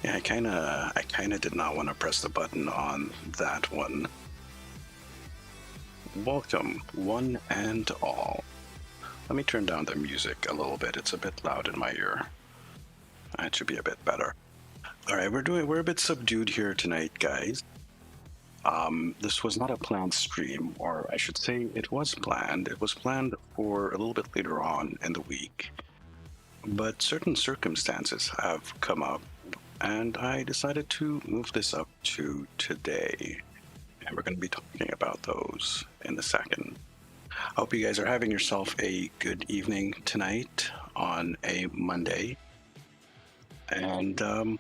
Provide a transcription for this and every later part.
Yeah, I kinda did not want to press the button on that one. Welcome, one and all. Let me turn down the music a little bit. It's a bit loud in my ear. It should be a bit better. All right, we're a bit subdued here tonight, guys. This was not a planned stream, or I should say, it was planned. It was planned for a little bit later on in the week, but certain circumstances have come up, and I decided to move this up to today. And we're going to be talking about those in a second. I hope you guys are having yourself a good evening tonight on a Monday. And we're going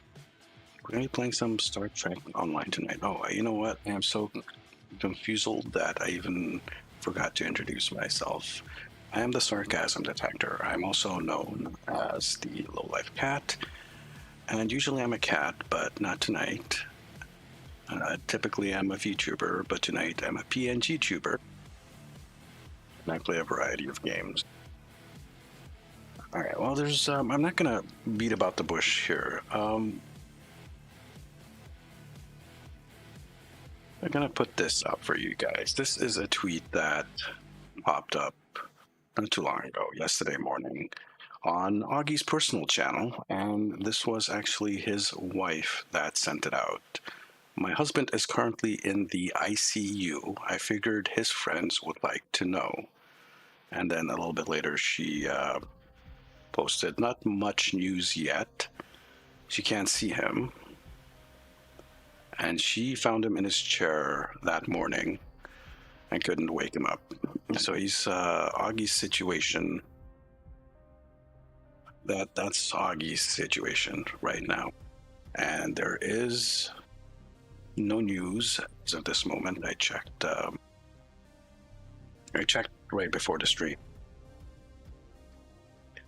to be playing some Star Trek Online tonight. Oh, you know what? I am so confused that I even forgot to introduce myself. I am the Sarcasm Detector. I'm also known as the Lowlife Cat. And usually I'm a cat, but not tonight. Typically I'm a VTuber, but tonight I'm a PNG tuber. And I play a variety of games. All right, well, I'm not going to beat about the bush here. I'm going to put this up for you guys. This is a tweet that popped up not too long ago, yesterday morning, on Augie's personal channel, and this was actually his wife that sent it out. My husband is currently in the ICU. I figured his friends would like to know. And then a little bit later, she posted, not much news yet. She can't see him. And she found him in his chair that morning and couldn't wake him up. So he's Augie's situation. That's Augie's situation right now. And there is no news as of this moment. I checked right before the stream.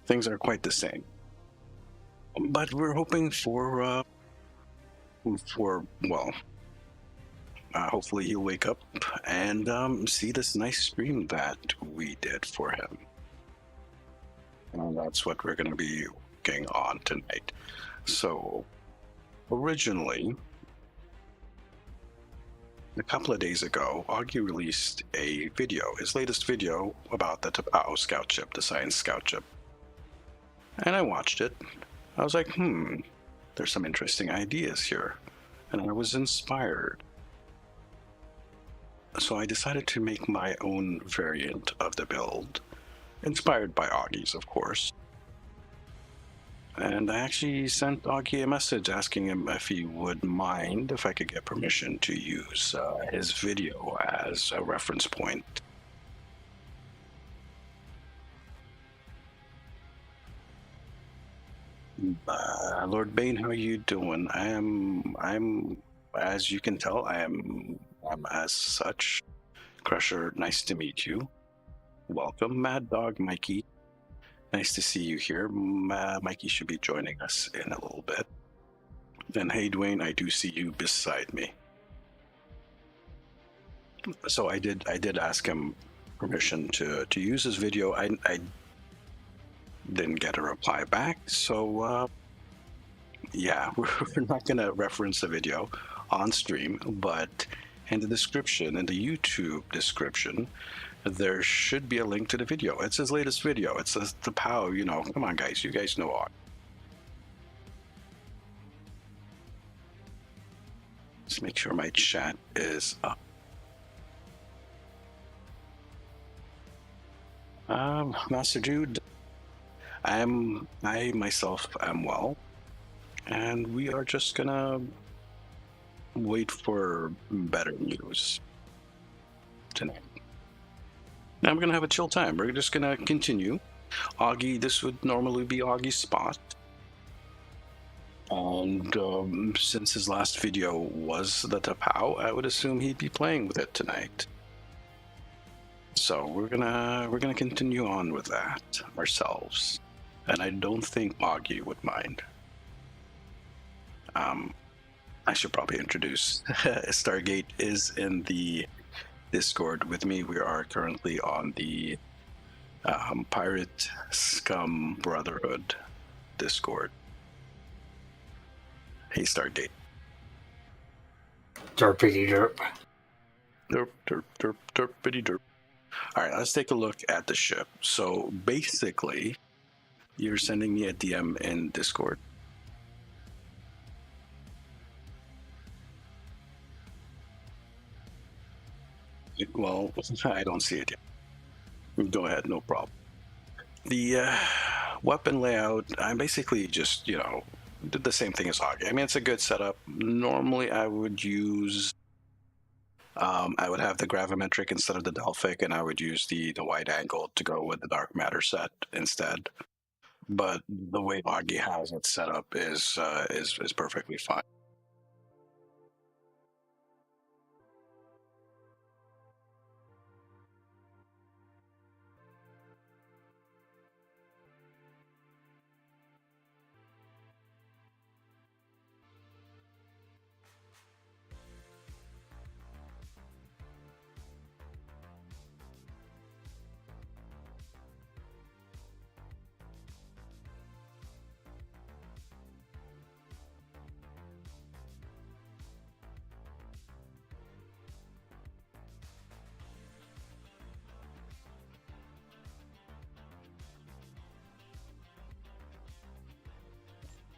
Things are quite the same. But we're hoping for hopefully he'll wake up and see this nice stream that we did for him. And that's what we're going to be working on tonight. So, originally, a couple of days ago, Auggie released a video, his latest video about the typo scout ship, the science scout ship. And I watched it. I was like, there's some interesting ideas here. And I was inspired. So I decided to make my own variant of the build, inspired by Augie's, of course. And I actually sent Auggie a message asking him if he would mind if I could get permission to use his video as a reference point. Lord Bane, how are you doing? I'm, as you can tell, I'm as such. Crusher, nice to meet you. Welcome, Mad Dog Mikey. Nice to see you here. Mikey should be joining us in a little bit. And hey, Dwayne, I do see you beside me. So I did ask him permission to use his video. I didn't get a reply back. So yeah, we're not gonna reference the video on stream, but in the description, in the YouTube description, there should be a link to the video. It's his latest video. It's the POW, come on guys, you guys know Auggie. Let's make sure my chat is up. Master Jude, I myself am well, and we are just gonna wait for better news tonight. Now we're gonna have a chill time. We're just gonna continue. Auggie, this would normally be Augie's spot. And since his last video was the typo, I would assume he'd be playing with it tonight. So we're gonna continue on with that ourselves. And I don't think Auggie would mind. I should probably introduce Stargate is in the Discord with me. We are currently on the Pirate Scum Brotherhood Discord. Hey, Stargate. Derpity derp. Derp, derp, derp, derpity derp. All right, let's take a look at the ship. So basically, you're sending me a DM in Discord. Well, I don't see it yet. Go ahead, no problem. The weapon layout, I basically just, did the same thing as Auggie. I mean, it's a good setup. Normally, I would use, I would have the gravimetric instead of the Delphic, and I would use the wide angle to go with the dark matter set instead. But the way Auggie has it set up is perfectly fine.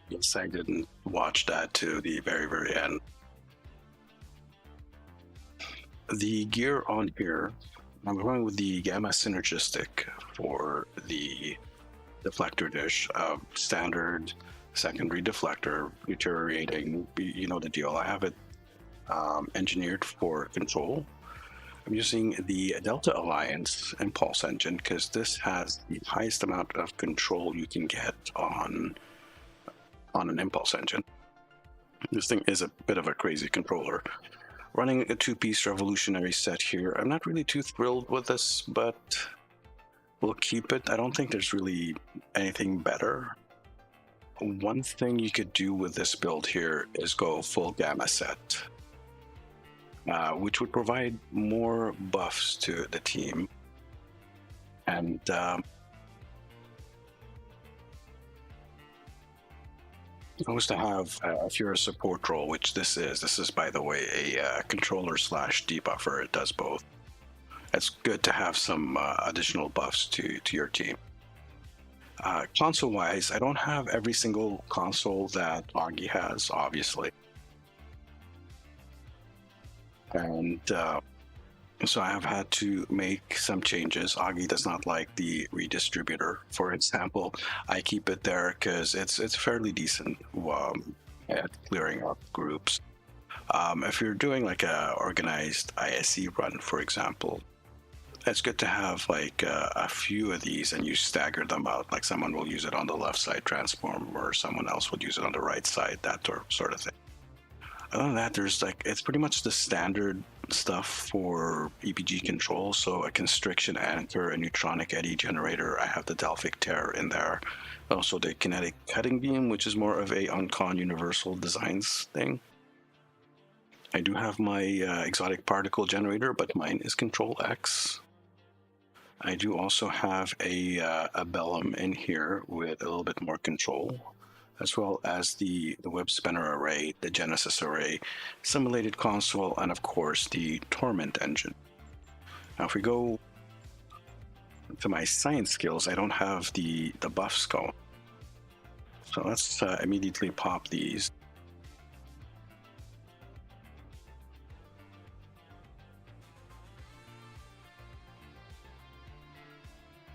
Yes, I didn't watch that to the very, very end. The gear on here, I'm going with the Gamma Synergistic for the deflector dish. Standard secondary deflector, deteriorating, you know the deal. I have it engineered for control. I'm using the Delta Alliance Impulse Engine because this has the highest amount of control you can get on an impulse engine. This thing is a bit of a crazy controller. Running a two-piece revolutionary set here. I'm not really too thrilled with this, but we'll keep it. I don't think there's really anything better. One thing you could do with this build here is go full gamma set, which would provide more buffs to the team. And supposed to have, if you're a support role, which this is by the way a controller slash debuffer. It does both. It's good to have some additional buffs to your team. Console wise, I don't have every single console that Auggie has, obviously, and so I have had to make some changes. Auggie does not like the redistributor, for example. I keep it there because it's fairly decent at clearing up groups. If you're doing like a organized ISE run, for example, it's good to have like a few of these and you stagger them out. Like someone will use it on the left side transform, or someone else would use it on the right side, that sort of thing. Other than that, there's like, it's pretty much the standard stuff for EPG control. So a constriction anchor, a neutronic eddy generator. I have the Delphic Tear in there. Also the kinetic cutting beam, which is more of a Uncon Universal Designs thing. I do have my exotic particle generator, but mine is Control X. I do also have a Bellum in here with a little bit more control, as well as the web spinner array, the Genesis array, simulated console, and of course the Torment engine. Now if we go to my science skills, I don't have the buffs going. So let's immediately pop these.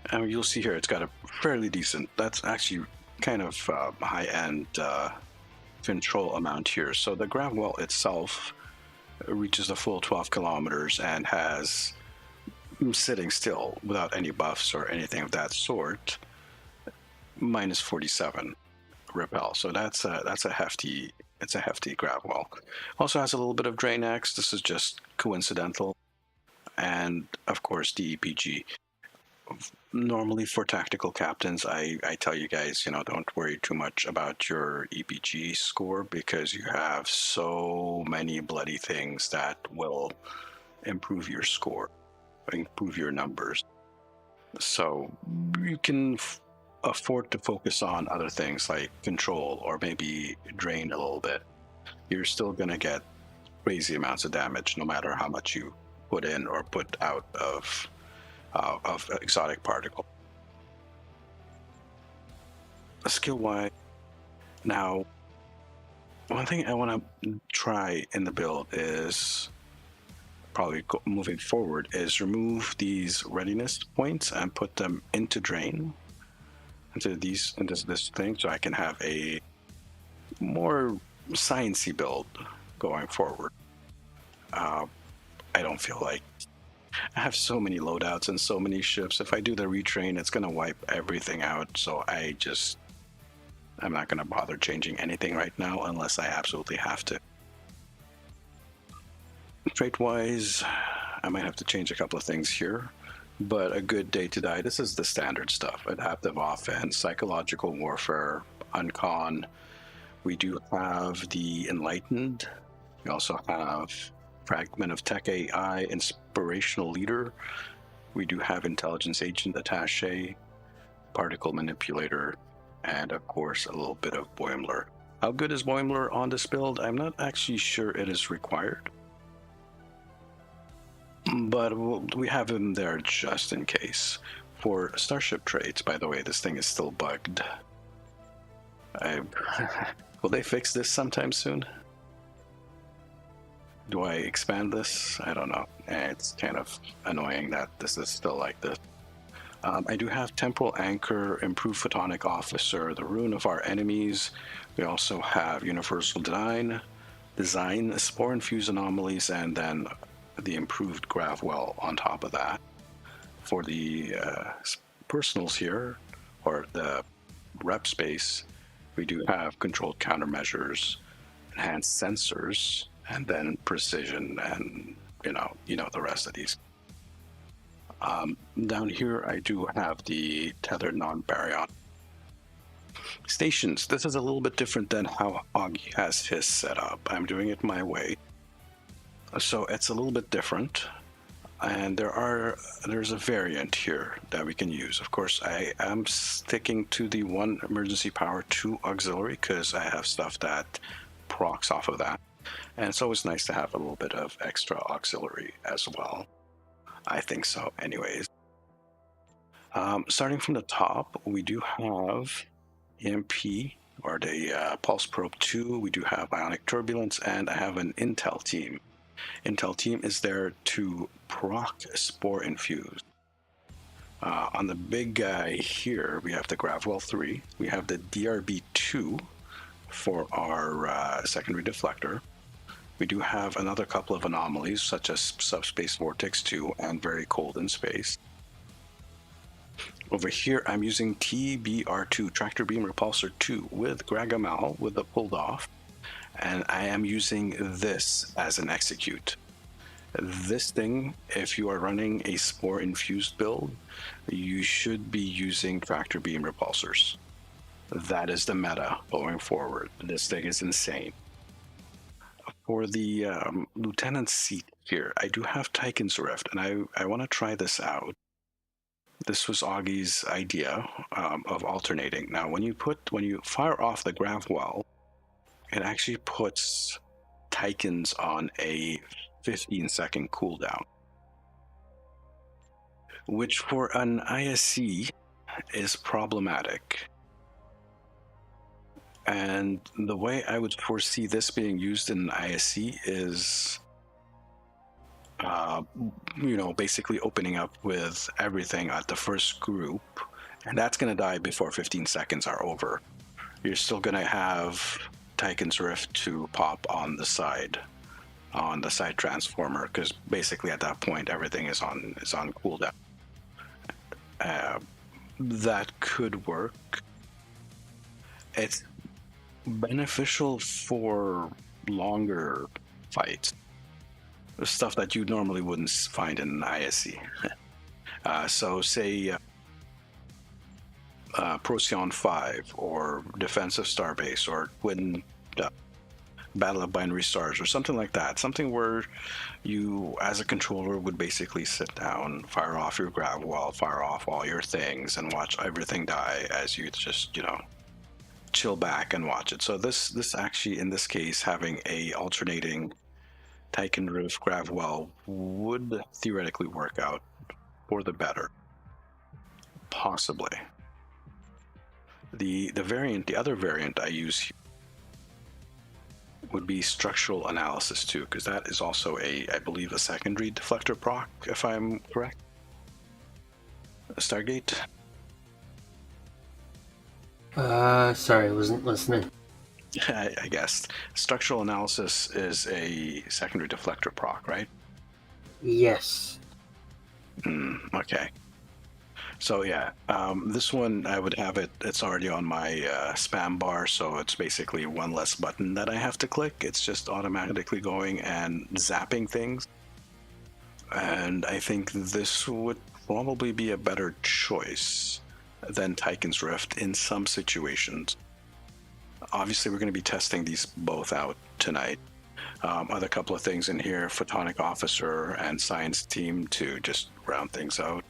And you'll see here it's got a fairly decent, that's actually kind of high-end control amount here. So the grav well itself reaches the full 12 kilometers and has, sitting still without any buffs or anything of that sort, minus 47 repel. So that's a hefty, it's a hefty grav well. Also has a little bit of Drain X. This is just coincidental. And of course the EPG. Normally for tactical captains, I tell you guys, don't worry too much about your EPG score because you have so many bloody things that will improve your score, improve your numbers. So you can afford to focus on other things like control or maybe drain a little bit, you're still going to get crazy amounts of damage no matter how much you put in or put out of exotic particle. Skill wise, now one thing I want to try in the build is probably moving forward is remove these readiness points and put them into drain into this thing, so I can have a more sciencey build going forward. I don't feel like I have so many loadouts and so many ships. If I do the retrain, it's gonna wipe everything out. So I'm not gonna bother changing anything right now unless I absolutely have to. Trait wise, I might have to change a couple of things here, but a good day to die. This is the standard stuff: adaptive offense, psychological warfare, uncon. We do have the enlightened. We also have fragment of tech AI, inspirational leader. We do have intelligence agent attaché, particle manipulator, and of course a little bit of Boimler. How good is Boimler on this build? I'm not actually sure it is required, but we have him there just in case. For starship traits, by the way, this thing is still bugged. Will they fix this sometime soon? Do I expand this? I don't know. It's kind of annoying that this is still like this. I do have Temporal Anchor, Improved Photonic Officer, the Ruin of Our Enemies. We also have Universal Design, Spore Infused Anomalies, and then the Improved Gravwell on top of that. For the personals here, or the rep space, we do have Controlled Countermeasures, Enhanced Sensors, and then Precision, and you know the rest of these. Down here, I do have the Tethered Non-Baryon stations. This is a little bit different than how Auggie has his set up. I'm doing it my way, so it's a little bit different. And there's a variant here that we can use. Of course, I am sticking to the 1 emergency power, 2 auxiliary, because I have stuff that procs off of that. And it's always nice to have a little bit of extra auxiliary as well. I think so, anyways. Starting from the top, we do have EMP, or the Pulse Probe 2. We do have Ionic Turbulence, and I have an Intel team. Intel team is there to proc Spore Infused. On the big guy here, we have the Gravwell 3. We have the DRB 2 for our secondary deflector. We do have another couple of anomalies, such as Subspace Vortex 2 and Very Cold in Space. Over here, I'm using TBR2, Tractor Beam Repulsor 2, with Gragamal, with the pulled off. And I am using this as an execute. This thing, if you are running a Spore Infused build, you should be using Tractor Beam Repulsors. That is the meta going forward. This thing is insane. For the Lieutenant's seat here, I do have Tychon's Rift, and I want to try this out. This was Auggie's idea of alternating. Now, when you fire off the Gravwell, it actually puts Tychons on a 15-second cooldown, which for an ISC is problematic. And the way I would foresee this being used in an ISC is, basically opening up with everything at the first group, and that's going to die before 15 seconds are over. You're still going to have Tychon's Rift to pop on the side transformer, because basically at that point everything is on cooldown. That could work. It's beneficial for longer fights, stuff that you normally wouldn't find in an ISC. So say Procyon 5 or Defensive Starbase or Twin, Battle of Binary Stars or something like that. Something where you, as a controller, would basically sit down, fire off your grav wall, fire off all your things, and watch everything die as you just, chill back and watch it. So this actually, in this case, having a alternating Tycoon Rift grav well would theoretically work out for the better. Possibly. The other variant I use would be structural analysis too, because that is also I believe, a secondary deflector proc, if I'm correct. Stargate? Sorry, I wasn't listening. I guess. Structural analysis is a secondary deflector proc, right? Yes. Okay. So yeah, this one I would have it's already on my spam bar, so it's basically one less button that I have to click. It's just automatically going and zapping things. And I think this would probably be a better choice than Tycoon's Rift in some situations. Obviously, we're going to be testing these both out tonight. Other couple of things in here, Photonic Officer and Science Team to just round things out.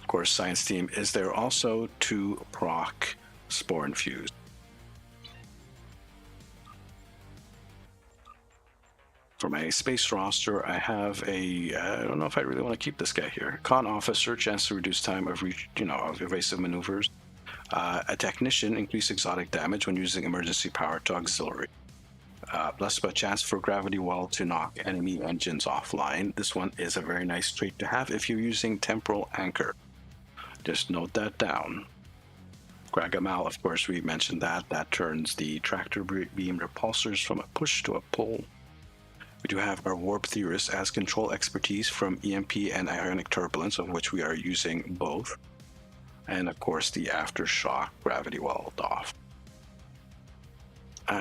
Of course, Science Team is there also to proc Spore Infused. For my space roster, I have I don't know if I really want to keep this guy here. Con Officer, chance to reduce time of of evasive maneuvers. A Technician, increase exotic damage when using emergency power to auxiliary. Plus a chance for gravity well to knock enemy engines offline. This one is a very nice trait to have if you're using Temporal Anchor. Just note that down. Gragamal, of course, we mentioned that. That turns the tractor beam repulsors from a push to a pull. We do have our Warp Theorist as control expertise from EMP and Ionic Turbulence, of which we are using both. And of course, the Aftershock gravity walled off.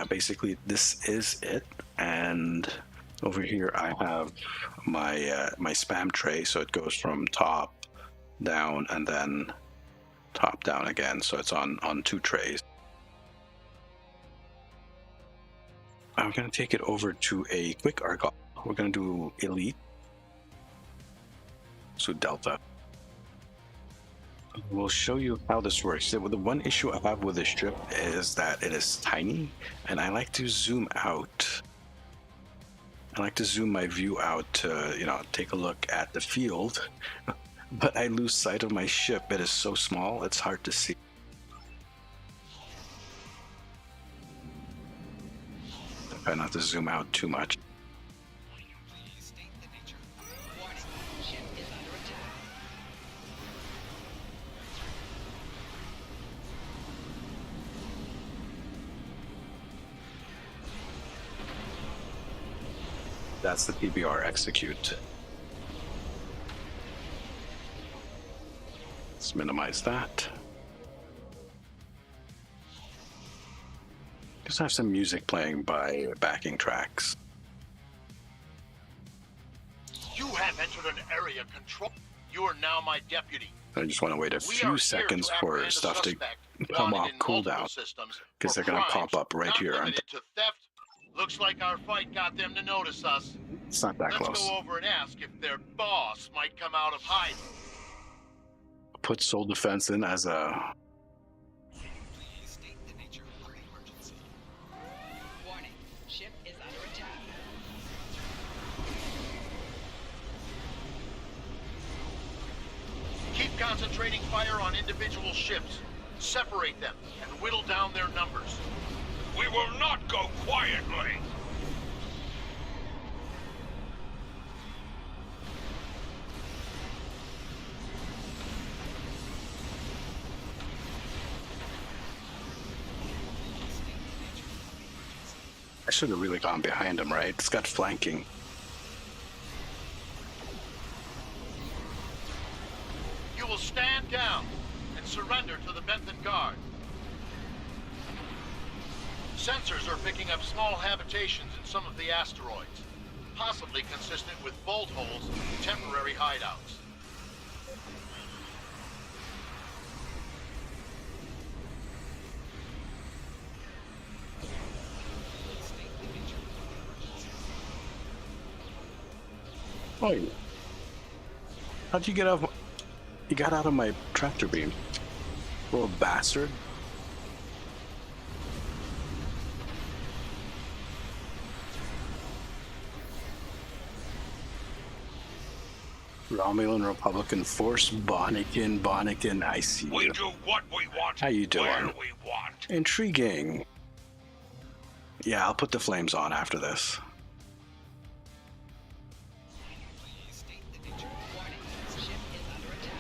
Basically, this is it. And over here, I have my spam tray, so it goes from top down and then top down again, so it's on 2 trays. I'm going to take it over to a quick Argyle. We're going to do Elite, so Delta. We'll show you how this works. The one issue I have with this ship is that it is tiny, and I like to zoom out. I like to zoom my view out to, take a look at the field, but I lose sight of my ship. It is so small, it's hard to see. Try not to zoom out too much. That's the PBR execute. Let's minimize that. Just have some music playing by backing tracks. You have entered an area control. You are now my deputy. I just want to wait a few seconds for stuff to come off cooldown, because they're going to pop up right here. To theft. Looks like our fight got them to notice us. It's not that close. Let's go over and ask if their boss might come out of hiding. Put Soul Defense in as a... Please state the nature of the emergency. Warning, ship is under attack. Keep concentrating fire on individual ships. Separate them and whittle down their numbers. We will not go quietly. I should have really gone behind him, right? It's got flanking. You will stand down and surrender to the Benthan Guard. Sensors are picking up small habitations in some of the asteroids, possibly consistent with bolt holes and temporary hideouts. Please state the nature of Oh, yeah. How'd you get out? You got out of my tractor beam, little bastard. Romulan Republican Force, Bonnikin, I see We you. do what we want. How you doing? Where we want. Intriguing. Yeah, I'll put the flames on after this. Please state the nature. Warning, ship is under attack.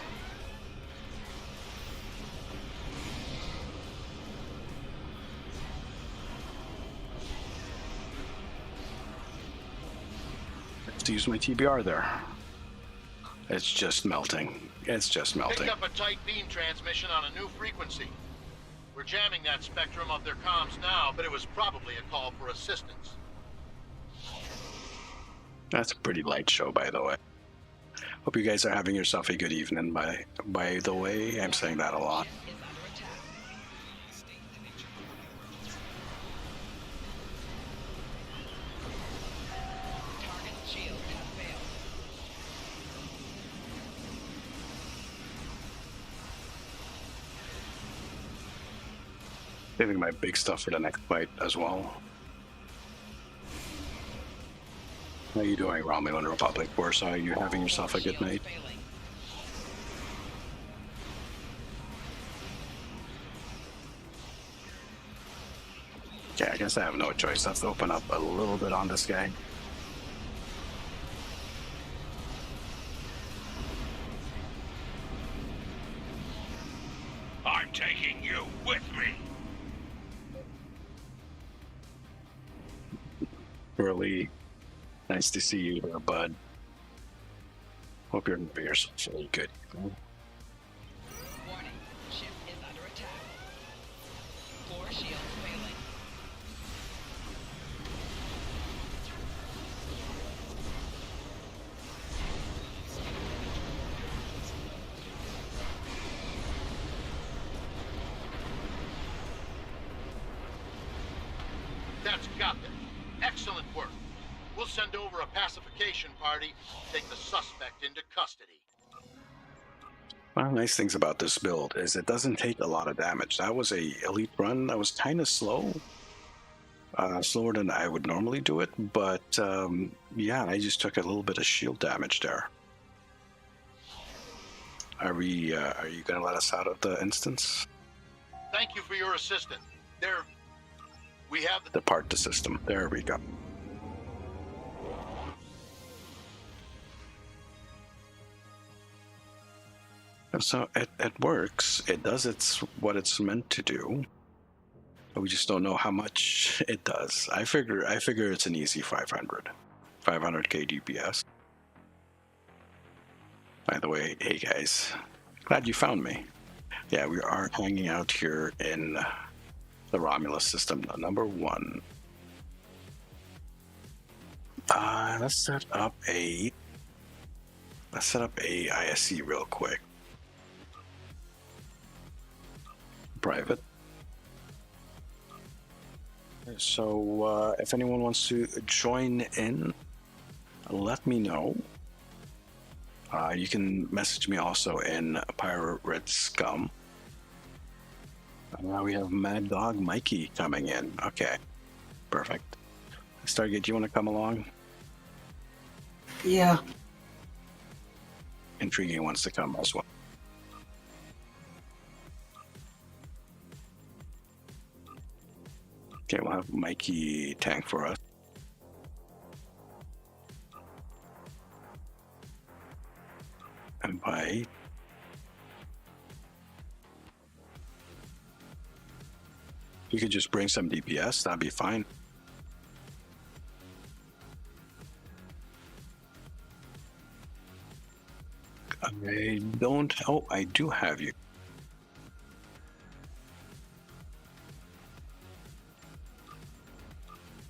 Let's use my TBR there. It's just melting. It's just melting. Picked up a tight beam transmission on a new frequency. We're jamming that spectrum of their comms now, but it was probably a call for assistance. That's a pretty light show, by the way. Hope you guys are having yourself a good evening. By the way, I'm saying that a lot. Ship is under attack. Please state the nature of the emergency. Target's shield has failed. Saving my big stuff for the next fight as well. How you doing, Romulan Republic Force? Are you having yourself a good Shields night? failing. Yeah, I guess I have no choice. I have to open up a little bit on this guy. I'm taking you with me. Really nice to see you here, bud. Hope you're having yourself really good. Warning, ship is under attack. 4 shields failing. That's got them. Excellent work. We'll send over a pacification party to take the suspect into custody. One of the nice things about this build is it doesn't take a lot of damage. That was a elite run that was kind of slow. Slower than I would normally do it, but yeah, I just took a little bit of shield damage there. Are you gonna let us out of the instance? Thank you for your assistance. We have the Depart the system. There we go. So it works. It does what it's meant to do. We just don't know how much it does. I figure it's an easy 500 DPS. By the way, hey guys, glad you found me. Yeah, we are hanging out here in the Romulus system, number 1. Let's set up a ISC real quick. Private. So if anyone wants to join in, let me know. You can message me also in Pirate Red Scum. Now we have Mad Dog Mikey coming in. Okay, perfect. Stargate, do you want to come along? Yeah. Intriguing wants to come as well. Okay, we'll have Mikey tank for us. Invite. You could just bring some DPS, that'd be fine. I don't. Oh, I do have you.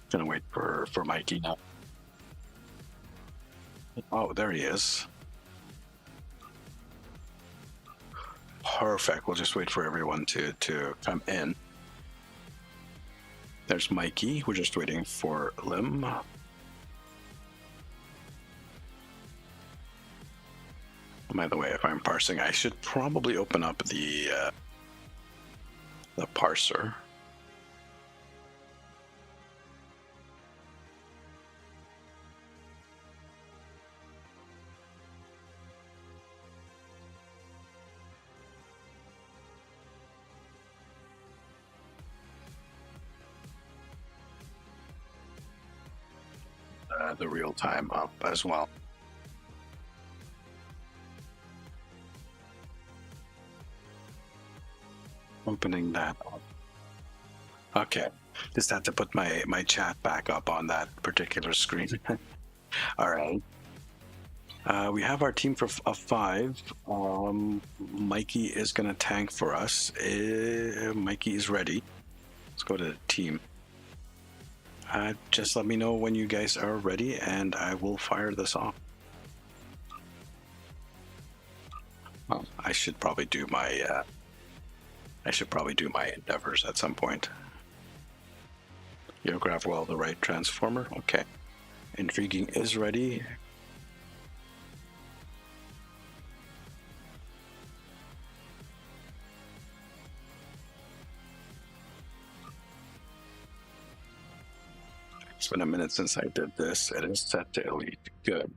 Gonna wait for Mikey now. Oh, there he is. Perfect. We'll just wait for everyone to come in. There's Mikey. We're just waiting for Lim. By the way, if I'm parsing, I should probably open up the parser. The real time up as well. Opening that up. Okay, just had to put my chat back up on that particular screen. All right. We have our team of 5. Mikey is going to tank for us. Mikey is ready. Let's go to the team. Just let me know when you guys are ready, and I will fire this off. Well, I should probably do my endeavors at some point. You'll grab well the right transformer. Okay. Intriguing is ready. It's been a minute since I did this. It is set to elite. Good.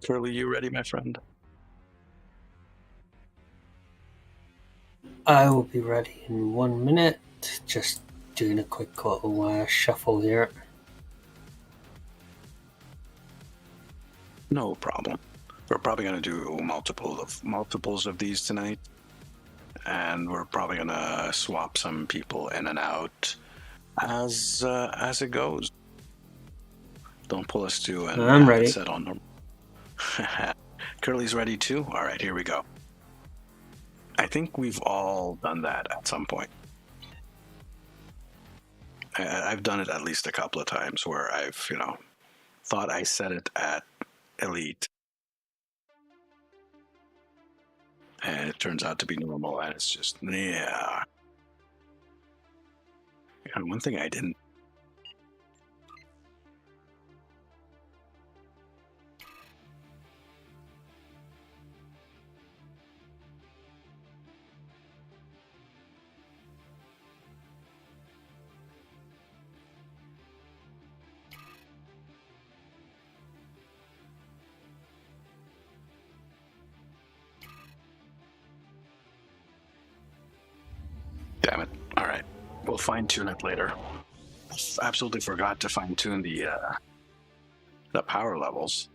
Curly, you ready, my friend? I will be ready in 1 minute. Just doing a quick little shuffle here. No problem. We're probably going to do multiples of these tonight, and we're probably going to swap some people in and out as it goes. Don't pull us to and I'm ready. set on them. Curly's ready too. All right, here we go. I think we've all done that at some point. I've done it at least a couple of times where I've, thought I set it at elite, and it turns out to be normal, and it's just, yeah. And one thing I didn't. Damn it. All right. We'll fine-tune it later. Absolutely forgot to fine-tune the power levels.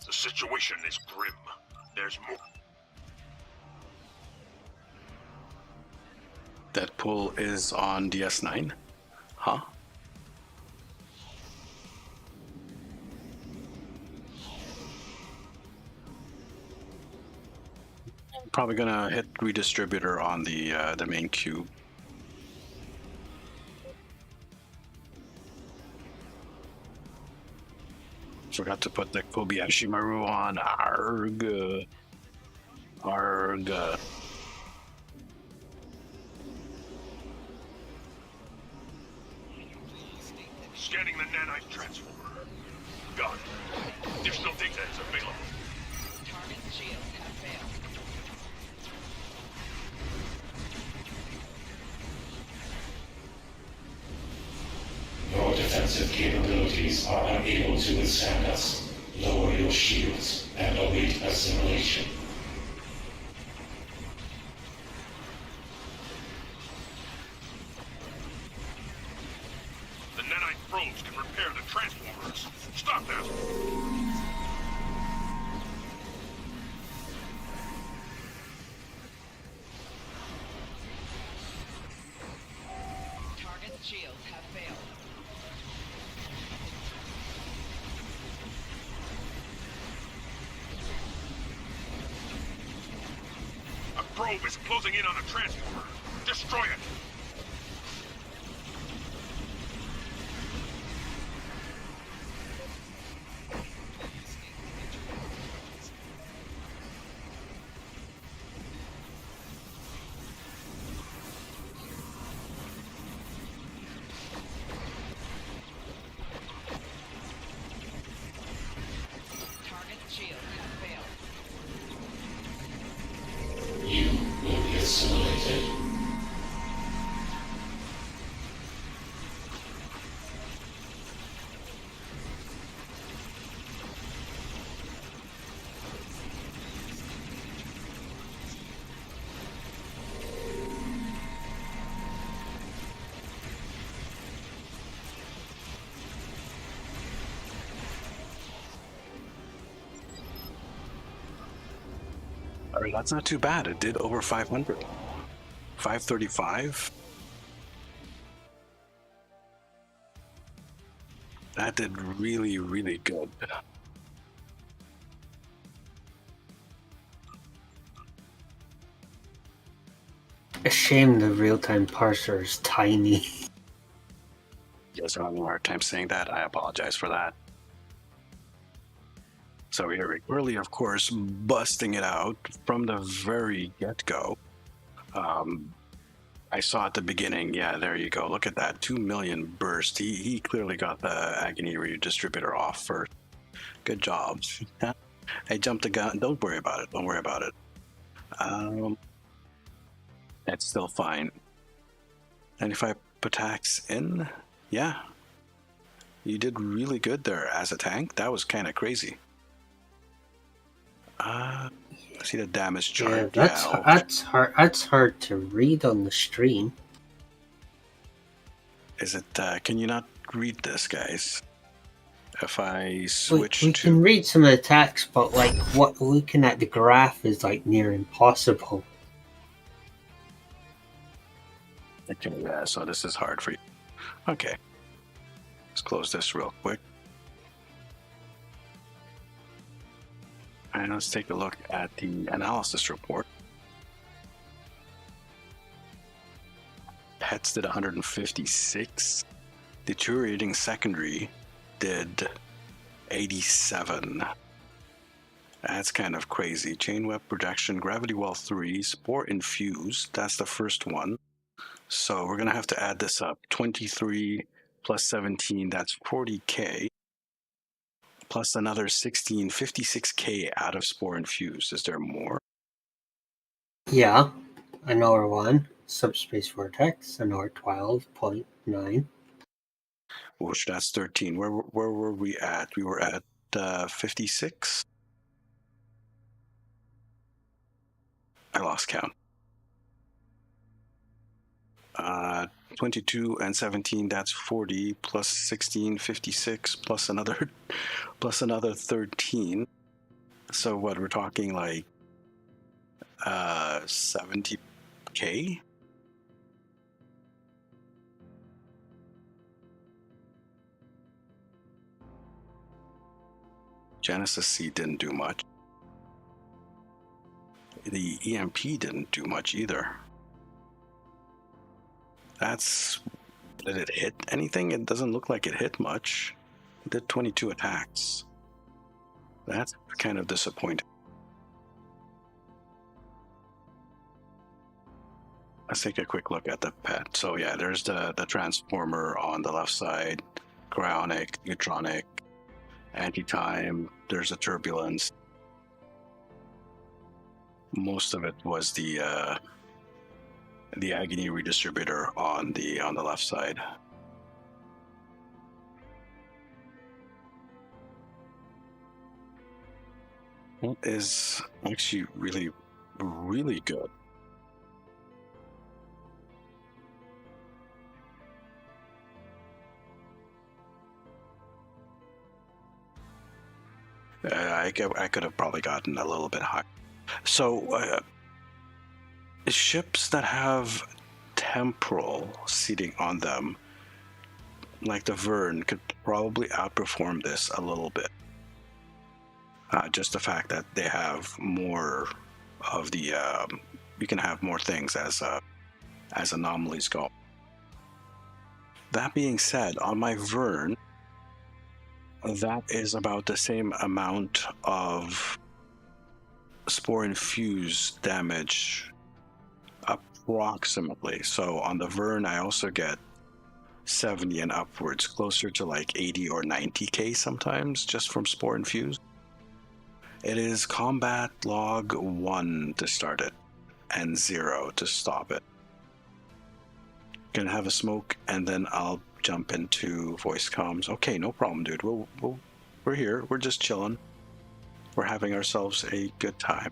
The situation is grim. There's more. Deadpool is on DS9? Huh? Probably gonna hit redistributor on the main cube. Forgot to put the Kobayashi Maru on. Arg. Arg. Scanning the nanite transformer. Got it. Additional data is available. Target shields have failed. Your defensive capabilities are unable to withstand us. Lower your shields and await assimilation. The nanite probes can repair the transformers. Stop them! Target shields have failed. A probe is closing in on a transformer. Destroy it! That's not too bad. It did over 500. 535. That did really, really good. A shame the real-time parser is tiny. Yes, I'm having a hard time saying that. I apologize for that. So we're really, of course, busting it out from the very get-go. I saw at the beginning, yeah, there you go. Look at that, 2 million burst. He clearly got the Agony redistributor off first. Good job. I jumped the gun. Don't worry about it. Don't worry about it. That's still fine. 95 attacks in. Yeah. You did really good there as a tank. That was kind of crazy. See the damage chart. Yeah, that's hard. That's hard to read on the stream. Is it? Can you not read this, guys? If I switch we can read some attacks, but like what looking at the graph is like near impossible. Okay, yeah. So this is hard for you. Okay. Let's close this real quick. And let's take a look at the analysis report. Pets did 156. Deteriorating secondary did 87. That's kind of crazy. Chain web projection, gravity well 3, spore infused. That's the first one. So we're going to have to add this up. 23 plus 17, that's 40k. Plus another 16, 56k out of spore infused. Is there more? Yeah, another one. Subspace vortex, another 12.9. Which that's 13. Where were we at? We were at 56. I lost count. 22 and 17, that's 40, plus 16, 56, plus another 13. So what, we're talking like 70k? Genesis C didn't do much. The EMP didn't do much either. Did it hit anything? It doesn't look like it hit much. It did 22 attacks. That's kind of disappointing. Let's take a quick look at the pet. So yeah, there's the transformer on the left side, cryonic, neutronic, anti-time, there's a turbulence. Most of it was the agony redistributor on the left side. It is actually really, really good. I could have probably gotten a little bit high. So ships that have temporal seating on them, like the Verne, could probably outperform this a little bit. Just the fact that they have more of the, you can have more things as anomalies go. That being said, on my Verne, that is about the same amount of spore infused damage approximately. So on the Verne, I also get 70 and upwards, closer to like 80 or 90k sometimes, just from spore infused. It is combat log 1 to start it and 0 to stop it. Gonna have a smoke and then I'll jump into voice comms. Okay, no problem, dude. We're here. We're just chilling. We're having ourselves a good time.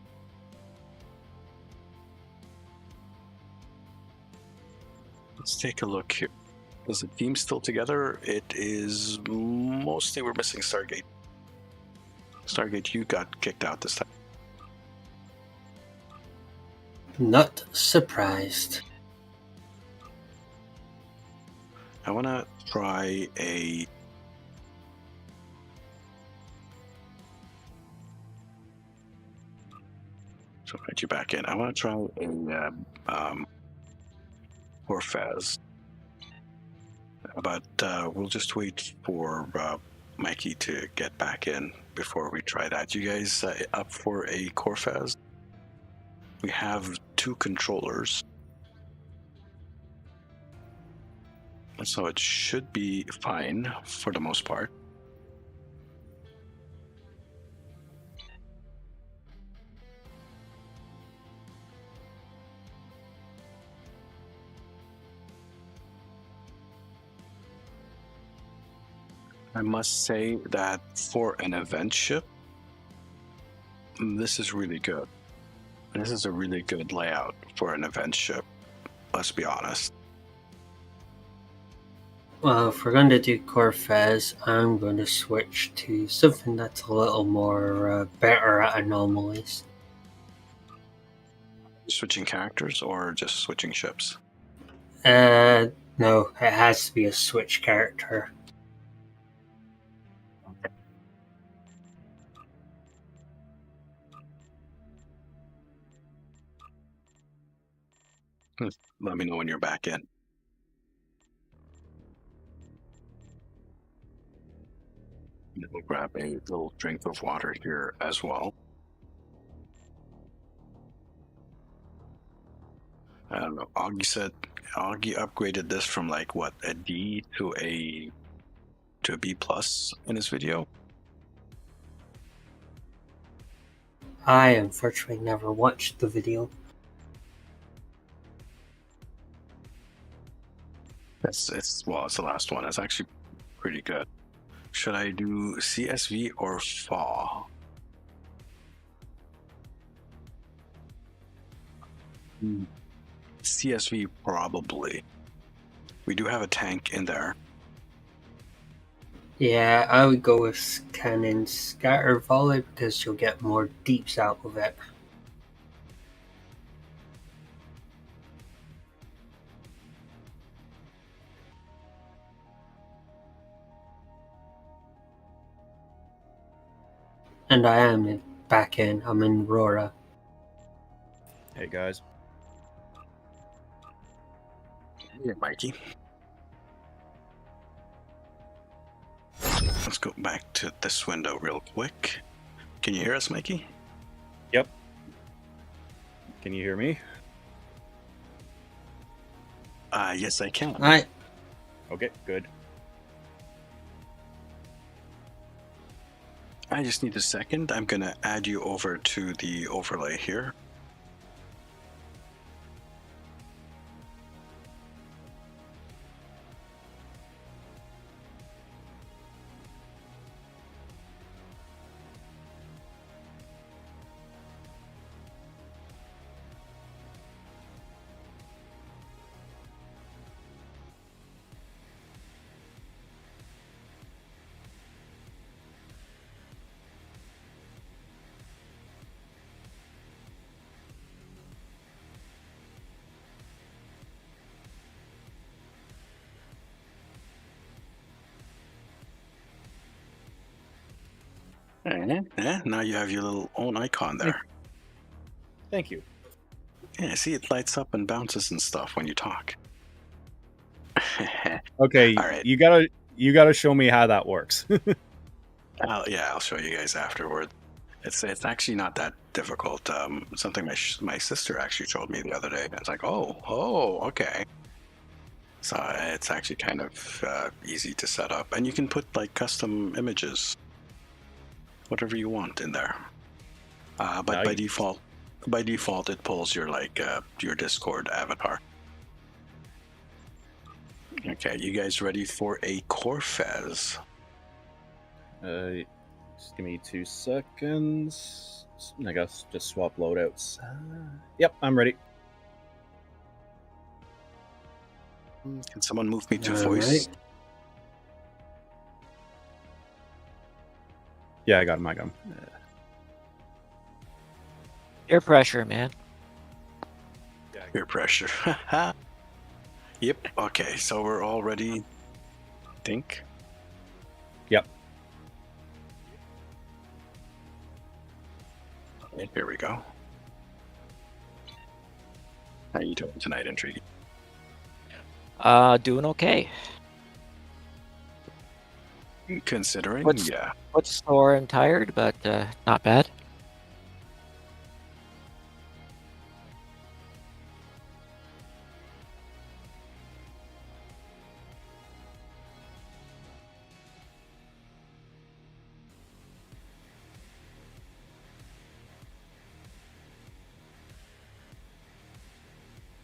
Let's take a look here. Is the team still together? It is mostly, we're missing Stargate. Stargate, you got kicked out this time. Not surprised. I want to try a... So I'll get you back in. I want to try a Orphaz. But we'll just wait for Mikey to get back in before we try that. You guys up for a Corfaz? We have 2 controllers. So it should be fine for the most part. I must say that for an event ship, this is really good. This is a really good layout for an event ship, let's be honest. Well, if we're going to do Corfez, I'm going to switch to something that's a little more better at anomalies. Switching characters or just switching ships? No, it has to be a switch character. Let me know when you're back in. We'll grab a little drink of water here as well. I don't know. Auggie upgraded this from like what, a D to a B plus in his video. I unfortunately never watched the video. It's the last one. It's actually pretty good. Should I do CSV or FAW? CSV probably. We do have a tank in there. Yeah, I would go with Cannon Scatter Volley because you'll get more deeps out of it. And I am back in. I'm in Rora. Hey guys. Yeah, Mikey. Let's go back to this window real quick. Can you hear us, Mikey? Yep. Can you hear me? Yes, I can. Alright. Okay, good. I just need a second. I'm going to add you over to the overlay here. Yeah, now you have your little own icon there. Thank you. Yeah, see, it lights up and bounces and stuff when you talk. Okay, All right. you gotta show me how that works. I'll show you guys afterward. It's actually not that difficult. Something my sister actually showed me the other day. It's like, oh, okay. So it's actually kind of easy to set up, and you can put like custom images, whatever you want in there. But by default, it pulls your your Discord avatar. Okay, you guys ready for a Corfez? Just give me 2 seconds. I guess just swap loadouts. Yep, I'm ready. Can someone move me to All voice? right. Yeah, I got him. Air pressure, man. Peer pressure. Yep. Okay, so we're all ready. Think. Yep. Here we go. How you doing tonight, Intrigue? Doing okay. Considering, What's- yeah. Sore and tired, but not bad.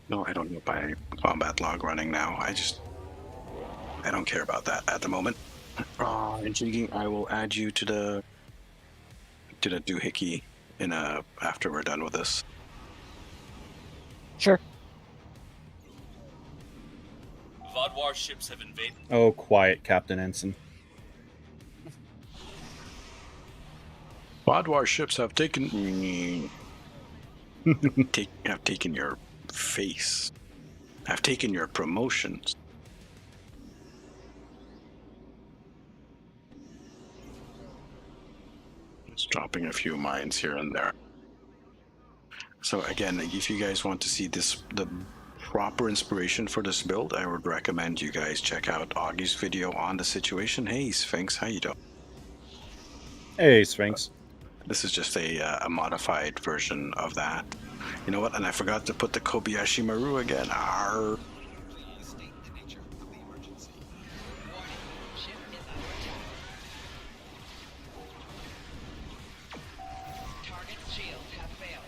No, I don't know my combat log running now. I don't care about that at the moment. Intriguing. I will add you to the doohickey after we're done with this. Sure. Vodwar ships have invaded. Oh, quiet, Captain Ensign. Bodwar ships have taken have taken your face. Have taken your promotions. Just dropping a few mines here and there. So again, if you guys want to see the proper inspiration for this build, I would recommend you guys check out Augie's video on the situation. Hey Sphinx, how you doing? Hey, Sphinx. This is just a modified version of that. You know what? And I forgot to put the Kobayashi Maru again. Arr. Please state the nature of the emergency. Warning, ship is under attack. Target's shields have failed.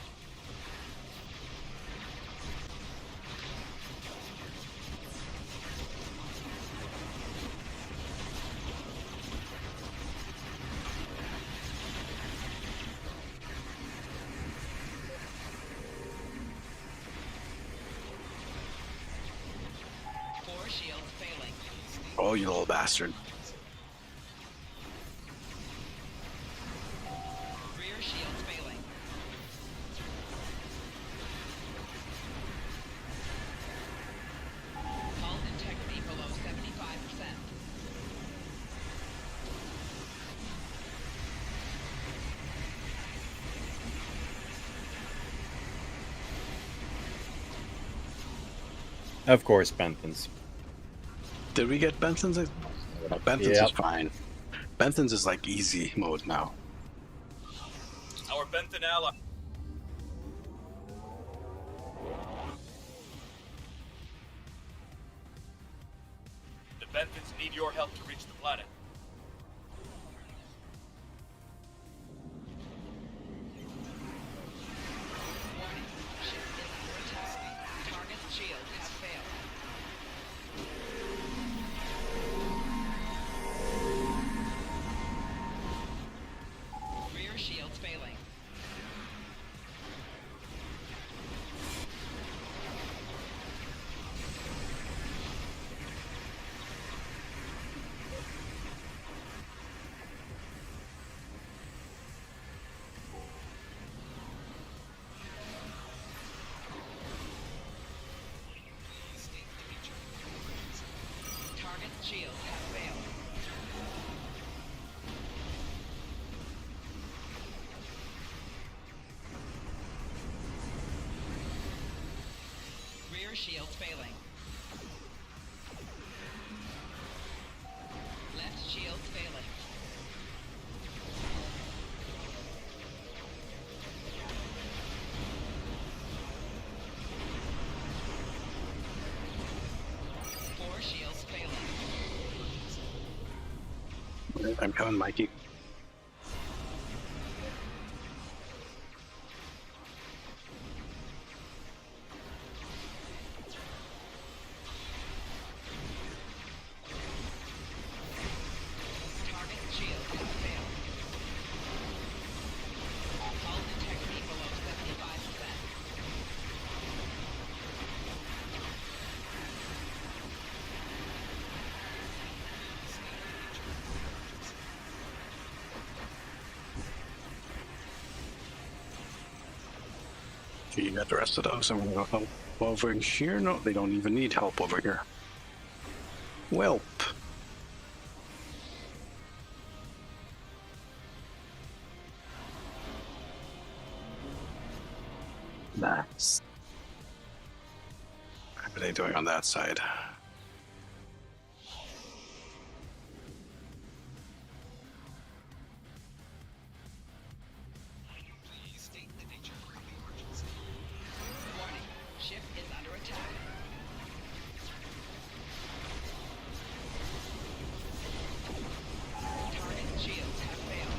Four shields failing. Oh, you little bastard. Rear shields failing. Hull integrity below 75%. Of course, Benthans. Did we get Benson's? Benson's Yep. is fine. Benson's is like easy mode now. Our Benthan ally. The Benthans need your help to reach the planet. Warning, ship is under attack. Target's shields have failed. Rear shields failing. Please state the nature of the emergency. Target's shields have failed. Rear shields failing. Left shields failing. Four shields failing. I'm coming, Mikey. Target's shields have failed. Hull integrity below 75%. You got the rest of those. I'm gonna go help over here. No, they don't even need help over here. Welp. Nice. What are they doing on that side? Please state the nature of the emergency. Warning, ship is under attack. Target shields have failed.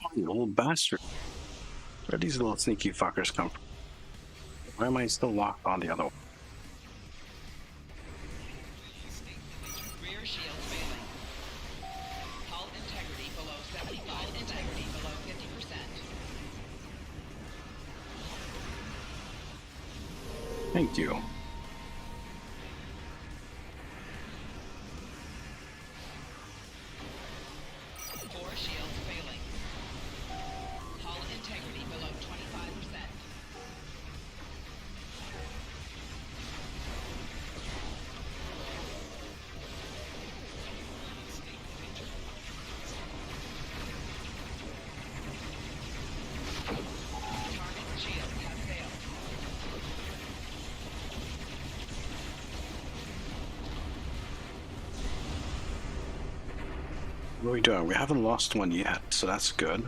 Oh, you old bastard. Where these little sneaky fuckers come from? Why am I still locked on the other one? Please state the nature. Rear shields failing. Hull integrity below 75. Hull integrity below 50%. Thank you. Four shields failing. Hull integrity below 25%. Target shields have failed. What are we doing? We haven't lost one yet, so that's good.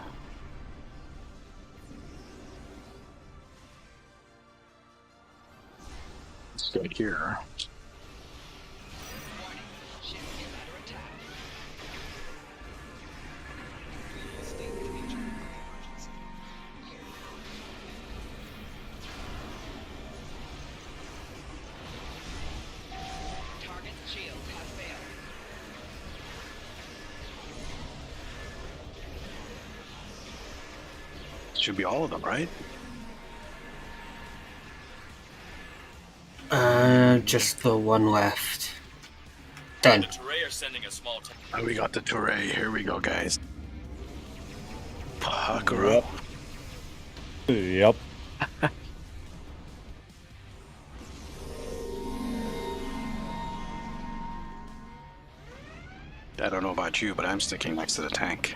Let's go here. Warning, ship is under attack. Please state the nature of the emergency. Target shields have failed. Should be all of them, right? Just the one left. Done. The Teray are sending a small tank. And we got the Teray. Here we go, guys. Pucker up. Yep. I don't know about you, but I'm sticking next to the tank.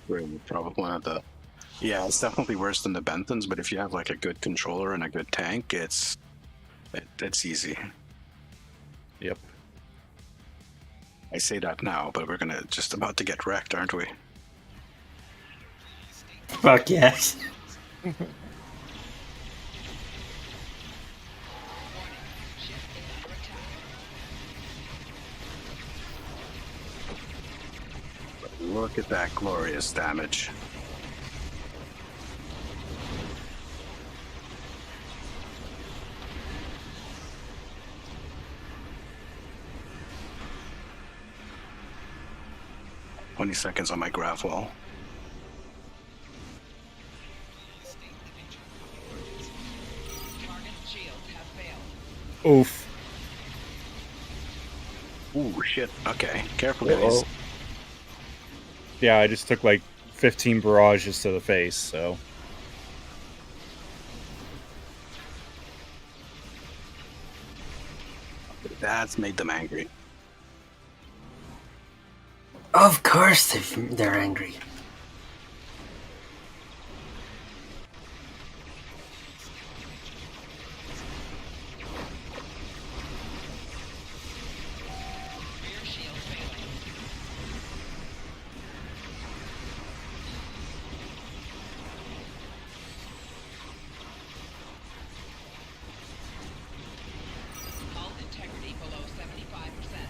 We're probably one of the... Yeah, it's definitely worse than the Benthans, but if you have like a good controller and a good tank, it's easy. Yep. I say that now, but we're gonna just about to get wrecked, aren't we? Fuck yes. Warning, ship is under attack. Look at that glorious damage. "20 seconds on my grav wall." Please state the nature of the emergency. Target shields have failed. Oof. Ooh, shit. Okay, careful, guys. Uh-oh. Yeah, I just took like 15 barrages to the face, so. That's made them angry. Of course they're angry. Rear shield failing. Hull integrity below 75%.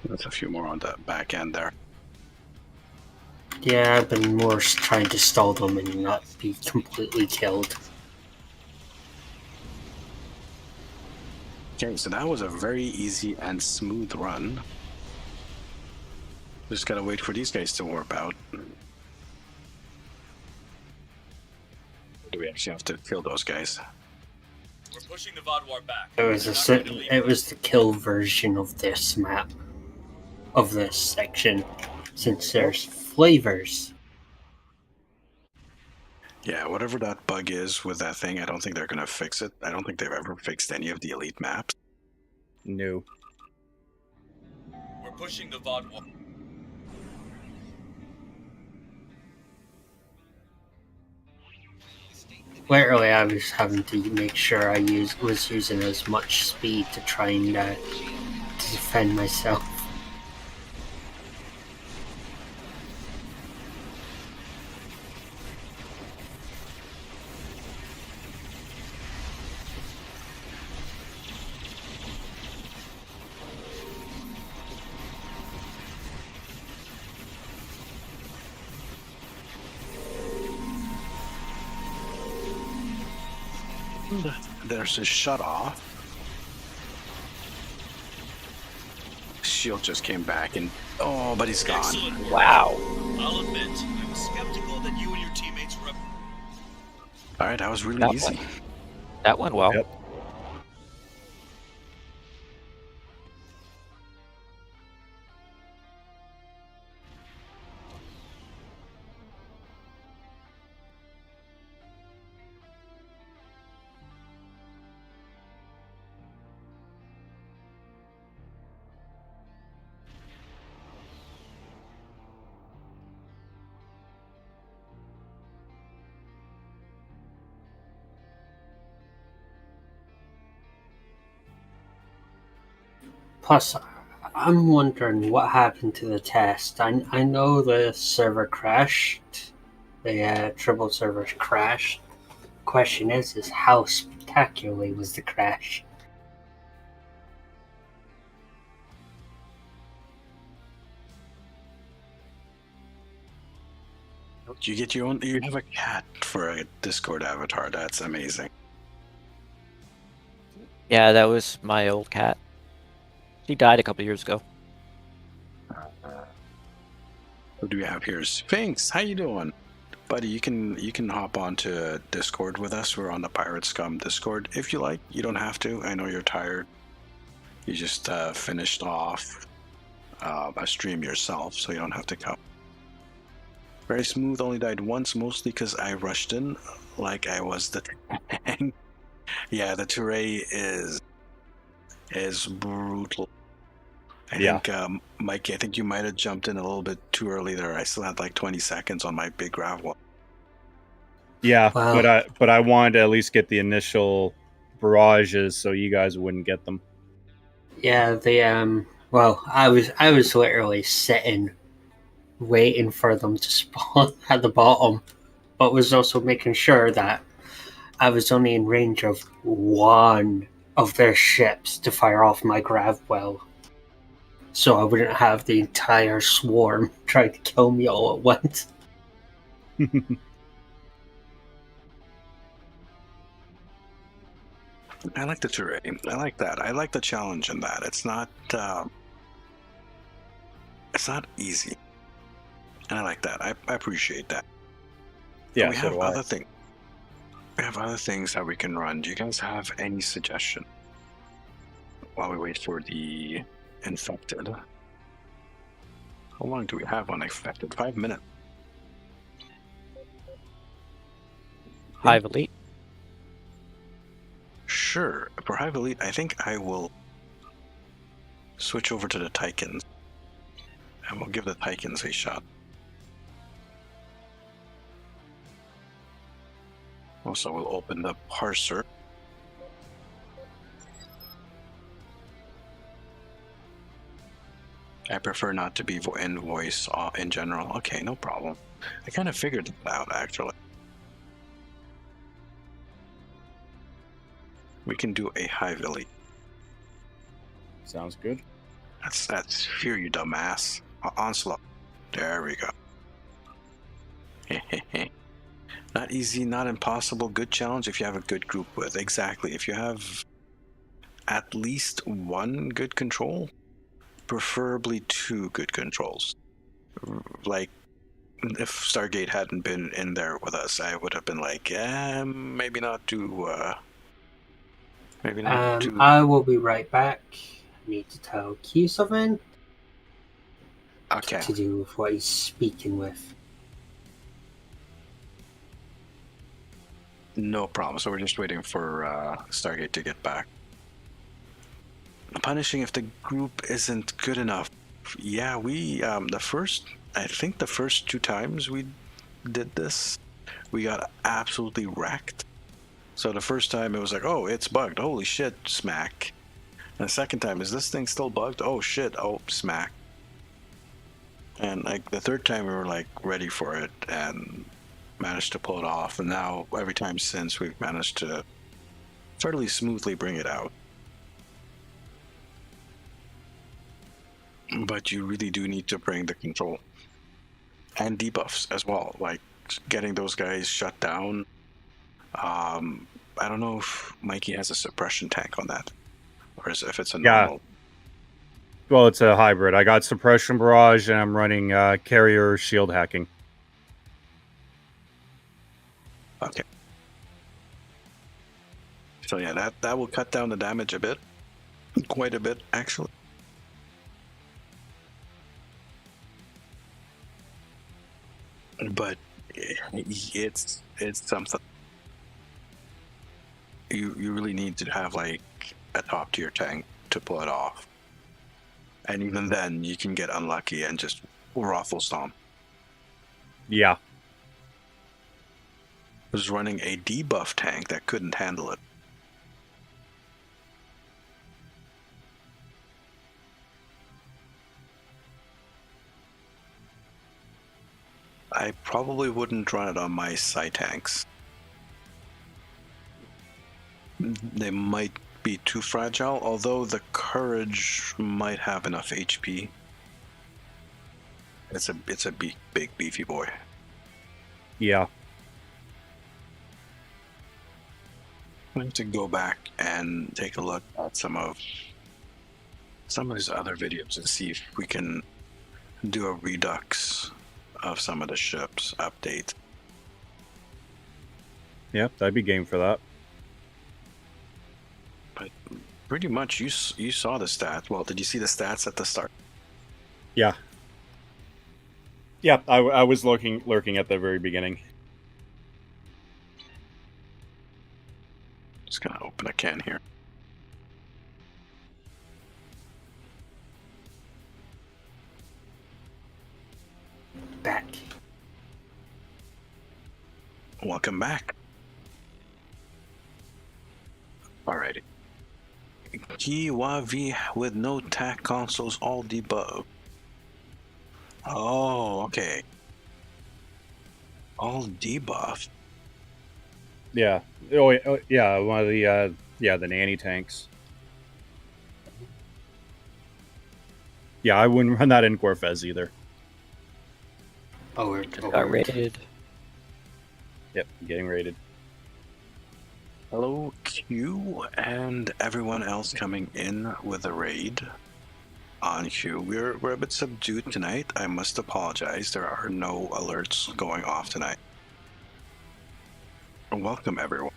There's a few more on the back end there. Yeah, I've been more trying to stall them and not be completely killed. Okay, so that was a very easy and smooth run. Just gotta wait for these guys to warp out. Do we actually have to kill those guys? We're pushing the Vodwar back. It was They're not going to leave. it was the kill version of this map, of this section, since there's flavors. Yeah, whatever that bug is with that thing, I don't think they're gonna fix it. I don't think they've ever fixed any of the elite maps. No. We're pushing the Vodwar. Literally, I was having to make sure I was using as much speed to try and to defend myself. There's a shut off. Shield just came back and but he's gone. Excellent work. Wow. I'll admit, I was skeptical that you and your teammates were up. All right, that was really That easy. That went well. Yep. Plus, I'm wondering what happened to the test. I know the server crashed, the triple server crashed. Question is how spectacularly was the crash? You get your own. You have a cat for a Discord avatar. That's amazing. Yeah, that was my old cat. She died a couple years ago. What do we have here? Sphinx, how you doing, buddy? You can hop onto Discord with us. We're on the Pirate Scum Discord if you like. You don't have to. I know you're tired. You just finished off a stream yourself, so you don't have to come. Very smooth. Only died once, mostly because I rushed in like I was the tank. Yeah, the Touray is brutal. I think, Mikey, I think you might have jumped in a little bit too early there. I still had like 20 seconds on my big gravel. Yeah, Wow. but I wanted to at least get the initial barrages so you guys wouldn't get them. Yeah, well, I was literally sitting waiting for them to spawn at the bottom, but was also making sure that I was only in range of one of their ships to fire off my grav well, so I wouldn't have the entire swarm trying to kill me all at once. I like the terrain. I like that. I like the challenge in that. It's not easy, and I like that. I appreciate that. Yeah, we so have do I. other things. We have other things that we can run. Do you guys have any suggestion while we wait for the infected? How long do we have on infected? 5 minutes. Hive Elite. Sure. For Hive Elite, I think I will switch over to the Tychons. And we'll give the Tychons a shot. Also, we'll open the parser. I prefer not to be in voice in general. Okay, no problem. I kind of figured that out, actually. We can do a Hive Elite. Sounds good. That's fear, you dumbass. Onslaught. There we go. Not easy, not impossible. Good challenge if you have a good group with. Exactly. If you have at least one good control, preferably two good controls. like, if Stargate hadn't been in there with us, I would have been like, maybe not too, maybe not too. I will be right back. I need to tell Q something Okay. to do with what he's speaking with. No problem. So we're just waiting for Stargate to get back. Punishing if the group isn't good enough. Yeah, we I think the first 2 times we did this, we got absolutely wrecked. So the first time it was like, oh, it's bugged. Holy shit, smack. And the second time, is this thing still bugged? Oh shit, oh, smack. And like the third time we were like ready for it and managed to pull it off. And now every time since we've managed to fairly smoothly bring it out. But you really do need to bring the control and debuffs as well, like getting those guys shut down. I don't know if Mikey has a suppression tank on that, or if it's a normal. Well, it's a hybrid. I got suppression barrage, and I'm running carrier shield hacking. Okay. So yeah, that will cut down the damage a bit, quite a bit actually. But it's something. You really need to have like a top tier tank to pull it off, and even then you can get unlucky and just raffle stomp. Yeah. I was running a debuff tank that couldn't handle it. I probably wouldn't run it on my side tanks. They might be too fragile, although the courage might have enough HP. It's a big beefy boy. Yeah. I have to go back and take a look at some of his other videos and see if we can do a redux of some of the ships update. Yeah, I'd be game for that. But pretty much you saw the stats. Well, did you see the stats at the start? Yeah. Yeah, I was lurking at the very beginning. Just gonna open a can here. Back. Welcome back. Alrighty. GYV with no TAC consoles, all debug. Oh, okay. All debuffed. Yeah. Oh, yeah. One of the the nanny tanks. Yeah, I wouldn't run that in Corfez either. Oh, we're Got raided. Yep, getting raided. Hello, Q, and everyone else coming in with a raid on Q. We're a bit subdued tonight. I must apologize. There are no alerts going off tonight. Welcome, everyone.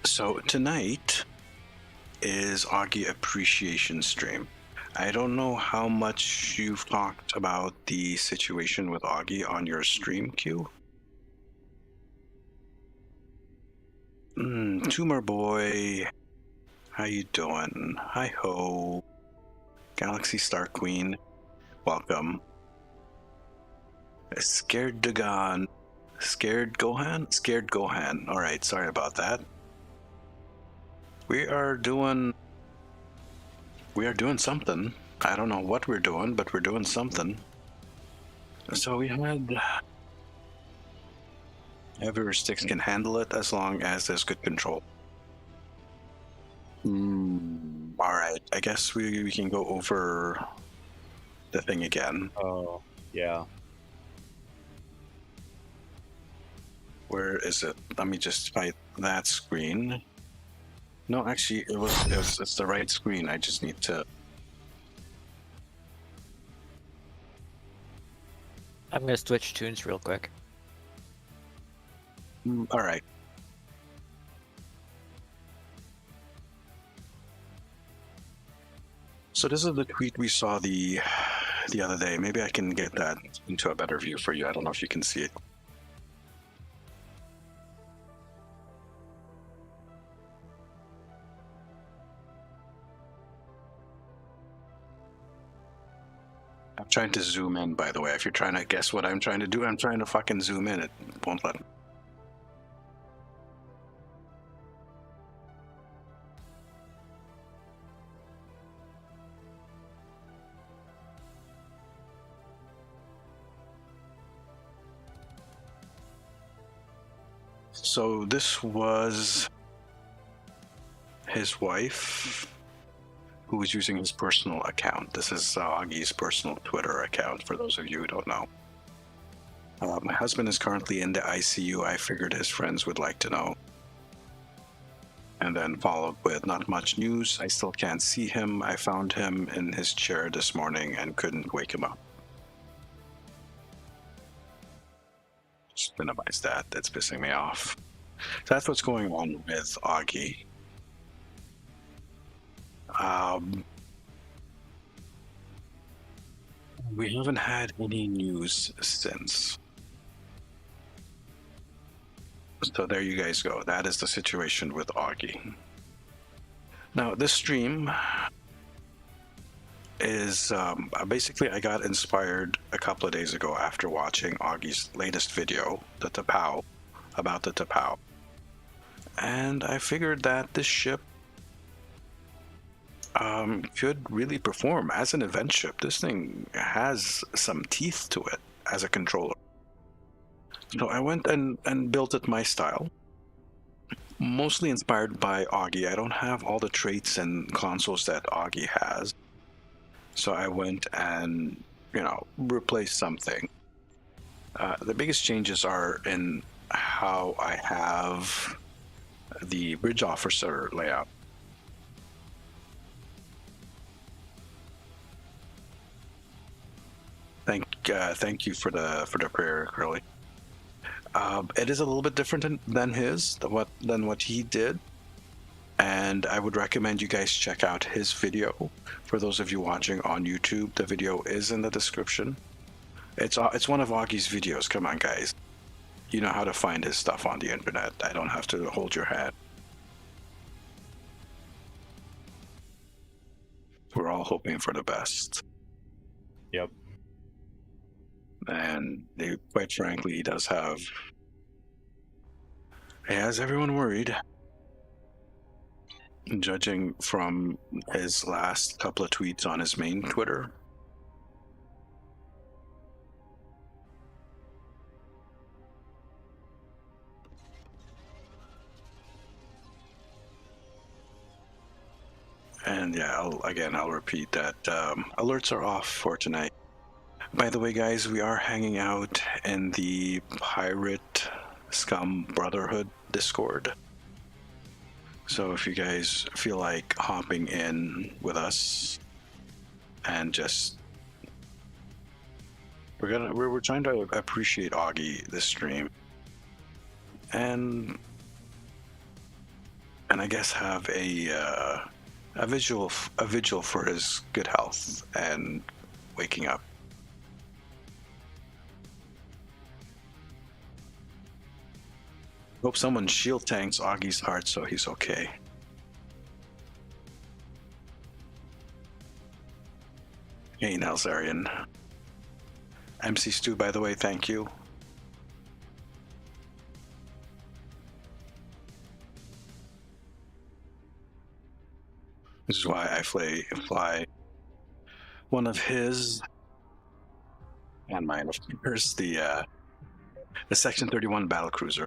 So tonight is Auggie Appreciation Stream. I don't know how much you've talked about the situation with Auggie on your stream, Q. Tumor Boy, how you doing? Hi ho, Galaxy Star Queen, welcome. Scared Dagon, Scared Gohan. All right, sorry about that. We are doing something. I don't know what we're doing, but we're doing something. So we had. Heavier sticks can handle it as long as there's good control. Alright, I guess we can go over the thing again. Oh, yeah. Where is it? Let me just fight that screen. No, actually, it's the right screen. I just need to. I'm gonna switch tunes real quick. All right. So this is the tweet we saw the other day. Maybe I can get that into a better view for you. I don't know if you can see it. I'm trying to zoom in, by the way. If you're trying to guess what I'm trying to do, I'm trying to fucking zoom in. It won't let me. So this was his wife, who was using his personal account. This is Augie's personal Twitter account, for those of you who don't know. My husband is currently in the ICU. I figured his friends would like to know. And then followed with not much news. I still can't see him. I found him in his chair this morning and couldn't wake him up. Just minimize that. That's pissing me off. So that's what's going on with Auggie. We haven't had any news since. So there you guys go. That is the situation with Auggie. Now, this stream is basically, I got inspired a couple of days ago after watching Augie's latest video, the typo, about the typo. And I figured that this ship could really perform as an event ship. This thing has some teeth to it as a controller. So I went and built it my style. Mostly inspired by Auggie. I don't have all the traits and consoles that Auggie has. So I went and, replaced something. The biggest changes are in how I have the bridge officer layout. Thank you for the prayer, Curly. It is a little bit different than what he did, and I would recommend you guys check out his video. For those of you watching on YouTube, the video is in the description. It's one of Augie's videos. Come on, guys. You know how to find his stuff on the internet. I don't have to hold your hand. We're all hoping for the best. Yep. And quite frankly, he has everyone worried. Judging from his last couple of tweets on his main Twitter. And yeah, I'll repeat that alerts are off for tonight. By the way, guys, we are hanging out in the Pirate Scum Brotherhood Discord. So if you guys feel like hopping in with us and just we're trying to appreciate Auggie this stream and I guess have a vigil for his good health and waking up. Hope someone shield tanks Augie's heart so he's okay. Hey, Nelsarian. MC Stu, by the way, thank you. This is why I fly one of his and mine, of course, the Section 31 battlecruiser,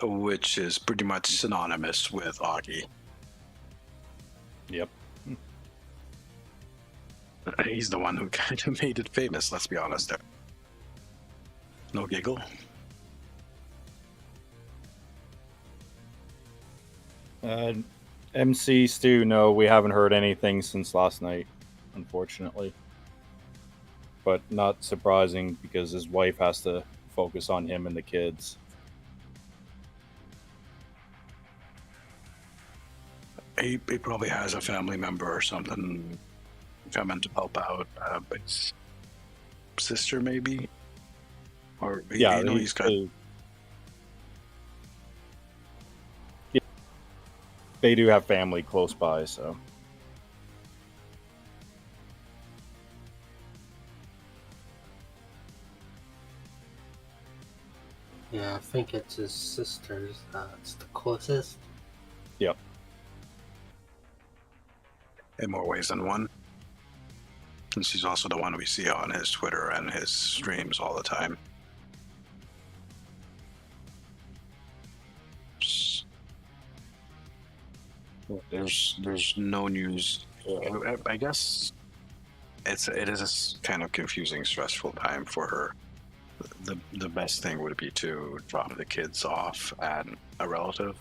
which is pretty much synonymous with Auggie. Yep. He's the one who kind of made it famous, let's be honest there. No giggle? MC Stu, no, we haven't heard anything since last night, unfortunately. but not surprising because his wife has to focus on him and the kids. He probably has a family member or something coming to help out. His sister, maybe? Or, Yeah, he's got... They do have family close by, so... Yeah, I think it's his sister's that's the closest. Yep. In more ways than one. And she's also the one we see on his Twitter and his streams all the time. There's no news. I guess it is a kind of confusing, stressful time for her. The best thing would be to drop the kids off at a relative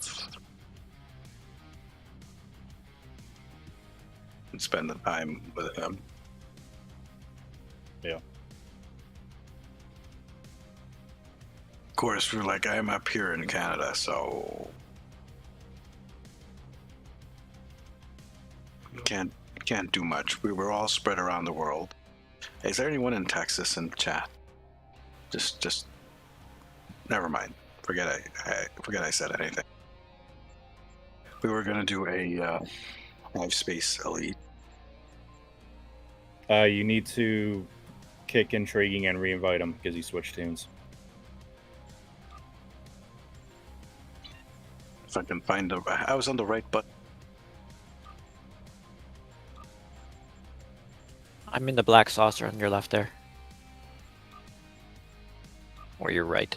and spend the time with them. Yeah. Of course, we're like, I'm up here in Canada, so can't do much. We were all spread around the world. Is there anyone in Texas in chat? Just never mind. Forget I said anything. We were gonna do a live space elite. You need to kick Intriguing and re-invite him because he switched tunes. If I can find I was on the right button. I'm in the black saucer on your left there. Or your right.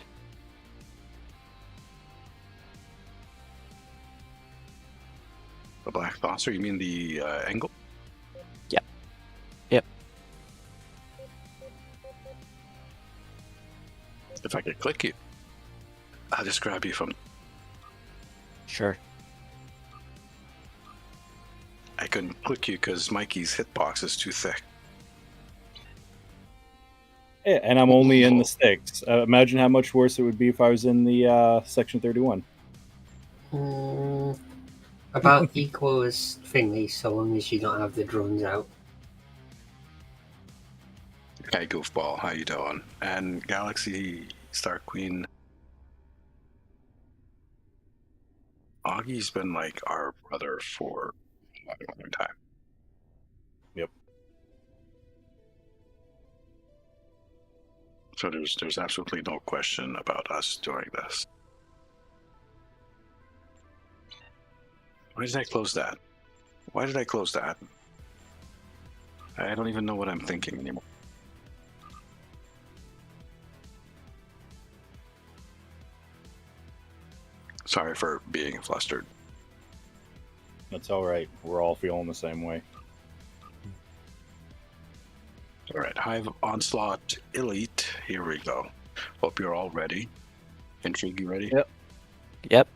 The black saucer? You mean the angle? Yep. Yep. If I could click you, I'll just grab you from... Sure. I couldn't click you because Mikey's hitbox is too thick. Yeah, and I'm only in the sticks. Imagine how much worse it would be if I was in the Section 31. About equal as thingy, so long as you don't have the drones out. Okay, Goofball, how you doing? And Galaxy Star Queen. Augie's been like our brother for a long time. Yep. So there's absolutely no question about us doing this. Why did I close that? Why did I close that? I don't even know what I'm thinking anymore. Sorry for being flustered. That's all right. We're all feeling the same way. All right, Hive Onslaught Elite. Here we go. Hope you're all ready. Intrigue, you ready? Yep. Yep.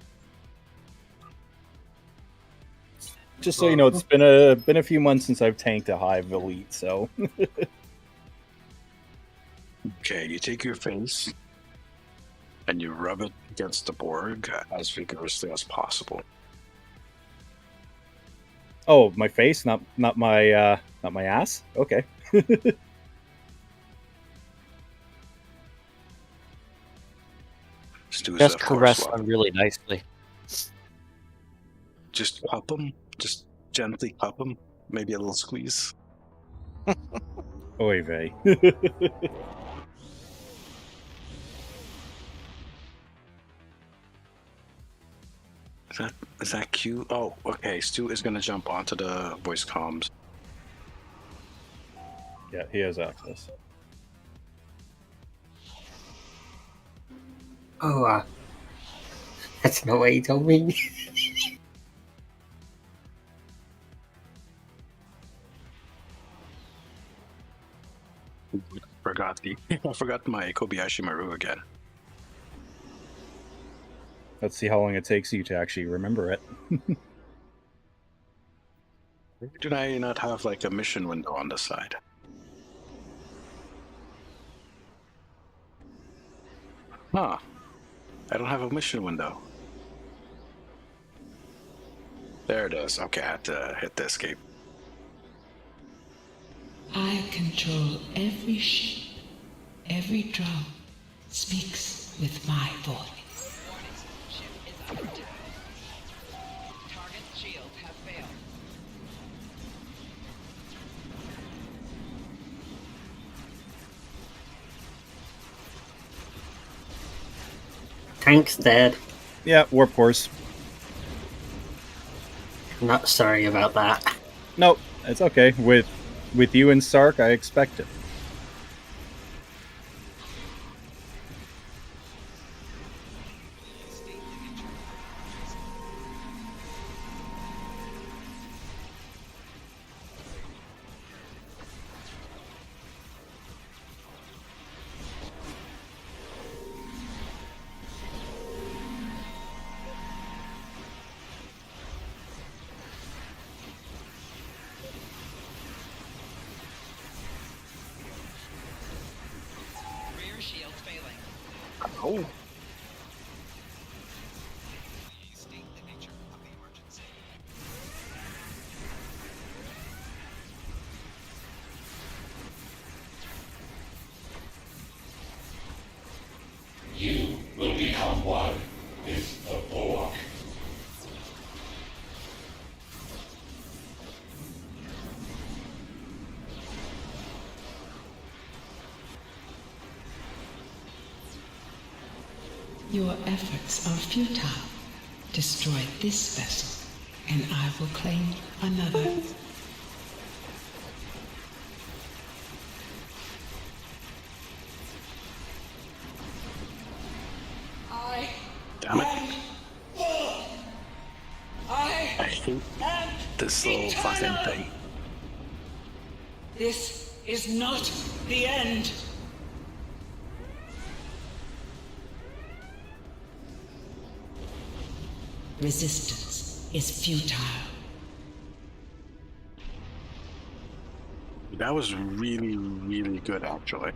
Just so you know, it's been a few months since I've tanked a Hive Elite, so. Okay, you take your face and you rub it against the Borg as vigorously as possible. Oh, my face, not my ass. Okay. Just caress them really nicely. Just cup them. Just gently cup them. Maybe a little squeeze. Oy vey. Is that cute? Oh, okay. Stu is going to jump onto the voice comms. Yeah, he has access. Oh, that's not what he told me. I forgot my Kobayashi Maru again. Let's see how long it takes you to actually remember it. Did I not have like a mission window on the side? Huh. I don't have a mission window. There it is. Okay, I had to hit the escape. I control every ship, every drone speaks with my voice. Warning, ship is under attack. Target shields have failed. Tank's dead. Yeah, warp course. I'm not sorry about that. Nope, it's okay. With you and Sark, I expect it. Rear shields failing. Oh. State the nature of the emergency. You will become one with the Borg. Your efforts are futile. Destroy this vessel, and I will claim another. Damn it. I hate this little fucking thing. This is not the end. Resistance is futile. That was really, really good, actually.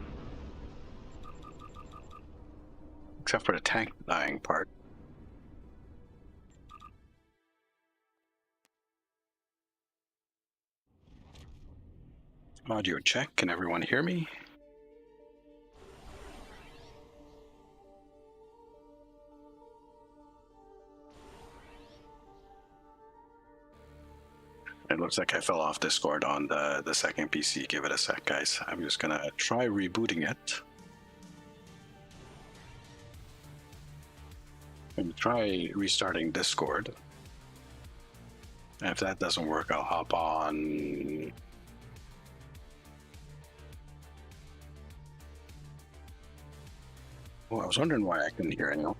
Except for the tank dying part. Audio check. Can everyone hear me? It looks like I fell off Discord on the second PC. Give it a sec, guys. I'm just gonna try rebooting it. And try restarting Discord. And if that doesn't work, I'll hop on. Well, I was wondering why I couldn't hear anyone.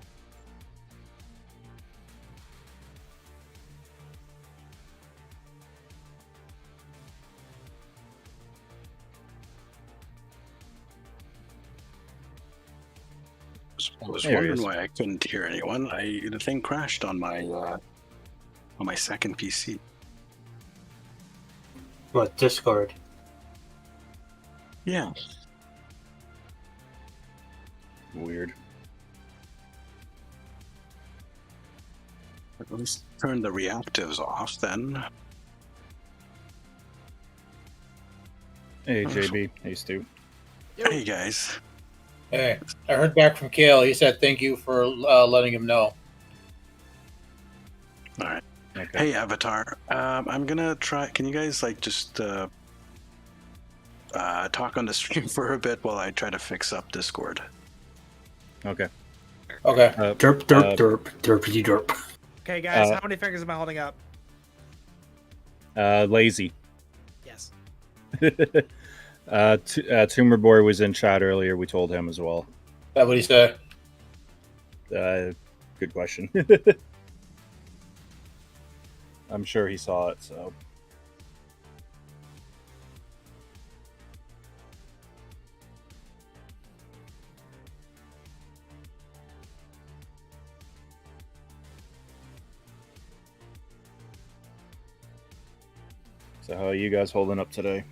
I was wondering why I couldn't hear anyone. The thing crashed on my second PC. What, Discord? Yeah. Weird. At least turn the reactives off then. Hey, JB. Hey, Stu. Hey, guys. Hey, I heard back from Kale. He said thank you for letting him know. All right. Okay. Hey, Avatar. I'm gonna try. Can you guys just talk on the stream for a bit while I try to fix up Discord? Okay. Okay. Derp, derp, derp, derpity derp. Okay, guys, how many fingers am I holding up? Lazy. Yes. Tumor Boy was in chat earlier. We told him as well. That what he said? Good question. I'm sure he saw it, so. So how are you guys holding up today?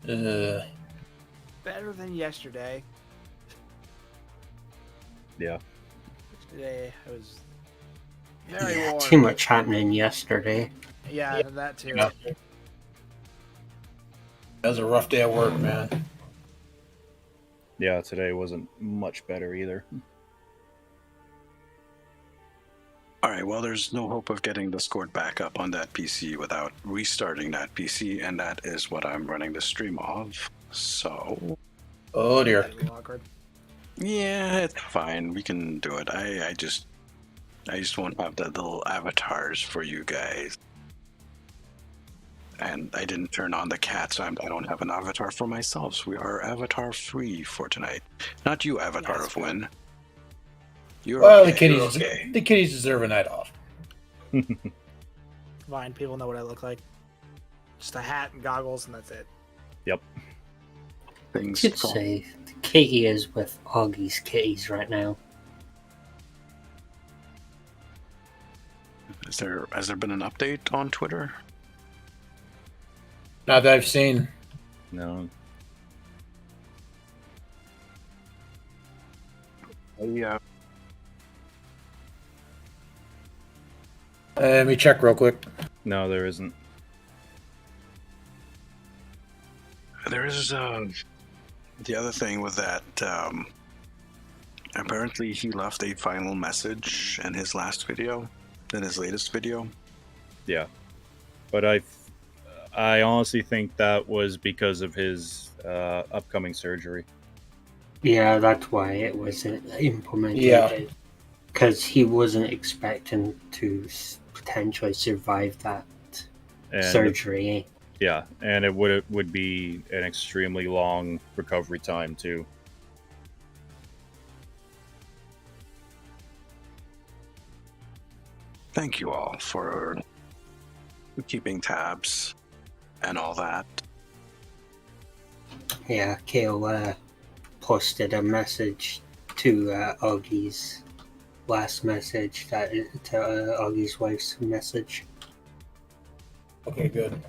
Better than yesterday. Yeah. Today it was very Yeah, warm. too much happening yesterday. Yeah, that too. Yeah. That was a rough day at work, man. Yeah, today wasn't much better either. All right, well, there's no hope of getting the score back up on that PC without restarting that PC, and that is what I'm running the stream of. So, Oh dear. That'd be awkward. yeah, it's fine. We can do it. I just won't have the little avatars for you guys. And I didn't turn on the cat, so I don't have an avatar for myself. So we are avatar free for tonight. Not you, Avatar Yes, of Win. You're Well, okay. the You're kitties, okay. the kitties deserve a night off. Fine, people know what I look like. Just a hat and goggles, and that's it. Yep. Things Should say Katie is with Augie's kitties right now. has there been an update on Twitter? Not that I've seen. No. Let me check real quick. No, there isn't. There is the other thing with that. Apparently, he left a final message in his last video, in his latest video. Yeah, but I honestly think that was because of his upcoming surgery. Yeah, that's why it wasn't implemented. Yeah. Because he wasn't expecting to potentially survive that And surgery. yeah, and it would be an extremely long recovery time too. Thank you all for keeping tabs and all that. Yeah, Kale posted a message to Augie's last message, to Augie's wife's message. Okay, good.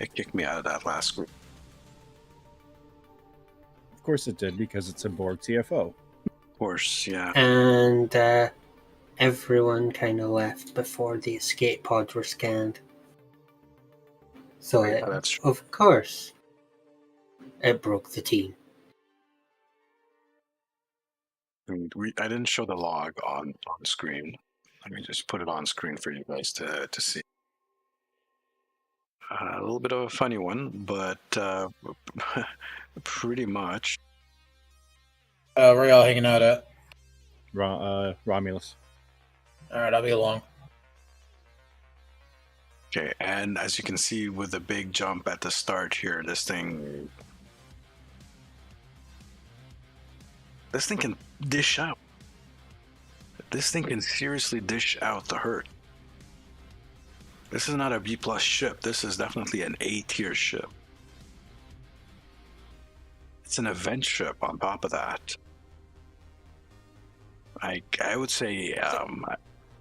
It kicked me out of that last group. Of course it did, because it's a Borg TFO. Of course, yeah. And everyone kind of left before the escape pods were scanned. So, Yeah, that's true. of course, it broke the team. I didn't show the log on screen. Let me just put it on screen for you guys to see. A little bit of a funny one, but pretty much. Where y'all hanging out at? Romulus. All right, I'll be along. Okay, and as you can see with the big jump at the start here, this thing can dish out. This thing can seriously dish out the hurt. This is not a B+ ship. This is definitely an A tier ship. It's an event ship on top of that. I would say A+.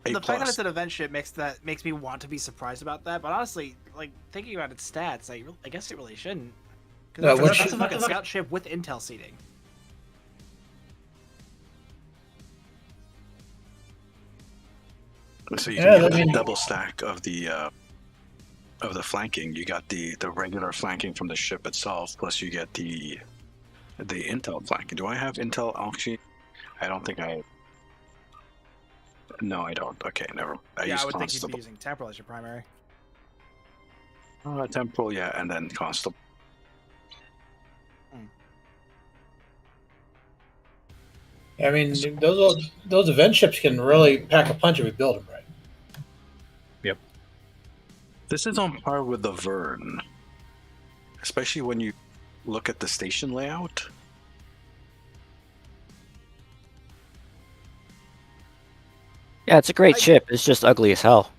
The fact that it's an event ship makes me want to be surprised about that. But honestly, like thinking about its stats, I guess it really shouldn't. Because that's a fucking scout ship with intel seating. So you can get a double stack of the flanking. You got the regular flanking from the ship itself, plus you get the intel flanking. Do I have intel Auggie? I don't think I. No, I don't. Okay, never. I would Constable. think you'd be using temporal as your primary. Temporal, yeah, and then Constable. I mean, those event ships can really pack a punch if we build them right. Yep. This is on par with the Verne, especially when you look at the station layout. Yeah, it's a great ship. It's just ugly as hell.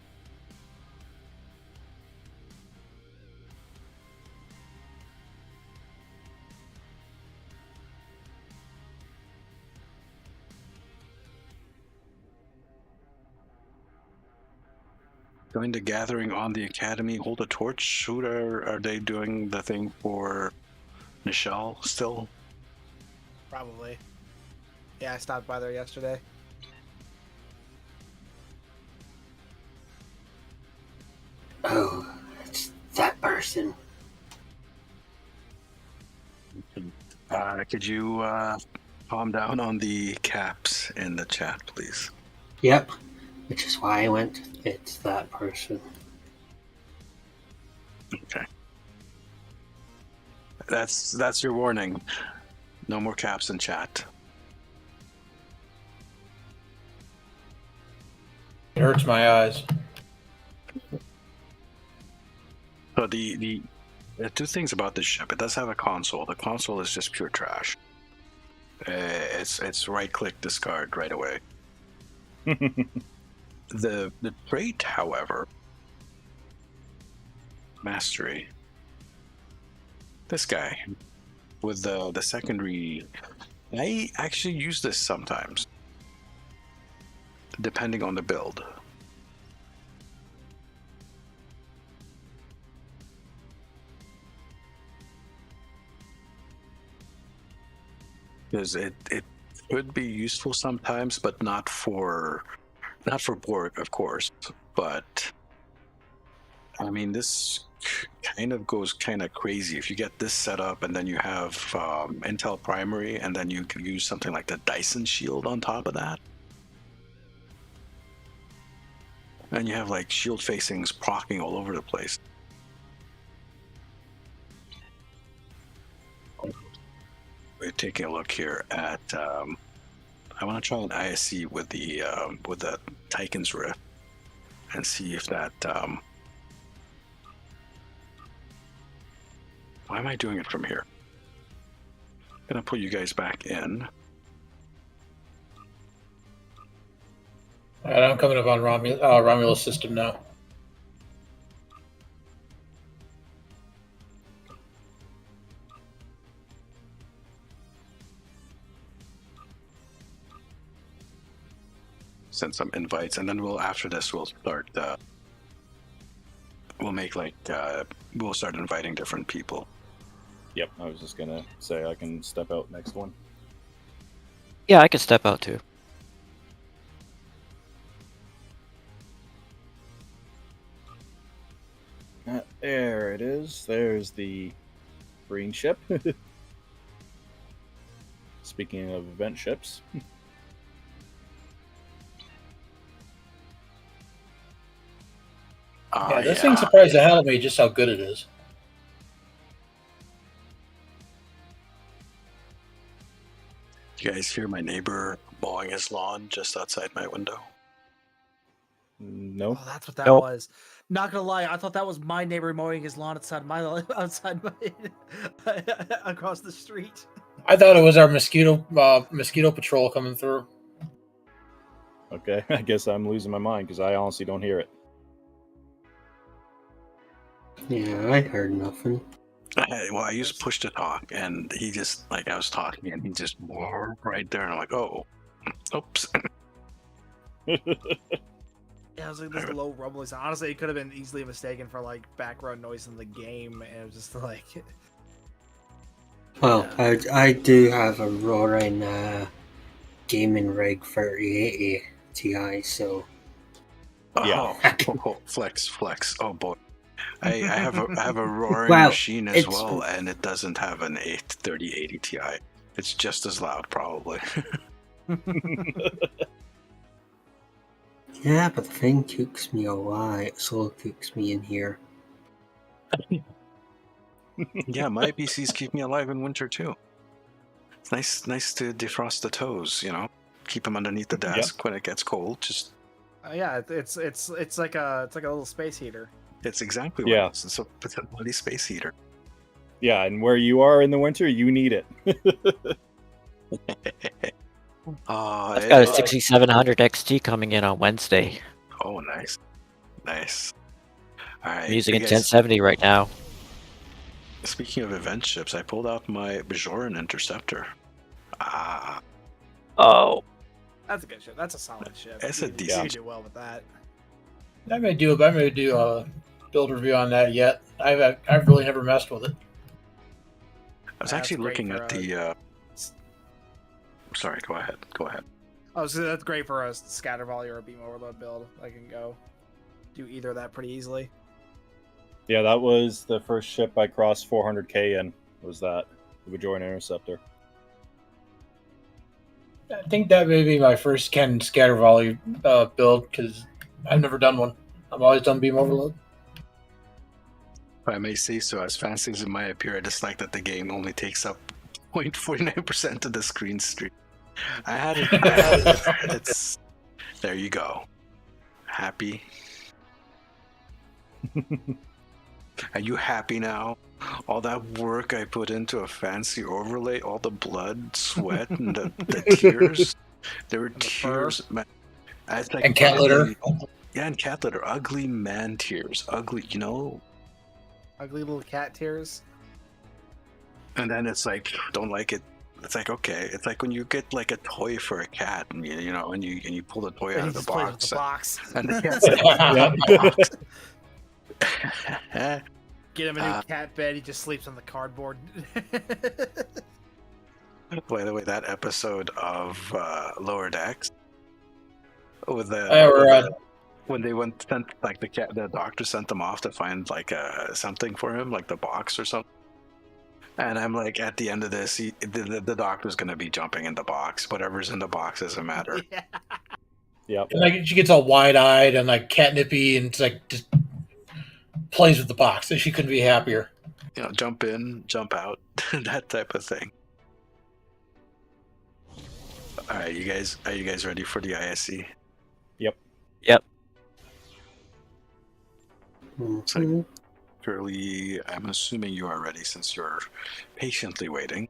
Join the gathering on the academy. Hold a torch. Who are they doing the thing for? Nichelle still? Probably. Yeah, I stopped by there yesterday. Oh, it's that person. Could you calm down on the caps in the chat, please? Yep, which is why I went. It's that person. Okay. That's your warning. No more caps in chat. It hurts my eyes. So the two things about this ship. It does have a console. The console is just pure trash. It's right click discard right away. The trait, however, mastery. This guy with the secondary, I actually use this sometimes, depending on the build. Because it could be useful sometimes, but not for Borg, of course. But I mean, this kind of goes kind of crazy if you get this set up, and then you have Intel Primary, and then you can use something like the Dyson Shield on top of that, and you have like shield facings procking all over the place. We're taking a look here at. I want to try an ISC with the Tychon's Rift and see if that. Why am I doing it from here? I'm gonna put you guys back in. All right, I'm coming up on Romulus system now. Send some invites, and then after this we'll start. We'll make we'll start inviting different people. Yep, I was just gonna say I can step out next one. Yeah, I can step out too. There it is. There's the green ship. Speaking of event ships. Yeah, this thing surprised the hell out of me just how good it is. You guys hear my neighbor mowing his lawn just outside my window? No. Oh, that's what that was. Not gonna lie, I thought that was my neighbor mowing his lawn outside my across the street. I thought it was our mosquito patrol coming through. Okay, I guess I'm losing my mind because I honestly don't hear it. Yeah, I heard nothing. Well, I used push to talk, and he just I was talking, and he just right there, and I'm like, oh, oops. Yeah, it was like this low rumbling sound. Honestly, it could have been easily mistaken for like background noise in the game, and it was just like. Well, I do have a roaring gaming rig 3080 Ti, so. Yeah. Flex. Oh boy. I have a roaring machine as well, and it doesn't have an 3080 Ti. It's just as loud, probably. Yeah, but the thing cooks me a lot. It slow cooks me in here. Yeah, my PCs keep me alive in winter too. It's nice to defrost the toes, keep them underneath the desk when it gets cold. Just yeah, it's like a little space heater. It's exactly what it is. It's a bloody space heater. Yeah, and where you are in the winter, you need it. I've got a 6700 XT coming in on Wednesday. Oh, nice. All right. I'm using a 1070 right now. Speaking of event ships, I pulled out my Bajoran Interceptor. Oh. That's a good ship. That's a solid ship. It's a You decent. do well with that. I may do a build review on that yet. I've really never messed with it. I was actually looking at the. Sorry, go ahead. Oh, so that's great for a scatter volley or a beam overload build. I can go do either of that pretty easily. Yeah, that was the first ship I crossed 400k in. Was that the Bajoran Interceptor? I think that may be my first Ken scatter volley build because I've never done one. I've always done beam overload. If I may say so, as fancy as it might appear, I dislike that the game only takes up 0.49% of the screen stream. I had it. It's there. You go. Happy. Are you happy now? All that work I put into a fancy overlay, all the blood, sweat, and the tears. There were tears. Man. It's like and cat litter. Yeah, and cat litter. Ugly man tears. Ugly, Ugly little cat tears. And then it's like, don't like it. It's like, okay. It's like when you get like a toy for a cat, and and you pull the toy out of the box. And the cat's like, get him a new cat bed. He just sleeps on the cardboard. By the way, that episode of Lower Decks with when they sent like the doctor sent them off to find like something for him, like the box or something. And I'm like, at the end of this, the doctor's gonna be jumping in the box. Whatever's in the box doesn't matter. Yeah. Yep. And like she gets all wide-eyed and like catnippy, and it's like just plays with the box. And she couldn't be happier. Jump in, jump out, that type of thing. All right, are you guys ready for the ISC? Yep. So, Curly, I'm assuming you are ready since you're patiently waiting.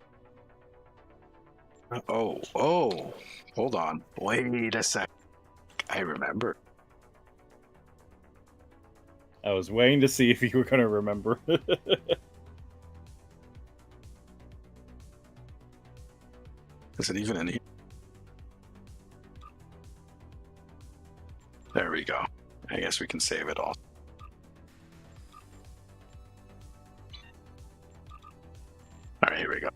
Oh, hold on. Wait a sec. I remember. I was waiting to see if you were going to remember. Is it even in here? There we go. I guess we can save it all. All right, here we go.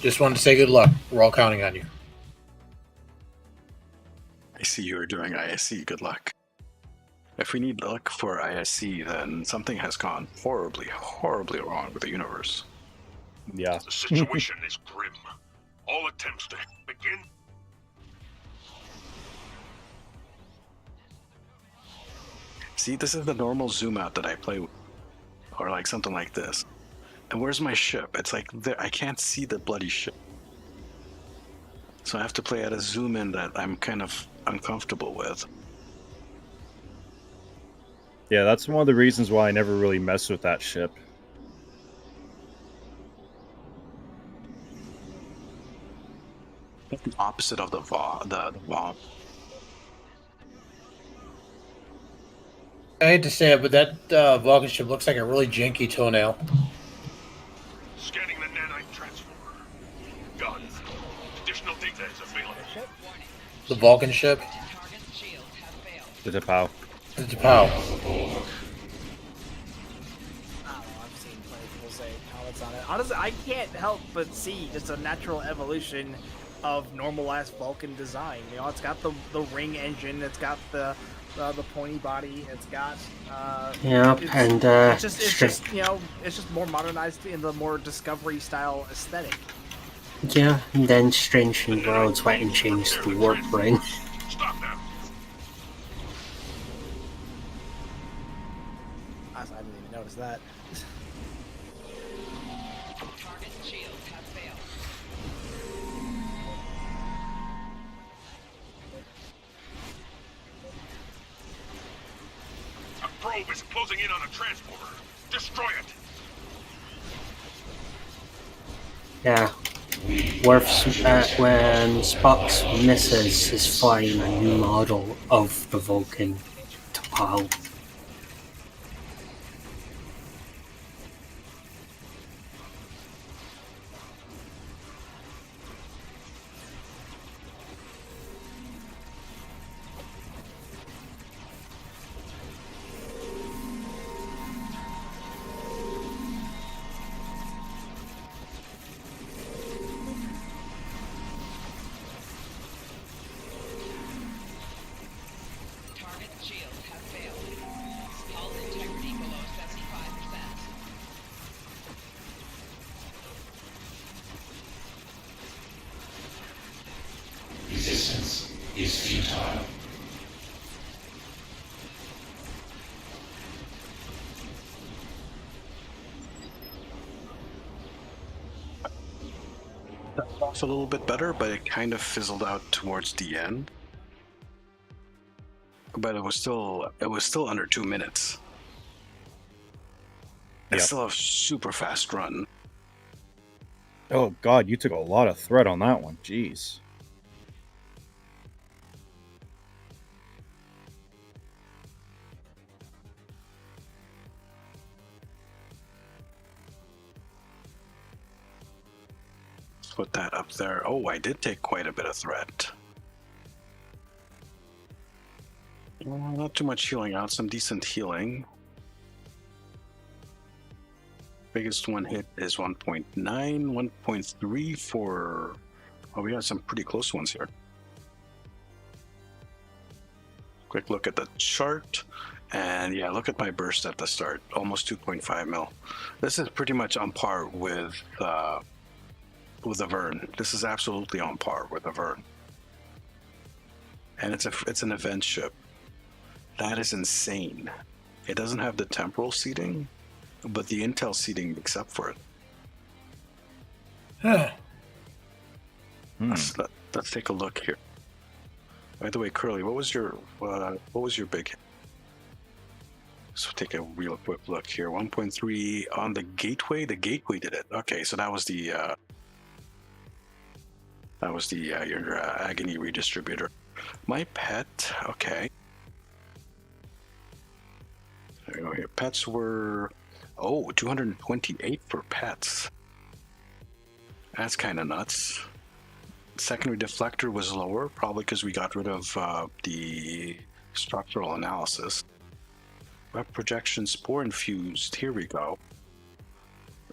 Just wanted to say good luck. We're all counting on you. I see you are doing ISC. Good luck. If we need luck for ISC, then something has gone horribly, horribly wrong with the universe. Yeah. The situation is grim. All attempts to begin. See, this is the normal zoom out that I play with. Or like something like this. And where's my ship? It's like, I can't see the bloody ship. So I have to play at a zoom in that I'm kind of uncomfortable with. Yeah, that's one of the reasons why I never really mess with that ship. The opposite of the VOM. I hate to say it, but that Vulcan ship looks like a really janky toenail. Scanning the nanite transformer. Got it. Additional data is available. The Vulcan ship? The Tapao. The Tapao. I've seen plenty of people say comments on it. Honestly, I can't help but see just a natural evolution of normal ass Vulcan design. It's got the ring engine, it's got the pointy body, it's got it's just more modernized in the more Discovery style aesthetic. Yeah, and then Strange New Worlds went and changed the warp ring. Stop them. I didn't even notice that. Target shields have failed. A probe is closing in on a transporter. Destroy it. Yeah. Worf's, when Spock's missus is flying a new model of the Vulcan T'Pau. futile. Off a little bit better, but it kind of fizzled out towards the end. But it was still under 2 minutes. It's still a super fast run. Oh god, you took a lot of thread on that one. Jeez. Let's put that up there. Oh, I did take quite a bit of thread. Not too much healing out, some decent healing. Biggest one hit is 1.9, 1.3 for... Oh, we got some pretty close ones here. Quick look at the chart. And yeah, look at my burst at the start. Almost 2.5 mil. This is pretty much on par with the Verne. This is absolutely on par with the Verne. And it's an event ship. That is insane. It doesn't have the temporal seating, but the intel seating makes up for it. Let's take a look here. By the way, Curly, what was your big hit? So take a real quick look here. 1.3 on the gateway. The gateway did it. Okay, so that was the your agony redistributor. My pet. Okay. There we go here. Pets were 228 for pets. That's kind of nuts. Secondary deflector was lower, probably because we got rid of the structural analysis. Web projection spore infused. Here we go.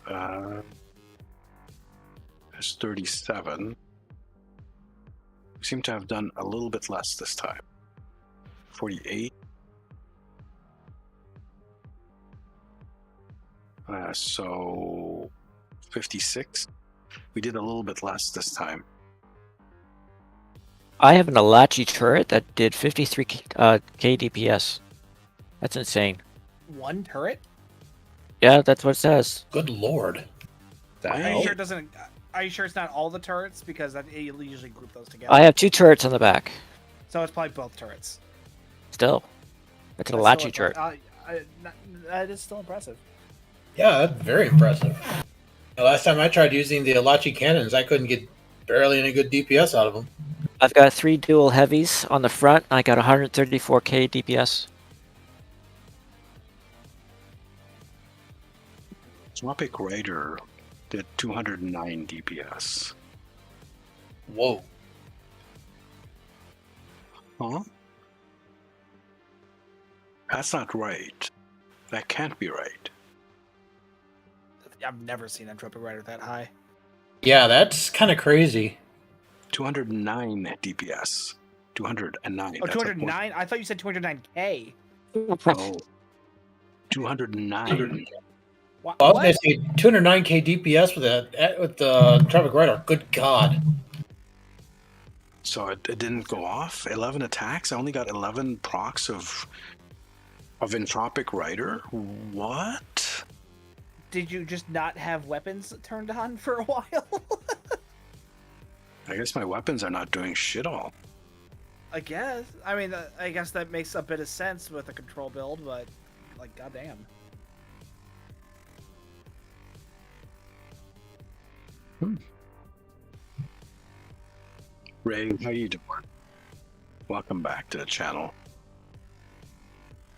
There's 37. We seem to have done a little bit less this time. 48. So 56. We did a little bit less this time. I have an Apache turret that did 53 KDPS. That's insane. One turret? Yeah, that's what it says. Good lord. Are you sure it doesn't? Are you sure it's not all the turrets? Because you usually group those together. I have 2 turrets on the back. So it's probably both turrets. Still, it's an Apache turret. That is still impressive. Yeah, that's very impressive. The last time I tried using the Apache cannons, I couldn't get barely any good DPS out of them. I've got 3 dual heavies on the front. I got 134k DPS. Tropic Rider did 209 DPS. Whoa. Huh? That's not right. That can't be right. I've never seen a Tropic Rider that high. Yeah, that's kind of crazy. 209 DPS. 209. Oh, 209? I thought you said 209k. Oh. 209. Well, I was going to say 209k DPS with the Tropic Rider. Good God. So it didn't go off? 11 attacks? I only got 11 procs of Entropic Rider? What? Did you just not have weapons turned on for a while? I guess my weapons are not doing shit all. I guess. I mean, I guess that makes a bit of sense with a control build, but, like, goddamn. Ray, how you doing? Welcome back to the channel.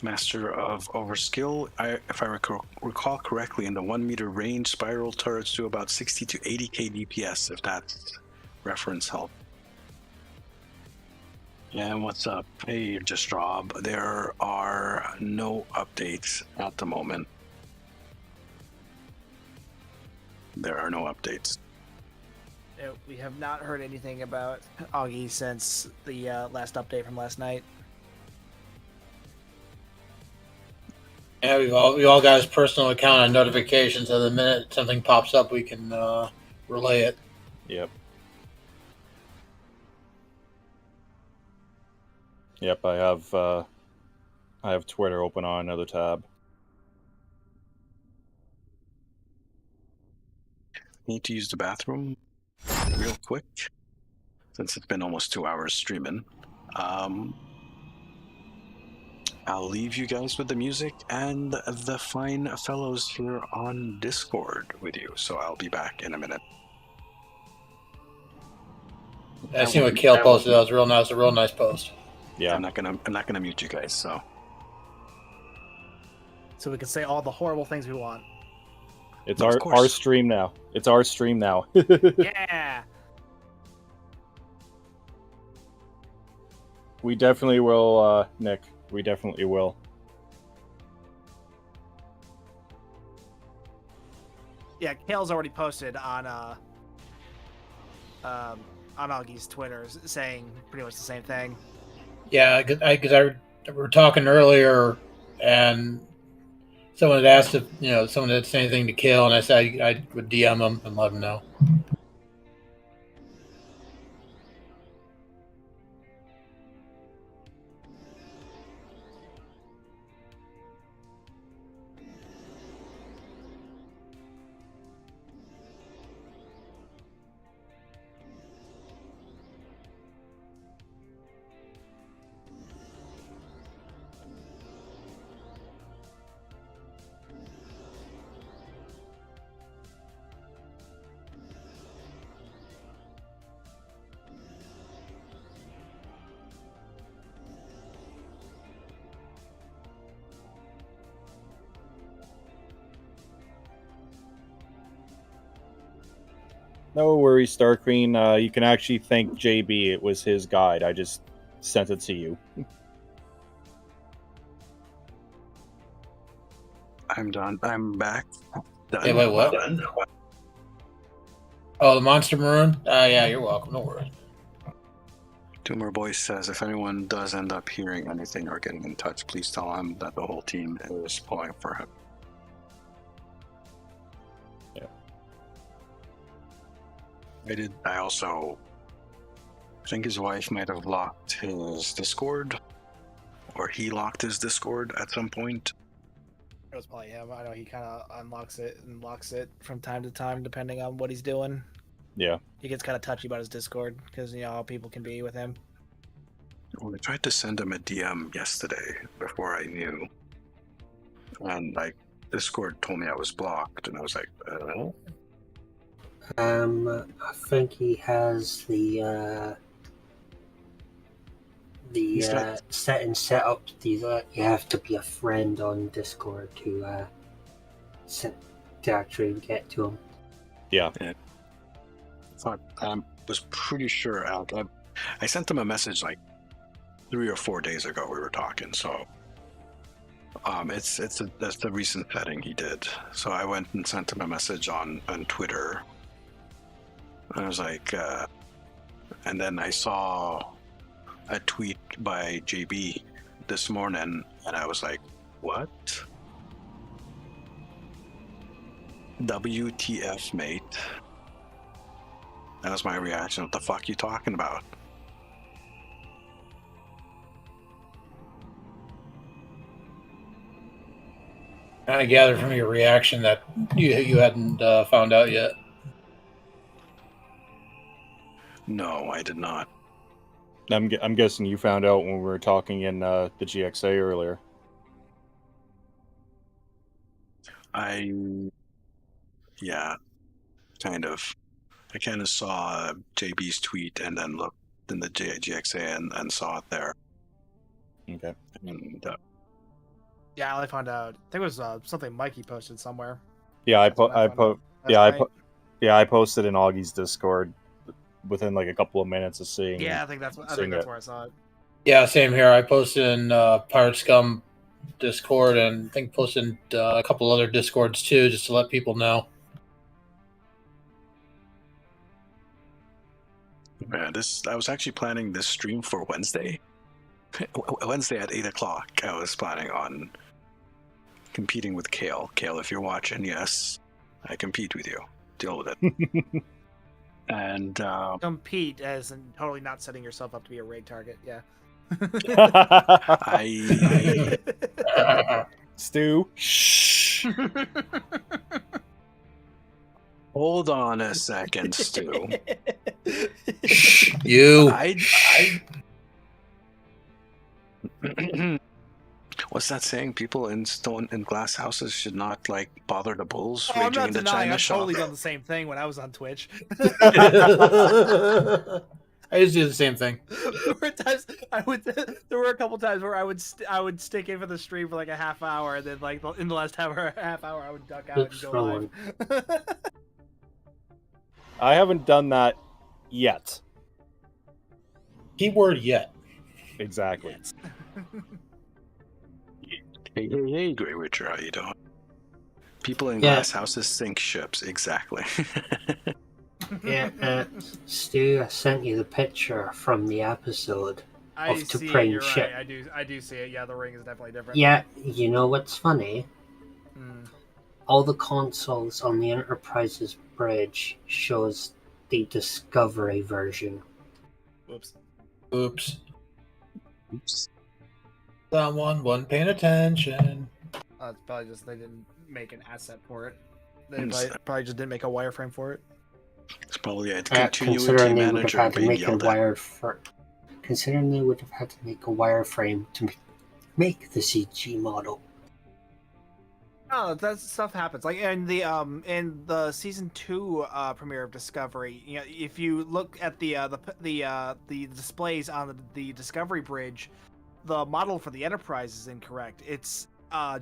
Master of Overskill. If I recall correctly, in the 1 meter range, spiral turrets do about 60 to 80k DPS, if that's reference help. Yeah, what's up? Hey, just Rob. There are no updates at the moment. There are no updates. We have not heard anything about Auggie since the last update from last night. Yeah, we all got his personal account and notifications, so the minute something pops up, we can relay it. Yep. Yep, I have Twitter open on another tab. Need to use the bathroom real quick since it's been almost 2 hours streaming. I'll leave you guys with the music and the fine fellows here on Discord with you. So I'll be back in a minute. I seen what Kale posted. That was real nice. A real nice post. Yeah. I'm not gonna mute you guys. So we can say all the horrible things we want. It's our stream now. It's our stream now. Yeah. We definitely will, Nick. We definitely will. Yeah, Kale's already posted on Auggie's Twitter saying pretty much the same thing. Yeah, because we were talking earlier, and someone had asked if someone had said anything to Kale, and I said I would DM him and let him know. No worries, Star Queen. You can actually thank JB. It was his guide. I just sent it to you. I'm done. I'm back. Done. Hey, wait, what? Done. Oh, the Monster Maroon? Yeah, you're welcome. No worries. Tumor Boy says, if anyone does end up hearing anything or getting in touch, please tell him that the whole team is pulling for him. Yeah. I think his wife might have locked his Discord, or he locked his Discord at some point. It was probably him. I know he kind of unlocks it and locks it from time to time, depending on what he's doing. Yeah. He gets kind of touchy about his Discord because how people can be with him. Well, I tried to send him a DM yesterday before I knew, and Discord told me I was blocked, and I was like, I think he has the settings set up. You have to be a friend on Discord to actually get to him. Yeah. I was pretty sure I sent him a message 3 or 4 days ago. We were talking, so that's the recent setting he did. So I went and sent him a message on Twitter. I was like, and then I saw a tweet by JB this morning, and I was like, what? WTF, mate? That was my reaction. What the fuck you talking about? I gathered from your reaction that you hadn't found out yet. No, I did not. I'm guessing you found out when we were talking in the GXA earlier. Yeah, kind of. I kind of saw JB's tweet and then looked in the GXA and saw it there. Okay. And, yeah, I only found out. I think it was something Mikey posted somewhere. Yeah, I posted in Augie's Discord within a couple of minutes of seeing. Yeah, I think that's where I saw it. Yeah, same here. I posted in Pirate Scum Discord, and I think posted in a couple other Discords too, just to let people know. Yeah, I was actually planning this stream for Wednesday. Wednesday at 8 o'clock. I was planning on competing with Kale. Kale, if you're watching, yes, I compete with you. Deal with it. And compete as in totally not setting yourself up to be a raid target. Yeah. I Stu. Shh. hold on a second, Stu. You. What's that saying? People in stone and glass houses should not like bother the bulls Oh, I'm raging not in the denying. China I've shop. totally done the same thing when I was on Twitch. I used to do the same thing. There were times there were a couple times where I would stick in for the stream for like a half hour, and then like in the last half hour I would duck out and go live. I haven't done that yet. Keyword yet. Exactly. Hey, Grey Witcher, how you doing? People in glass houses sink ships, exactly. Yeah, Stu, I sent you the picture from the episode I of the see it, plane you're ship. right. I do see it. Yeah, the ring is definitely different. Yeah, you know what's funny? All the consoles on the Enterprise's bridge shows the Discovery version. Whoops. Oops. Someone wasn't paying attention. It's probably just they didn't make an asset for it. They probably just didn't make a wireframe for it. It's probably a Considering they would have had to make a considering they would have had to make a wireframe to make the CG model. Oh, that stuff happens. Like in the season 2 premiere of Discovery, you know, if you look at the displays on the Discovery bridge, the model for the Enterprise is incorrect. It's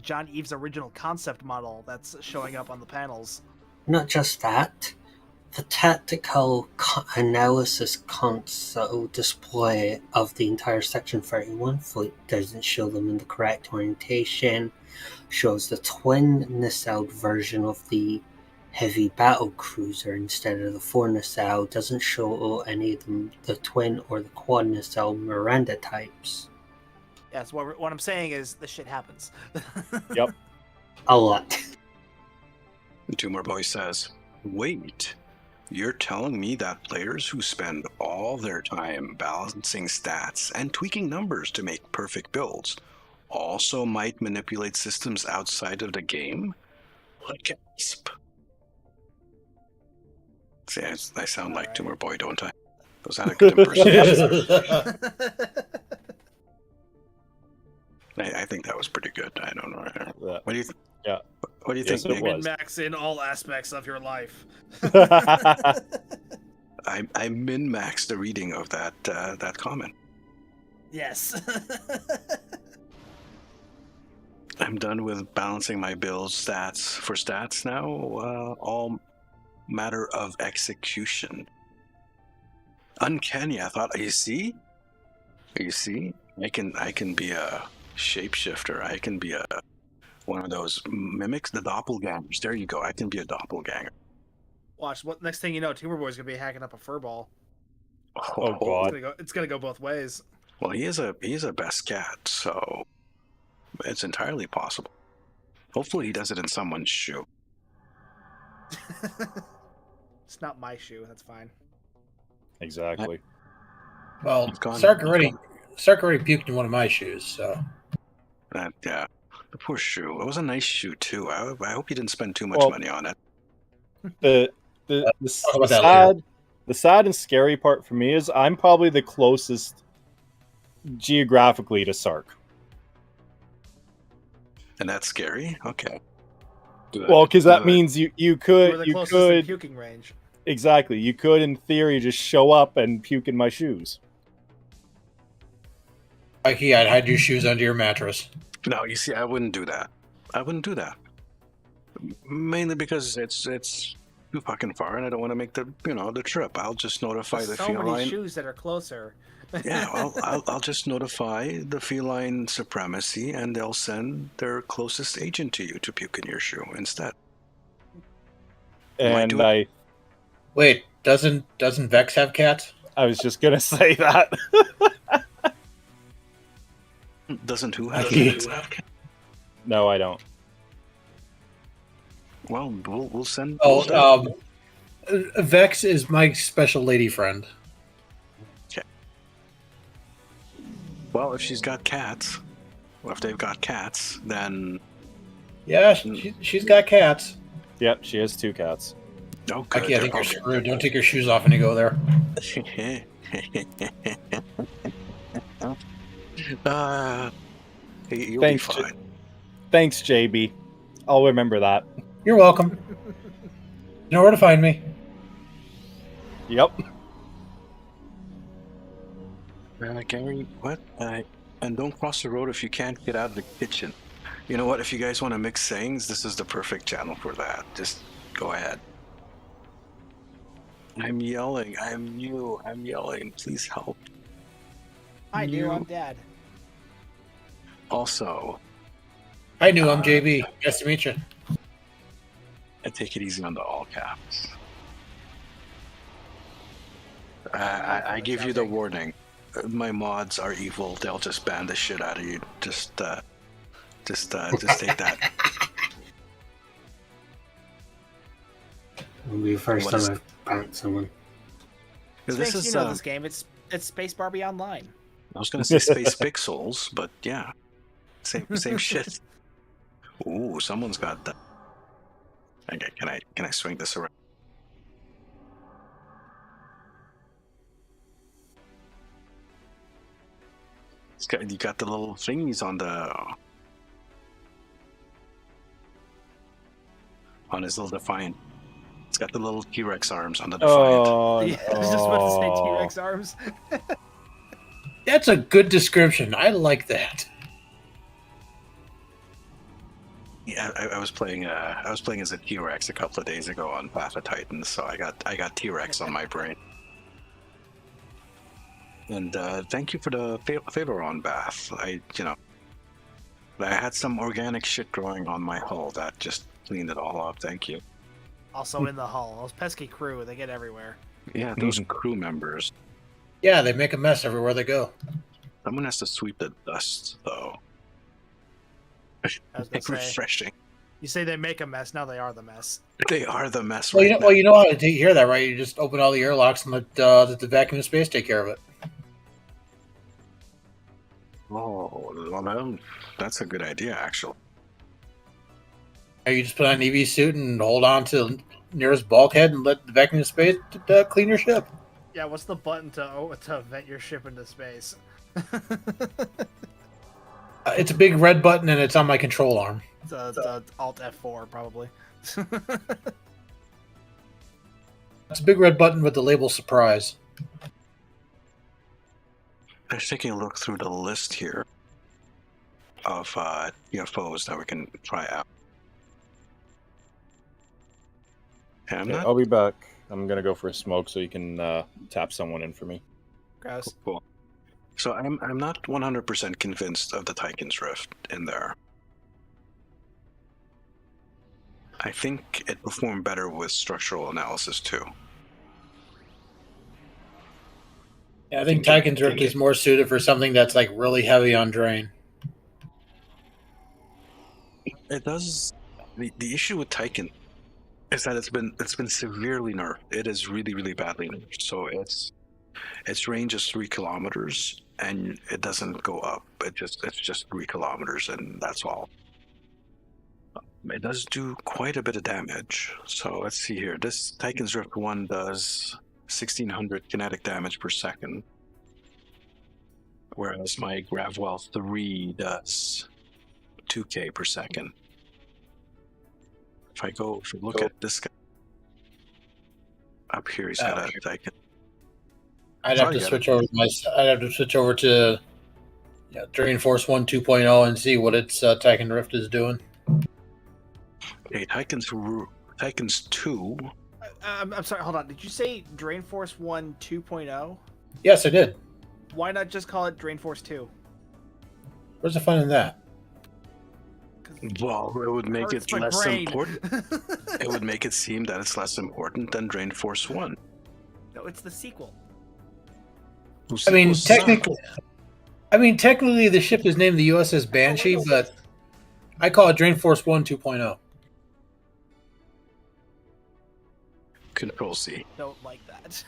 John Eve's original concept model that's showing up on the panels. Not just that, the tactical analysis console display of the entire Section 31 fleet doesn't show them in the correct orientation, shows the twin nacelle version of the heavy battle cruiser instead of the 4 nacelle, doesn't show any of them the twin or the quad nacelle Miranda types. Yes, what I'm saying is this shit happens. Yep. A lot. Two More Boy says, wait, you're telling me that players who spend all their time balancing stats and tweaking numbers to make perfect builds also might manipulate systems outside of the game? Gasp. See, I sound like Tumor Boy, don't I? Was that a good impersonation? I think that was pretty good. I don't know. What do you think? Yeah. What do you think? Min-max in all aspects of your life. I min-maxed the reading of that comment. Yes. I'm done with balancing my build stats for stats now. All matter of execution. Uncanny. I thought. You see? I can be a shapeshifter. I can be one of those mimics, the doppelgangers. There you go. I can be a doppelganger. Watch. What next thing you know, Tumor Boy's gonna be hacking up a furball. Oh God! It's gonna go both ways. Well, he is a best cat, so it's entirely possible. Hopefully, he does it in someone's shoe. It's not my shoe. That's fine. Exactly. Well, Sark already puked in one of my shoes, so. Yeah, the poor shoe. It was a nice shoe too. I hope you didn't spend too much money on it. The sad and scary part for me is I'm probably the closest geographically to Sark. And that's scary. Okay. Well, because that means you could in puking range. Exactly. You could, in theory, just show up and puke in my shoes. Mikey, I'd hide your shoes under your mattress. No, you see, I wouldn't do that. Mainly because it's too fucking far, and I don't want to make the trip. I'll just notify the feline. So many shoes that are closer. Yeah, I'll just notify the feline supremacy, and they'll send their closest agent to you to puke in your shoe instead. And wait, doesn't Vex have cats? I was just gonna say that. Doesn't who have cats? No, I don't. Well, we'll send. Vex is my special lady friend. Okay. Well, if she's got cats, well, if they've got cats, then Yeah, she's got cats. Yep, she has 2 cats. oh, good. Aki, I think you're screwed. Don't take your shoes off when you go there. You'll Thanks, be fine. Thanks, JB. I'll remember that. You're welcome. You know where to find me. Yep. Gary, what? And don't cross the road if you can't get out of the kitchen. You know what? If you guys want to mix sayings, this is the perfect channel for that. Just go ahead. I'm yelling. I'm you. I'm yelling. Please help. I do. I'm Dad. Also, I knew I'm JB. Nice to meet you. I take it easy on the all caps. I give you the warning. My mods are evil. They'll just ban the shit out of you. Just take that. It'll be the first What time is- I've banned someone. This Sphinx, is. you know this game. It's Space Barbie Online. I was gonna say Space Pixels, but yeah, same shit. Ooh, someone's got that. Okay, can I swing this around? You got the little thingies on his little Defiant. It's got the little T-Rex arms on the Defiant. Oh, Yeah, I was just about to say T-Rex arms. That's a good description. I like that. Yeah, I was playing as a T-Rex a couple of days ago on Path of Titans, so I got T-Rex on my brain. And thank you for the favor on Bath. I had some organic shit growing on my hull that just cleaned it all up. Thank you. Also in the hull. Those pesky crew, they get everywhere. Yeah, those crew members. Yeah, they make a mess everywhere they go. Someone has to sweep the dust, though. I was gonna say, refreshing. you say they make a mess, now they are the mess. They are the mess. Well, Right you know how to take care of that, right? You just open all the airlocks and let the vacuum of space take care of it. Oh, well, that's a good idea, actually. Or you just put on an EV suit and hold on to the nearest bulkhead and let the vacuum of space clean your ship. Yeah, what's the button to vent your ship into space? It's a big red button and it's on my control arm. It's Alt F4, probably. It's a big red button with the label surprise. I'm taking a look through the list here of UFOs that we can try out. And Okay, I'll be back. I'm gonna go for a smoke so you can tap someone in for me. Gross. Cool. So I'm not 100% convinced of the Tychon's Rift in there. I think it performed better with structural analysis too. Yeah, I think Tychon's Rift is more suited for something that's like really heavy on drain. It does. The issue with Tychon is that it's been severely nerfed. It is really, really badly nerfed. So its range is 3 kilometers and it doesn't go up. It's just 3 kilometers and that's all. It does do quite a bit of damage. So let's see here. This Tychon's Rift 1 does 1600 kinetic damage per second, whereas my Gravwell 3 does 2k per second. If we look at this guy up here, he's got a Tychon. I'd have to switch over to Drain Force 1 2.0 and see what its Tychon Rift is doing. Okay, Tychon's 2. I'm sorry, hold on. Did you say Drain Force 1 2.0? Yes, I did. Why not just call it Drain Force 2? Where's the fun in that? Well, it would make it less brain. important. It would make it seem that it's less important than Drain Force 1. No, it's the sequel. I mean, technically, the ship is named the USS Banshee, but I call it Drain Force 1 2.0. Control C. Don't like that.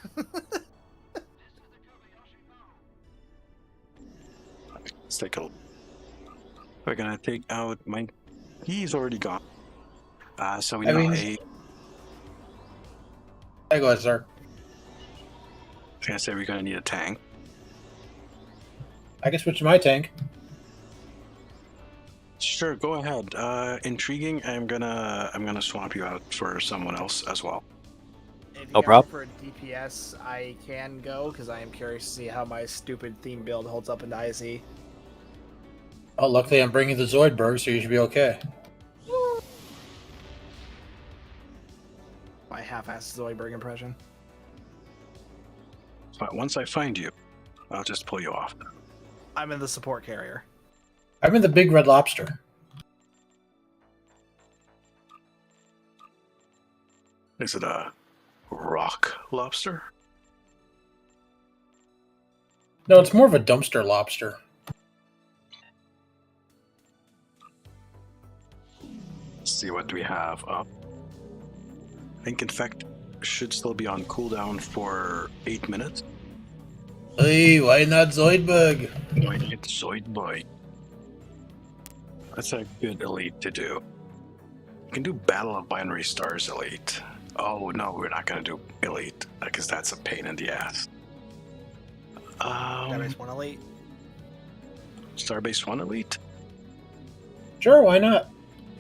Let's take a. We're gonna take out my. He's already gone. So we need I go ahead, sir. I was gonna say we're gonna need a tank. I can switch to my tank. Sure, go ahead. Intriguing. I'm gonna swap you out for someone else as well. If you No got prob. for a DPS, I can go because I am curious to see how my stupid theme build holds up in IC. Oh, luckily I'm bringing the Zoidberg, so you should be okay. My half-assed Zoidberg impression. But once I find you, I'll just pull you off. I'm in the support carrier. I'm in the big red lobster. Is it a rock lobster? No, it's more of a dumpster lobster. Let's see what we have up. I think Infect should still be on cooldown for 8 minutes. Hey, why not Zoidberg? Why not Zoidberg? That's a good elite to do. You can do Battle of Binary Stars elite. Oh no, we're not gonna do elite because that's a pain in the ass. Starbase 1 elite. Starbase 1 elite? Sure, why not?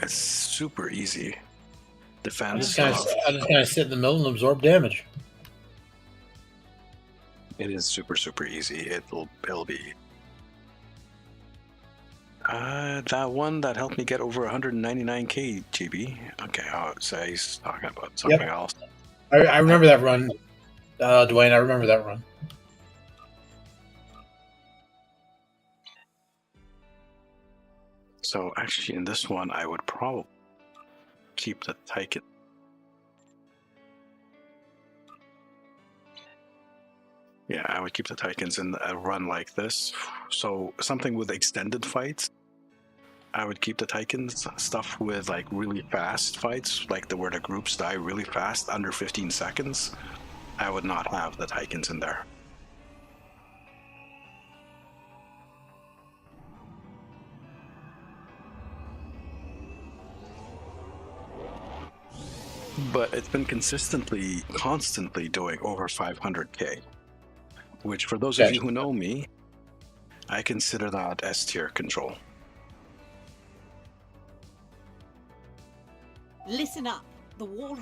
It's super easy. I'm Defense. just gonna sit in the middle and absorb damage. It is super easy. It'll be. That one that helped me get over 199k GB. Okay, so he's talking about something else. I remember that run, Dwayne. I remember that run. So actually, in this one, I would probably keep the Titan. Yeah, I would keep the Titans in a run like this. So something with extended fights, I would keep the Titans. Stuff with like really fast fights, like where the groups die really fast, under 15 seconds, I would not have the Titans in there. But it's been constantly doing over 500k. Which, for those of you who know me, I consider that S tier control. Listen up. The wall.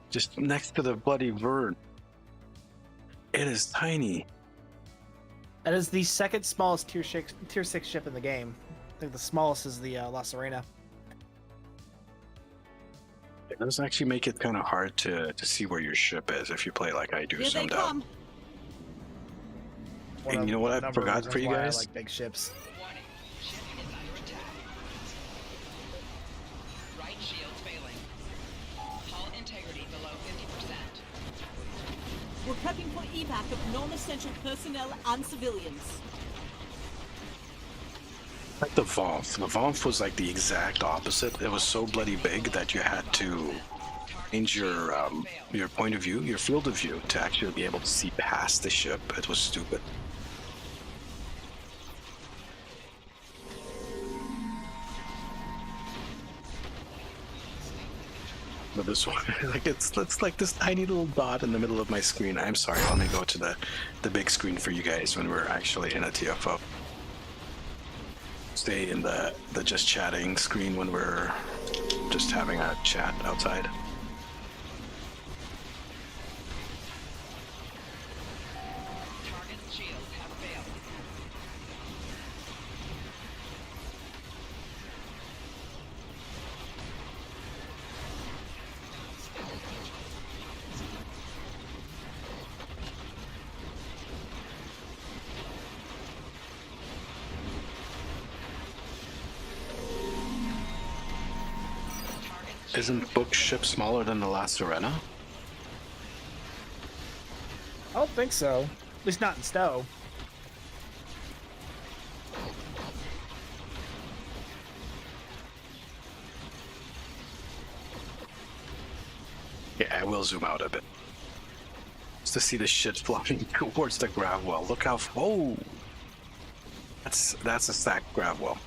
Just next to the bloody Verne. It is tiny. That is the second smallest tier 6 ship in the game. I think the smallest is the La Serena. It does actually make it kind of hard to see where your ship is if you play like I do. Here they Some come. And you know what I forgot for you guys? I like big ships. Warning. Ship is under attack. Right shields failing. Hull integrity below 50%. We're prepping for evac of non-essential personnel and civilians. Like the Vomp. The Vomp was like the exact opposite. It was so bloody big that you had to change your point of view, your field of view, to actually be able to see past the ship. It was stupid. But this one, like it's like this tiny little dot in the middle of my screen. I'm sorry. Let me go to the big screen for you guys when we're actually in a TFO. Stay in the just chatting screen when we're just having a chat outside. Target's shields have failed. Isn't Book's ship smaller than the La Serena? I don't think so. At least not in Stowe. Yeah, I will zoom out a bit. Just to see the shit flying towards the grav well. Look how... Oh! That's a stacked grav well.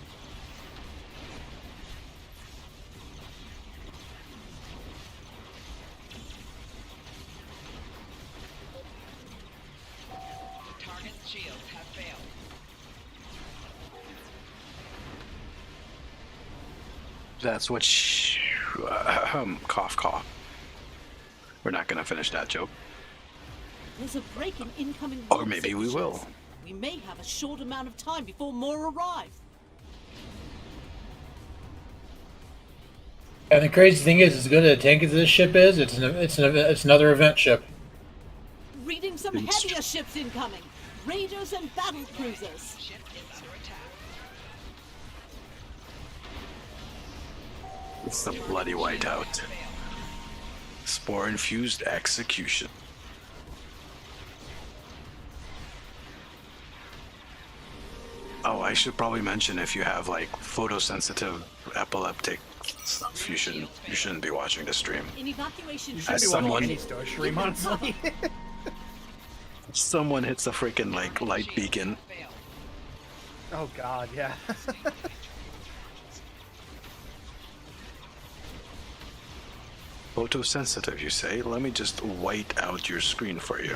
Target's shields have failed. That's what cough cough. We're not gonna finish that joke. There's a break in incoming. Or maybe we will. We may have a short amount of time before more arrive. And the crazy thing is, as good a tank as this ship is, it's another event ship. Reading some heavier ships incoming. Raiders and battle cruisers. Ship is under attack. It's the bloody whiteout. Spore-infused execution. Oh, I should probably mention, if you have like photosensitive epileptic stuff, you shouldn't be watching the stream. In evacuation, You should be watching any store stream, honestly. Someone hits a freaking like light beacon. Oh god, yeah. Photosensitive, you say? Let me just white out your screen for you.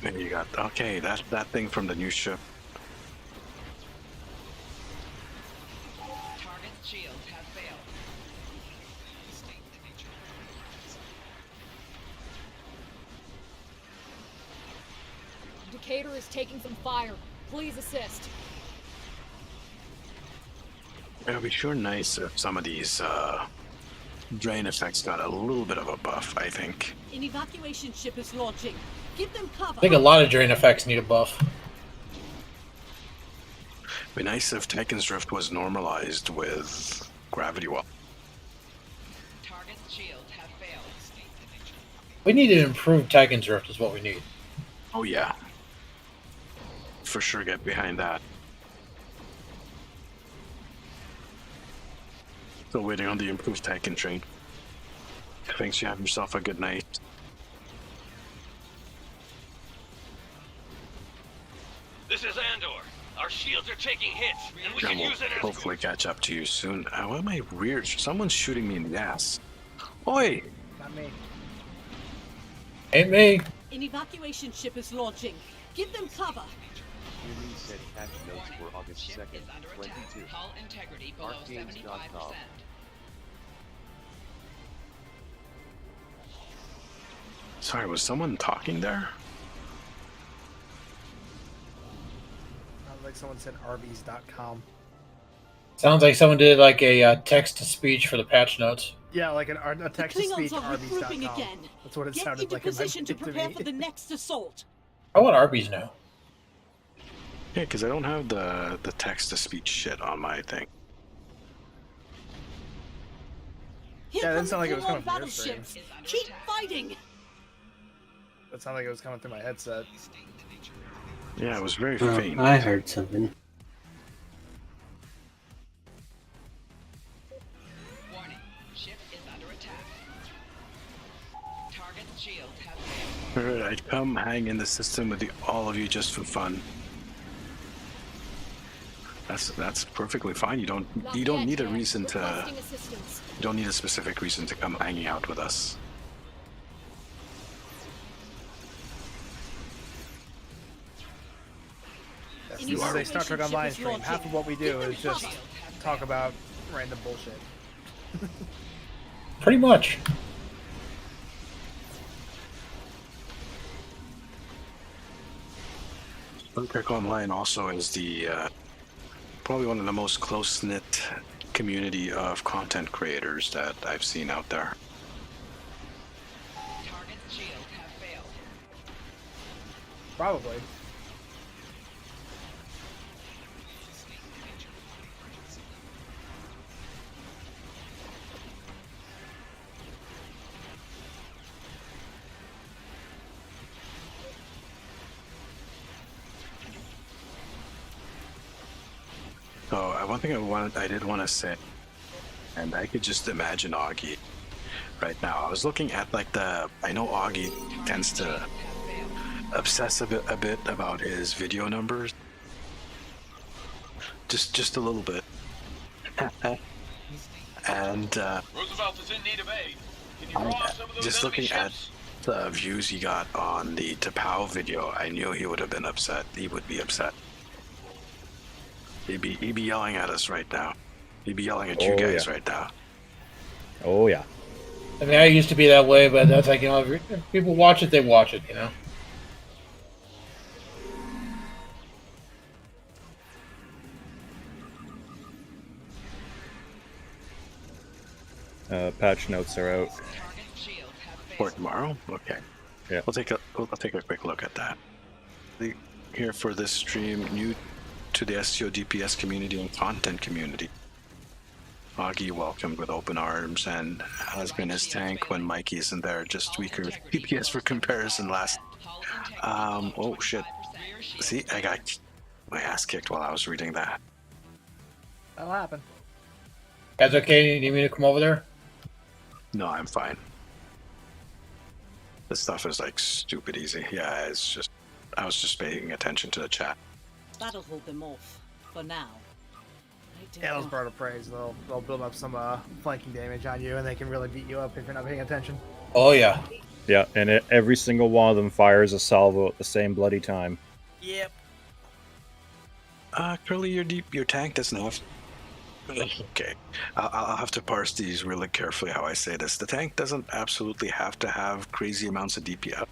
There you got. Okay, that thing from the new ship. Target's shields have failed. Decatur is taking some fire. Please assist. It would be sure nice if some of these drain effects got a little bit of a buff, I think. An evacuation ship is launching. Give them cover. I think a lot of drain effects need a buff. It'd be nice if Titan's Drift was normalized with gravity well. Target's shields have failed. We need to improve Titan's Drift is what we need. Oh yeah. For sure get behind that. Still waiting on the improved Titan train. Thanks, you have yourself a good night. This is Andor. Our shields are taking hits, and we And can we'll use it as... hopefully catch up to you soon. Why am I weird? Someone's shooting me in the ass. Oi! Not me. Ain't me. An evacuation ship is launching. Give them cover. Julie said patch notes for August 2nd, 22. Hull integrity below 75%. Sorry, was someone talking there? Like someone said Arby's.com. Sounds like someone did like a text-to-speech for the patch notes. Yeah, like a text-to-speech Klingons are regrouping Arby's.com. again. That's what it Get sounded into like in my position to to prepare me. for the next assault. I want Arby's now. Yeah, because I don't have the text-to-speech shit on my thing. Here Yeah, that come sounded like it was Klingon coming from your stream. battleships. Keep fighting. That sounded like it was coming through my headset. Yeah, it was very Oh, faint. I heard something. Warning. Ship is under attack. Target's shields have failed. Alright, I'd come hang in the system with all of you just for fun. That's perfectly fine. You don't need a reason to. You don't need a specific reason to come hanging out with us. This is a Star Trek Online stream. Half of what we do is just talk about random bullshit. Pretty much. Star Trek Online also is the probably one of the most close-knit community of content creators that I've seen out there. Target's shields have failed. Probably. Oh, one thing I did want to say, and I could just imagine Auggie right now. I was looking at like I know Auggie tends to obsess a bit about his video numbers, just a little bit. And Roosevelt is in need of aid. Can you draw off some of those just enemy looking at ships? the views he got on the typo video, I knew he would have been upset. He would be upset. He'd be yelling at us right now. He'd be yelling at you guys right now. Oh yeah. I mean, I used to be that way, but that's like, if people watch it, they watch it, Patch notes are out. For tomorrow? Okay. Yeah. I'll take a quick look at that. Here for this stream, new to the STO DPS community and content community. Auggie welcomed with open arms and has been his tank when Mikey isn't there, just weaker DPS for comparison last. Oh shit. See, I got my ass kicked while I was reading that. That'll happen. That's okay. You need me to come over there? No, I'm fine. This stuff is like stupid easy. Yeah, it's just, I was just paying attention to the chat. That'll hold them off for now. Yeah, those bird of praise, they'll build up some flanking damage on you, and they can really beat you up if you're not paying attention. Oh yeah. Yeah, and every single one of them fires a salvo at the same bloody time. Yep. Curly, your tank doesn't have. Okay, I'll have to parse these really carefully how I say this. The tank doesn't absolutely have to have crazy amounts of DPS.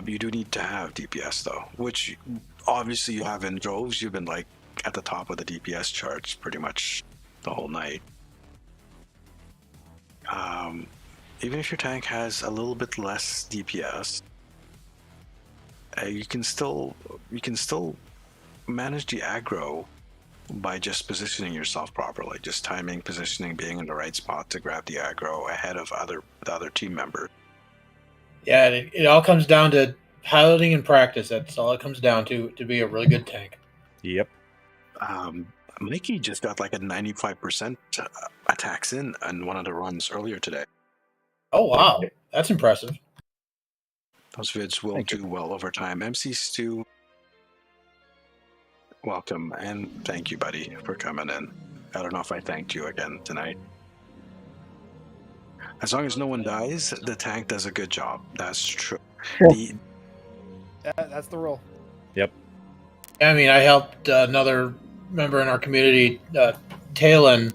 You do need to have DPS though, which obviously you have in droves. You've been like at the top of the DPS charts pretty much the whole night. Even if your tank has a little bit less DPS, you can still manage the aggro by just positioning yourself properly, just timing, positioning, being in the right spot to grab the aggro ahead of the other team members. Yeah, it all comes down to piloting and practice. That's all it comes down to be a really good tank. Yep. Mikey just got like a 95% attacks in on one of the runs earlier today. Oh wow, that's impressive. Those vids will do well over time. MC Stu, welcome and thank you, buddy, for coming in. I don't know if I thanked you again tonight. As long as no one dies, the tank does a good job. That's true. That's the rule. Yep. I mean, I helped another member in our community, Talon.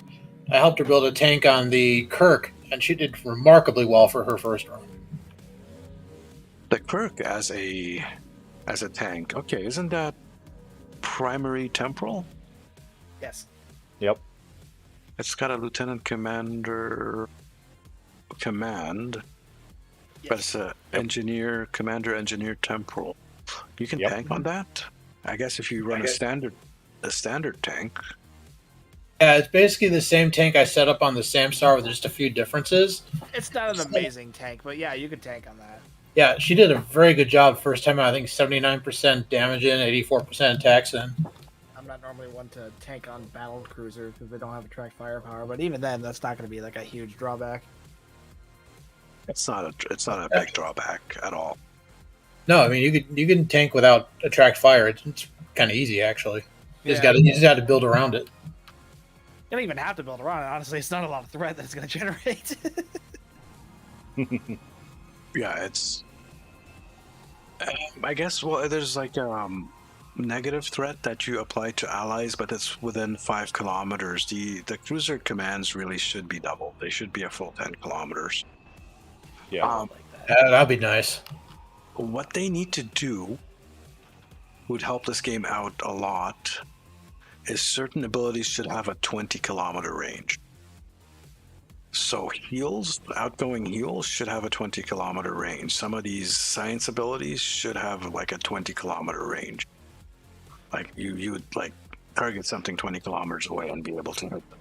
I helped her build a tank on the Kirk, and she did remarkably well for her first run. The Kirk as a tank. Okay, isn't that primary temporal? Yes. Yep. It's got a lieutenant commander command. Yes. But it's a engineer, commander, engineer temporal. You can tank on that? I guess if you run a standard tank. Yeah, it's basically the same tank I set up on the Samstar with just a few differences. It's not an amazing tank, but yeah, you could tank on that. Yeah, she did a very good job first time out. I think 79% damage in, 84% attacks in. I'm not normally one to tank on battle cruisers because they don't have attract firepower, but even then, that's not going to be like a huge drawback. It's not a big drawback at all. No, I mean you can tank without attract fire. It's kind of easy actually. You just got to build around it. You don't even have to build around it. Honestly, it's not a lot of threat that it's going to generate. Yeah, it's. I guess there's like negative threat that you apply to allies, but it's within 5 kilometers. The cruiser commands really should be double. They should be a full 10 kilometers. Yeah, that'd be nice. What they need to do would help this game out a lot is certain abilities should have a 20-kilometer range. So outgoing heals should have a 20-kilometer range. Some of these science abilities should have like a 20-kilometer range. Like you would like target something 20 kilometers away and be able to hit them.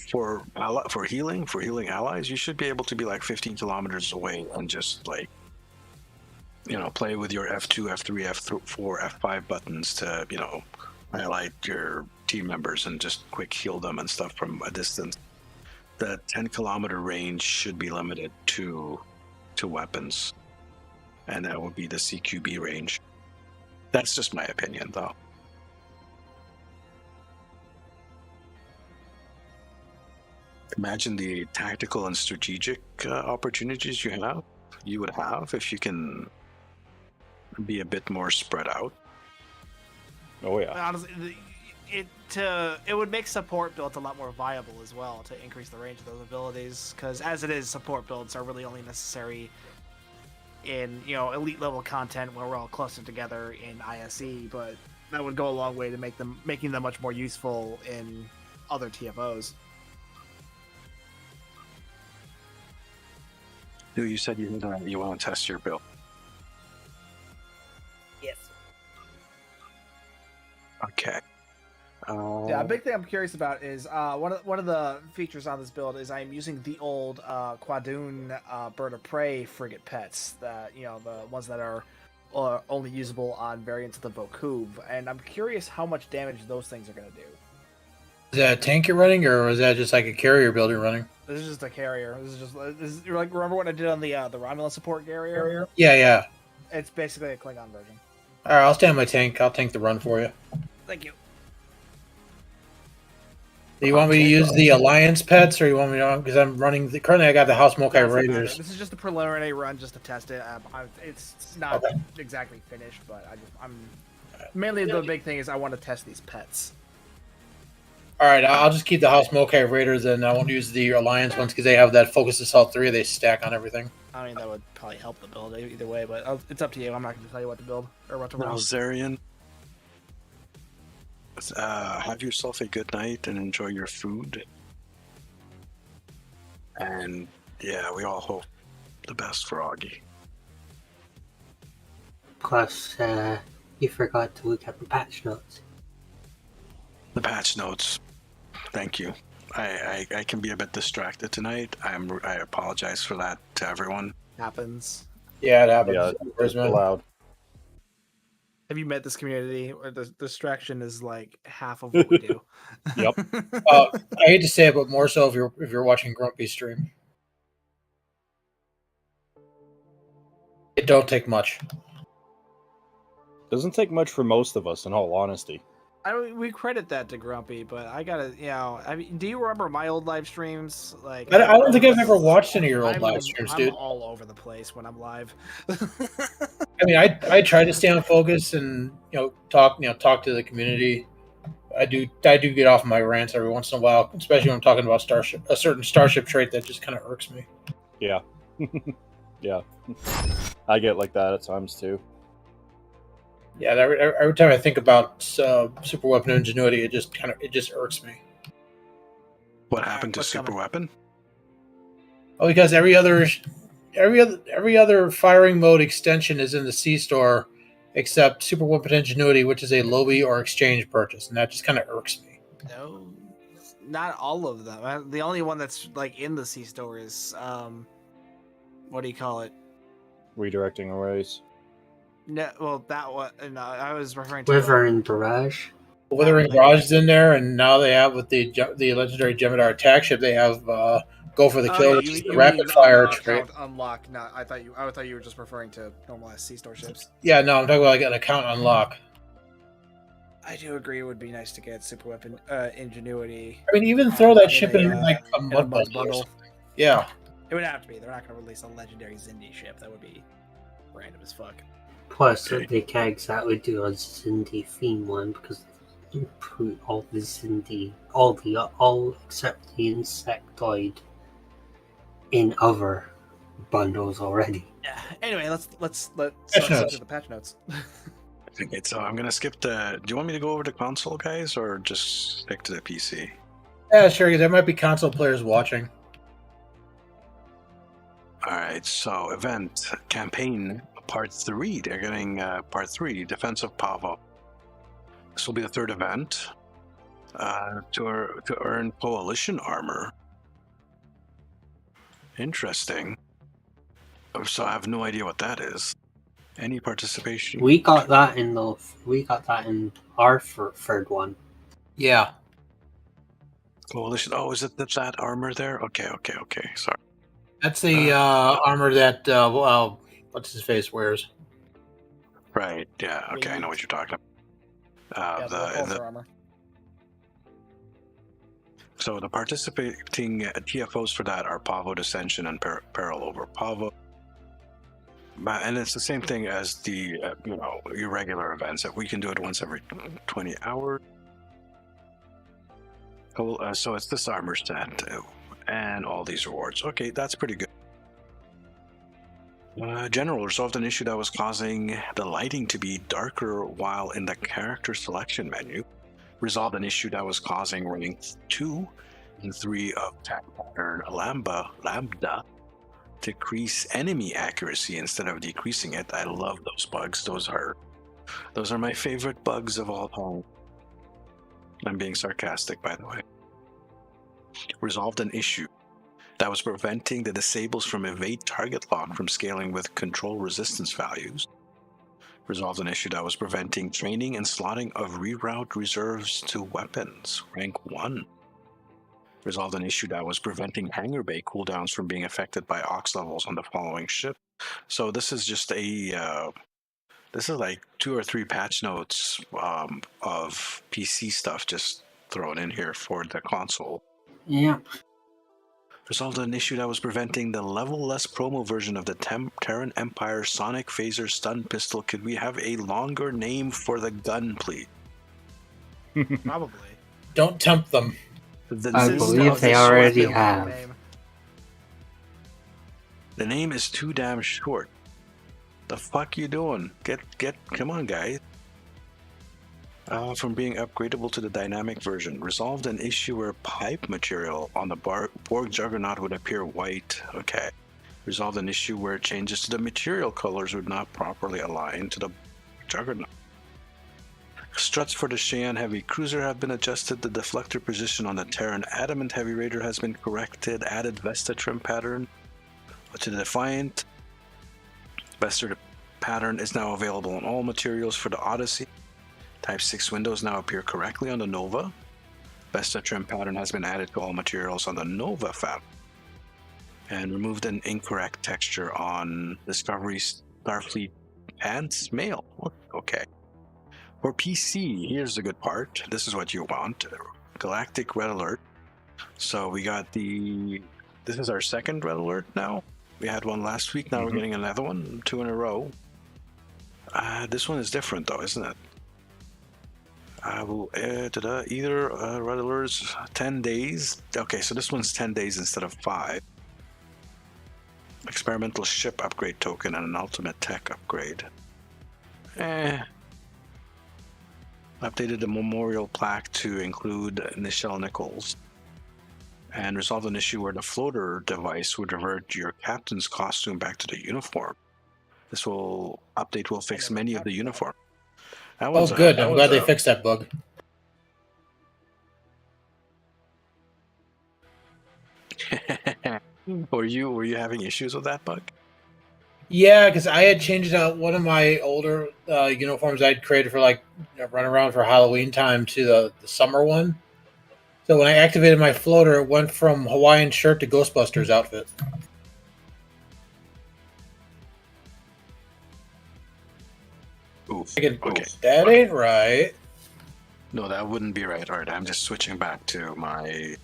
For healing allies, you should be able to be like 15 kilometers away and just like, play with your F2, F3, F4, F5 buttons to, highlight your team members and just quick heal them and stuff from a distance, the 10-kilometer range should be limited to weapons, and that would be the CQB range. That's just my opinion, though. Imagine the tactical and strategic opportunities you would have if you can be a bit more spread out. Oh yeah. Honestly, it would make support builds a lot more viable as well to increase the range of those abilities. Because as it is, support builds are really only necessary in elite level content where we're all closer together in ISE. But that would go a long way to making them much more useful in other TFOs. Dude, you said you want to test your build. Yes. Okay. Yeah, a big thing I'm curious about is one of the features on this build is I'm using the old Quadoon bird of prey frigate pets, that the ones that are only usable on variants of the Vokub, and I'm curious how much damage those things are going to do. Is that a tank you're running, or is that just like a carrier build you're running? This is just a carrier. This is like, remember what I did on the Romulan support carrier? Yeah. It's basically a Klingon version. All right, I'll stand my tank. I'll tank the run for you. Thank you. Do you want me to use the Alliance pets, or you want me to? Because I'm running. Currently, I got the House Mokai Raiders. This is just a preliminary run, just to test it. It's not exactly finished, but I'm mainly the big thing is I want to test these pets. All right, I'll just keep the House Mokai Raiders, and I won't use the Alliance ones because they have that Focus Assault 3. They stack on everything. I mean, that would probably help the build either way, but it's up to you. I'm not going to tell you what to build or what to run. Zarian, have yourself a good night and enjoy your food. And yeah, we all hope the best for Auggie. Plus, you forgot to look at the patch notes. The patch notes. Thank you. I can be a bit distracted tonight. I apologize for that to everyone. Happens. Yeah, it happens. Yeah, it's allowed. Have you met this community where the distraction is like half of what we do? Yep. I hate to say it, but more so if you're watching Grumpy stream. It don't take much. Doesn't take much for most of us, in all honesty. We credit that to Grumpy, but I gotta, I mean, do you remember my old live streams? Like, I don't think I've ever watched any of your old live streams, dude. I'm all over the place when I'm live. I mean, I try to stay on focus and talk to the community. I do get off my rants every once in a while, especially when I'm talking about a certain starship trait that just kind of irks me. Yeah, yeah, I get like that at times too. Yeah, every time I think about super weapon ingenuity, it just irks me. What happened to super weapon? Oh, because every other firing mode extension is in the C store, except super weapon ingenuity, which is a lobby or exchange purchase, and that just kind of irks me. No, not all of them. The only one that's like in the C store is what do you call it? Redirecting arrays. No, well, that one. No, I was referring to Withering Barrage. Withering Barrage is in there, and now they have with the legendary Jem'Hadar attack ship, they have Go for the Kill, which is the rapid fire trait. Unlock. No, I thought you were just referring to normal C store ships. Yeah, no, I'm talking about like an account unlock. I do agree. It would be nice to get super weapon ingenuity. I mean, even throw that ship in like a mud bundle. Yeah, it would have to be. They're not going to release a legendary Zindi ship. That would be random as fuck. Plus, they can't exactly do a Zindi theme one because they put all the Zindi, all except the insectoid, in other bundles already. Yeah. Anyway, let's do the patch notes. Okay, so I'm gonna skip the. Do you want me to go over to console, guys, or just stick to the PC? Yeah, sure. Because there might be console players watching. All right. So, event campaign part 3. They're getting part 3, Defense of Pavo. This will be the third event to earn coalition armor. Interesting. So I have no idea what that is. Any participation? We got that in our third one. Yeah. Coalition. Oh, is it that armor there? Okay. Sorry. That's the armor that what's his face wears. Right. Yeah. Okay. I know what you're talking about. the armor. So the participating TFOs for that are Pavo Dissension and Peril over Pavo. And it's the same thing as the your regular events. That we can do it once every 20 hours. Cool. So it's this armor set and all these rewards. Okay, that's pretty good. General resolved an issue that was causing the lighting to be darker while in the character selection menu. Resolved an issue that was causing rank 2 and 3 of attack pattern lambda decrease enemy accuracy instead of decreasing it. I love those bugs. Those are my favorite bugs of all time. I'm being sarcastic, by the way. Resolved an issue that was preventing the disables from evade target lock from scaling with control resistance values. Resolved an issue that was preventing training and slotting of reroute reserves to weapons, rank 1. Resolved an issue that was preventing hangar bay cooldowns from being affected by aux levels on the following ship. So this is just this is like 2 or 3 patch notes of PC stuff just thrown in here for the console. Yeah. Resolved an issue that was preventing the level-less promo version of the Terran Empire Sonic Phaser Stun Pistol. Could we have a longer name for the gun, please? Probably. Don't tempt them. I believe they already have. The name is too damn short. The fuck you doing? Come on, guys. From being upgradable to the dynamic version. Resolved an issue where pipe material on the Borg Juggernaut would appear white. Okay. Resolved an issue where changes to the material colors would not properly align to the Juggernaut. Struts for the Cheyenne Heavy Cruiser have been adjusted. The deflector position on the Terran Adamant Heavy Raider has been corrected. Added Vesta trim pattern to the Defiant. Vesta pattern is now available on all materials for the Odyssey. Type 6 windows now appear correctly on the Nova. Vesta trim pattern has been added to all materials on the Nova family. And removed an incorrect texture on Discovery Starfleet Pants Mail. Okay. For PC, here's the good part. This is what you want. Galactic Red Alert. So we got this is our second Red Alert now. We had one last week, now we're getting another one, 2 in a row. This one is different though, isn't it? I will either Red Alerts 10 days. Okay, so this one's 10 days instead of 5. Experimental ship upgrade token and an ultimate tech upgrade. Updated the memorial plaque to include Nichelle Nichols. And resolved an issue where the floater device would revert your captain's costume back to the uniform. This update will fix many of the uniform. Good. I'm glad they fixed that bug. Were you having issues with that bug? Yeah, because I had changed out one of my older uniforms I'd created for run around for Halloween time to the summer one. So when I activated my floater, it went from Hawaiian shirt to Ghostbusters outfit. Oof. Okay. That ain't right. No, that wouldn't be right. All right, I'm just switching back to my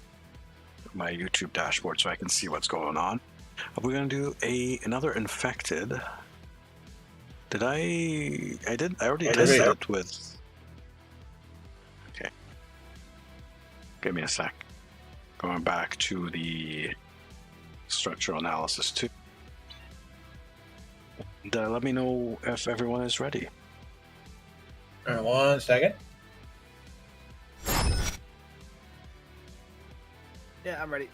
YouTube dashboard so I can see what's going on. We're gonna do another infected. Did I already tested it with. Okay. Give me a sec. Going back to the structural analysis too. And let me know if everyone is ready. All right, 1 second. Yeah, I'm ready.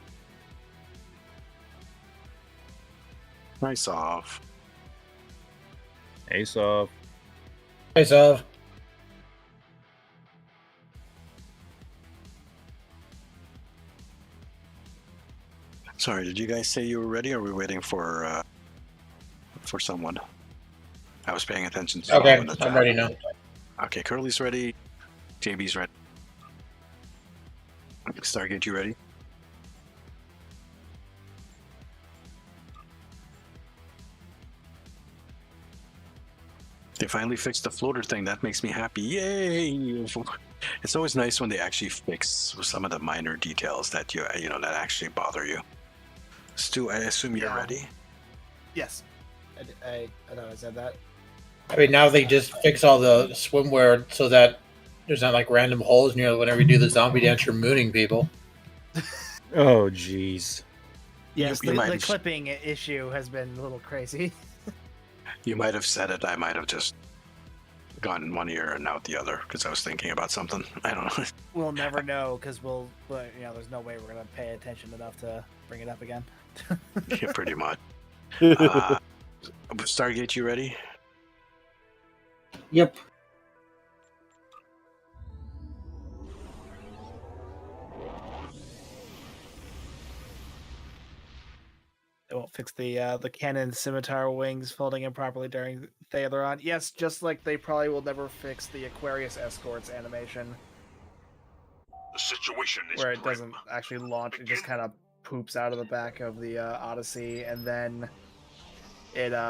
Nice off. Ace off. Ace off. Sorry, did you guys say you were ready, or were we waiting for someone? I was paying attention to. Okay, I'm ready now. Okay, Curly's ready. JB's ready. Stargate, you ready? They finally fixed the floater thing. That makes me happy. Yay! It's always nice when they actually fix some of the minor details that that actually bother you. Stu, I assume you're ready. Yes. I thought I said that. I mean, now they just fix all the swimwear so that there's not like random holes near whenever you do the zombie dance. You're mooning people. Oh, jeez. Yes, You the might- clipping issue has been a little crazy. You might have said it. I might have just gone in one ear and out the other because I was thinking about something. I don't know. We'll never know because there's no way we're gonna pay attention enough to bring it up again. Yeah, pretty much. Stargate, you ready? Yep. They won't fix the cannon scimitar wings folding improperly during Theatheron. Yes, just like they probably will never fix the Aquarius escorts animation The situation is where it grim. doesn't actually launch; it just kind of poops out of the back of the Odyssey, and then its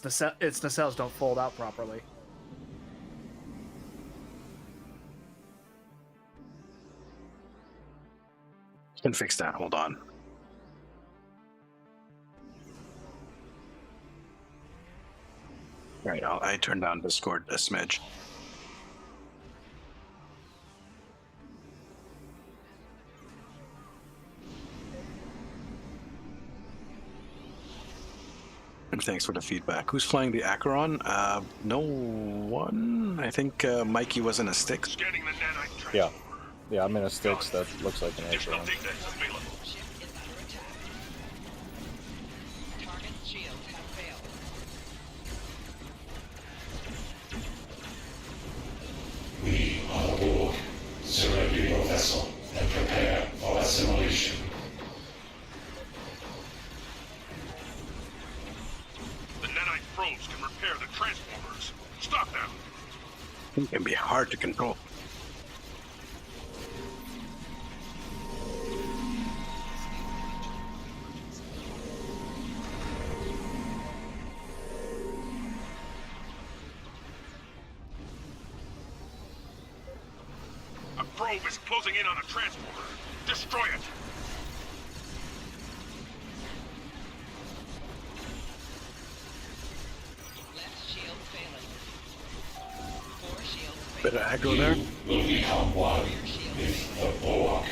nacelles don't fold out properly. Can fix that. Hold on. Right, I turned down Discord a smidge. And thanks for the feedback. Who's flying the Acheron? No one. I think Mikey was in a stick. Scanning the nanite transfer. Yeah. Yeah, I'm in a Styx that looks like an Additional Acheron. data is available. Target shields have failed. We are aboard. Surrender your vessel and prepare for assimilation. The nanite probes can repair the transformers. Stop them. It can be hard to control. A probe is closing in on a transformer. Destroy it. Left shield failing. 4 shields Bit failing. of aggro there. Will become one with the Borg.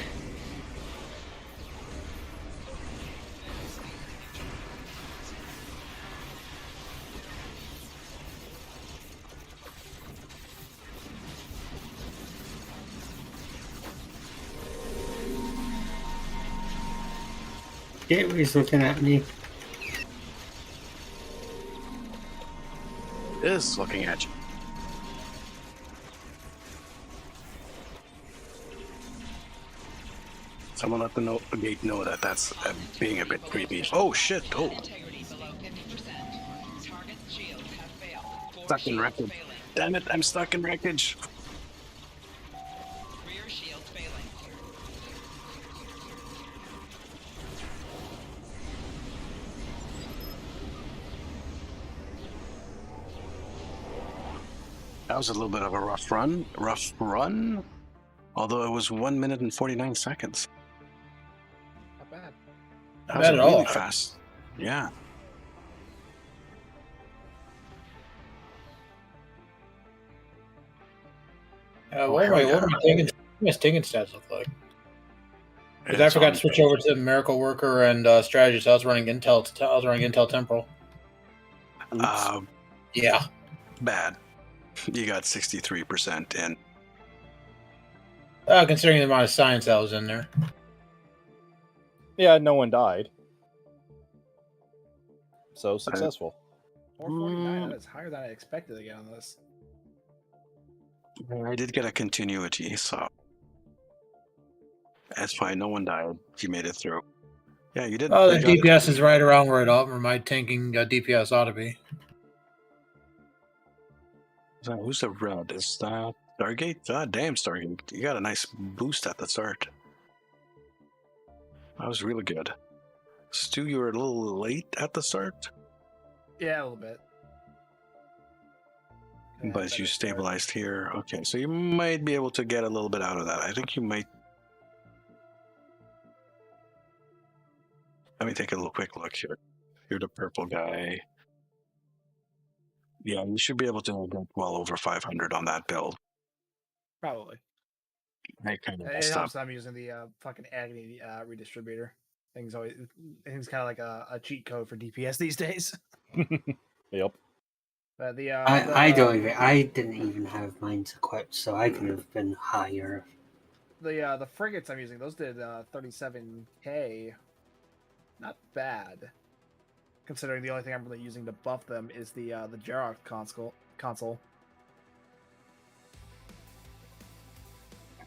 Gateway's looking at me. Is looking at you. Someone let the gate know that that's being a bit creepy. Oh shit! Oh, Integrity below 50%. Target shields have failed. 4 stuck in shields wreckage. failing. Damn it! I'm stuck in wreckage. Rear shields failing. That was a little bit of a rough run. Although it was 1 minute and 49 seconds. Not bad. That Not was bad at really all. fast. Yeah. What am I taking stats look like? Because I It's forgot on- to switch over to Miracle Worker and Strategy, so I was running Intel Temporal. Yeah. Bad. You got 63% in. Considering the amount of science that was in there. Yeah, no one died. So successful. 449. That's higher than I expected to get on this. I did get a continuity, so that's fine. No one died. You made it through. Yeah, you did. Oh, the you got DPS is right around where my tanking DPS ought to be. So who's the red? Is that Stargate? God damn, Stargate. You got a nice boost at the start. That was really good. Stu, you were a little late at the start, Yeah, a little bit. but you stabilized here. Okay, so you might be able to get a little bit out of that. I think you might. Let me take a little quick look here. You're the purple guy. Yeah, you should be able to get well over 500 on that build. Probably. I kind of It messed up. helps. I'm using the fucking Agony redistributor. Things kind of like a cheat code for DPS these days. Yep. I didn't even have mine equipped, so I could have been higher. The frigates I'm using, those did 37k. Not bad, considering the only thing I'm really using to buff them is the Jarok console.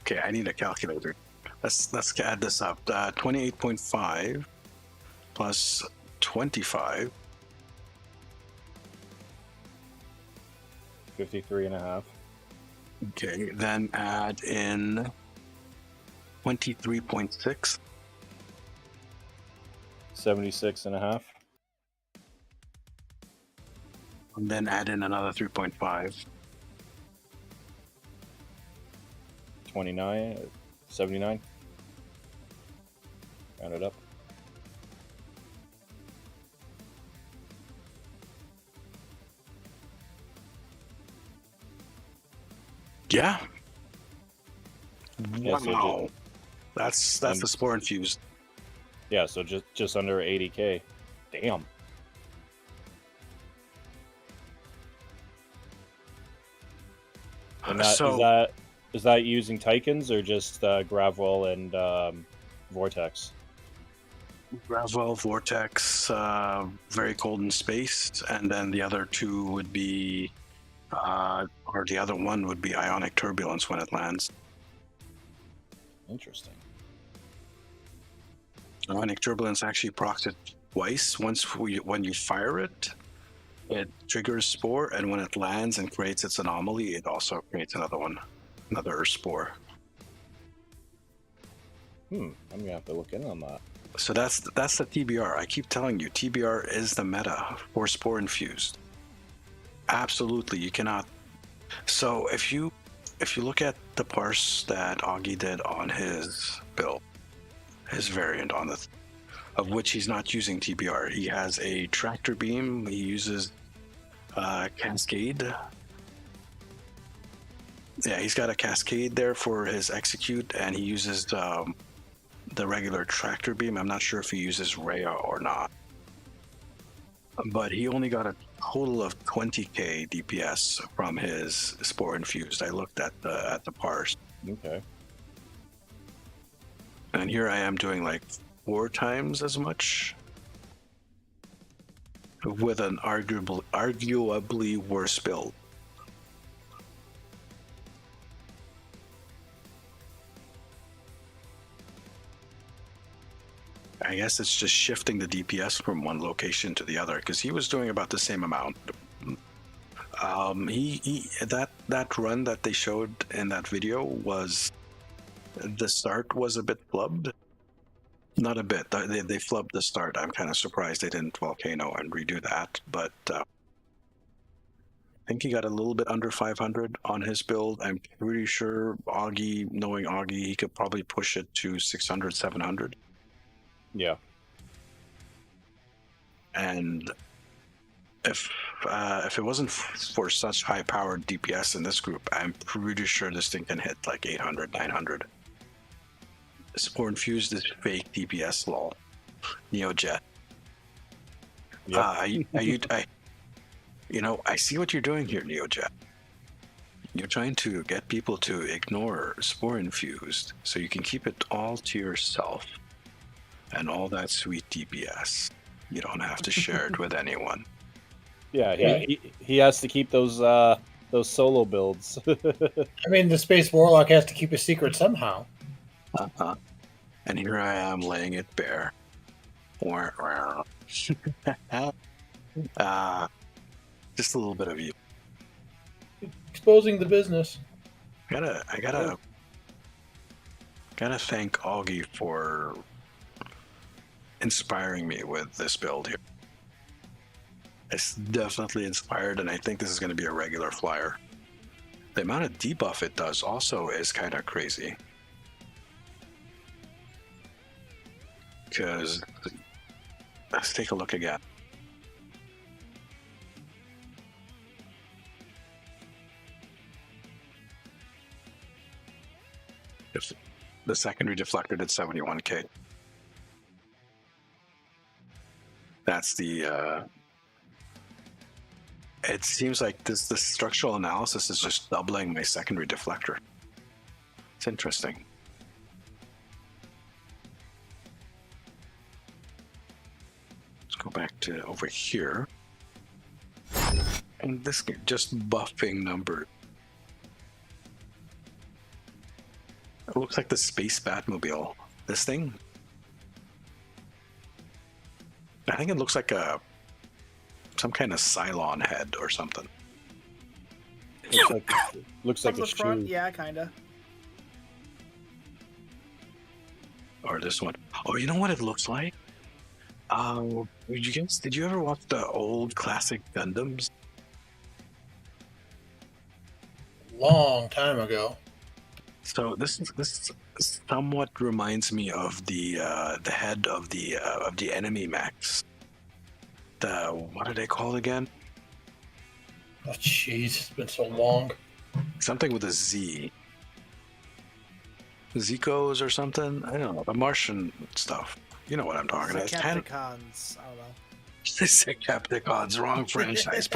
Okay, I need a calculator. Let's add this up. 28.5 plus 25. 53.5. Okay, then add in 23.6. 76.5. And then add in another 3.5. 29, 79. Round it up. Yeah. Yeah, so Wow. That's the spore infused. Yeah, so just under 80k. Damn. And is that using Tychons or just Gravwell and Vortex? Gravwell, Vortex, very cold in space, and then the other two would be, or the other one would be ionic turbulence when it lands. Interesting. Ionic turbulence actually procs it twice. When you fire it, it triggers spore, and when it lands and creates its anomaly, it also creates another spore. I'm gonna have to look in on that. So that's the TBR. I keep telling you, TBR is the meta for spore infused. Absolutely, you cannot. So if you look at the parse that Auggie did on his build, his variant on the, of which he's not using TBR. He has a tractor beam. He uses cascade. Yeah, he's got a cascade there for his execute, and he uses the regular tractor beam. I'm not sure if he uses Rhea or not, but he only got a total of 20k DPS from his spore infused. I looked at the parse. Okay. And here I am doing like 4 times as much with an arguably worse build. I guess it's just shifting the DPS from one location to the other, because he was doing about the same amount. That run that they showed in that video was, the start was a bit flubbed. Not a bit. They flubbed the start. I'm kind of surprised they didn't volcano and redo that, but I think he got a little bit under 500 on his build. I'm pretty sure Auggie, knowing Auggie, he could probably push it to 600, 700. Yeah. And if it wasn't for such high-powered DPS in this group, I'm pretty sure this thing can hit like 800, 900. Spore infused is fake DPS, lol. NeoJet. Yep. I see what you're doing here, NeoJet. You're trying to get people to ignore spore infused so you can keep it all to yourself and all that sweet DPS. You don't have to share it with anyone. Yeah, he has to keep those solo builds. I mean, the Space Warlock has to keep a secret somehow. And here I am laying it bare. Just a little bit of you. Exposing the business. I gotta thank Auggie for inspiring me with this build here. It's definitely inspired, and I think this is going to be a regular flyer. The amount of debuff it does also is kind of crazy. Because, let's take a look again. If the secondary deflector did 71k. That's the it seems like the structural analysis is just doubling my secondary deflector. It's interesting. Let's go back to over here. And this just buffing number. It looks like the Space Batmobile. This thing? I think it looks like some kind of Cylon head or something. Looks like a front, shoe. yeah, kinda. Or this one. Oh, you know what it looks like? Did you ever watch the old classic Gundams? Long time ago. So this somewhat reminds me of the head of the enemy mechs. What are they called again? Oh jeez, it's been so long. Something with a Z. Zikos or something? I don't know. The Martian stuff. You know what I'm talking about. Decepticons. I don't know. Decepticons, wrong franchise.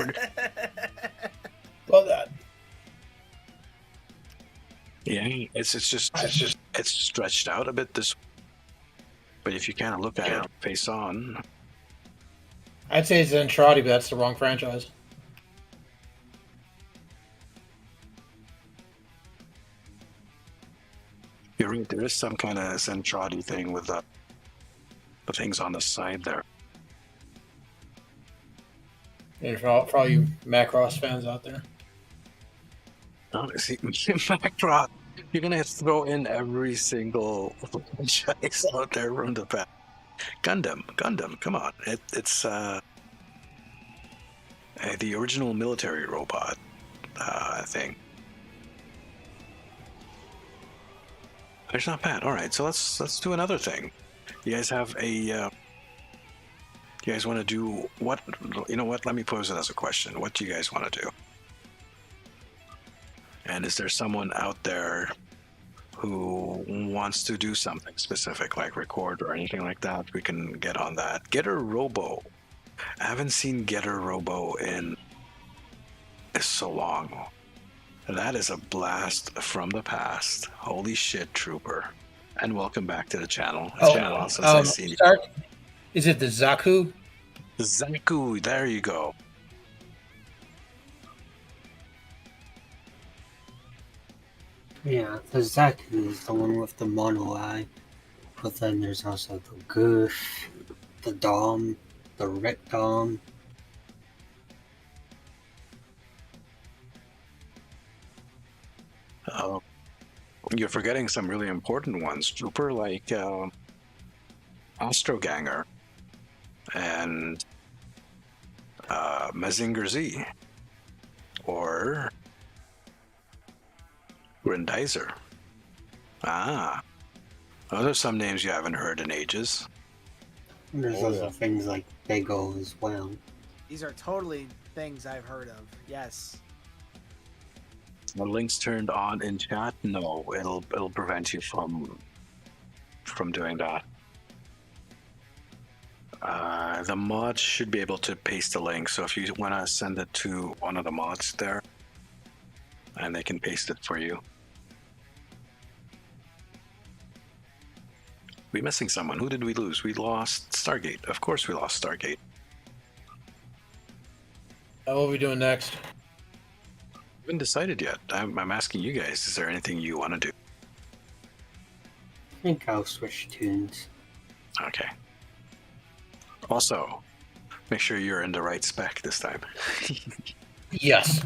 Well, that. Yeah, it's stretched out a bit this. But if you kind of look at it face on. I'd say it's Zentradi, but that's the wrong franchise. You're right. There is some kind of Zentradi thing with the things on the side there. And for all you Macross fans out there. Honestly, Macross, you're gonna have to throw in every single franchise out there from the past. Gundam, come on. It's the original military robot thing. It's not bad. All right, so let's do another thing. You guys have a. You guys want to do what? You know what? Let me pose it as a question. What do you guys want to do? And is there someone out there who wants to do something specific, like record or anything like that? We can get on that. Getter Robo. I haven't seen Getter Robo in so long. That is a blast from the past. Holy shit, Trooper. And welcome back to the channel. It's been a while since I've seen you. Is it the Zaku? The Zaku, there you go. Yeah, the Zaku is the one with the mono eye. But then there's also the Goof, the Dom, the Rick Dom. You're forgetting some really important ones, Trooper, like Astroganger and Mazinger Z or Grendizer. Ah, those are some names you haven't heard in ages. And there's also things like Bego as well. These are totally things I've heard of. Yes. The links turned on in chat? No, it'll prevent you from doing that. The mod should be able to paste the link, so if you want to send it to one of the mods there, and they can paste it for you. We missing someone. Who did we lose? We lost Stargate. Of course we lost Stargate. What are we doing next? Haven't decided yet. I'm asking you guys, is there anything you want to do? I think I'll switch tunes. Okay. Also, make sure you're in the right spec this time. Yes.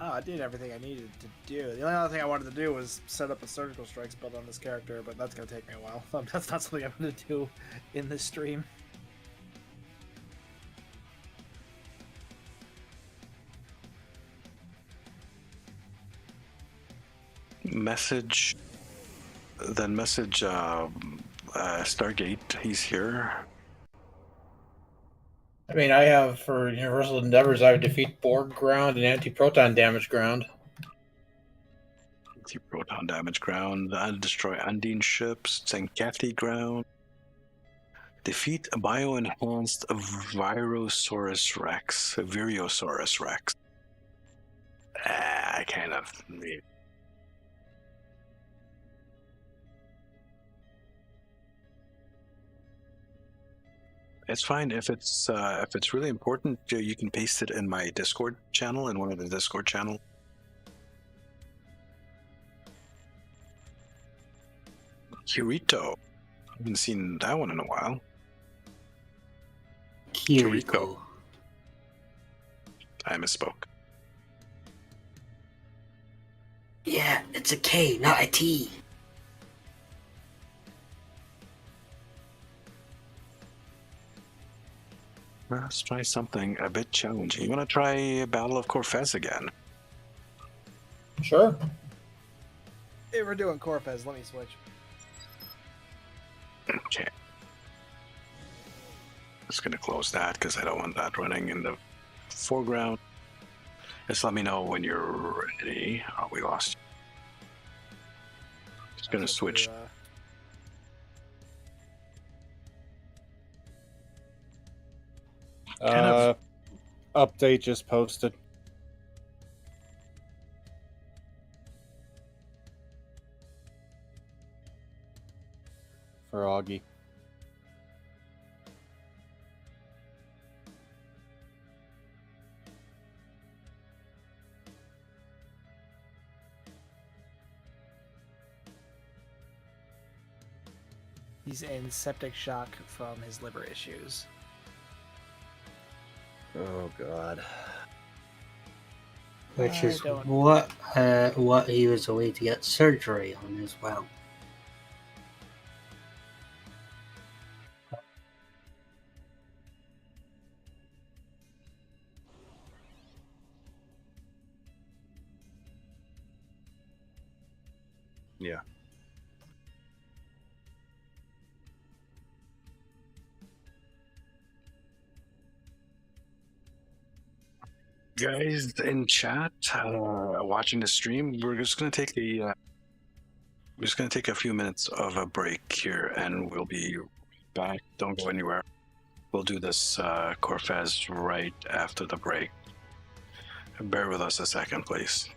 Oh, I did everything I needed to do. The only other thing I wanted to do was set up a surgical strike spell on this character, but that's going to take me a while. That's not something I'm going to do in this stream. Message Stargate. He's here. I mean, I have for Universal Endeavors, I would defeat Borg ground and anti-proton damage ground. Anti-proton damage ground. Destroy Undine ships. Tsankathi ground. Defeat a bio-enhanced Virosaurus Rex. Viriosaurus Rex. I kind of need. It's fine if it's really important. You can paste it in my Discord channel, in one of the Discord channel. Kirito, I haven't seen that one in a while. Kiriko. I misspoke. Yeah, it's a K, not a T. Let's try something a bit challenging. You want to try Battle of Corfez again? Sure. Hey, we're doing Corfez. Let me switch. Okay. Just going to close that because I don't want that running in the foreground. Just let me know when you're ready. Oh, we lost you. Just going to switch. Update just posted. For Auggie. He's in septic shock from his liver issues. Oh God. Which is what he was away to get surgery on as well. Yeah. Guys in chat, watching the stream, we're just gonna take a few minutes of a break here, and we'll be back. Don't go anywhere. We'll do this Corfez right after the break. Bear with us a second, please.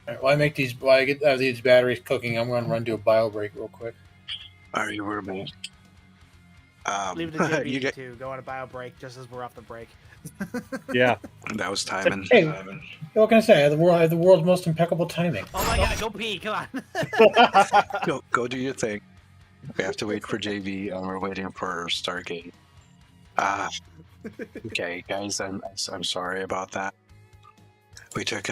All right, while I make these, while I get these batteries cooking, I'm going to run do a bio break real quick. Are you we're back? Leave it to JB you get to go on a bio break just as we're off the break. Yeah, that was timing. Hey, what can I say? I have the world's most impeccable timing. Oh my god, go pee! Come on. Go do your thing. We have to wait for JV, and we're waiting for Stargate. Okay, guys, I'm sorry about that. We took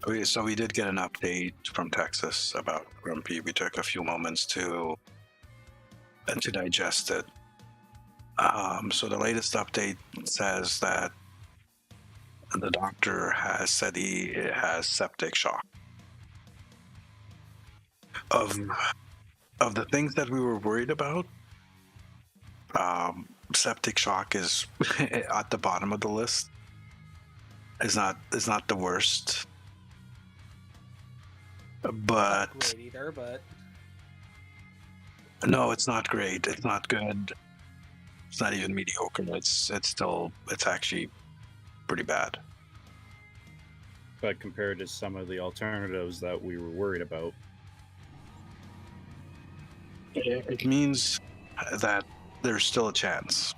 we did get an update from Texas about Grumpy. We took a few moments to digest it. So the latest update says that the doctor has said he has septic shock. Of the things that we were worried about, septic shock is at the bottom of the list. Is not the worst, but Not great either, but no, it's not great. It's not good. It's not even mediocre. It's actually pretty bad. but compared to some of the alternatives that we were worried about, it means that there's still a chance.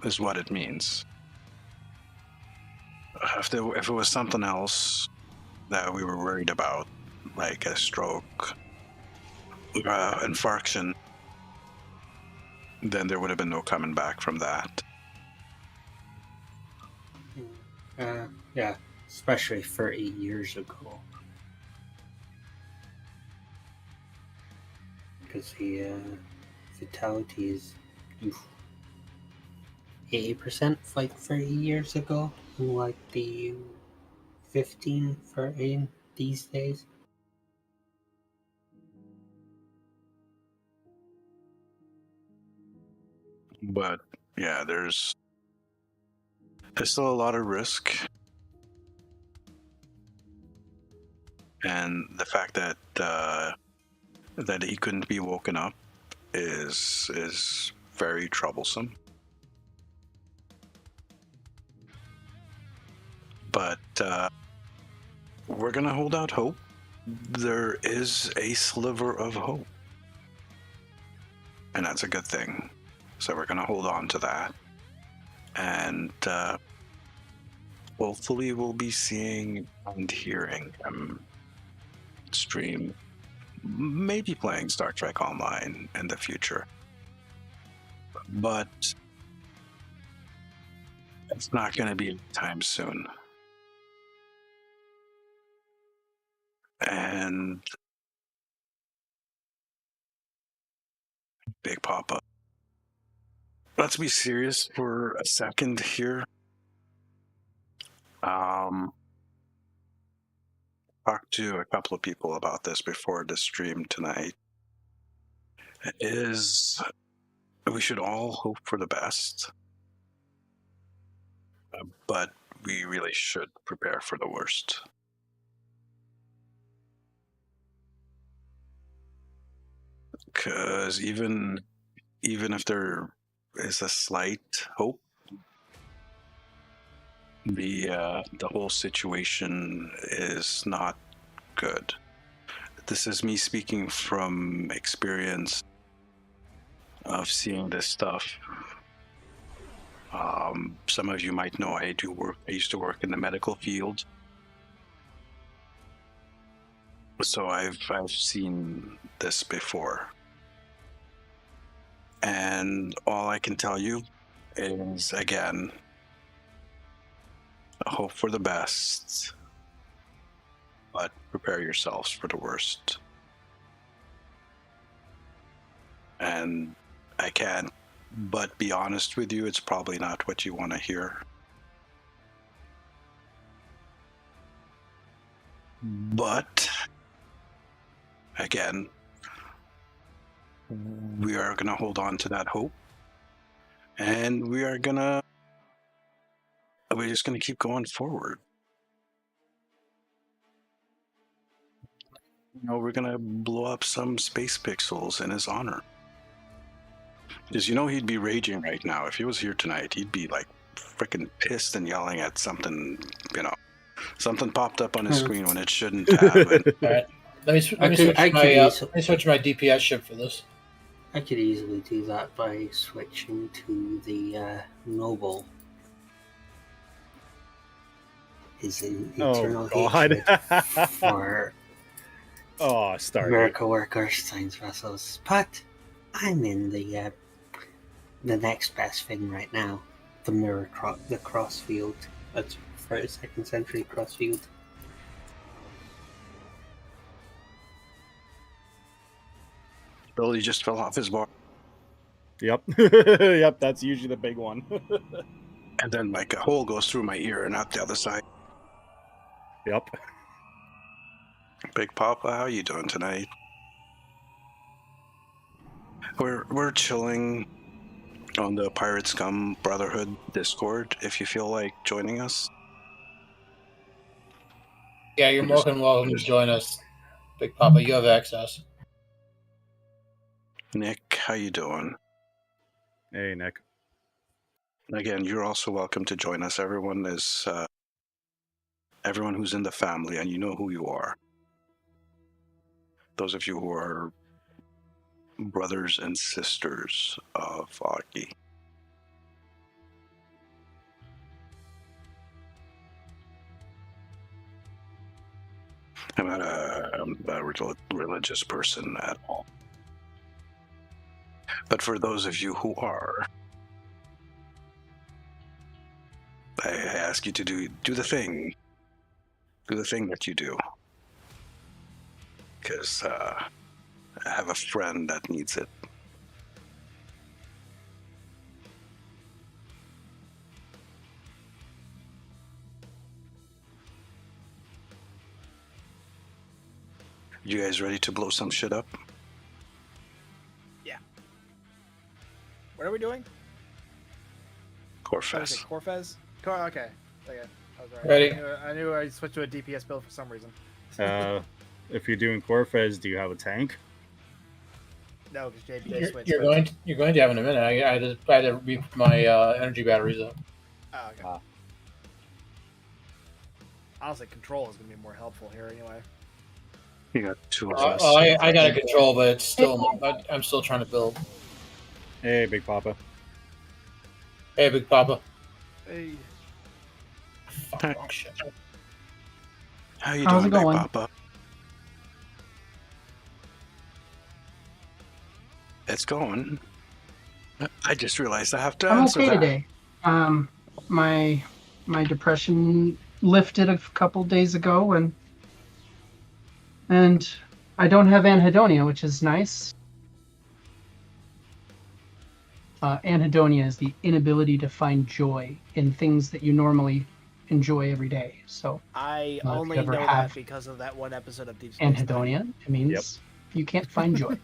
Is what it means. If it was something else that we were worried about, like a stroke, infarction, then there would have been no coming back from that. Yeah, especially 30 years ago. Because the fatality is 80% like 30 years ago, unlike the 15 for these days. But yeah, there's still a lot of risk, and the fact that that he couldn't be woken up is very troublesome. But we're gonna hold out hope. There is a sliver of hope, and that's a good thing. So we're gonna hold on to that, and hopefully we'll be seeing and hearing him stream, maybe playing Star Trek Online in the future. But it's not going to be anytime soon. And Big Papa. Let's be serious for a second here. Talked to a couple of people about this before the stream tonight. Is we should all hope for the best, but we really should prepare for the worst. Because even if there is a slight hope, the whole situation is not good. This is me speaking from experience of seeing this stuff. Some of you might know I used to work in the medical field, so I've seen this before, and all I can tell you is, again, hope for the best, but prepare yourselves for the worst. And I can't but be honest with you, it's probably not what you want to hear. But again, we are going to hold on to that hope, and we're just going to keep going forward. We're going to blow up some space pixels in his honor. Because he'd be raging right now. If he was here tonight, he'd be like freaking pissed and yelling at something, Something popped up on his screen when it shouldn't have. All right. Let me switch my DPS ship for this. I could easily do that by switching to the noble. Is an eternal hatred for miracle workers, science vessels. But I'm in the next best thing right now, the the crossfield. That's for a 2nd century crossfield. Billy just fell off his bar. Yep. Yep, that's usually the big one. And then like a hole goes through my ear and out the other side. Yep. Big Papa, how you doing tonight? We're chilling on the Pirate Scum Brotherhood Discord if you feel like joining us. Yeah, you're more than welcome to join us, Big Papa. You have access. Nick, how you doing? Hey, Nick. Again, you're also welcome to join us. Everyone is everyone who's in the family, and you know who you are. Those of you who are brothers and sisters of Auggie. I'm not a religious person at all. But for those of you who are, I ask you to do the thing. Do the thing that you do. Because I have a friend that needs it. You guys ready to blow some shit up? Yeah. What are we doing? Corfez. Corfez? Okay. Okay. I was right. Ready. I knew I switched to a DPS build for some reason. If you're doing Corfez, do you have a tank? No, because JB switched. You're going to have in a minute. I had to beep my energy batteries up. Oh, okay. Honestly, control is going to be more helpful here anyway. You got two of us. I got a control, but it's still I'm still trying to build. Hey, Big Papa. Hey, Big Papa. Hey. Fuck, shit. How you doing, Big Papa? It's going. I just realized I have to answer okay that. Today. My depression lifted a couple days ago, and I don't have anhedonia, which is nice. Anhedonia is the inability to find joy in things that you normally enjoy every day. So I only know that because of that one episode of Deep Space anhedonia. Nine. It means you can't find joy.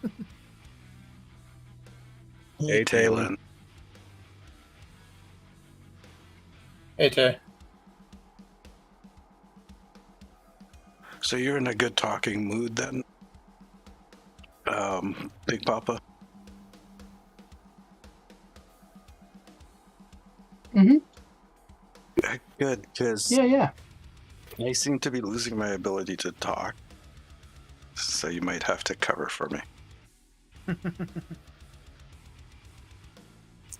Hey, Taylor. Hey, Tay. So you're in a good talking mood then, Big Papa? Mm-hmm. Good, because yeah. I seem to be losing my ability to talk, so you might have to cover for me.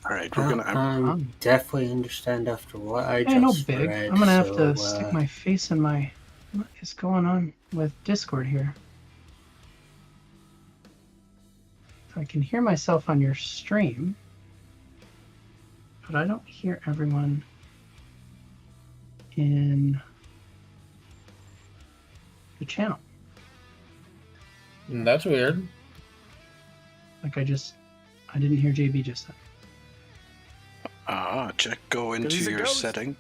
All right, we're gonna. I definitely understand after what I just no big. read. I'm gonna have to stick my face in my. What is going on with Discord here? So I can hear myself on your stream, but I don't hear everyone in the channel. That's weird. Like I didn't hear JB just then. Go into your setting.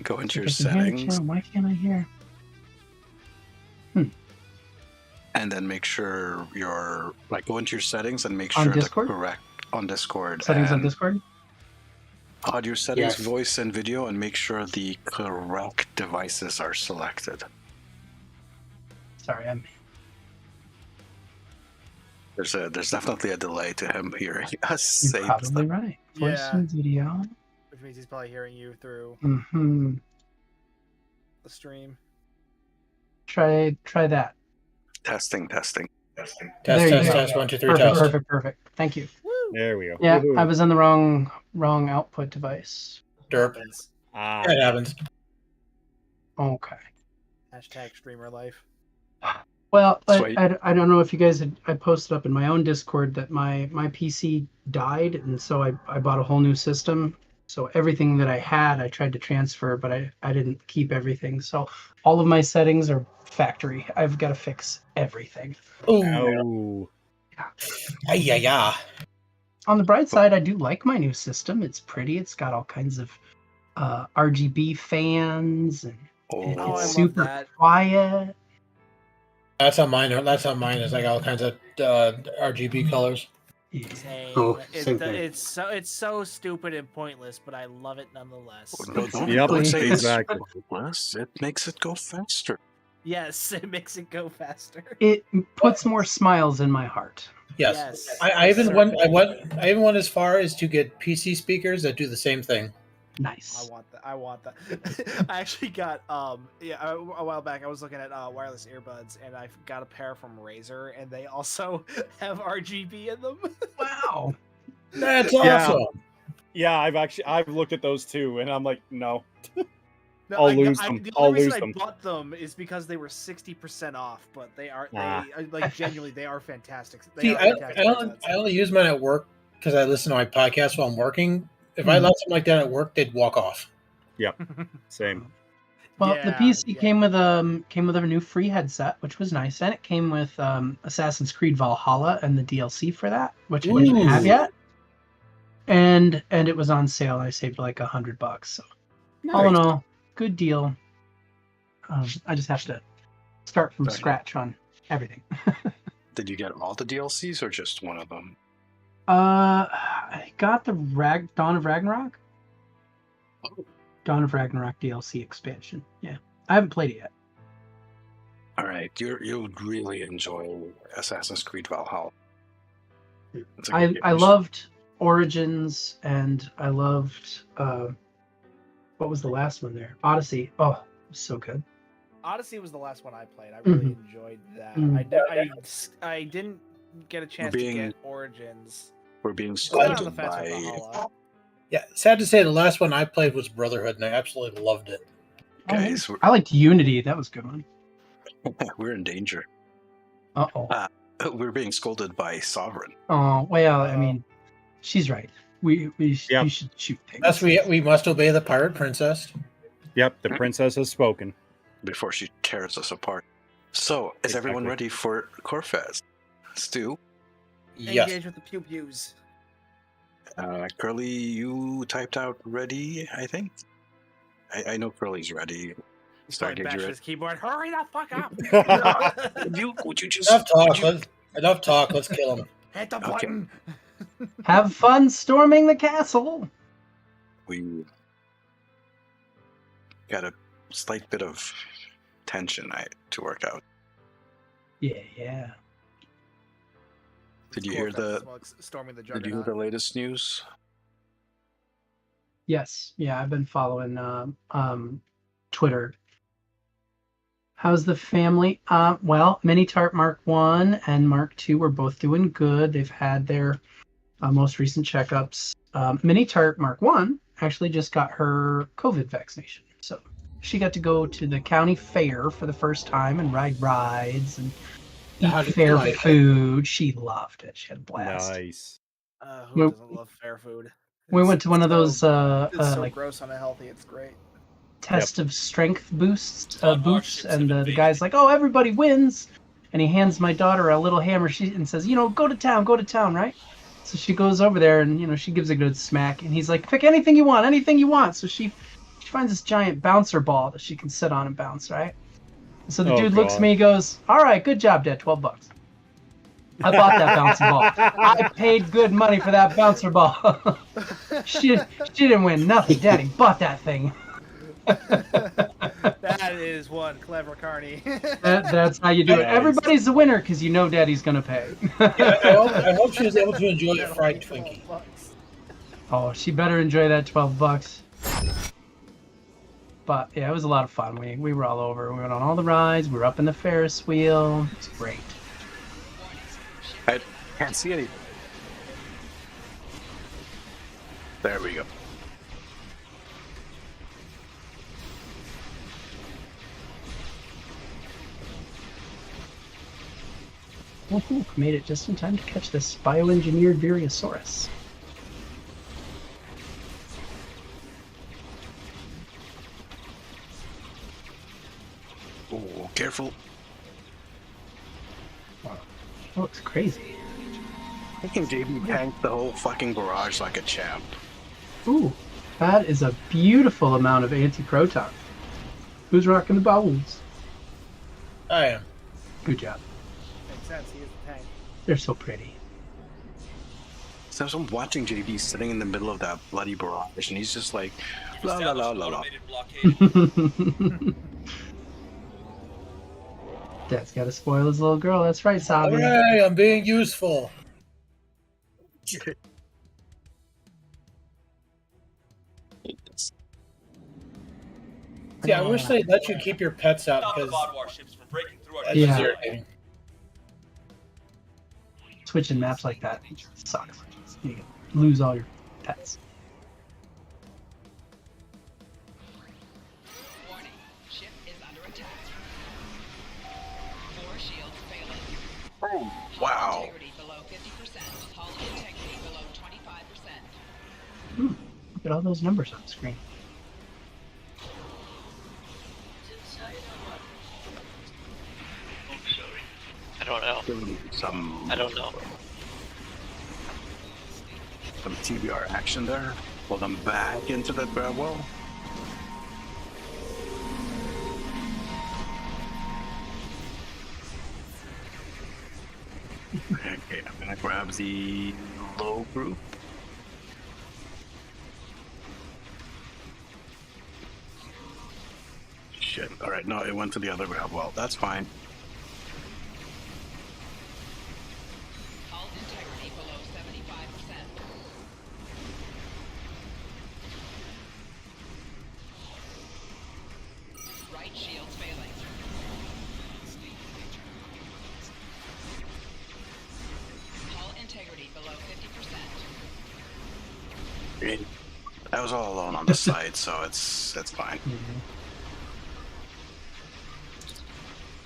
Go into your I can hear the settings. channel. Why can't I hear? And then make sure go into your settings and make On sure Discord? the correct on Discord. Settings on and Discord? Audio settings, Yes. voice and video, and make sure the correct devices are selected. Sorry, There's definitely a delay to him hearing us You're say probably stuff. right. Voice and video. Which means he's probably hearing you through. Mm-hmm. the stream. Try that. Testing. Test, There you go. test, 1, 2, 3, Perfect, test. perfect. Thank you. There we go. Yeah, Woohoo. I was on the wrong output device. Derp. Ah. It happens. Okay. Hashtag streamer life. Well, Sweet. I don't know if you guys I posted up in my own Discord that my PC died, and so I bought a whole new system. So everything that I had, I tried to transfer, but I didn't keep everything. So all of my settings are factory. I've got to fix everything. Oh. Yeah. On the bright side, I do like my new system. It's pretty. It's got all kinds of RGB fans, and I love it's super that. quiet. That's how mine is. I got all kinds of RGB colors. Same. Oh, same thing. It's so stupid and pointless, but I love it nonetheless. Yep, Don't say it's exactly. pointless. It makes it go faster. Yes, it makes it go faster. It puts more smiles in my heart. Yes. I even went as far as to get PC speakers that do the same thing. Nice. I want that. I actually got a while back. I was looking at wireless earbuds, and I got a pair from Razer, and they also have RGB in them. Wow, that's awesome. Yeah, I've looked at those too, and I'm like, no. No, I'll lose them. The I'll only lose reason them. I bought them is because they were 60% off, but they are genuinely they are fantastic. See, I only use mine at work because I listen to my podcast while I'm working. If I left something like that at work, they'd walk off. Yep, same. Well, the PC came with a new free headset, which was nice, and it came with Assassin's Creed Valhalla and the DLC for that, which I didn't have yet. And it was on sale. I saved like $100. So all in all, good deal. I just have to start from scratch on everything. Did you get all the DLCs or just one of them? I got the Dawn of Ragnarok. Dawn of Ragnarok DLC expansion. Yeah, I haven't played it yet. All right, you'll really enjoy Assassin's Creed Valhalla. I loved Origins, and I loved what was the last one there? Odyssey. Oh, it was so good. Odyssey was the last one I played. I really enjoyed that. I didn't get a chance to get Origins. We're being scolded by. Yeah, sad to say, the last one I played was Brotherhood, and I absolutely loved it. Guys, I liked Unity. That was a good one. We're in danger. Uh-oh. We're being scolded by Sovereign. Oh, well, I mean, she's right. We should shoot things. Thus, we must obey the pirate princess. Yep, the princess has spoken. Before she tears us apart. So, is everyone ready for Corfez? Stu? Yes. Engage with the pew-pews. Curly, you typed out ready, I think? I know Curly's ready. Started bash his keyboard. Hurry the fuck up! Would you just... Enough talk. Let's kill him. Hit the button! Have fun storming the castle! We got a slight bit of tension to work out. Yeah. Did you hear storming the Did you hear the latest news? Yes. Yeah, I've been following Twitter. How's the family? Well, Mini-Tart Mark 1 and Mark 2 were both doing good. They've had their most recent checkups. Mini-Tart Mark 1 actually just got her COVID vaccination. So she got to go to the county fair for the first time and ride rides and eat fair food. She loved it. She had a blast. Nice. Who doesn't love fair food? We went to one of those it's so like gross and unhealthy. It's great. Test of strength booths, and the guy's like, "Oh, everybody wins," and he hands my daughter a little hammer and says, "Go to town, right?" So she goes over there and she gives a good smack, and he's like, "Pick anything you want." So she finds this giant bouncer ball that she can sit on and bounce, right? So the dude looks at me and goes, "All right, good job, Dad. $12. I bought that bouncer ball. I paid good money for that bouncer ball." She didn't win nothing. Daddy bought that thing. That is one clever carny. That's how you do it. Everybody's a winner because Daddy's gonna pay. I hope she was able to enjoy a fried Twinkie. Oh, she better enjoy that $12. But yeah, it was a lot of fun. We were all over. We went on all the rides. We were up in the Ferris wheel. It's great. I can't see anything. There we go. Woohoo, made it just in time to catch this bioengineered Viriosaurus. Oh, careful. Wow. That looks crazy. I think JB tanked the whole fucking barrage like a champ. Ooh, that is a beautiful amount of anti-proton. Who's rocking the balloons? I am. Good job. Makes sense. He is the tank. They're so pretty. So I'm watching JB sitting in the middle of that bloody barrage, and he's just like, la la la la la. Dad's got to spoil his little girl. That's right, Sabi. Hooray, I'm being useful. Yeah, I wish they'd let you keep your pets out because Yeah. irritating. Switching maps like that sucks. You lose all your pets. Warning. Ship is under attack. 4 shields failing. Oh, wow. Integrity below 50%. Hull integrity below 25%. Look at all those numbers on the screen. I don't know. I don't know. Some TBR action there. Pull them back into that grab well. Okay, I'm gonna grab the low group. Shit. Alright, no, it went to the other grab well. That's fine. Hull integrity below 75%. Right shields failing. Hull integrity below 50%. I was all alone on the side, so it's fine.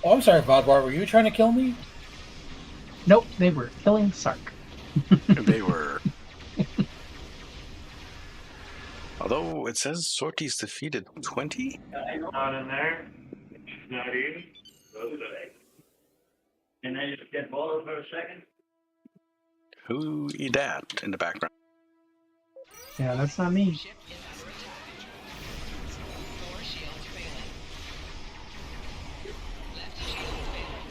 Oh, I'm sorry, Vodwar. Were you trying to kill me? Nope, they were killing Sark. They were. Although it says Sorky's defeated 20? Not in there. Not even. And then just get boiled for a second. Who eat that in the background? Yeah, that's not me. Ship is under attack. 4 shields failing. Left shield failing.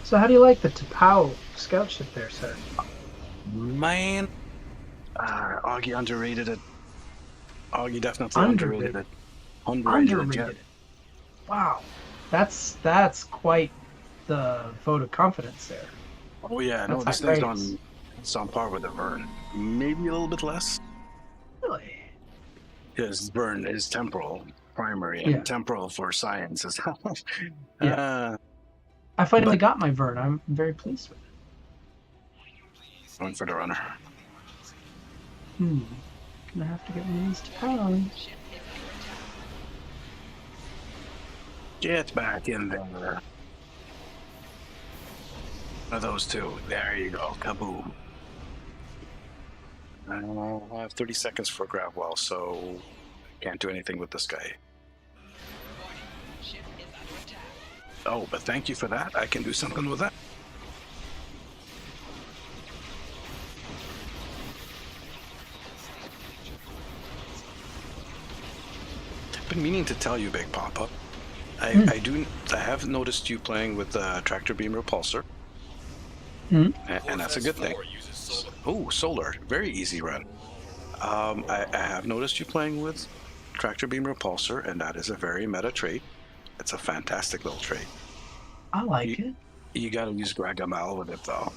So how do you like the T'Pau scout ship there, sir? Man, Auggie underrated it. Auggie definitely underrated it. Underrated. Wow, that's quite the vote of confidence there. Oh yeah, no, That's this thing's outrageous. it's on par with the Verne. Maybe a little bit less. Really? Because Verne is temporal, primary, and Yeah. temporal for science is how much. Yeah. I finally got my Verne. I'm very pleased with it. Going for the runner. Gonna have to get one of these T'Pau. Get back in there. One of those two. There you go. Kaboom. I have 30 seconds for grab well, so can't do anything with this guy. Ship is under attack. Oh, but thank you for that. I can do something with that. I've been meaning to tell you, Big Papa. I have noticed you playing with the tractor beam repulsor, and that's a good thing. Oh, solar, very easy run. I have noticed you playing with tractor beam repulsor, and that is a very meta trait. It's a fantastic little trait. I like it. You got to use Gargamel with it though.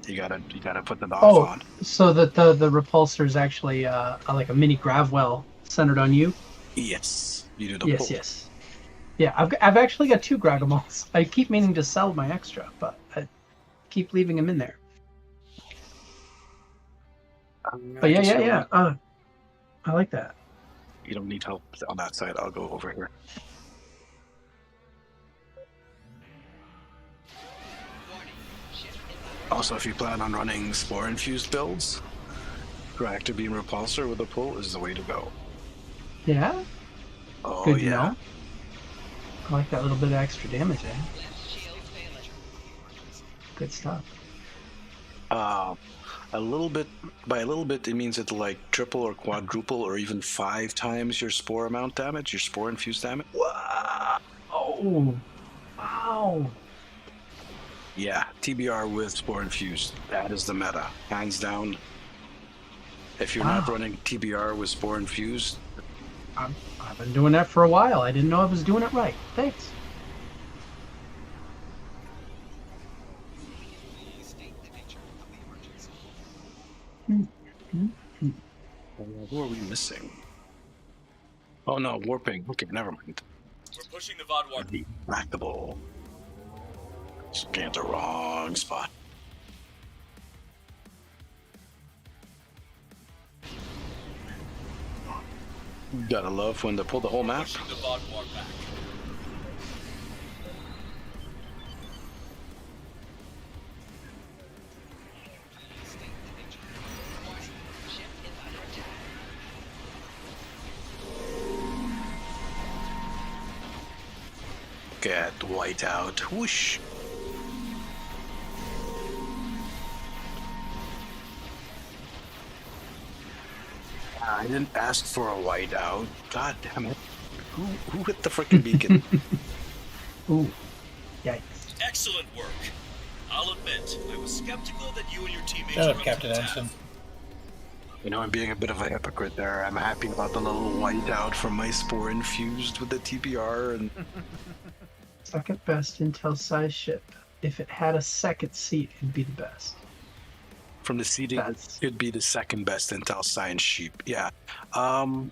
You gotta put the DOF Oh, on. so that the repulsor is actually like a mini gravwell centered on you. Yes, you do the Yes, pull. yes. Yeah, I've actually got 2 Gragamals. I keep meaning to sell my extra, but I keep leaving them in there. But yeah. I like that. You don't need help on that side. I'll go over here. Also, if you plan on running spore-infused builds, reactor beam repulsor with a pull is the way to go. Yeah? Oh, Good to yeah. know. I like that little bit of extra damage, eh? Good stuff. A little bit, by a little bit, it means it's like triple or quadruple or even 5 times your spore amount damage, your spore-infused damage. Wow! Oh, wow! Yeah, TBR with spore-infused. That is the meta, hands down. If you're not running TBR with spore-infused, I've been doing that for a while. I didn't know I was doing it right. Thanks. Who are we missing? Oh no, warping. Okay, never mind. We're pushing the VOD warp. Retractable. Scanned the wrong spot. Gotta love when they pull the whole map. Pushing the VOD warp back. Get white out. Whoosh. I didn't ask for a whiteout. God damn it. Who hit the freaking beacon? Ooh. Yikes. Excellent work. I'll admit, I was skeptical that you and your teammates Shut were up, up Captain to the Ensign. task. You know, I'm being a bit of a hypocrite there. I'm happy about the little whiteout from my spore infused with the TPR and Second best intel size ship. If it had a second seat, it'd be the best. from the seating That's- could be the second best intel science sheep. Yeah. But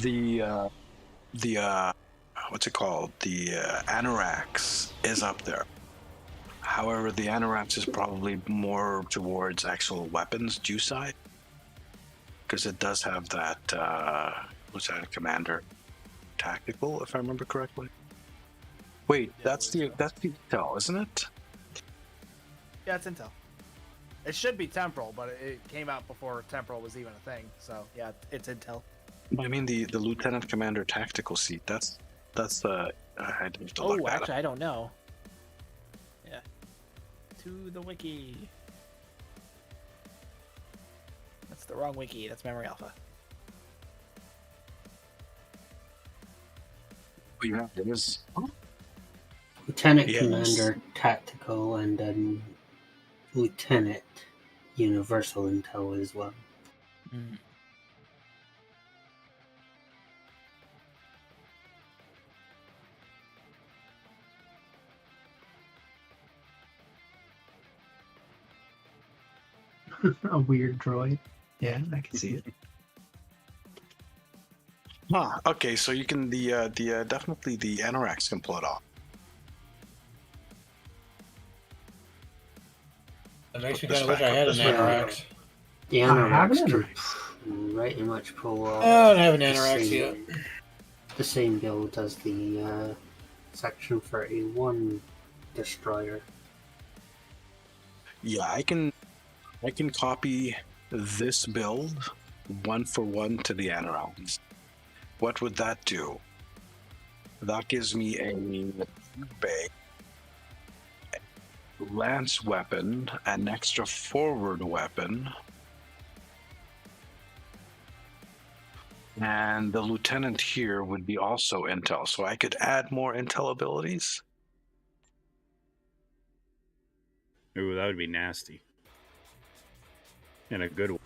the what's it called? The Anorax is up there. However, the Anorax is probably more towards actual weapons due side. Because it does have that what's that, commander tactical, if I remember correctly. Wait, that's the intel, isn't it? Yeah, it's Intel. It should be Temporal, but it came out before Temporal was even a thing. So yeah, it's Intel. I mean the lieutenant commander tactical seat. That's the I have to look that Actually, up. I don't know. Yeah. To the wiki. That's the wrong wiki. That's Memory Alpha. But yeah, it is. Lieutenant Yes. Commander Tactical and then Lieutenant Universal Intel as well. A weird droid. Yeah, I can see it. Huh. Okay, so you can the definitely the Anorax can pull it off. It makes me kind of wish I had an Anorax. The I have an Anorax can pretty much pull off. I don't have an the Anorax same- yet. The same build as the Section 31 destroyer. Yeah, I can copy this build 1-for-1 to the Anorax. What would that do? That gives me a bay, lance weapon, an extra forward weapon, and the lieutenant here would be also intel, so I could add more intel abilities. Ooh, that would be nasty. And a good one.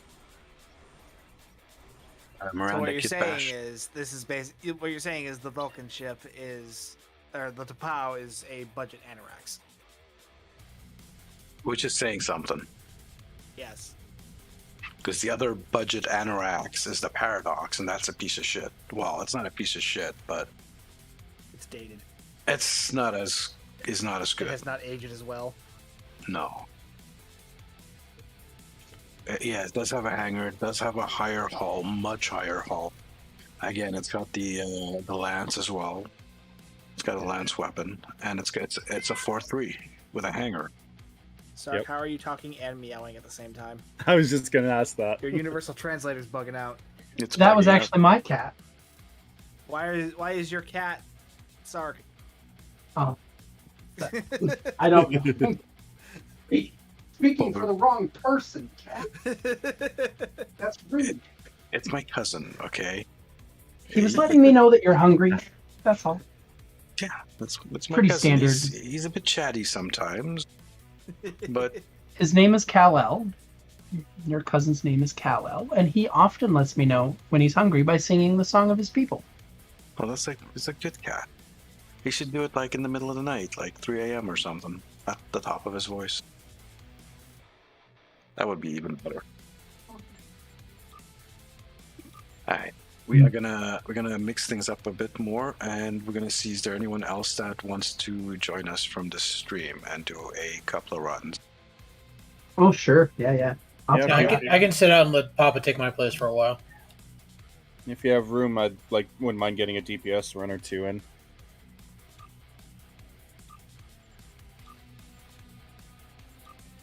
So Miranda what you're Kid saying Bash. is this is basically what you're saying is the Vulcan ship is, or the T'Pau is a budget Anorax. Which is saying something. Yes. Because the other budget Anorax is the Paradox, and that's a piece of shit. Well, it's not a piece of shit, but It's dated. it's not as good. It has not aged as well. No. Yeah, it does have a hangar. It does have a higher hull, much higher hull. Again, it's got the lance as well. It's got a lance weapon, and it's a 4-3 with a hangar. Sark, how are you talking and meowing at the same time? I was just gonna ask that. Your universal translator's bugging out. That was actually my cat. Why is your cat Sark? Oh. I don't know. Speaking for the wrong person, cat. That's rude. It's my cousin, okay? He was letting me know that you're hungry. That's all. Yeah, that's my Pretty cousin. standard. He's a bit chatty sometimes, but His name is Kal-El. Your cousin's name is Kal-El, and he often lets me know when he's hungry by singing the song of his people. well, it's a good cat. He should do it like in the middle of the night, like 3 a.m. or something, at the top of his voice. That would be even better. All right, we're gonna mix things up a bit more, and we're gonna see is there anyone else that wants to join us from the stream and do a couple of runs. Oh, sure. Yeah. I can sit out and let Papa take my place for a while. If you have room, wouldn't mind getting a DPS run or two in.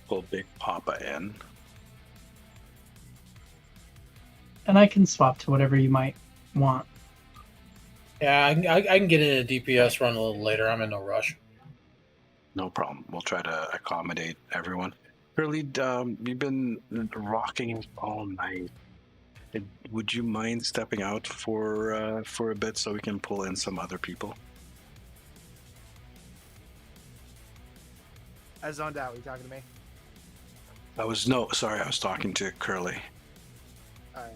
Pull Big Papa in. And I can swap to whatever you might want. Yeah, I can get in a DPS run a little later. I'm in no rush. No problem. We'll try to accommodate everyone. Curly, you've been rocking all night. Would you mind stepping out for a bit so we can pull in some other people? I zoned out. Are you talking to me? I was talking to Curly. Alright.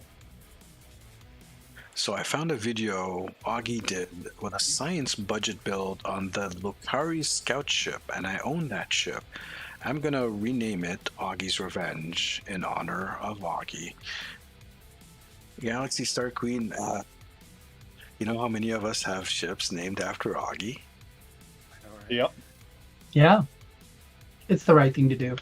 So I found a video Auggie did with a science budget build on the Lucari scout ship, and I own that ship. I'm gonna rename it Auggie's Revenge in honor of Auggie. Galaxy Star Queen, you know how many of us have ships named after Auggie? Yep. Yeah. It's the right thing to do.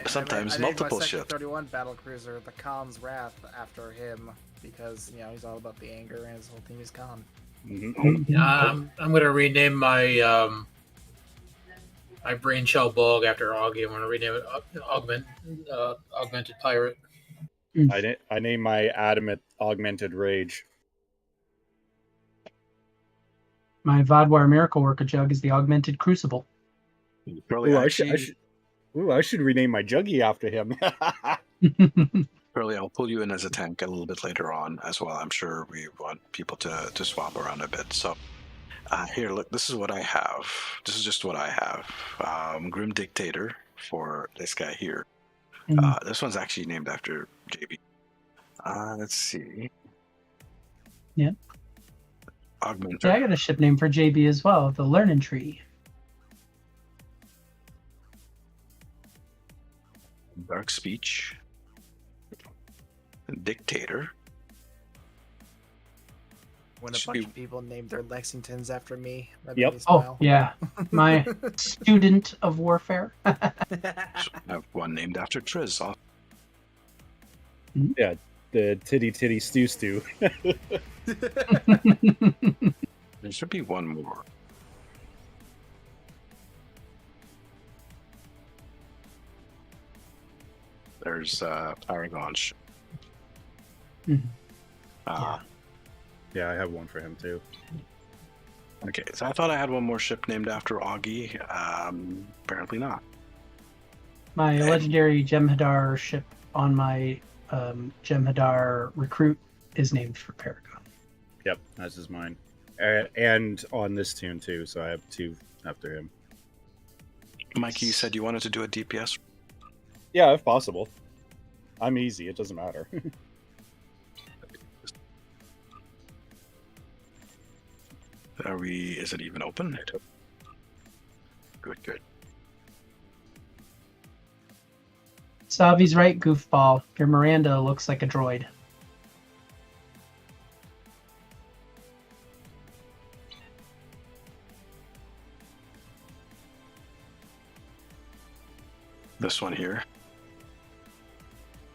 Sometimes I multiple named my ships. Sector 31 battle cruiser the Khan's Wrath after him because he's all about the anger and his whole team is Khan. I'm gonna rename my my brain shell bug after Auggie. I'm gonna rename it Augmented Pirate. I named my Adamant Augmented Rage. My Vodwar Miracle Worker jug is the Augmented Crucible. Curly, I should rename my Juggy after him. Curly, I'll pull you in as a tank a little bit later on as well. I'm sure we want people to swap around a bit. So here, look, this is what I have. This is just what I have. Grim Dictator for this guy here. This one's actually named after JB. Let's see. Yeah. Augmenter. Yeah, I got a ship name for JB as well, the Learning Tree. Dark Speech. Dictator. When a bunch of people named their Lexingtons after me, that Yep. made me smile. Oh, yeah. My student of warfare. I have one named after Triz. Yeah, the Titty Stew. There should be one more. There's Paragon. Yeah, I have one for him too. Okay, so I thought I had one more ship named after Auggie. Apparently not. My legendary Jem'Hadar ship on my Jem'Hadar recruit is named for Paragon. Yep, that's is mine. And on this tune too, so I have two after him. Mikey, you said you wanted to do a DPS? Yeah, if possible. I'm easy, it doesn't matter. Is it even open? Good. Savi's right, goofball. Your Miranda looks like a droid. This one here.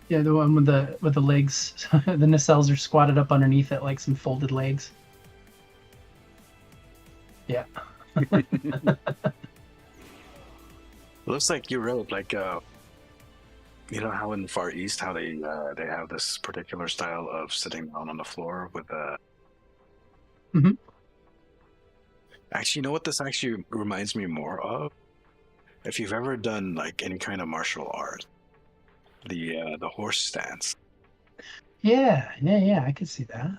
Yeah, the one with the legs. The nacelles are squatted up underneath it like some folded legs. Yeah. Looks like you wrote like you know how in the Far East how they have this particular style of sitting down on the floor with a. Mhm. Actually, you know what this actually reminds me more of? If you've ever done like any kind of martial art, the horse stance. Yeah, I can see that.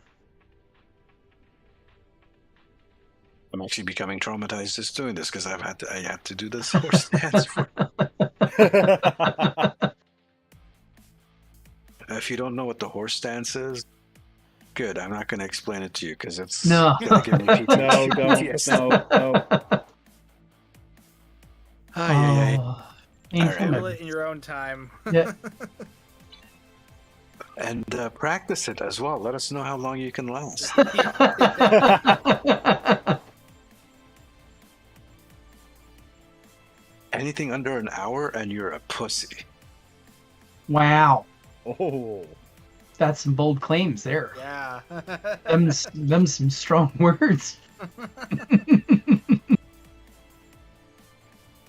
I'm actually becoming traumatized just doing this because I had to do this horse stance. If you don't know what the horse stance is, good. I'm not going to explain it to you because it's No. gonna give me PTSD. No, don't. No. Handle it in your own time. Yeah. And practice it as well. Let us know how long you can last. Anything under an hour and you're a pussy. Wow. Oh. That's some bold claims there. Yeah. them some strong words.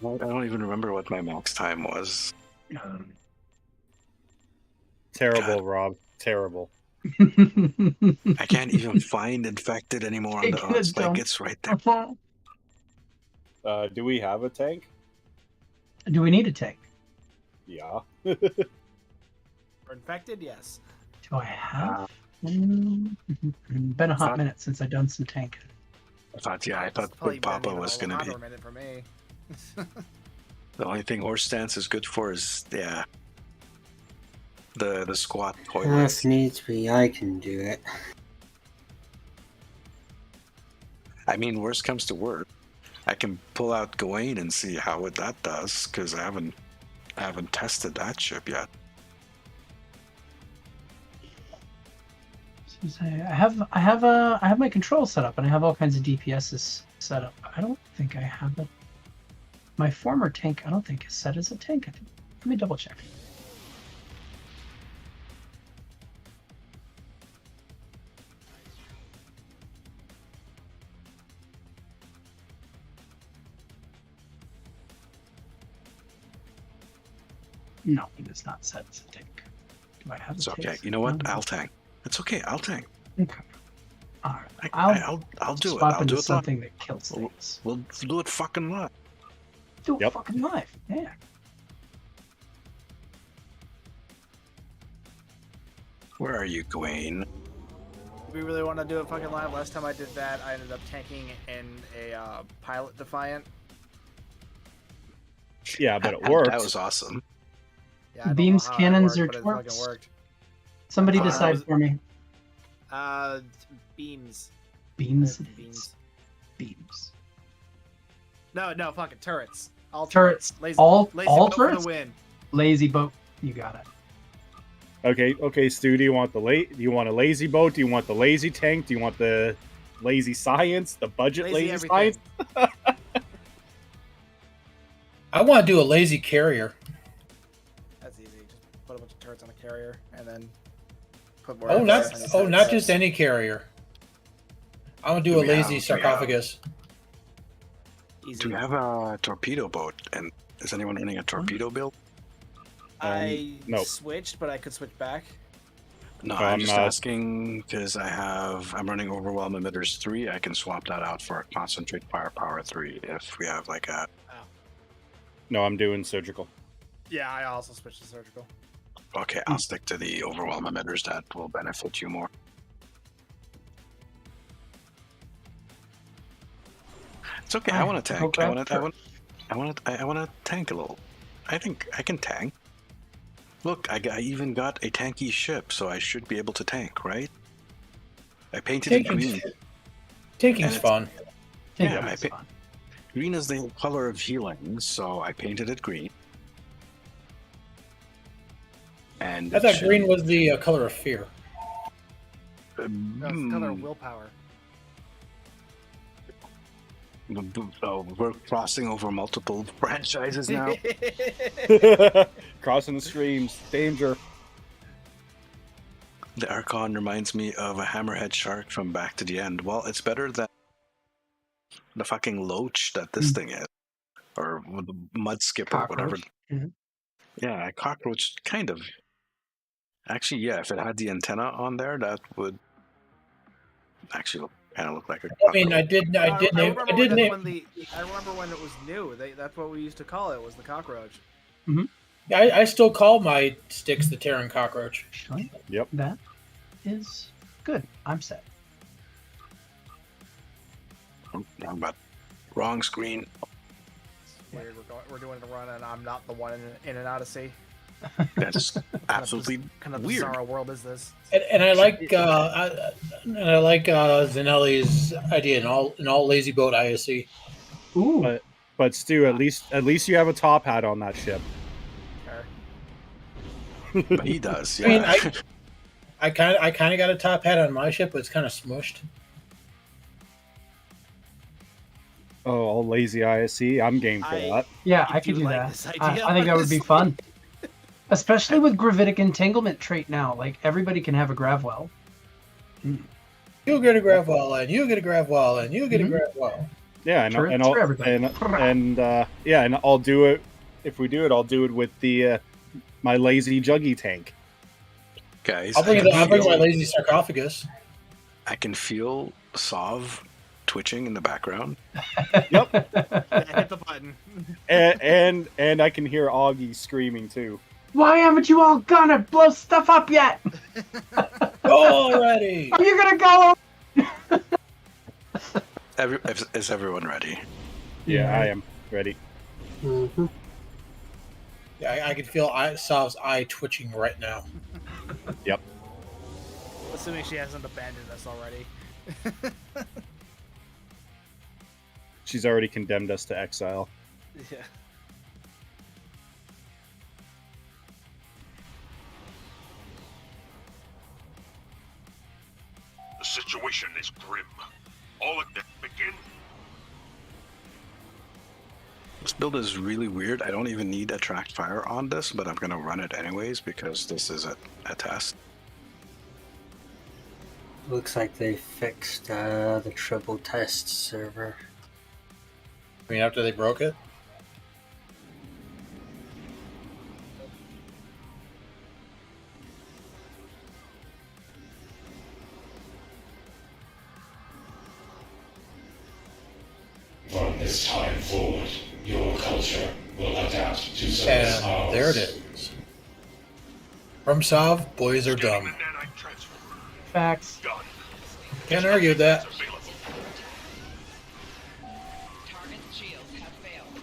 I don't even remember what my max time was. Terrible, Rob. Terrible. I can't even find infected anymore on the Taking a it's like dump. it's right there. Do we have a tank? Do we need a tank? Yeah. We're infected, yes. Do I have? Been a hot minute since I've done some tank. I thought Probably Big Papa been was a going to be. hotter minute for me. The only thing horse stance is good for is the squat toilet. If needs be, I can do it. I mean, worst comes to worst, I can pull out Gawain and see how that does because I haven't tested that ship yet. I have my control set up and I have all kinds of DPSs set up. I don't think I have it. My former tank, I don't think is set as a tank. Let me double check. No, it is not set as a tank. Do I have It's a okay. tank? You know what? I'll tank. It's okay. I'll tank. Okay. All right. I'll do it. Swap I'll into do it something live. that kills things. We'll do it fucking live. Do it fucking live. Yeah. Where are you, Gawain? Do we really want to do it fucking live? Last time I did that, I ended up tanking in a pilot Defiant. Yeah, but it worked. That was awesome. Yeah, I don't Beams, know how it cannons, worked, or but it fucking torps? worked. Somebody It decide was- for me. Beams. Beams. Beams. Beams. No, fucking turrets. All Turrets. Lazy, all lazy all boat for turrets. the win. Lazy boat. You got it. Okay, Stu. Do you want do you want a lazy boat? Do you want the lazy tank? Do you want the lazy science? The budget Lazy lazy everything. science? I want to do a lazy carrier. That's easy. Just put a bunch of turrets on a carrier and then put more. Oh, emphasis on your not sets. just any carrier. I want to do a lazy sarcophagus. Do we have a torpedo boat? And is anyone running a torpedo build? I no. switched, but I could switch back. No, I'm just asking because I'm running Overwhelm Emitters 3. I can swap that out for a Concentrate Firepower 3 if we have like a. No, I'm doing surgical. Yeah, I also switched to surgical. Okay, I'll stick to the Overwhelm Emitters. That will benefit you more. It's okay. I want to tank. I want to tank a little. I think I can tank. Look, I even got a tanky ship, so I should be able to tank, right? I painted it green. Tanking's fun. Yeah, green is the color of healing, so I painted it green. And I thought green was the color of fear. No, it's the color of willpower. Oh, we're crossing over multiple franchises now. Crossing the streams. Danger. The Archon reminds me of a hammerhead shark from Back to the End. Well, it's better than the fucking loach that this thing is. Or the mud skipper, whatever. Mm-hmm. Yeah, a cockroach, kind of. Actually, yeah, if it had the antenna on there, that would actually kind of look like a cockroach. I mean, I did name. I remember when it was new. That's what we used to call it. Was the cockroach. Mm-hmm. Yeah, I still call my sticks the Terran cockroach. Yep. That is good. I'm set. Wrong button. Wrong screen. Weird. We're doing the run, and I'm not the one in an Odyssey. That's absolutely kind of weird. bizarre world is this? And I like Zanelli's idea in all lazy boat ISC. Ooh. But Stu, at least you have a top hat on that ship. But he does. Yeah. I mean, I kind of got a top hat on my ship, but it's kind of smushed. Oh, all lazy ISC. I'm game for that. Yeah, I could do that. I think that would be fun. Especially with gravitic entanglement trait now. Like, everybody can have a gravwell. You get a gravwell, and you get a gravwell, and you get a gravwell. Yeah, and I'll do it. If we do it, I'll do it with the my lazy juggy tank. Guys, I'll bring my lazy sarcophagus. I can feel Sav twitching in the background. Yep. Hit the button. and I can hear Auggie screaming too. Why haven't you all gonna blow stuff up yet? Go already! Are you gonna go? Is everyone ready? Yeah, I am ready. Mm-hmm. Yeah, I can feel Sav's eye twitching right now. Yep. Assuming she hasn't abandoned us already. She's already condemned us to exile. Yeah. The situation is grim. All at that begin. This build is really weird. I don't even need attract fire on this, but I'm gonna run it anyways because this is a test. Looks like they fixed the triple test server. I mean, after they broke it? From this time forward, your culture will adapt to service And ours. there it is. From Sav, boys are dumb. Facts. Can't argue with that. Target's shields have failed.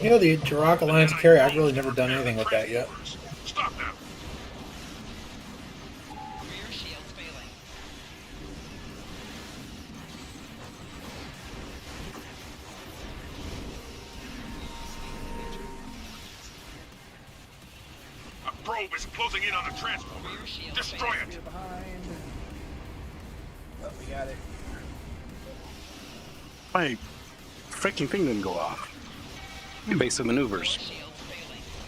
You know, the Jirok Alliance carry, I've really never done anything with that yet. Stop now. Rear shields failing. A probe is closing in on the transporter. Destroy it. Behind. Oh, we got it. My freaking thing didn't go off. Basic maneuvers.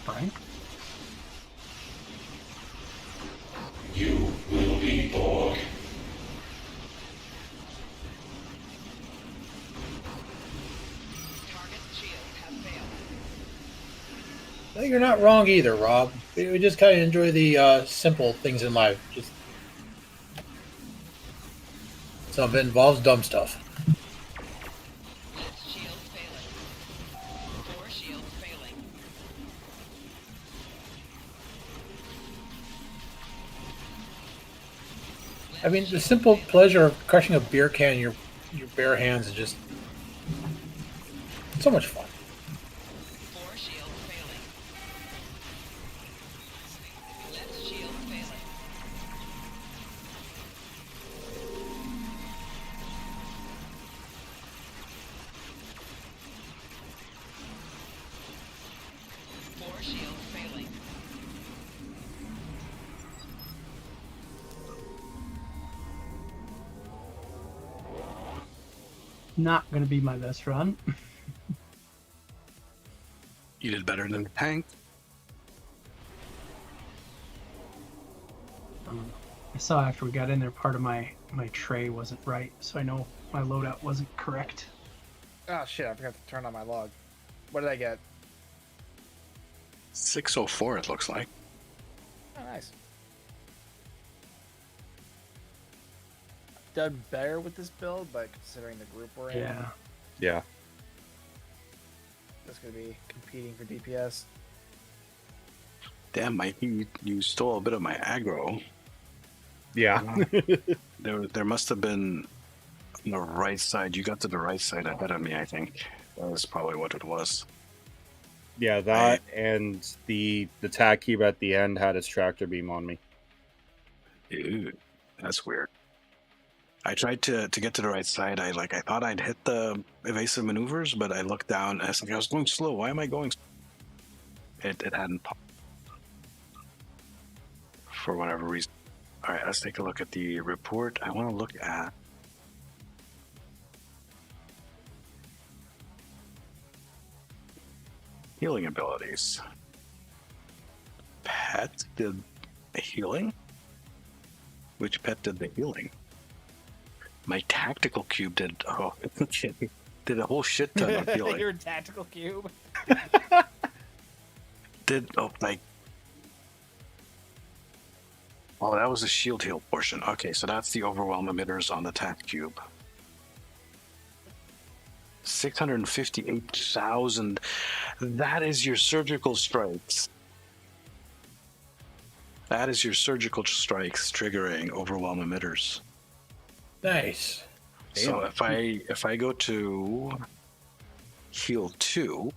Frank? You will be Borg. Target's shields have failed. I think you're not wrong either, Rob. We just kind of enjoy the simple things in life. Just some of it involves dumb stuff. Shields failing. 4 shields failing. I mean, the simple pleasure of crushing a beer can in your bare hands is just so much fun. 4 shields failing. Left shield failing. not going to be my best run. You did better than the tank. I saw after we got in there, part of my tray wasn't right, so I know my loadout wasn't correct. Oh shit! I forgot to turn on my log. What did I get? 604, it looks like. Oh, nice. Done better with this build, but considering the group we're in, Yeah. that's gonna be competing for DPS. Damn, Mikey, you stole a bit of my aggro. Yeah. There must have been on the right side. You got to the right side ahead of me, I think. That was probably what it was. Yeah, that and the tag cube at the end had its tractor beam on me. Dude, that's weird. I tried to get to the right side. I thought I'd hit the evasive maneuvers, but I looked down and I was going slow. Why am I going slow? It hadn't popped. For whatever reason. Alright, let's take a look at the report. I want to look at healing abilities. Pet did healing? Which pet did the healing? My tactical cube did did a whole shit ton of healing. Your tactical cube. Oh, that was the shield heal portion. Okay, so that's the overwhelm emitters on the tac cube. 658,000. That is your surgical strikes. That is your surgical strikes triggering overwhelm emitters. Nice. So if I go to heal 2,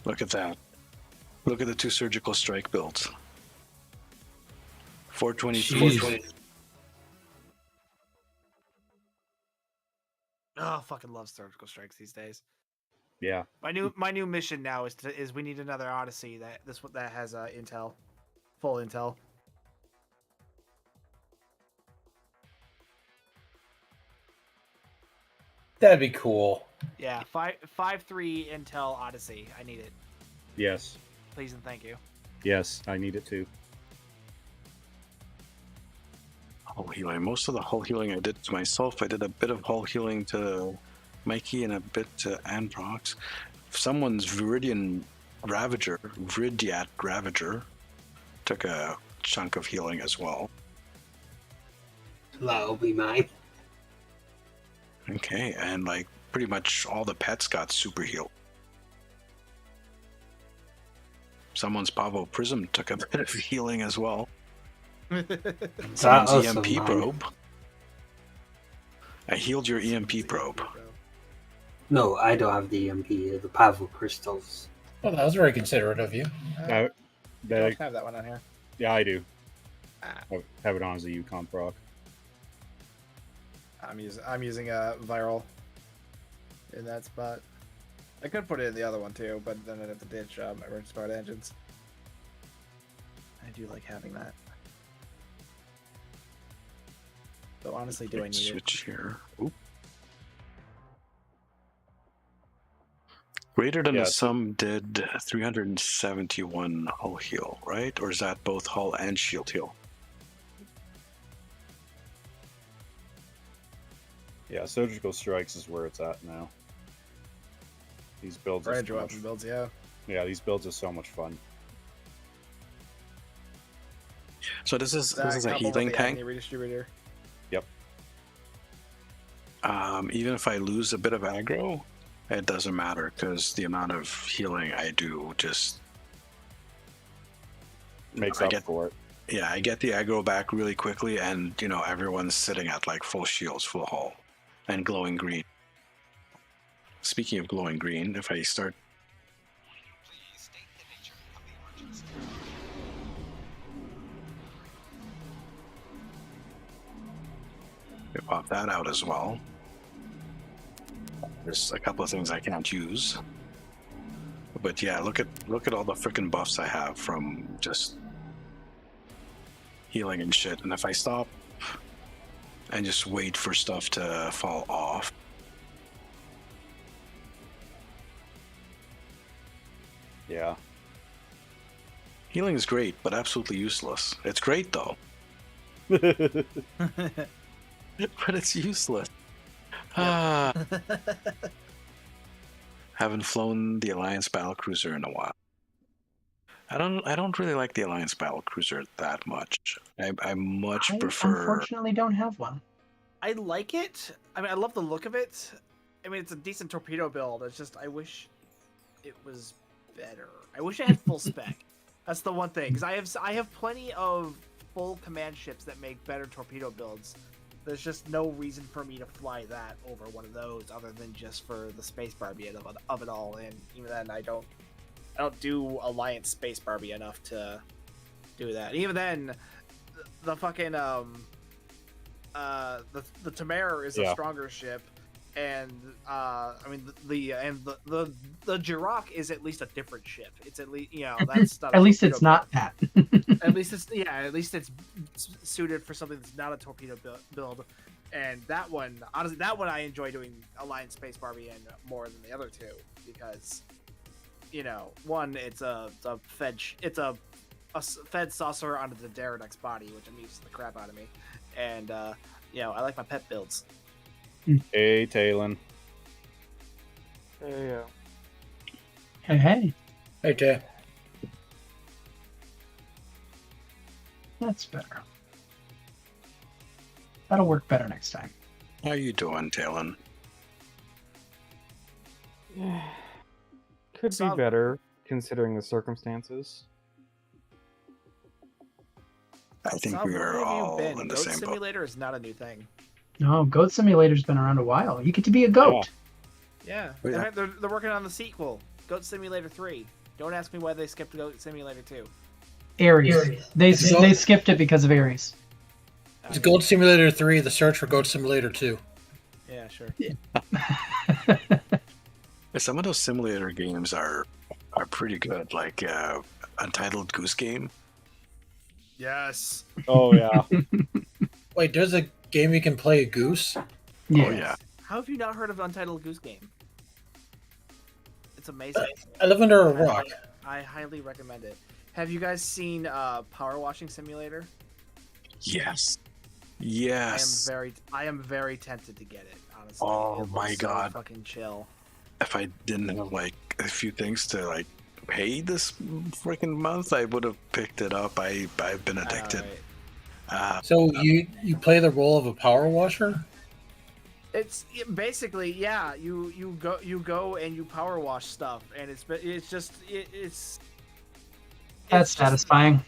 look at that. Look at the 2 surgical strike builds. 420, 420. Oh, I fucking love surgical strikes these days. Yeah. My new mission now is we need another Odyssey that has intel, full intel. That'd be cool. Yeah, 5.3 intel Odyssey. I need it. Yes. Please and thank you. Yes, I need it too. Hull healing. Most of the hull healing I did to myself. I did a bit of hull healing to Mikey and a bit to Anprox. Someone's Viridiat Ravager took a chunk of healing as well. That'll be mine. Okay, and pretty much all the pets got super healed. Someone's Pavo Prism took a bit of healing as well. Someone's EMP probe. I healed your EMP probe. No, I don't have the EMP, the Pavo crystals. Well, that was very considerate of you. I don't have that one on here. Yeah, I do. I have it on as a Yukon proc. I'm using a viral in that spot. I could put it in the other one too, but then I'd have to ditch my emergency powered engines. I do like having that. So honestly, do I need switch here? Oop. Greater than the sum did 371 hull heal, right? Or is that both hull and shield heal? Yeah, surgical strikes is where it's at now. These builds are so much... builds, yeah. Yeah, these builds are so much fun. So this is a healing tank. Redistributor. Yep. Even if I lose a bit of aggro, it doesn't matter because the amount of healing I do just makes up for it. Yeah, I get the aggro back really quickly, and everyone's sitting at full shields, full hull, and glowing green. Speaking of glowing green, if I start. We pop that out as well. There's a couple of things I can't use. But yeah, look at all the freaking buffs I have from just healing and shit. And if I stop and just wait for stuff to fall off. Yeah. Healing is great, but absolutely useless. It's great though, but it's useless. Ah, haven't flown the Alliance battlecruiser in a while. I don't really like the Alliance battlecruiser that much. I much I prefer. unfortunately don't have one. I like it. I mean, I love the look of it. I mean, it's a decent torpedo build. It's just I wish it was better. I wish it had full spec. That's the one thing, because I have plenty of full command ships that make better torpedo builds. There's just no reason for me to fly that over one of those, other than just for the space Barbie of it all. And even then, I don't do Alliance Space Barbie enough to do that. Even then, the fucking the Tamara is a stronger ship, and I mean the Jirok is at least a different ship. It's at least that's not. At least it's not that. At least it's suited for something that's not a torpedo build. And that one, honestly, I enjoy doing Alliance Space Barbie in more than the other two because, one, it's a fed saucer onto the Derridex body, which amuses the crap out of me, and I like my pet builds. Hey, Talon. Hey, Hey. Hey, Tay. That's better. That'll work better next time. How you doing, Talon? Could be better considering the circumstances. I think Sub, we where are have you all been? in the Goat same boat. Simulator is not a new thing. No, Goat Simulator's been around a while. You get to be a goat. Yeah, Oh, yeah. they're working on the sequel, Goat Simulator 3. Don't ask me why they skipped Goat Simulator 2. Ares. They skipped it because of Ares. It's Goat Simulator 3, the search for Goat Simulator 2. Yeah, sure. Some of those simulator games are pretty good, like Untitled Goose Game. Yes. Oh yeah. Wait, there's a game you can play a goose? Yes. Oh yeah. How have you not heard of Untitled Goose Game? It's amazing. I live under a rock. I highly recommend it. Have you guys seen Power Washing Simulator? Yes. Yes. I am very tempted to get it, honestly. Oh It my looks so God. fucking chill. If I didn't have like a few things to like pay this freaking month, I would have picked it up. I've been addicted. So you play the role of a power washer? It's basically you go and you power wash stuff, and it's That's satisfying.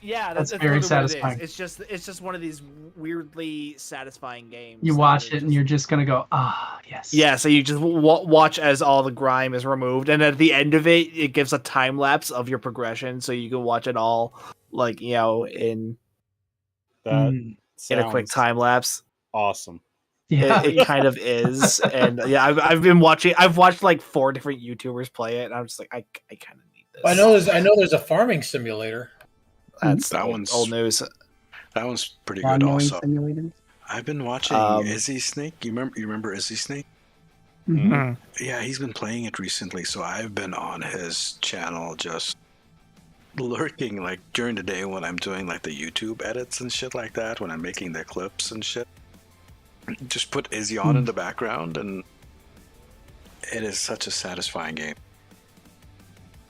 Yeah, That's that's very literally what it is. satisfying. It's just one of these weirdly satisfying games. You that watch are it and you're just gonna go, yes. Yeah, so you just watch as all the grime is removed, and at the end of it, it gives a time lapse of your progression, so you can watch it all, like in a quick time lapse. Awesome. Yeah, it kind of is, and yeah, I've watched like 4 different YouTubers play it, and I'm just like, I kind of need this. I know there's a farming simulator. That's that one's old news. That one's pretty Lawn good. mowing Also, simulators. I've been watching Izzy Snake. You remember Izzy Snake? Mhm. Yeah, he's been playing it recently, so I've been on his channel just lurking like during the day when I'm doing like the YouTube edits and shit like that, when I'm making the clips and shit. Just put Izzy on in the background, and it is such a satisfying game.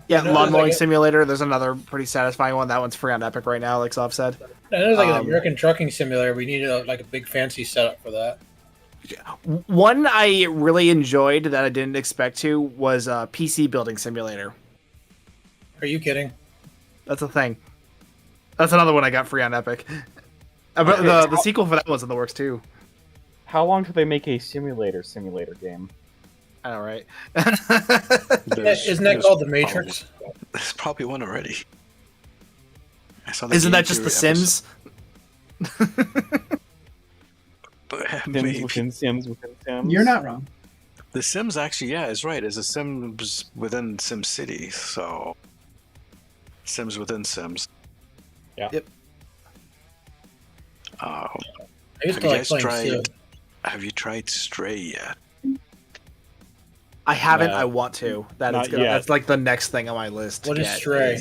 Yeah, I know Lawn there's Mowing like a- Simulator. There's another pretty satifying one. That one's free on Epic right now, like Sob said. And there's like an American trucking simulator. We need like a big fancy setup for that. One I really enjoyed that I didn't expect to was PC Building Simulator. Are you kidding? That's a thing. That's another one I got free on Epic. But the sequel for that one's in the works too. How long till they make a simulator game? I know, right? Isn't that called The Matrix? There's probably one already. I saw Isn't Game that just The Theory Sims? Maybe. Sims within Sims. You're not wrong. The Sims actually, yeah, is right. Is a Sims within Sim City, so Sims within Sims. Yeah. Yep. I I used Have to you like guys playing tried? Civ. Have you tried Stray yet? I haven't. No. I want to. Not yet. That's like the next thing on my list. What to is get Stray?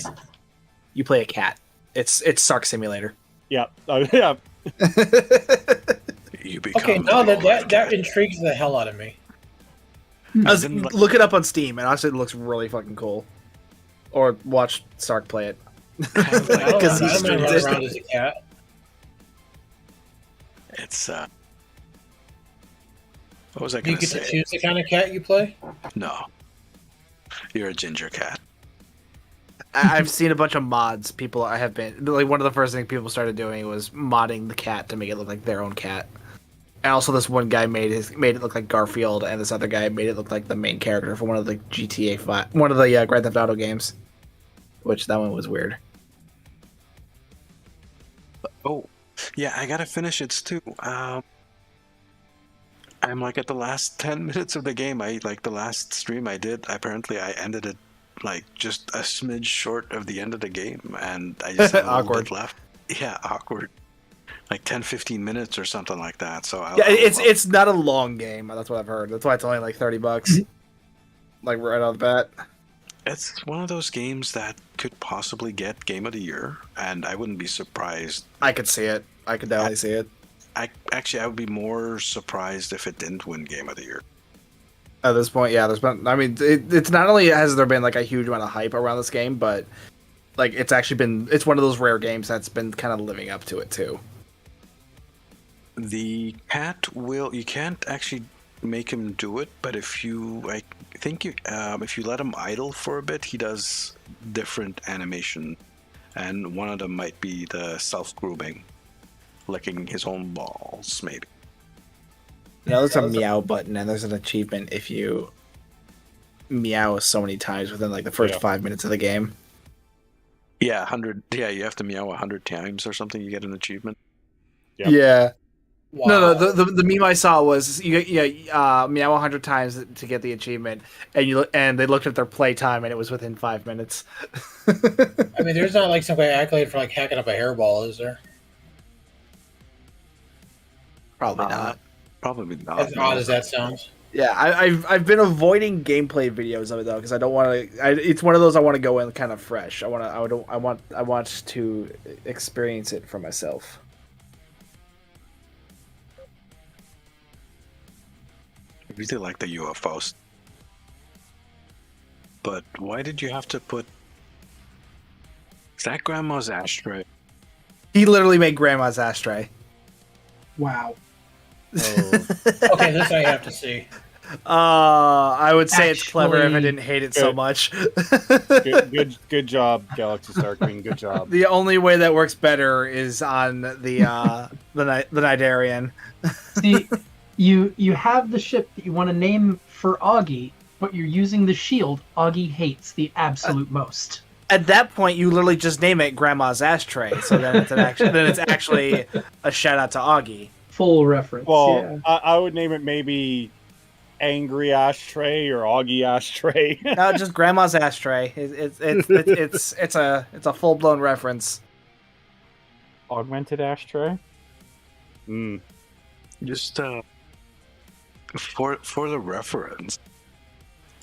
You play a cat. It's Sark Simulator. Yeah. Yeah. You become Okay, now the that intrigues the hell out of me. Look it up on Steam, and honestly, it looks really fucking cool. Or watch Sark play it. I don't Because know, I he's don't run just- around as a cat. It's what was I Do you gonna get to say? choose the kind of cat you play? No, you're a ginger cat. I've seen a bunch of mods. People I have been like one of the first things people started doing was modding the cat to make it look like their own cat. And also, this one guy made it look like Garfield, and this other guy made it look like the main character from one of the GTA 5, one of the Grand Theft Auto games. Which that one was weird. Oh, yeah, I gotta finish it too. I'm like at the last 10 minutes of the game. I like the last stream I did. Apparently, I ended it like just a smidge short of the end of the game, and I just have a little bit left. Yeah, awkward. Like 10-15 minutes or something like that. So It's not a long game. That's what I've heard. That's why it's only like $30, like right off the bat. It's one of those games that could possibly get Game of the Year, and I wouldn't be surprised. I could see it. I could definitely see it. I would be more surprised if it didn't win Game of the Year. At this point, yeah, there's been. I mean, it's not only has there been like a huge amount of hype around this game, but like it's actually been. It's one of those rare games that's been kind of living up to it too. The cat you can't actually make him do it, but if you, if you let him idle for a bit, he does different animation, and one of them might be the self-grooming, licking his own balls, maybe. There's a meow button, and there's an achievement if you meow so many times within like the first 5 minutes of the game. Yeah, 100. Yeah, you have to meow 100 times or something. You get an achievement. Yep. Yeah. Wow. No. The meme I saw was you meow 100 times to get the achievement, and they looked at their playtime, and it was within 5 minutes. I mean, there's not like some kind of accolade for like hacking up a hairball, is there? Probably not. Probably not. As odd as that sounds. Yeah, I've been avoiding gameplay videos of it though because I don't want to. It's one of those I want to go in kind of fresh. I want to experience it for myself. I really like the UFOs. But why did you have to put... Is that Grandma's ashtray? He literally made Grandma's ashtray. Wow. Okay, this I have to see. I would say it's clever if I didn't hate it so much. good job, Galaxy Star Queen. Good job. The only way that works better is on the Nidarian. See, you have the ship that you want to name for Auggie, but you're using the shield Auggie hates the absolute most. At that point, you literally just name it Grandma's ashtray. So then it's actually a shout out to Auggie. Full reference. Well, yeah. I would name it maybe Angry Ashtray or Auggie Ashtray. No, just Grandma's ashtray. It's a full blown reference. Augmented ashtray. Just for the reference,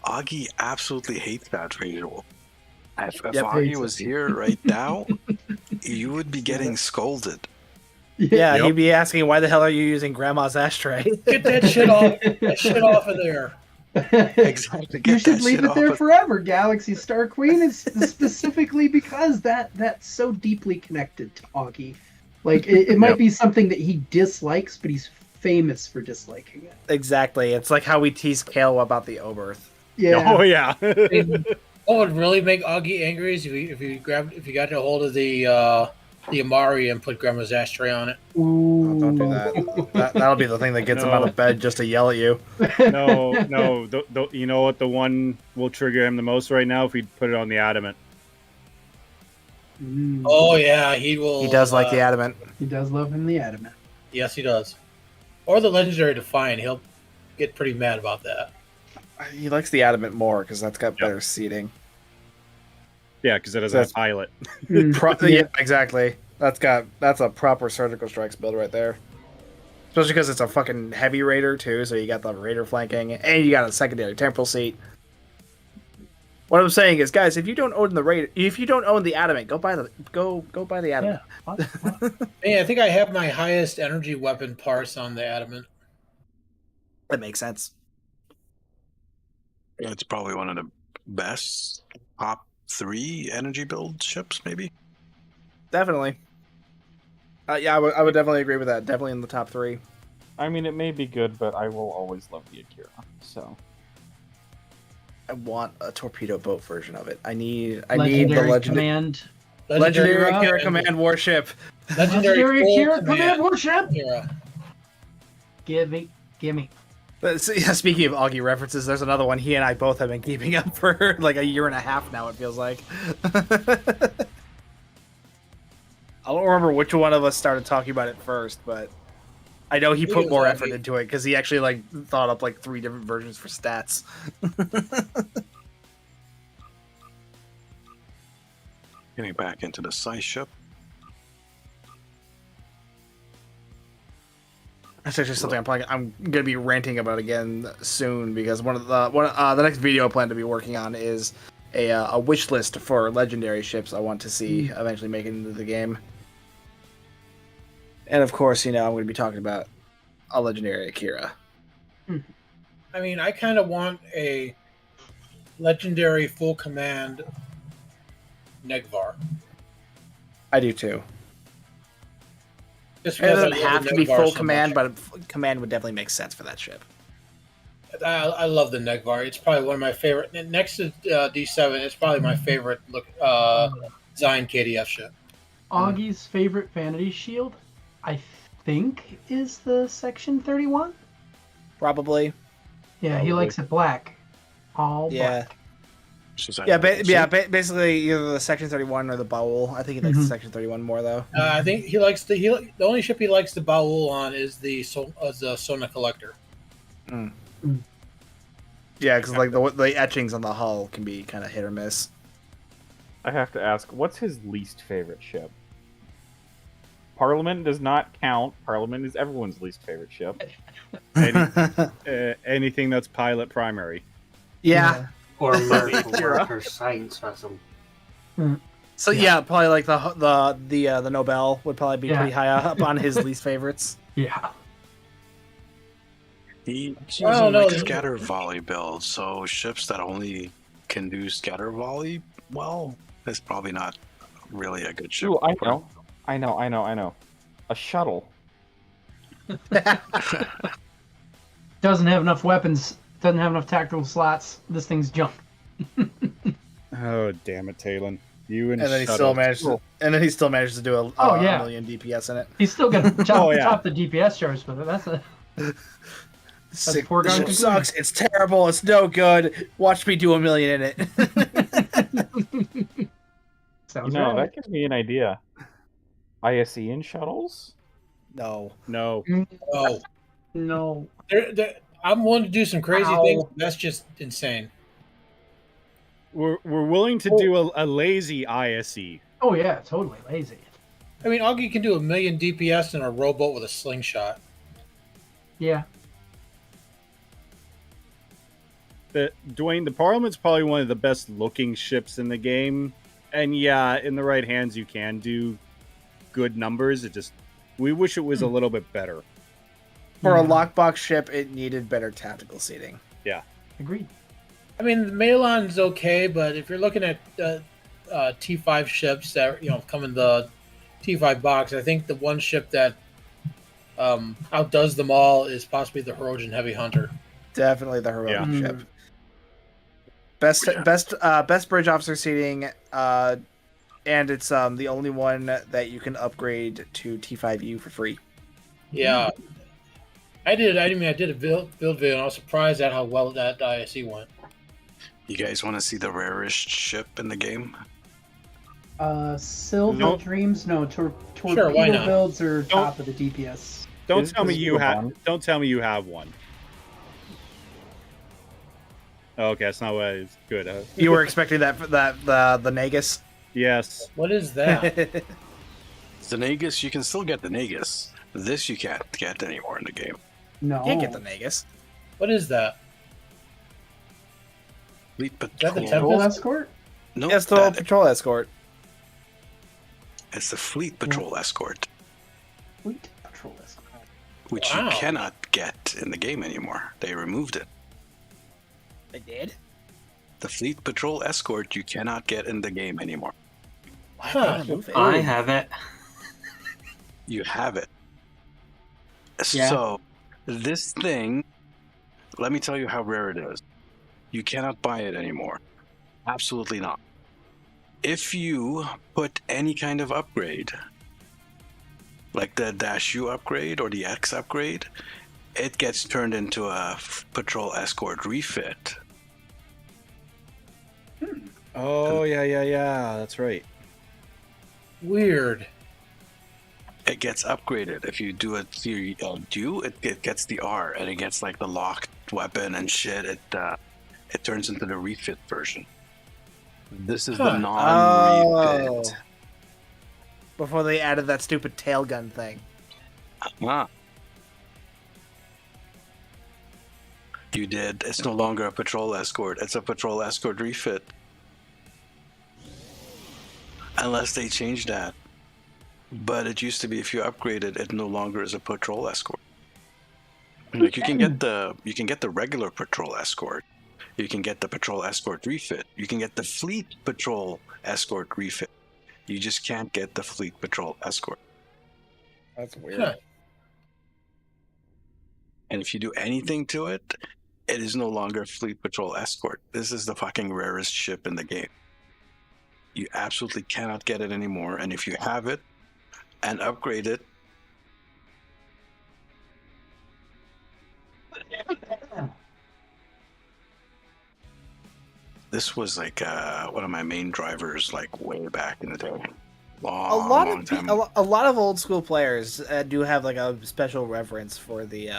Auggie absolutely hates that visual. If Auggie was here right now, you would be getting scolded. Yeah, he'd be asking, "Why the hell are you using Grandma's ashtray?" Get that shit off! That shit off of there. Exactly. You should leave it there forever, Galaxy Star Queen. It's specifically because that's so deeply connected to Auggie. Like it might be something that he dislikes, but he's famous for disliking it. Exactly. It's like how we tease Kale about the Oberth. Yeah. Oh yeah. What would really make Auggie angry is if you got a hold of the Amari and put Grandma's ashtray on it. Oh, don't do that. That'll be the thing that gets him out of bed just to yell at you. No. You know what? The one will trigger him the most right now if we put it on the adamant. Oh yeah, he will. He does like the adamant. He does love him the adamant. Yes, he does. Or the legendary Defiant. He'll get pretty mad about that. He likes the adamant more because that's got better seating. Yeah, because it has a pilot. Yeah, exactly. That's a proper surgical strikes build right there. Especially because it's a fucking heavy raider too, so you got the raider flanking, and you got a secondary temporal seat. What I'm saying is, guys, if you don't own the raider, if you don't own the adamant, go buy the adamant. Hey, I think I have my highest energy weapon parse on the adamant. That makes sense. It's probably one of the best top 3 energy build ships, maybe. Definitely. Yeah, I would definitely agree with that. Definitely in the top 3. I mean, it may be good, but I will always love the Akira. So I want a torpedo boat version of it. I need the Legendary Command. Legendary Akira Command warship. Legendary full Akira Command warship. Yeah. Gimme. But, yeah, speaking of Auggie references, there's another one he and I both have been keeping up for like a year and a half now, it feels like. I don't remember which one of us started talking about it first, but I know he put more effort into it because he actually like thought up like 3 different versions for stats. Getting back into the size ship. That's actually something I'm gonna be ranting about again soon because the next video I plan to be working on is a wish list for legendary ships I want to see eventually make it into the game. And of course, I'm going to be talking about a legendary Akira. I mean, I kind of want a legendary full command Negvar. I do too. Just It doesn't because I love have the to be Negvar full so command, much. but command would definitely make sense for that ship. I love the Negvar. It's probably one of my favorite. Next to D7, it's probably my favorite design KDF ship. Augie's favorite vanity shield, I think, is the Section 31. Probably. Yeah, he likes it black. All black. Basically either the Section 31 or the Baul. I think he likes the Section 31 more though. I think he likes the only ship he likes the Baul on is the Sona Collector. Yeah, because like the etchings on the hull can be kind of hit or miss. I have to ask, what's his least favorite ship? Parliament does not count. Parliament is everyone's least favorite ship. Anything that's pilot primary. Yeah. Or Marker Science Vessel. So yeah, probably like the Nobel would probably be pretty high up on his least favorites. Yeah. He doesn't like scatter volley builds, so ships that only can do scatter volley, well, that's probably not really a good ship. Ooh, I know. A shuttle. Doesn't have enough weapons. Doesn't have enough tactical slots. This thing's junk. Oh damn it, Talon! And then he still manages to do a million DPS in it. He's still got to top the DPS charts with it. That's a sick. Poor guy. This ship sucks. It's terrible. It's no good. Watch me do 1 million in it. Sounds that gives me an idea. ISEN shuttles? No. I'm willing to do some crazy things. But that's just insane. We're willing to do a lazy ISE. Oh yeah, totally lazy. I mean, Auggie can do 1 million DPS in a rowboat with a slingshot. Yeah. Dwayne, the Parliament's probably one of the best looking ships in the game. And yeah, in the right hands you can do good numbers. We wish it was a little bit better. For a lockbox ship, it needed better tactical seating. Yeah. Agreed. I mean, the Malon's okay, but if you're looking at T5 ships that come in the T5 box, I think the one ship that outdoes them all is possibly the Hirogen Heavy Hunter. Definitely the Hirogen ship. Best bridge officer seating, and it's the only one that you can upgrade to T5U for free. Yeah. I did a build video, and I was surprised at how well that ISE went. You guys want to see the rarest ship in the game? Silver Dreams? No, torpedo why not? builds are top of the DPS. Don't tell me you have one. Okay, that's not what it's good. You were expecting the Nagus? Yes. What is that? The Nagus, you can still get the Nagus. This you can't get anymore in the game. No. Can't get the Nagus. What is that? Fleet Is that Patrol. the Patrol Tempest? escort? No, It's the patrol escort. it's the Fleet Patrol Escort, Fleet Patrol escort. which Wow. you cannot get in the game anymore. They removed it. They did? The Fleet Patrol Escort you cannot get in the game anymore. Why did they remove it? I have it. You have it. Yeah. So, this thing, let me tell you how rare it is. You cannot buy it anymore. Absolutely not. If you put any kind of upgrade, like the -U upgrade or the X upgrade, it gets turned into a Patrol Escort refit. Oh, yeah. That's right. Weird. It gets upgraded. If you do a theory do, it gets the R, and it gets like the locked weapon and shit. It turns into the refit version. This is the non-refit. Before they added that stupid tail gun thing. Ah. You did. It's no longer a patrol escort. It's a patrol escort refit. Unless they change that. But it used to be if you upgrade it, it no longer is a patrol escort. Like you can get the regular patrol escort. You can get the patrol escort refit. You can get the fleet patrol escort refit. You just can't get the fleet patrol escort. That's weird. Huh. And if you do anything to it, it is no longer fleet patrol escort. This is the fucking rarest ship in the game. You absolutely cannot get it anymore. And if you have it and upgrade it, this was like one of my main drivers, like way back in the day. A lot time. of old school players do have like a special reverence for the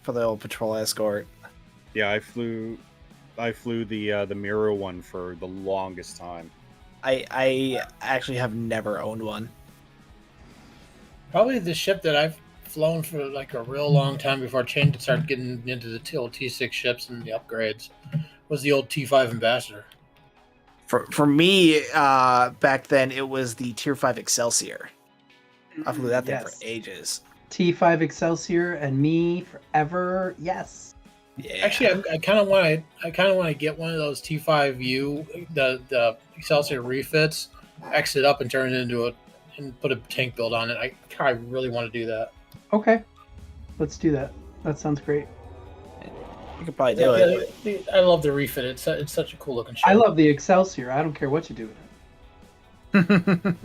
old patrol escort. Yeah, I flew the mirror one for the longest time. I actually have never owned one. Probably the ship that I've flown for like a real long time before I started getting into the old T6 ships and the upgrades was the old T5 Ambassador. For me, back then it was the Tier 5 Excelsior. I flew that thing for ages. T5 Excelsior and me forever. Yes. Yeah. Actually, I kind of want to get one of those T5U, the Excelsior refits, X it up and turn it into and put a tank build on it. I really want to do that. Okay. Let's do that. That sounds great. You could probably do it. I love the refit. It's such a cool looking ship. I love the Excelsior. I don't care what you do with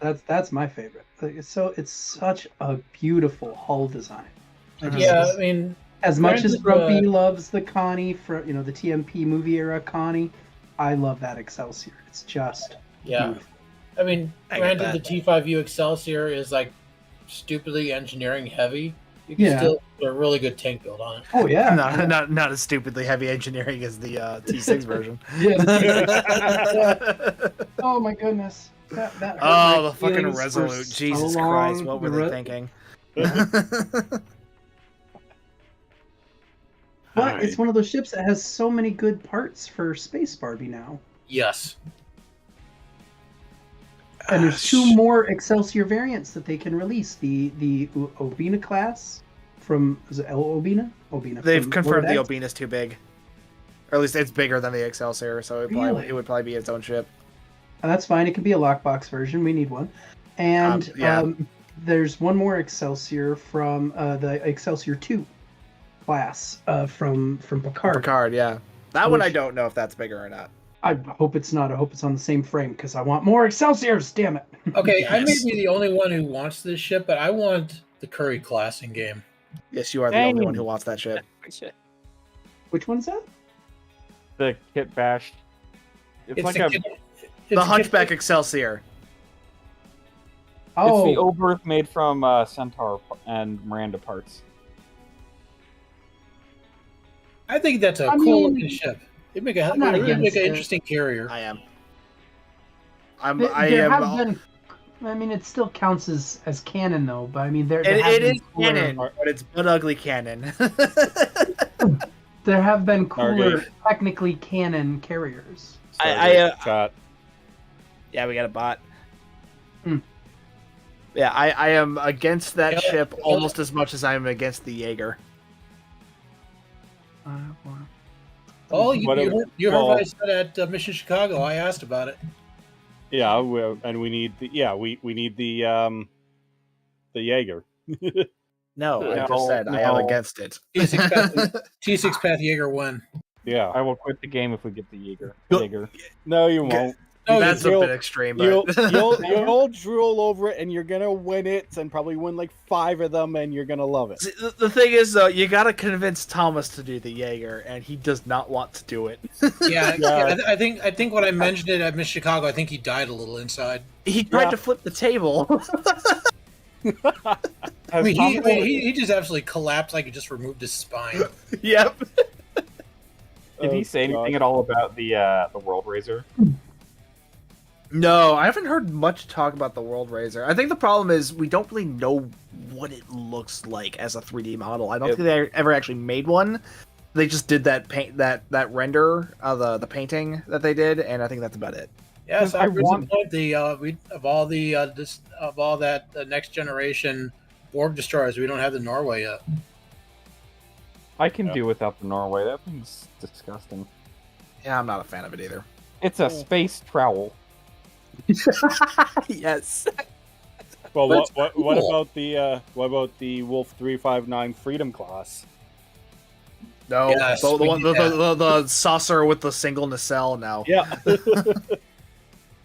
it. That's my favorite. Like, it's such a beautiful hull design. Yeah, I mean, as much as granted, Grumpy loves the Connie for the TMP movie era Connie, I love that Excelsior. It's just beautiful. I mean, I granted, get the T5U Excelsior is like stupidly engineering heavy. You can still put a really good tank build on it. Oh yeah, not as stupidly heavy engineering as the T6 version. Oh my goodness. That hurt oh, my the fucking feelings for Resolute! so Jesus long. Christ, what were they thinking? But it's one of those ships that has so many good parts for Space Barbie now. Yes. And there's two more Excelsior variants that they can release. The Obina class from, is it El Obina? Obina. They've confirmed the Obina's too big. Or at least it's bigger than the Excelsior, so it would probably be its own ship. And that's fine. It can be a lockbox version. We need one. And there's one more Excelsior from the Excelsior 2 class from Picard. Picard, yeah. That one I don't know if that's bigger or not. I hope it's not. I hope it's on the same frame because I want more Excelsiors. Damn it. Okay, I may be the only one who wants this ship, but I want the Curry class in game. Yes, you are the only one who wants that ship. Which one's that? The Kit Bash. It's like the Hunchback Excelsior. It's the Oberth made from Centaur and Miranda parts. I think that's a cool looking ship. It'd make an interesting carrier. I am. There have been I mean, it still counts as canon, though. But I mean, there It have been is cooler, canon, but it's butt ugly canon. there have been cooler, Stargate. technically canon carriers. Chat. Yeah, we got a bot. Hmm. Yeah, I am against that Yeah. ship almost as much as I am against the Jaeger. Oh, you What heard, a- you heard well- what I said at Mission Chicago. I asked about it. Yeah, and we need we need the Jaeger. No, I No, just said I am no. against it. T6 Path Jaeger win. Yeah. I will quit the game if we get the Jaeger. Go- Jaeger. No, you won't. No, That's a you'll- bit extreme, You'll, but you'll drool over it, and you're gonna win it, and probably win like 5 of them, and you're gonna love it. See, the thing is, though, you gotta convince Thomas to do the Jaeger, and he does not want to do it. Yeah, Yeah. I think when I mentioned it at Miss Chicago, I think he died a little inside. He tried Yeah. to flip the table. I mean, he just absolutely collapsed like he just removed his spine. Yep. Did he say anything at all about the World Razor? No, I haven't heard much talk about the World Razor. I think the problem is we don't really know what it looks like as a 3D model. I don't think they ever actually made one. They just did that paint that render of the painting that they did, and I think that's about it. Yes, I I want- want of all that the next generation orb destroyers. We don't have the Norway yet. I can Yeah. do without the Norway. That thing's disgusting. Yeah, I'm not a fan of it either. It's a space trowel. Yes. Well, That's what cool. about the Wolf 359 Freedom class? No, Yes, the we one, need the saucer with the single nacelle. No, Yeah.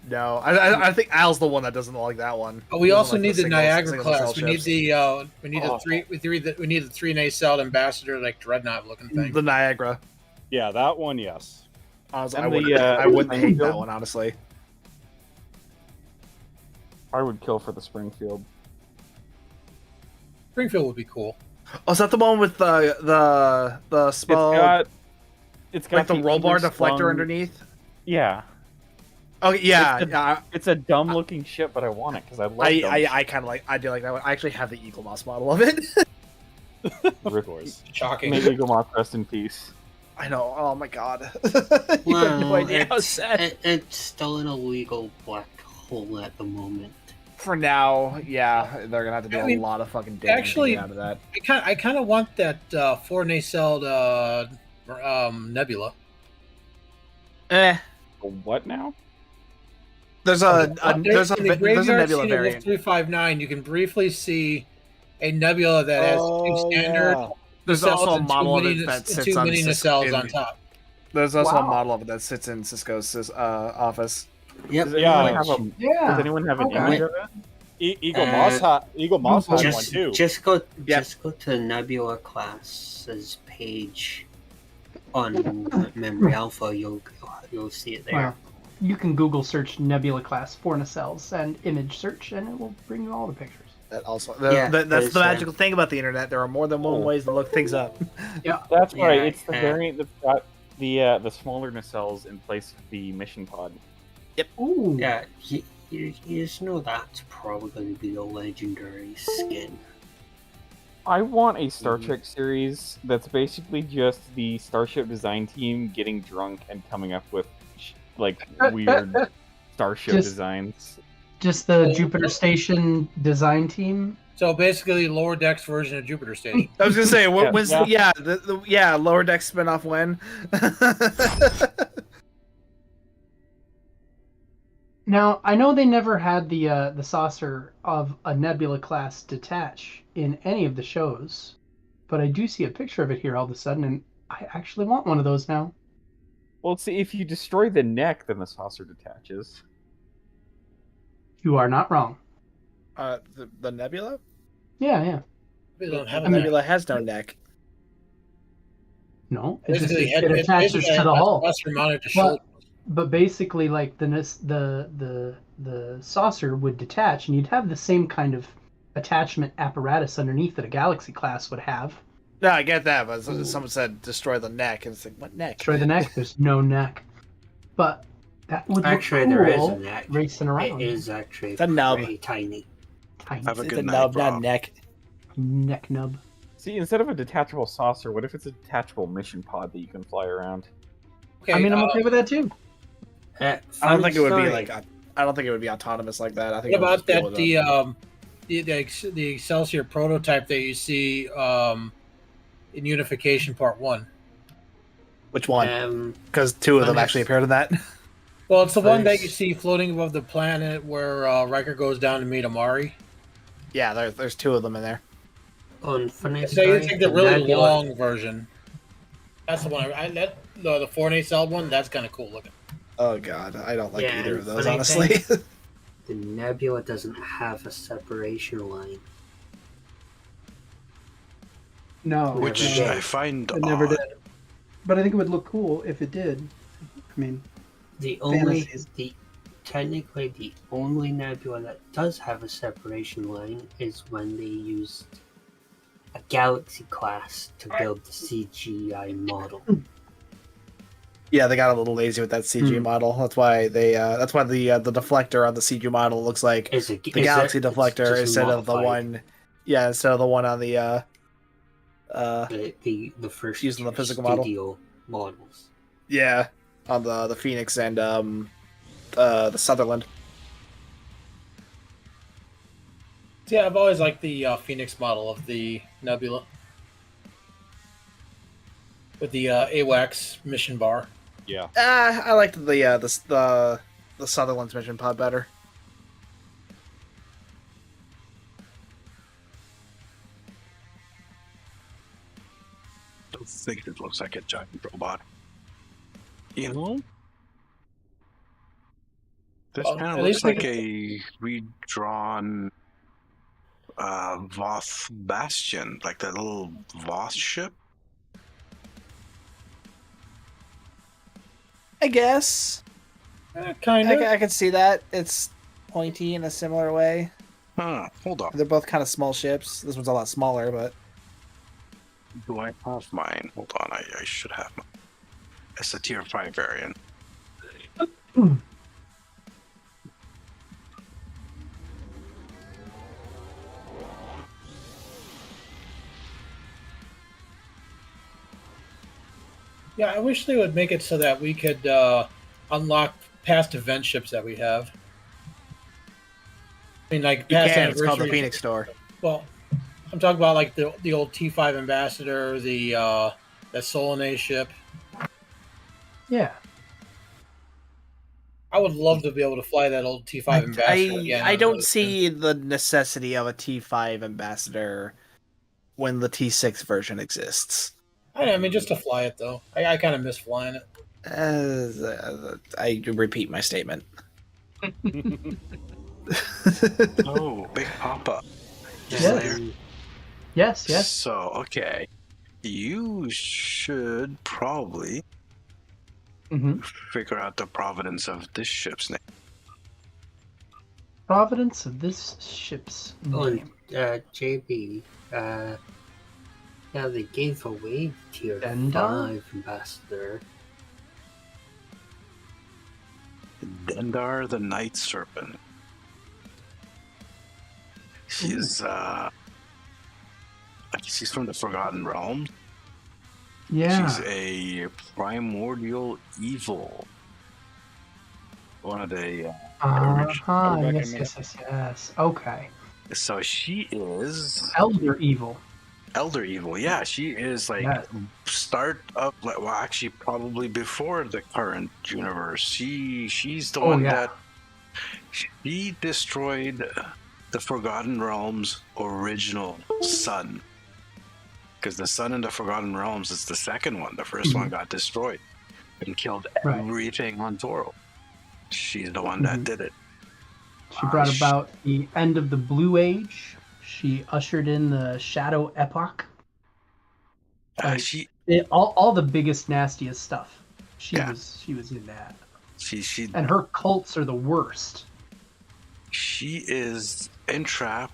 no. I think Al's the one that doesn't like that one. But we He also doesn't like need the Niagara single class. nacelle We need ships. the three nacelled ambassador like dreadnought looking thing. the Niagara. Yeah, that one, yes. Honestly, And I wouldn't, the, I wouldn't hate that Springfield? one, honestly. I would kill for the Springfield. Springfield would be cool. Oh, is that the one with the small, It's got like the roll bar underslung- deflector underneath? Yeah. Oh yeah, It's a- yeah. It's a dumb looking ship, but I want it because I love dumb I kind of like. I do like that one. I actually have the Eagle Moss model of it. Of course. Shocking. Maybe go off, rest in peace. I know. Oh my god. You have no Well, idea how sad. it's still an illegal black hole at the moment. For now, yeah, they're gonna have to do I mean, a lot of fucking damage actually, to get out of that. I kind of want that 4 nacelled Nebula. What now? There's a there's a in the there's a graveyard Nebula scene of variant. 359. You can briefly see a Nebula that has two standard. yeah. There's nacelles also a and two model of mini- it that and sits two on mini Cisco- nacelles on top. There's also a Wow. model of it that sits in Cisco's office. Yep. Does anyone have Yeah. Does anyone have an Okay. image of it? Eagle Moss has one Just, too. just go to Nebula class's page on Memory Alpha. You'll see it there. Well, you can Google search Nebula class 4 nacelles and image search, and it will bring you all the pictures. That also Yeah, that's there's, the magical thing about the internet. There are more than one ways to look things up. Yeah. That's right. Yeah, It's the variant that's got the smaller nacelles in place of the mission pod. Ooh. Yeah, you just know that's probably going to be the legendary skin. I want a Star Trek series that's basically just the Starship design team getting drunk and coming up with like weird starship Just- designs. Just the Jupiter Station design team. So basically, lower decks version of Jupiter Station. I was gonna say, Yeah. when's lower deck spinoff when? Now, I know they never had the saucer of a Nebula class detach in any of the shows, but I do see a picture of it here all of a sudden, and I actually want one of those now. Well, see, if you destroy the neck, then the saucer detaches. You are not wrong. The Nebula? Yeah. We don't have The a neck. Nebula has no neck. No, it just Basically, it attaches basically to the hull. saucer mounted to But, shoulder. but basically, like the saucer would detach, and you'd have the same kind of attachment apparatus underneath that a Galaxy class would have. No, I get that, but someone said destroy the neck, and it's like, what neck? Destroy the neck. There's no neck. But That would Actually, look there is cool a neck. racing around. It is actually It's a nub. pretty tiny. Tiny. Have a It's good a night, nub, not Rob. neck. Have a It's good a night, nub, not Rob. neck. Neck nub. See, instead of a detachable saucer, what if it's a detachable mission pod that you can fly around? Okay, I mean, I'm okay with that too. I don't think it would be story. like. I don't think it would be autonomous like that. I think. What it would about just be that? able to- the Excelsior prototype that you see in Unification Part 1? Which one? Because two of them actually appeared in that. Well, it's the one that you see floating above the planet where Riker goes down to meet Amari. Yeah, there's two of them in there. On funny So you story, take the the really Nebula- long version. That's the one. The 4 cell one. That's kind of cool looking. Oh god, I don't like either and of those, funny honestly. thing, the Nebula doesn't have a separation line. No. Which no. I find It never odd. did. But I think it would look cool if it did. I mean, Technically the only Nebula that does have a separation line is when they used a Galaxy class to build the CGI model. Yeah, they got a little lazy with that CG model. That's why they. That's why the deflector on the CG model looks like the Galaxy deflector instead of the one. Yeah, instead of the one on the. The first using the physical studio models. Yeah, on the Phoenix and the Sutherland. Yeah, I've always liked the Phoenix model of the Nebula with the AWACS mission bar. Yeah. I liked the Sutherland's mission pod better. I think it looks like a giant robot. You know? This Well, kind at of least looks they like a redrawn Voth Bastion, like that little Voth ship. I guess. Kind of. I can see that. It's pointy in a similar way. Huh, hold on. They're both kind of small ships. This one's a lot smaller, but... Do I have mine? Hold on, I should have mine. It's a tier 5 variant. Yeah, I wish they would make it so that we could unlock past event ships that we have. I mean, like past can. It's called the anniversaries. Phoenix Store. Well, I'm talking about like the old T5 Ambassador, that Solanae ship. Yeah. I would love to be able to fly that old T5 Ambassador again. I don't see the necessity of a T5 Ambassador when the T6 version exists. I mean, just to fly it though. I kind of miss flying it. I repeat my statement. Oh, Big Papa. Yes. Yes. So, okay. You should probably figure out the provenance of this ship's name. Providence of this ship's name. JB, yeah, they gave away tier Dendar? 5 ambassador. Dendar the Night Serpent. She's from the Forgotten Realms. Yeah. She's a primordial evil. One of the Yes. Okay. So she is Elder Evil. Elder Evil, yeah. She is like start up. Well, actually, probably before the current universe. She's the one that she destroyed the Forgotten Realms' original sun. Because the sun in the Forgotten Realms is the second one. The first one got destroyed and killed everything on Toro. She's the one that did it. She brought about the end of the Blue Age. She ushered in the Shadow Epoch. All the biggest, nastiest stuff. She was in that. And her cults are the worst. She is entrapped.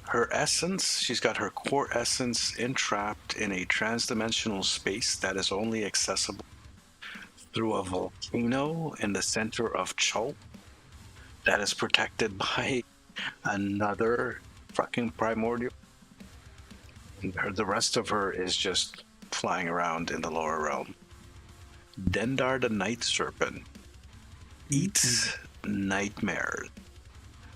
Her essence, she's got her core essence entrapped in a transdimensional space that is only accessible through a volcano in the center of Chult that is protected by another fucking primordial. And the rest of her is just flying around in the lower realm. Dendar the Night Serpent eats nightmares.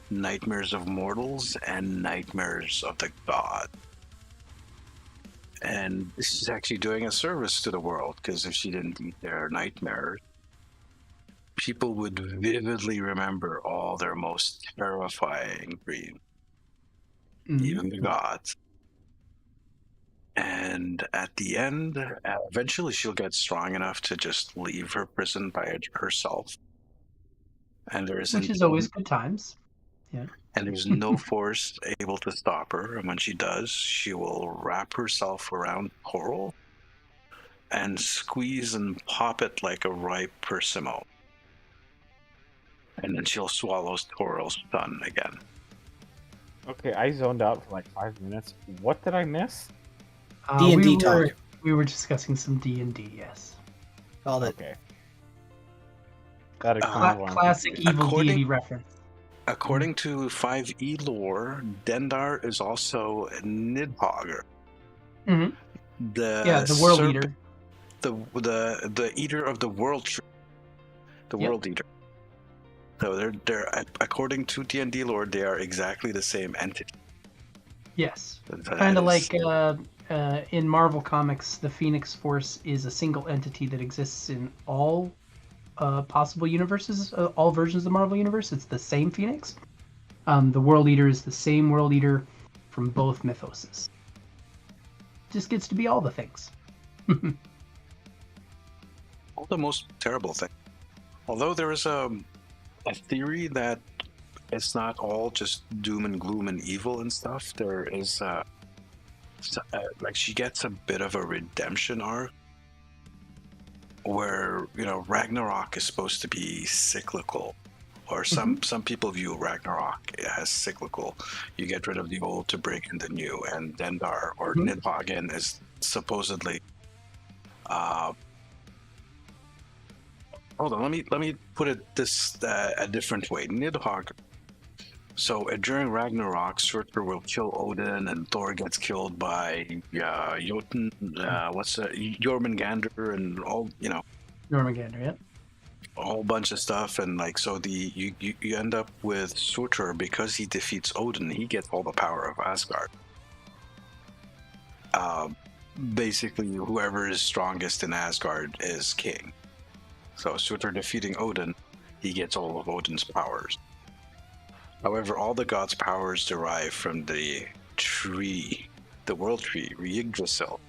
Nightmares of mortals and nightmares of the god. And she's actually doing a service to the world, because if she didn't eat their nightmares, people would vividly remember all their most terrifying dreams. Even the gods. And at the end, eventually she'll get strong enough to just leave her prison by herself. And there isn't, which is always good times. Yeah. And there's no force able to stop her. And when she does, she will wrap herself around coral and squeeze and pop it like a ripe persimmon. And then she'll swallow Coral's son again. Okay, I zoned out for like 5 minutes. What did I miss? D&D talk. We were discussing some D&D, yes. Called it. Okay. That explains why I'm classic confused. evil deity reference. According to 5e lore, Dendar is also a Nidhogger. Mhm. The world serp- eater. The eater of the world tree. The world eater. So they're according to D&D lore, they are exactly the same entity. Yes. That Kind of is- like in Marvel Comics, the Phoenix Force is a single entity that exists in all possible universes, all versions of the Marvel Universe. It's the same Phoenix. The World Eater is the same World Eater from both mythoses. Just gets to be all the things. all the most terrible thing. Although there is a theory that it's not all just doom and gloom and evil and stuff. There is like she gets a bit of a redemption arc where, you know, Ragnarok is supposed to be cyclical, or some people view Ragnarok as cyclical. You get rid of the old to bring in the new, and Dendar or Nidhoggen is supposedly hold on, let me put it this a different way. Nidhogg. So during Ragnarok, Surtur will kill Odin, and Thor gets killed by Jotun. Jormungandr, and all, you know. Jormungandr, yeah. A whole bunch of stuff, and like so you end up with Surtur, because he defeats Odin. He gets all the power of Asgard. Basically, whoever is strongest in Asgard is king. So Surtur defeating Odin, he gets all of Odin's powers. However, all the gods' powers derive from the tree, the world tree, Yggdrasil.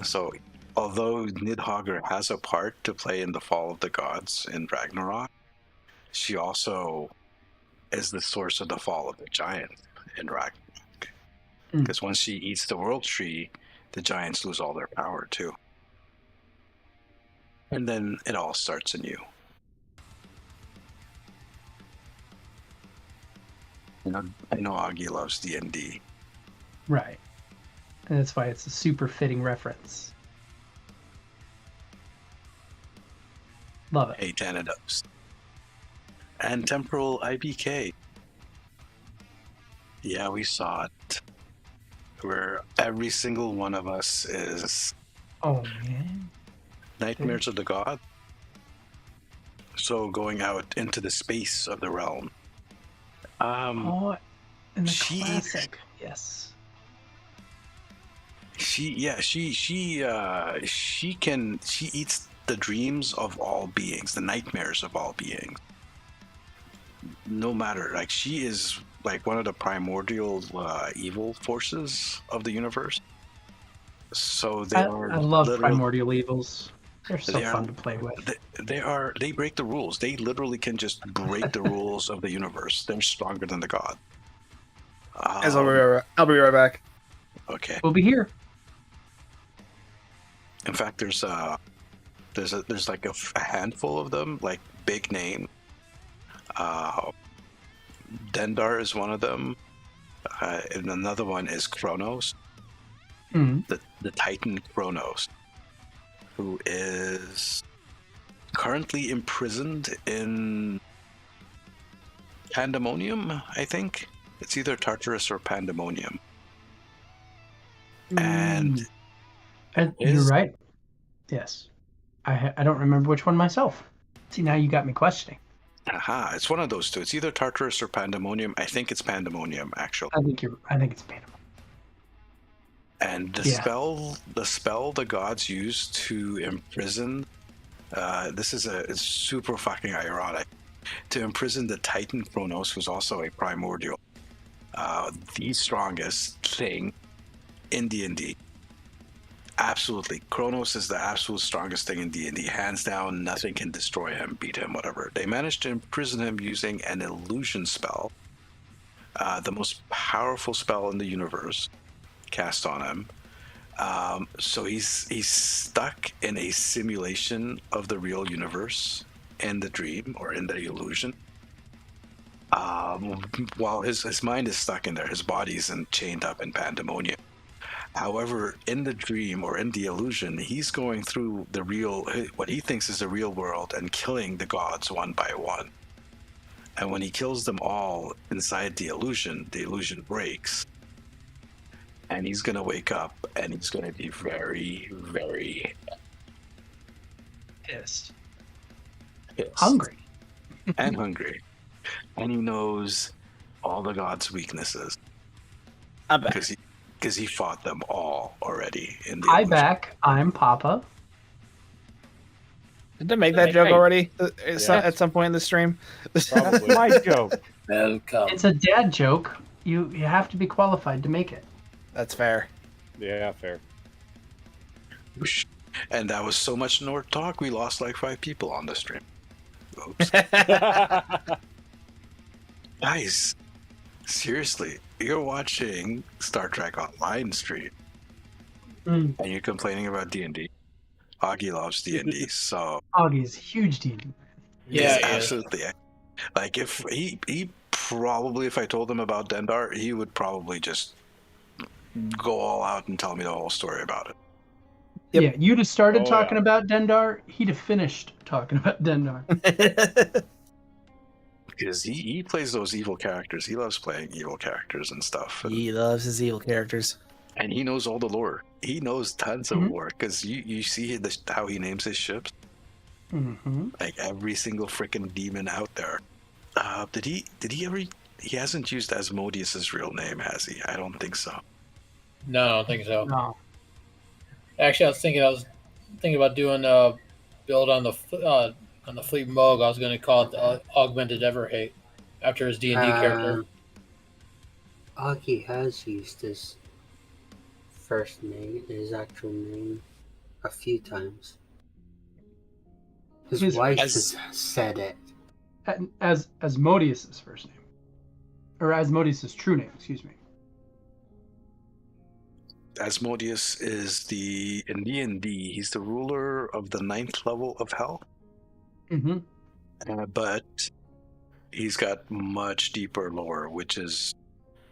So, although Nidhogger has a part to play in the fall of the gods in Ragnarok, she also is the source of the fall of the giants in Ragnarok. Because once she eats the world tree, the giants lose all their power too. And then it all starts anew. I know Auggie loves D&D. Right. And that's why it's a super fitting reference. Love it. Hey, Tanados. And Temporal IBK. Yeah, we saw it. Where every single one of us is Oh, man. Nightmares of the God. So going out into the space of the realm. In the classic, yes. She eats the dreams of all beings, the nightmares of all beings. No matter, like, she is like one of the primordial evil forces of the universe. So I love primordial evils. They're so fun to play with. They break the rules. They literally can just break the rules of the universe. They're stronger than the god. As I'll be right back. Okay. We'll be here. In fact, there's like a handful of them, like big name. Dendar is one of them, and another one is Kronos, the Titan Kronos, who is currently imprisoned in Pandemonium, I think. It's either Tartarus or Pandemonium. And you're right. Yes. I don't remember which one myself. See, now you got me questioning. Aha, it's one of those two. It's either Tartarus or Pandemonium. I think it's Pandemonium, actually. I think it's Pandemonium. And the spell the gods used to imprison, this is it's super fucking ironic. To imprison the Titan Kronos was also a primordial, the strongest thing in D&D. Absolutely, Kronos is the absolute strongest thing in D&D. Hands down, nothing can destroy him, beat him, whatever. They managed to imprison him using an illusion spell, the most powerful spell in the universe, cast on him. So he's stuck in a simulation of the real universe in the dream or in the illusion. While his mind is stuck in there, his body's chained up in Pandemonium. However, in the dream or in the illusion, he's going through the real, what he thinks is the real world, and killing the gods one by one. And when he kills them all inside the illusion breaks. And he's going to wake up and he's going to be very, very pissed. Hungry. And hungry. And he knows all the gods' weaknesses. Because he fought them all already in the illusion. I'm Papa. Did I make that joke already at some point in the stream? That's my joke. Welcome. It's a dad joke. You have to be qualified to make it. That's fair. Yeah, fair. And that was so much Nord talk, we lost like 5 people on the stream. Oops. Guys, seriously, you're watching Star Trek Online stream, and you're complaining about D&D. Auggie loves D&D, so... Augie's huge D&D. Yeah, absolutely. Like, if he probably, if I told him about Dendar, he would probably just go all out and tell me the whole story about it. Yep. Yeah, you'd have started talking about Dendar, he'd have finished talking about Dendar. Because he plays those evil characters. He loves playing evil characters and stuff. He loves his evil characters. And he knows all the lore. He knows tons of lore, because you see how he names his ships. Mm-hmm. Like every single freaking demon out there. Did he ever... He hasn't used Asmodeus' real name, has he? I don't think so. No, I don't think so. No. Actually, I was thinking about doing a build on the Fleet Moog. I was going to call it the Augmented Everhate after his D&D character. Auggie has used his first name, his actual name, a few times. His wife has said it. As Asmodeus' first name. Or Asmodeus' true name, excuse me. Asmodeus is in D&D, he's the ruler of the 9th level of hell. Mm-hmm. But he's got much deeper lore, which is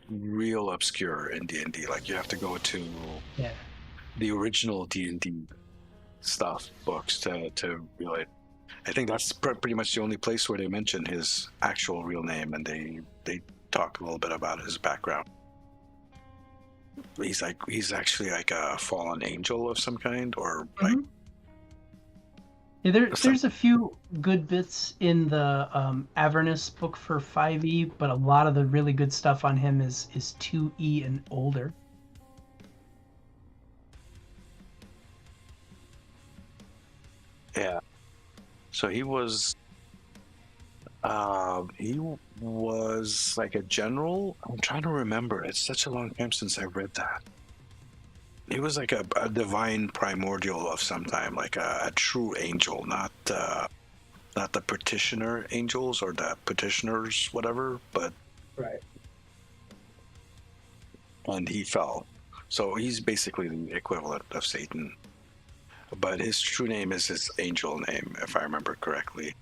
real obscure in D&D. Like, you have to go to the original D&D stuff, books, to really... I think that's pretty much the only place where they mention his actual real name, and they talk a little bit about his background. He's actually like a fallen angel of some kind, or like... Yeah, there's a few good bits in the Avernus book for 5e, but a lot of the really good stuff on him is 2e and older. Yeah. So he was like a general. I'm trying to remember. It's such a long time since I read that. He was like a divine primordial of some time, like a true angel, not the petitioner angels or the petitioners, whatever, but... Right. And he fell. So he's basically the equivalent of Satan. But his true name is his angel name, if I remember correctly.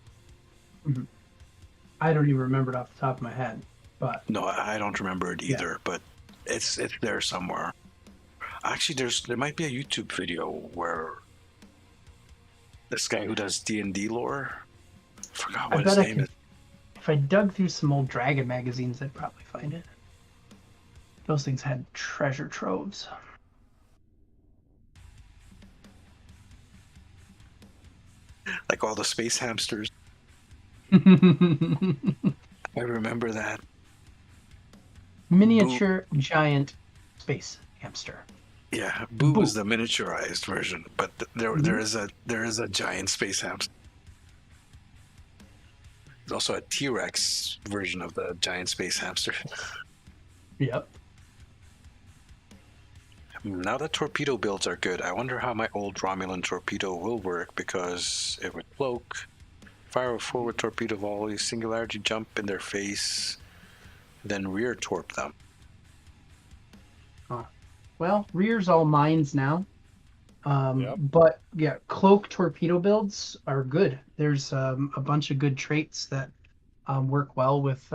Mm-hmm. I don't even remember it off the top of my head, but... No, I don't remember it either, but it's there somewhere. Actually, there might be a YouTube video where This guy who does D&D lore. Forgot I what his bet I name could. is. If I dug through some old Dragon magazines, I'd probably find it. Those things had treasure troves. Like all the space hamsters. I remember that. Miniature giant space hamster. Yeah, Boo is the miniaturized version, but there is a giant space hamster. There's also a T-Rex version of the giant space hamster. Yep. Now that torpedo builds are good, I wonder how my old Romulan torpedo will work, because it would cloak, fire a forward torpedo volley, singularity jump in their face, then rear torp them. Oh. Well, rear's all mines now. But yeah, cloak torpedo builds are good. There's a bunch of good traits that work well with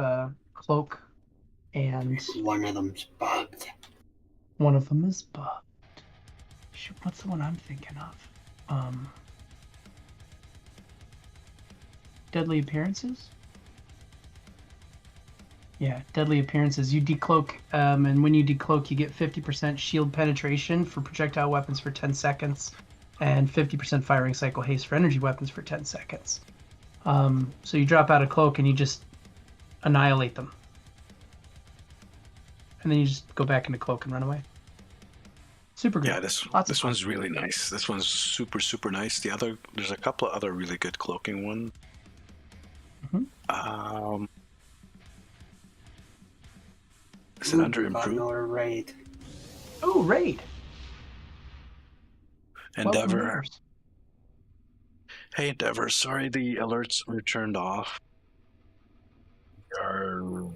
cloak, and one of them's bugged. One of them is bugged. Shoot, what's the one I'm thinking of? Deadly appearances? Yeah, deadly appearances. You decloak, and when you decloak, you get 50% shield penetration for projectile weapons for 10 seconds, and 50% firing cycle haste for energy weapons for 10 seconds. So you drop out a cloak and you just annihilate them. And then you just go back into cloak and run away. Super good. Yeah, this one's really nice. This one's super nice. There's a couple of other really good cloaking ones. Mm-hmm. Is it under improved? Or raid? Oh, raid. Endeavor. Hey, Endeavor. Sorry the alerts were turned off. We're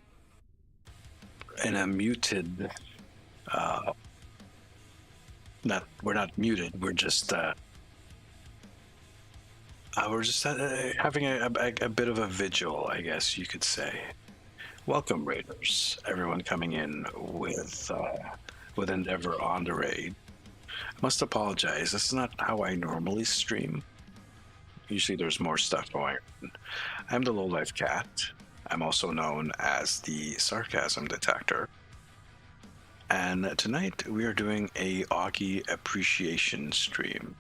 in a muted. We're not muted. We're just having a bit of a vigil, I guess you could say. Welcome, raiders. Everyone coming in with Endeavor on the raid. I must apologize. This is not how I normally stream. Usually there's more stuff going on. I'm the Lowlife Cat. I'm also known as the Sarcasm Detector. And tonight we are doing a Auggie appreciation stream.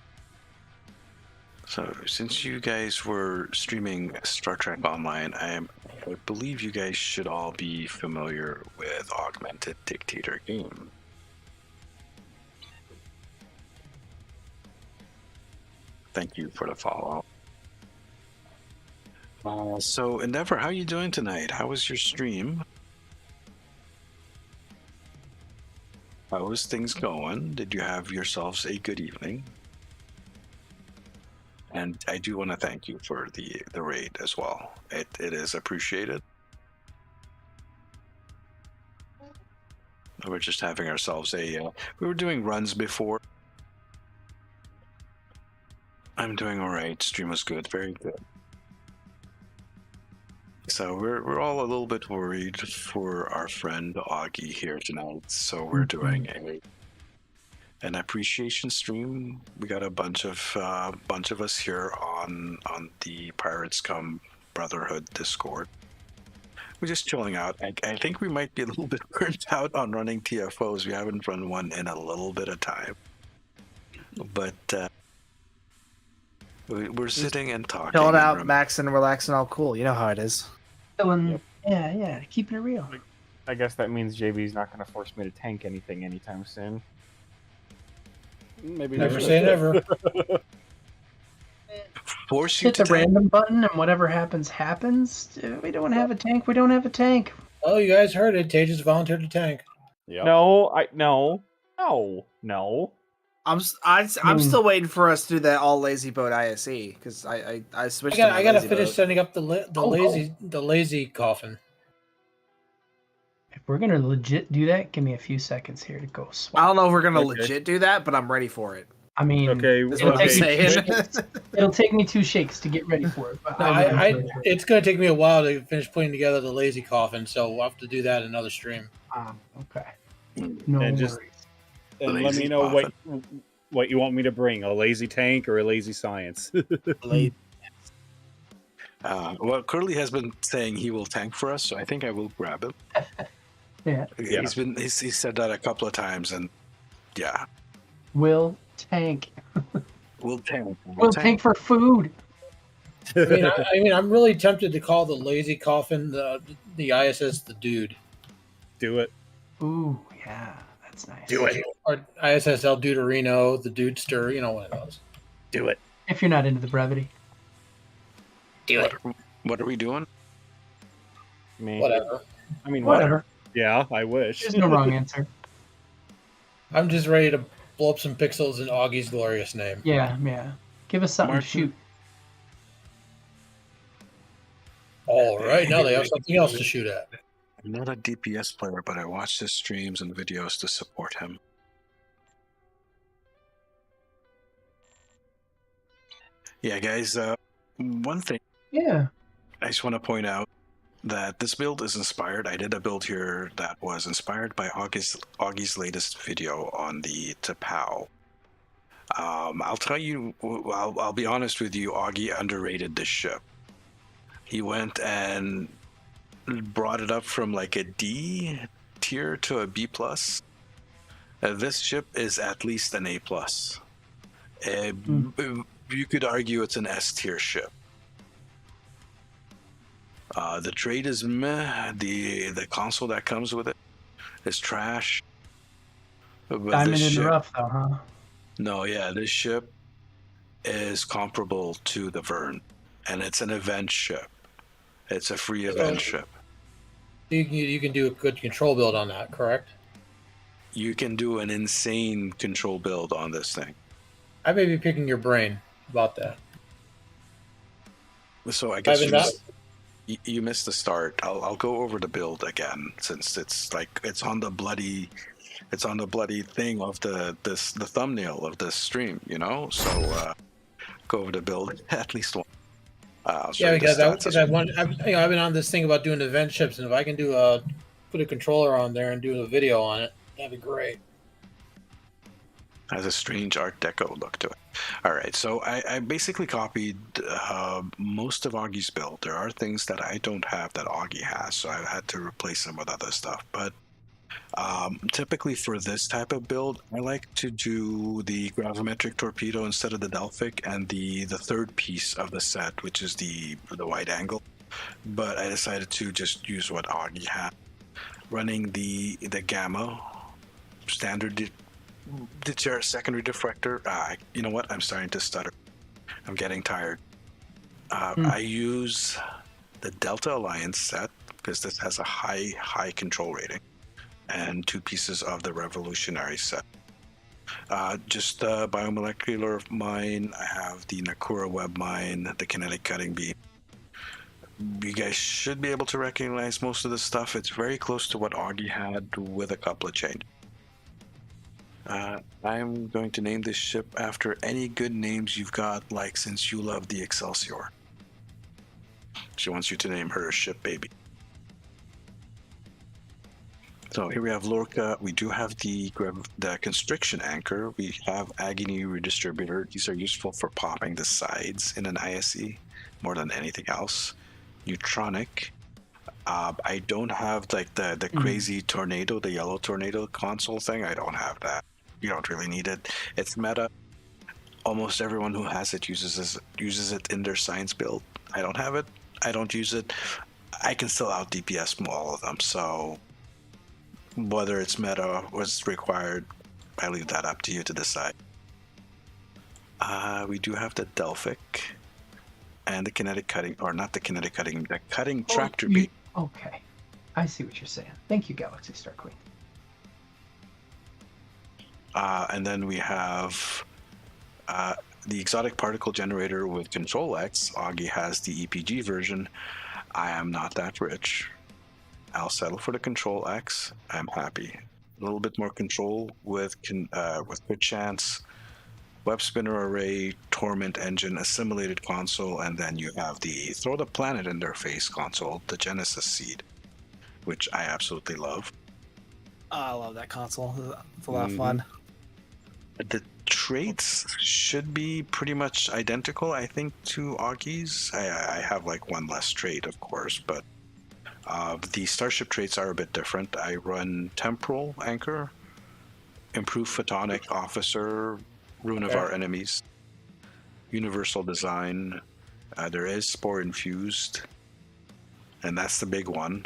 So since you guys were streaming Star Trek Online, I believe you guys should all be familiar with Augmented Dictator game. Thank you for the follow. So Endeavor, how are you doing tonight? How was your stream? How was things going? Did you have yourselves a good evening? And I do want to thank you for the raid as well. It is appreciated. We're just having ourselves we were doing runs before. I'm doing all right. Stream was good, very good. So we're all a little bit worried for our friend Auggie here tonight. So we're doing an appreciation stream. We got a bunch of us here on the Pirates Come Brotherhood Discord. We're just chilling out. I think we might be a little bit burnt out on running TFOs. We haven't run one in a little bit of time, but we're sitting and talking. Chilling out, maxing, relaxing, all cool. You know how it is. Chilling. Yeah, keeping it real. I guess that means JB's not going to force me to tank anything anytime soon. Maybe never say never. Force you hit to the random button, and whatever happens. We don't have a tank. We don't have a tank. Oh, you guys heard it. Tage has volunteered to tank. Yep. No. I'm still waiting for us to do that all lazy boat ISE because I switched. I gotta finish setting up the lazy coffin. If we're gonna legit do that, give me a few seconds here to go swap. I don't know if we're gonna legit do that, but I'm ready for it. I mean, it'll take me 2 shakes to get ready for it. But it's gonna take me a while to finish putting together the lazy coffin, so we'll have to do that in another stream. Okay. No worries. And let me know What you want me to bring? A lazy tank or a lazy science? Well, Curly has been saying he will tank for us, so I think I will grab him. Yeah. He's said that a couple of times, and yeah, Will tank. we'll tank. We'll tank for food. I mean, I'm really tempted to call the lazy coffin the ISS the dude. Do it. Ooh, yeah, that's nice. Do it. Or ISS El Duderino, the Dudester, one of those. Do it. If you're not into the brevity. Do it. What are we doing? Whatever. I mean, whatever. Yeah, I wish. There's no wrong answer. I'm just ready to blow up some pixels in Augie's glorious name. Yeah. Give us something to shoot. All right, now they have something else to shoot at. I'm not a DPS player, but I watch his streams and videos to support him. Yeah, guys, one thing. Yeah. I just want to point out that this build is inspired. I did a build here that was inspired by Augie's latest video on the typo. I'll tell you, I'll be honest with you, Auggie underrated this ship. He went and brought it up from like a D tier to a B plus. This ship is at least an A plus. You could argue it's an S tier ship. The trade is meh. The console that comes with it is trash. But Diamond in the rough, though, huh? No, yeah, this ship is comparable to the Verne, and it's an event ship. It's a free event ship. You can do a good control build on that, correct? You can do an insane control build on this thing. I may be picking your brain about that. So I guess you missed the start. I'll go over the build again, since it's on the bloody thing of the thumbnail of this stream, So go over the build at least one. Yeah, because I've been on this thing about doing event ships, and if I can put a controller on there and do a video on it, that'd be great. Has a strange Art Deco look to it. All right, so I basically copied most of Augie's build. There are things that I don't have that Auggie has, so I had to replace them with other stuff. But typically for this type of build, I like to do the gravimetric torpedo instead of the Delphic, and the third piece of the set, which is the wide angle. But I decided to just use what Auggie had, running the gamma standard secondary diffractor. You know what? I'm starting to stutter. I'm getting tired. I use the Delta Alliance set because this has a high control rating, and 2 pieces of the Revolutionary set. Just biomolecular mine. I have the Nakura web mine, the kinetic cutting beam. You guys should be able to recognize most of the stuff. It's very close to what Auggie had with a couple of changes. I'm going to name this ship after any good names you've got, like since you love the Excelsior. She wants you to name her Ship Baby. So here we have Lorca. We do have the constriction anchor. We have Agony redistributor. These are useful for popping the sides in an ISE more than anything else. Neutronic. I don't have like the crazy tornado, the yellow tornado console thing. I don't have that. You don't really need it. It's meta. Almost everyone who has it uses it in their science build. I don't have it. I don't use it. I can still out DPS all of them. So whether it's meta or it's required, I leave that up to you to decide. We do have the Delphic and the kinetic cutting, or not the kinetic cutting, the cutting tractor beam. Okay, I see what you're saying. Thank you, Galaxy Star Queen. And then we have the exotic particle generator with Control X. Auggie has the EPG version. I am not that rich. I'll settle for the Control X. I'm happy. A little bit more control with good chance, web spinner array, torment engine, assimilated console, and then you have the throw the planet in their face console, the Genesis seed, which I absolutely love. I love that console. It's a lot of fun. The traits should be pretty much identical, I think, to Augie's. I have like one less trait, of course, but the starship traits are a bit different. I run Temporal Anchor, Improved Photonic Officer, Ruin of Our Enemies, Universal Design. There is Spore Infused, and that's the big one.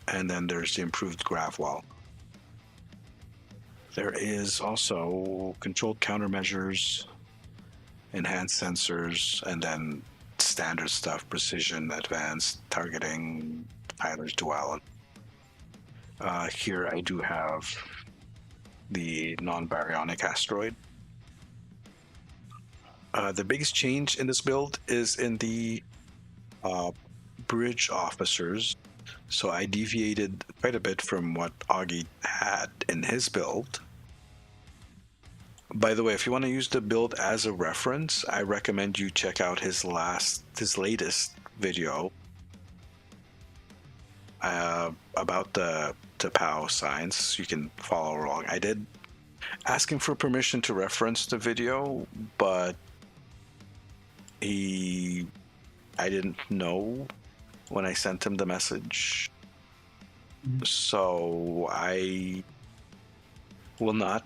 And then there's the Improved Gravwell. There is also Controlled Countermeasures, Enhanced Sensors, and then standard stuff, Precision, Advanced, Targeting, Tyler's Duality. Here I do have the non-baryonic asteroid. The biggest change in this build is in the bridge officers. So I deviated quite a bit from what Auggie had in his build. By the way, if you want to use the build as a reference, I recommend you check out his latest video about the typo signs. You can follow along. I did ask him for permission to reference the video, but I didn't know when I sent him the message. So I will not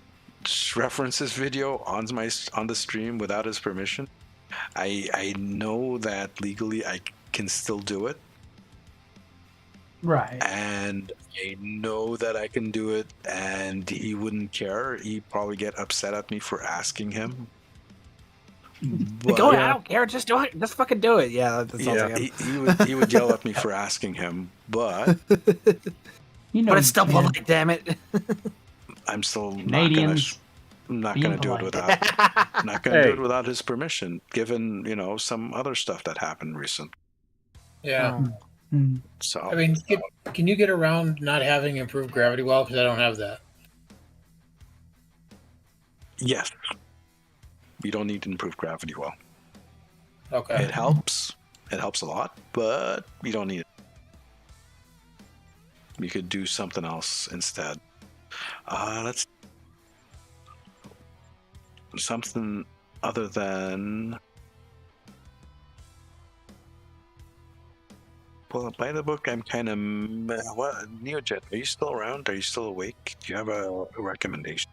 reference his video on the stream without his permission. I know that legally I can still do it. Right. And I know that I can do it, and he wouldn't care. He'd probably get upset at me for asking him. But, Go ahead, I don't care. Just do it. Just fucking do it. Yeah, that sounds like him. he would yell at me for asking him, but but it's still polite, damn it. I'm still Canadians not gonna do it without his permission, given some other stuff that happened recently. Yeah. So I mean, can you get around not having improved gravity well? Because I don't have that. Yes. You don't need to improve gravity well. Okay. It helps. It helps a lot, but you don't need it. You could do something else instead. Let's something other than. Well, by the book, I'm kind of. What, Neojet? Are you still around? Are you still awake? Do you have a recommendation?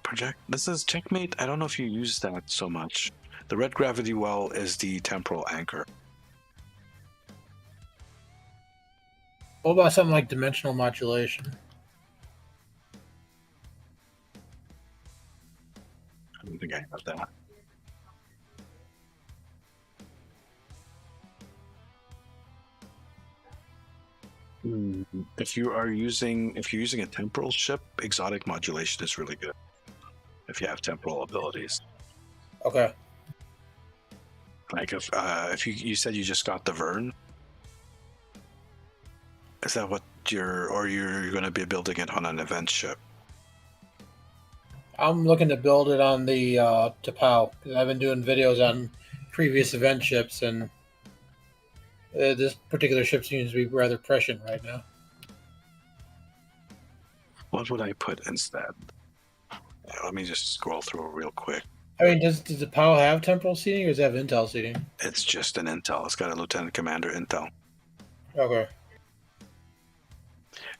Project. This is Checkmate. I don't know if you use that so much. The red gravity well is the temporal anchor. What about something like dimensional modulation? I don't think I have that. If you're using a temporal ship, exotic modulation is really good. If you have temporal abilities. Okay. Like if you said you just got the Verne, is that what you're going to be building it on an event ship? I'm looking to build it on the typo, because I've been doing videos on previous event ships, and this particular ship seems to be rather prescient right now. What would I put instead? Let me just scroll through real quick. I mean, does the POW have temporal seating, or does it have intel seating? It's just an intel. It's got a lieutenant commander intel. Okay.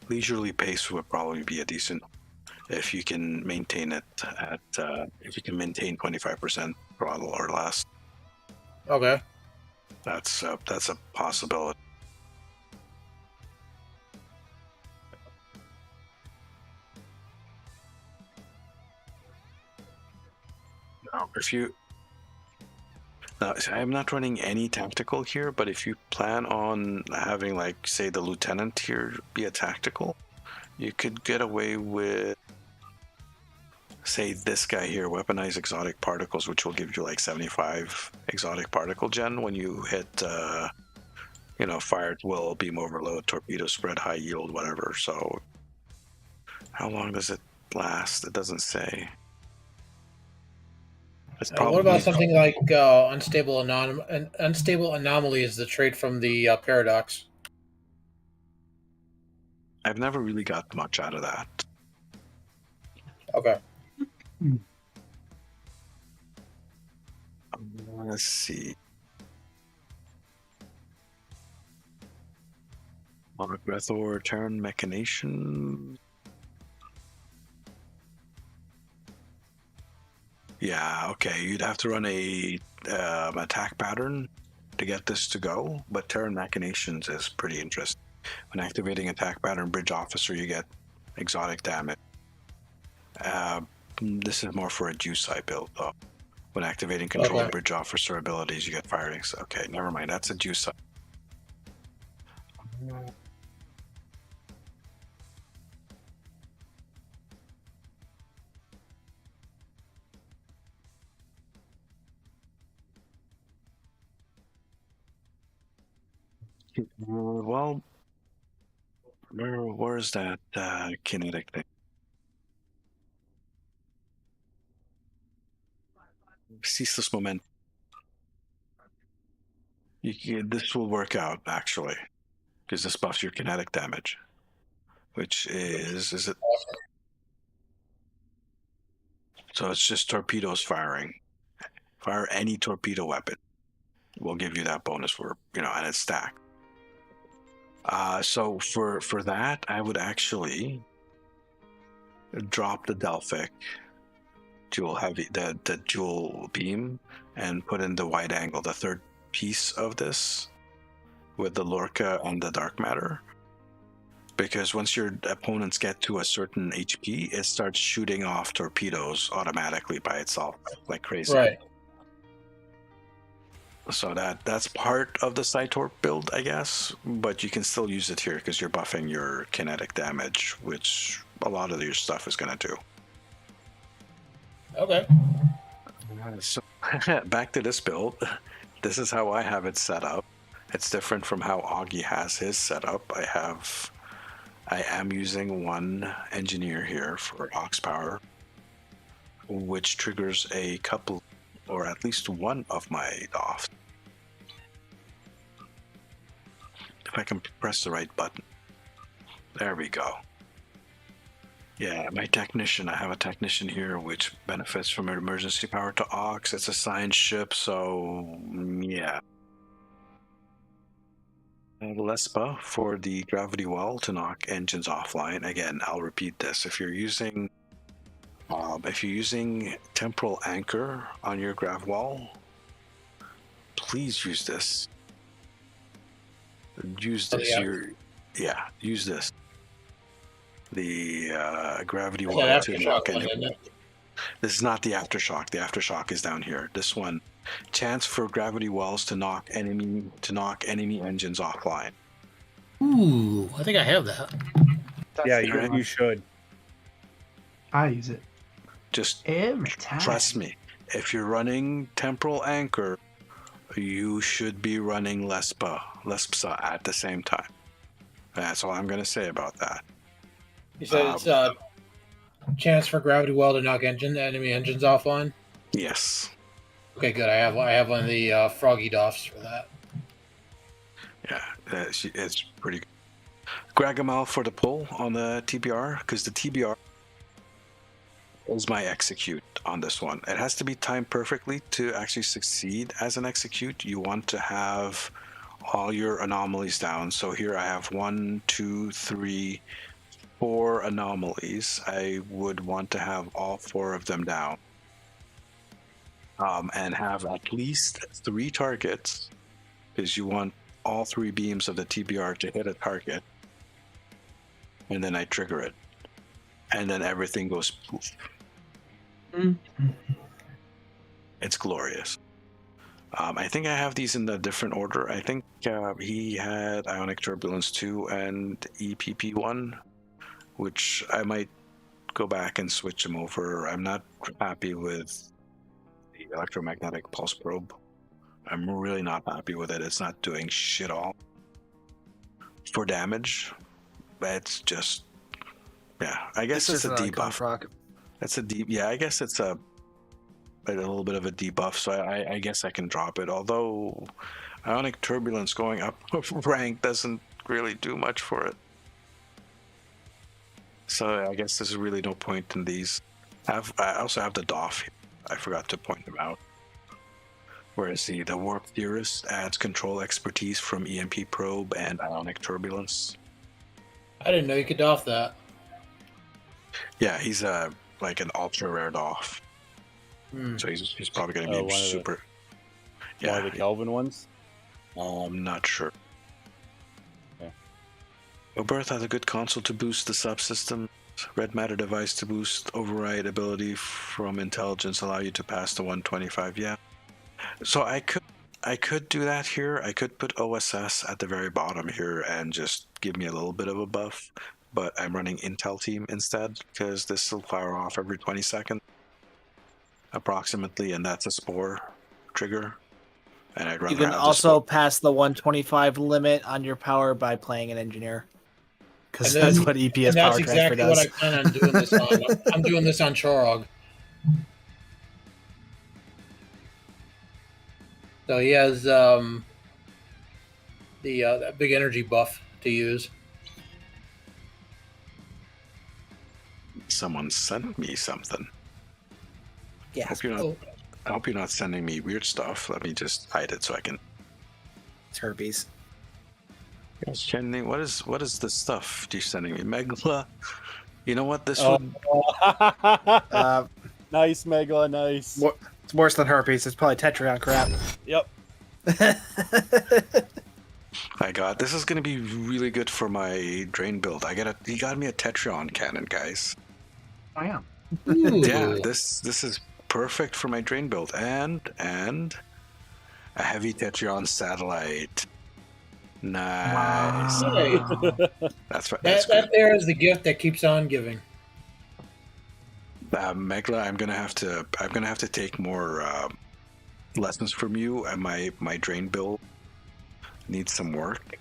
Leisurely pace would probably be a decent, if you can maintain it at if you can maintain 25% throttle or less. Okay. That's a possibility. Now, I'm not running any tactical here, but if you plan on having, like, say, the lieutenant here be a tactical, you could get away with, say, this guy here, weaponize exotic particles, which will give you like 75 exotic particle gen when you hit, fire at will, beam overload, torpedo spread, high yield, whatever. So, how long does it last? It doesn't say. It's What probably about something like unstable anomaly is the trait from the paradox? I've never really got much out of that. Okay. Let's see. Breath or turn machination. Yeah, okay. You'd have to run a attack pattern to get this to go, but Terran Machinations is pretty interesting. When activating attack pattern Bridge Officer, you get exotic damage. This is more for a Jusai build, though. When activating control Okay. Bridge Officer abilities, you get firing. So, okay, never mind. That's a Jusai. Well, where's that kinetic thing? Ceaseless momentum. This will work out, actually, because this buffs your kinetic damage, which is it? So it's just torpedoes firing. Fire any torpedo weapon. We'll give you that bonus for, and it's stacked. So for that, I would actually drop the Delphic dual heavy, the dual beam, and put in the wide angle, the third piece of this, with the Lorca and the dark matter. Because once your opponents get to a certain HP, it starts shooting off torpedoes automatically by itself, like crazy. Right. So that's part of the Cytorp build, I guess, but you can still use it here because you're buffing your kinetic damage, which a lot of your stuff is going to do. Okay. So back to this build. This is how I have it set up. It's different from how Auggie has his set up. I am using one engineer here for Ox Power, which triggers a couple, or at least one of my offs. If I can press the right button. There we go. Yeah, my technician, I have a technician here which benefits from emergency power to Ox. It's a science ship, so yeah. Lespa for the gravity well to knock engines offline. Again, I'll repeat this. If you're using temporal anchor on your grav wall, please use this. Use this. Use this. The gravity well to knock engine. This is not the aftershock. The aftershock is down here. This one, chance for gravity wells to knock enemy engines offline. Ooh, I think I have that. Yeah, you should. I use it. Just every time. Trust me. If you're running temporal anchor, you should be running Lespsa at the same time. That's all I'm going to say about that. You said it's chance for gravity well to knock enemy engines offline? Yes. Okay, good. I have one of the Froggy Doffs for that. Yeah, it's pretty good. Gragamal for the pull on the TBR, because the TBR is my execute on this one. It has to be timed perfectly to actually succeed as an execute. You want to have all your anomalies down. So here I have 1, 2, 3, 4 anomalies. I would want to have all 4 of them down. And have at least 3 targets, because you want all 3 beams of the TBR to hit a target. And then I trigger it. And then everything goes poof. It's glorious. I think I have these in a different order. I think he had Ionic Turbulence 2 and EPP 1, which I might go back and switch them over. I'm not happy with the electromagnetic pulse probe. I'm really not happy with it. It's not doing shit all. For damage, it's just, yeah, I guess it's a debuff. That's a deep, yeah, I guess it's a a little bit of a debuff, so I guess I can drop it. Although Ionic Turbulence going up rank doesn't really do much for it. So I guess there's really no point in these. I also have the Doff here. I forgot to point them out. Whereas the Warp Theorist adds control expertise from EMP Probe and Ionic Turbulence. I didn't know you could doff that. Yeah, he's like an ultra rare Doff. So he's probably going to be super. One of the Kelvin ones? I'm not sure. Birth has a good console to boost the subsystem. Red matter device to boost override ability from intelligence, allow you to pass the 125. Yeah. So I could do that here. I could put OSS at the very bottom here and just give me a little bit of a buff. But I'm running Intel Team instead because this will fire off every 20 seconds approximately, and that's a spore trigger. And I'd rather You can have also pass the 125 limit on your power by playing an engineer. Because And that's then- what EPS and power that's transfer exactly does. what I plan on doing this on. I'm doing this on Chorog. So he has the that big energy buff to use. Someone sent me something. Yeah. I hope you're not sending me weird stuff. Let me just hide it so I can. It's herpes. Yes, Sending. What is this stuff you're sending me? Megla. You know what? This Oh. would. Nice, Megla, nice. It's worse than herpes. It's probably Tetrion crap. Yep. My God, this is going to be really good for my drain build. You got me a Tetrion cannon, guys. I am. Yeah, this is perfect for my drain build, and a heavy Tetrion satellite. Nice. Wow. That's right. That there is the gift that keeps on giving. Megla, I'm gonna have to take more lessons from you, and my drain build needs some work.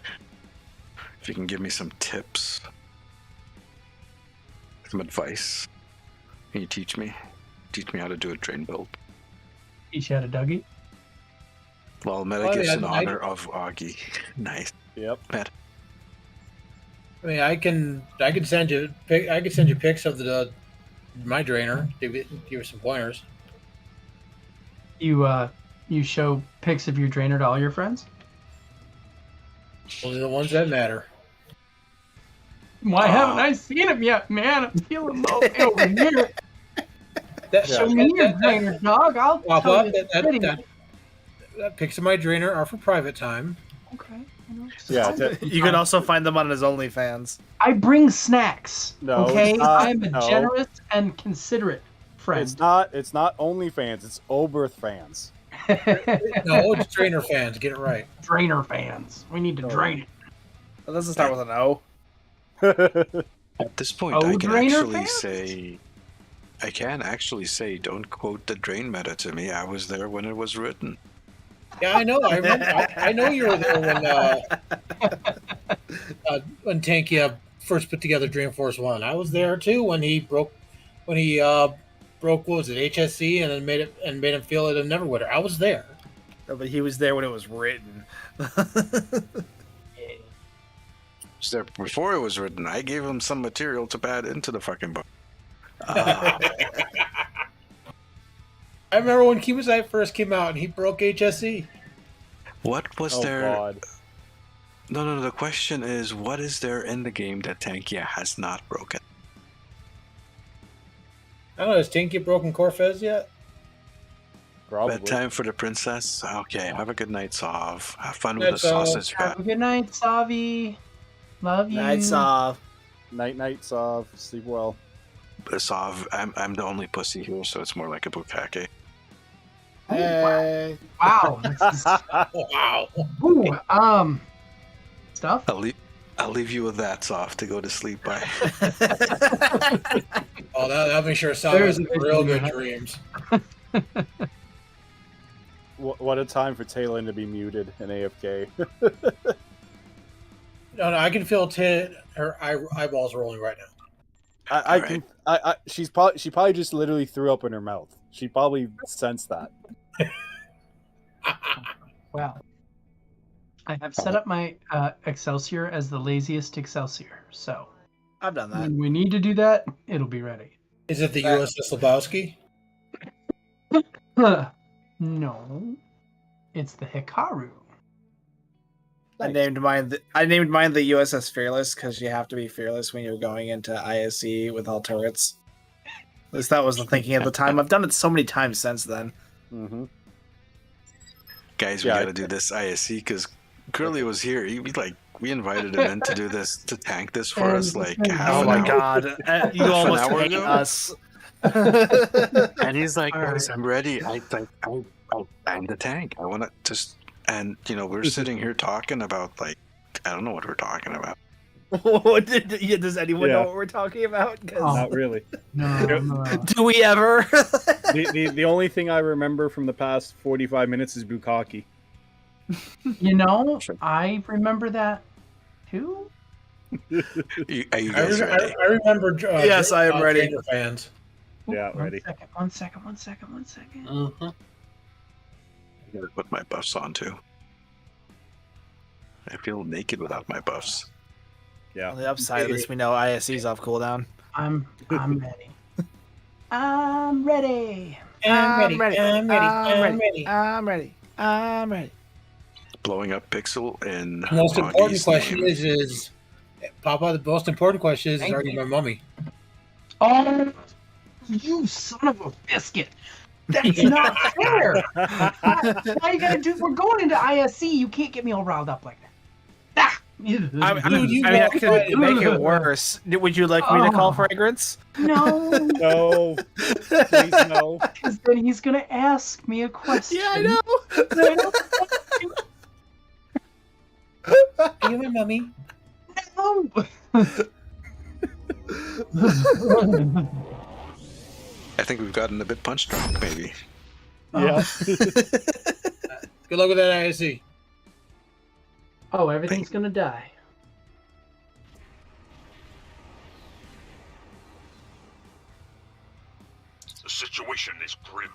If you can give me some tips, some advice, can you teach me how to do a drain build? Teach you how to Dougie? Well, meta gifts in honor of Auggie. Nice. Yep. Meta. I mean, I can send you pics of my drainer. Give you some pointers. You show pics of your drainer to all your friends? Only the ones that matter. Why haven't I seen him yet, man? I'm feeling low over here. Show me your drainer, dog. I'll tell you it's pretty. Pics of my drainer are for private time. Okay. Yeah, You can also find them on his OnlyFans. I bring snacks. No, okay, it's not. I'm a No. generous and considerate friend. It's not OnlyFans. It's Oberth fans. No, it's drainer fans. Get it right. Drainer fans. We need to drain it. It doesn't start with an O. At this point, Oh, I can drainer actually fans? say, don't quote the drain meta to me. I was there when it was written. Yeah, I know. I remember. I know you were there when Tankia first put together Dreamforce 1. I was there too when he broke what was it, HSC, and then made him feel it in Neverwinter. I was there. No, but he was there when it was written. So before it was written, I gave him some material to add into the fucking book. Uh, I remember when Kibusite first came out and he broke HSC. what was Oh, there? God. No. The question is, what is there in the game that Tankia has not broken? I don't know. Has Tankia broken Corfez yet? Probably. Bedtime for the princess. Okay, have a good night, Sov. Have fun Night, with the Sov. sausage Have bat. a good night, Savi. Love you. Night, Sov. Night, Sov. Sleep well. Sov, I'm the only pussy here, so it's more like a bukkake. Hey. Wow. This is... Wow. Ooh, stuff. I'll leave you with that, Sov, to go to sleep by. Oh, that'll make sure Sal There's has a real picture good of dreams. What a time for Taylor to be muted and AFK. No, I can feel her eyeballs rolling right now. I can she probably just literally threw up in her mouth. She probably sensed that. Well, I have set up my Excelsior as the laziest Excelsior, so I've done that. when we need to do that, it'll be ready. Is it the USS Lebowski? No, it's the Hikaru. I named mine the USS Fearless because you have to be fearless when you're going into ISC with all turrets. At least that was the thinking at the time. I've done it so many times since then. Mm-hmm. Guys, we got to do this ISC because Curly was here. We invited him in to do this, to tank this for us. Like, oh my god, you almost hate us. And he's like, guys, I'm ready. I'm the tank. I want to just, and we're sitting here talking about I don't know what we're talking about. Does anyone know what we're talking about? Not really. No. Do we ever? the only thing I remember from the past 45 minutes is Bukkake. I remember that too. Are you guys ready? I remember. Yes, I am ready. Fans. Yeah, ready. One second. I gotta put my buffs on too. I feel naked without my buffs. Yeah. On the upside, at least we know ISC's off cooldown. I'm ready. I'm ready. I'm ready. Blowing up Pixel and The most important Augie's question name. is Papa. The most important question is are you my mummy? Oh, you son of a biscuit! That's not fair. Why you gotta do? We're going into ISC. You can't get me all riled up like that. I could make it worse. Would you like me to call fragrance? No. No. Please no. Because then he's gonna ask me a question. Yeah, I know. Are you my mummy? No. I think we've gotten a bit punch drunk, maybe. Yeah. Good luck with that ISC. Oh, everything's gonna die. The situation is grim.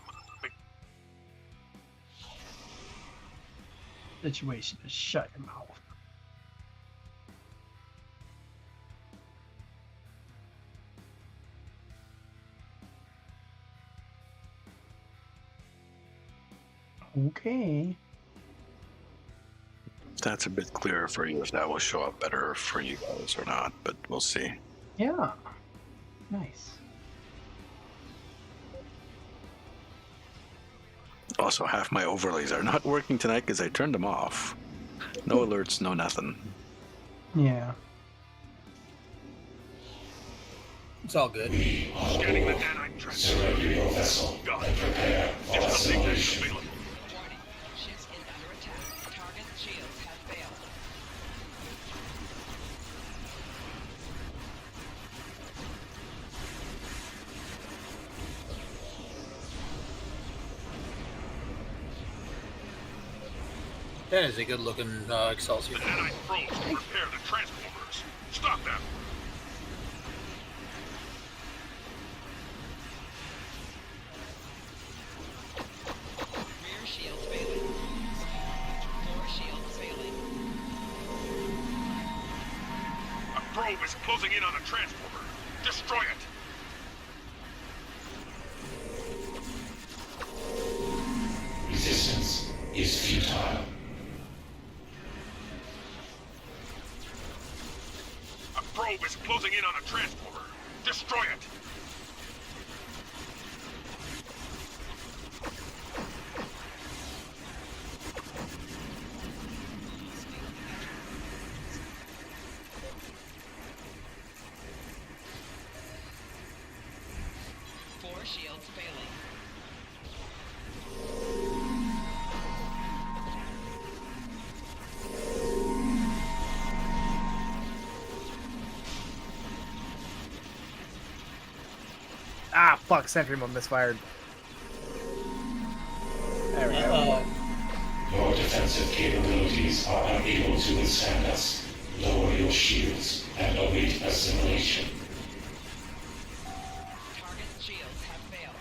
Situation is shut your mouth. Okay. That's a bit clearer for you if that will show up better for you guys or not, but we'll see. Yeah. Nice. Also, half my overlays are not working tonight because I turned them off. No alerts, no nothing. Yeah. It's all good. Scanning the nanite transfer. Surrender your vessel and prepare for assimilation. Ships is under attack. Target shields have failed. That is a good looking Excelsior. The nanite probes to repair the transformers. Stop them. Rear shields failing. Core shields failing. A probe is closing in on a transformer. Destroy it. Resistance is futile. A probe is closing in on a transformer. Destroy it. Four shields failing. Ah, fuck! Sentry mode misfired. There we go. Your defensive capabilities are unable to withstand us. Lower your shields and await assimilation. shields have failed.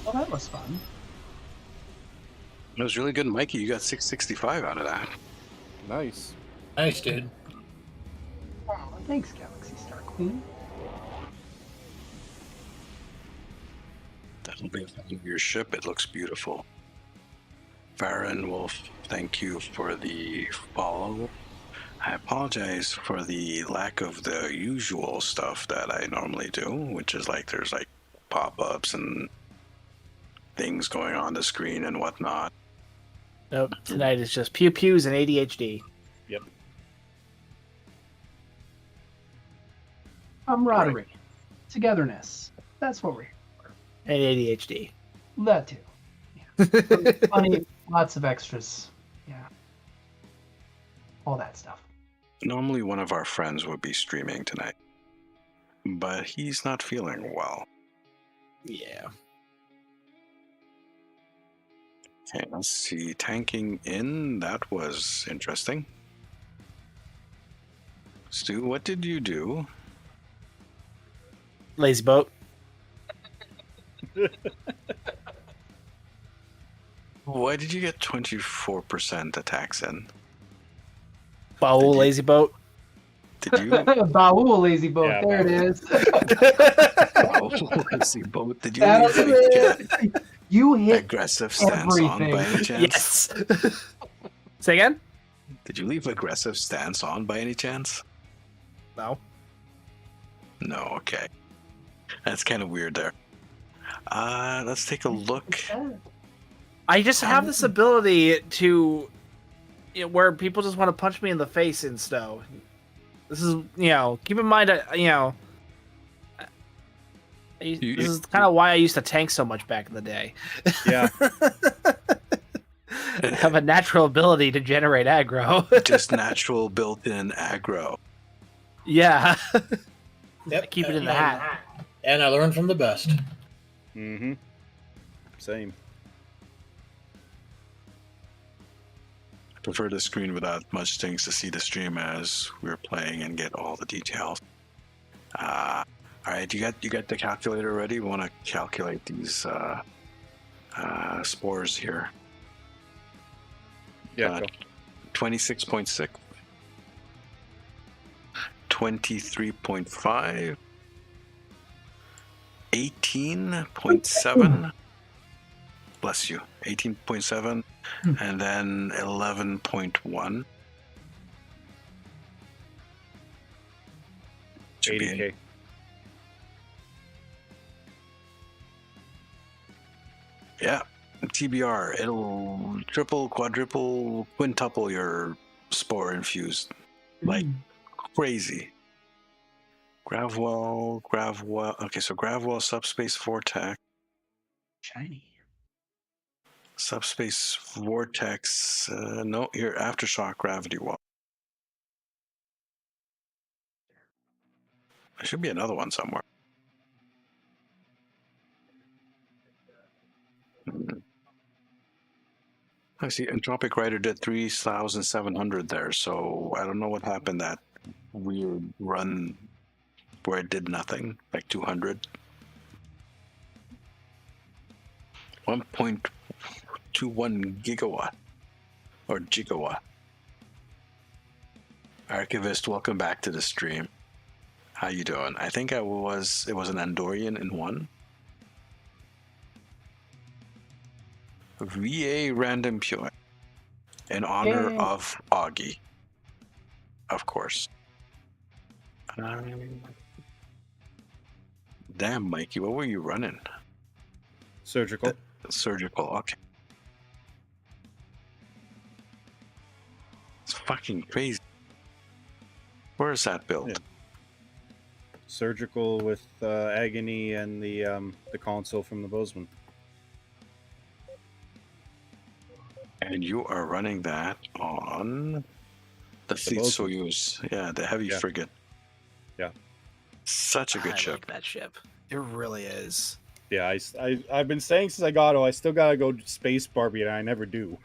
Well, that was fun. It was really good, Mikey. You got 665 out of that. Nice. Nice, dude. Oh, thanks, Galaxy Star Queen. That'll be your ship. It looks beautiful. Varen Wolf, thank you for the follow. I apologize for the lack of the usual stuff that I normally do, which is like there's like pop-ups and things going on the screen and whatnot. Nope. Tonight is just pew pews and ADHD. Yep. Camaraderie. Right. Togetherness. That's what we're here for. And ADHD. That too. Yeah. Funny, lots of extras. Yeah. All that stuff. Normally one of our friends would be streaming tonight, but he's not feeling well. Yeah. Okay, let's see. Tanking in, that was interesting. Stu, what did you do? Lazy boat. Why did you get 24% attacks in? Baul lazy boat. Did you? Baul lazy boat. Yeah, there it is. Baul lazy boat. Did you leave You hit aggressive stance on by any chance? Yes. Say again? Did you leave aggressive stance on by any chance? No. No, okay. That's kind of weird there. Let's take a look. I just have this ability to, where people just want to punch me in the face in snow. This is, keep in mind, this is kind of why I used to tank so much back in the day. Yeah. I have a natural ability to generate aggro. Just natural built-in aggro. Yeah. Yep. Keep it in the hat. And I learned from the best. Mm-hmm. Same. I prefer the screen without much things to see the stream as we're playing and get all the details. All right, you got the calculator ready? We want to calculate these spores here. Yeah. 26.6, 23.5, 18.7. Bless you. 18.7, and then 11.1. 80K. Yeah, TBR. It'll triple, quadruple, quintuple your spore infused. Like crazy. Gravwell. Okay, so Gravwell, Subspace Vortex. Shiny. Subspace Vortex. No, here, Aftershock Gravity Wall. There should be another one somewhere. I see Entropic Rider did 3,700 there, so I don't know what happened that weird run where it did nothing, like 200. 1.21 gigawatt or gigawatt. Archivist, welcome back to the stream. How you doing? I think it was an Andorian in one. VA random point in honor of Auggie, of course. Damn, Mikey, what were you running? Surgical. Surgical, okay. It's fucking crazy. Where is that built? Yeah. Surgical with agony and the console from the Bozeman. And you are running that on the Fleet Soyuz. Yeah, the heavy frigate. Yeah. Such a good ship. Like that ship. It really is. Yeah, I've been saying since I got I still gotta go Space Barbie, and I never do.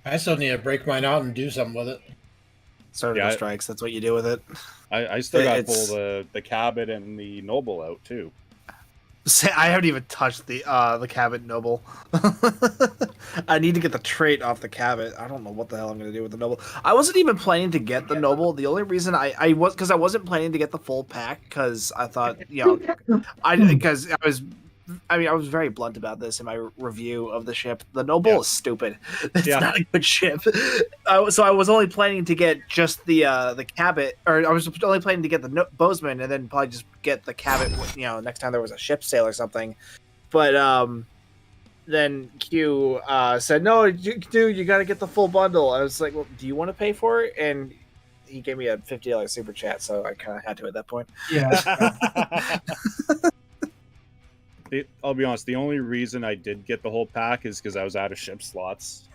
I still need to break mine out and do something with it. Surgical strikes. That's what you do with it. I still got to pull the Cabot and the Noble out too. I haven't even touched the Cabot Noble. I need to get the trait off the Cabot. I don't know what the hell I'm going to do with the Noble. I wasn't even planning to get the Noble. The only reason I wasn't planning to get the full pack because I thought, I was very blunt about this in my review of the ship. The Noble is stupid. It's not a good ship. So I was only planning to get just the Cabot, or I was only planning to get the Bozeman, and then probably just get the Cabot. Next time there was a ship sale or something. But then Q said, "No, dude, you got to get the full bundle." I was like, "Well, do you want to pay for it?" And he gave me a $50 super chat, so I kind of had to at that point. Yeah. I'll be honest, the only reason I did get the whole pack is because I was out of ship slots.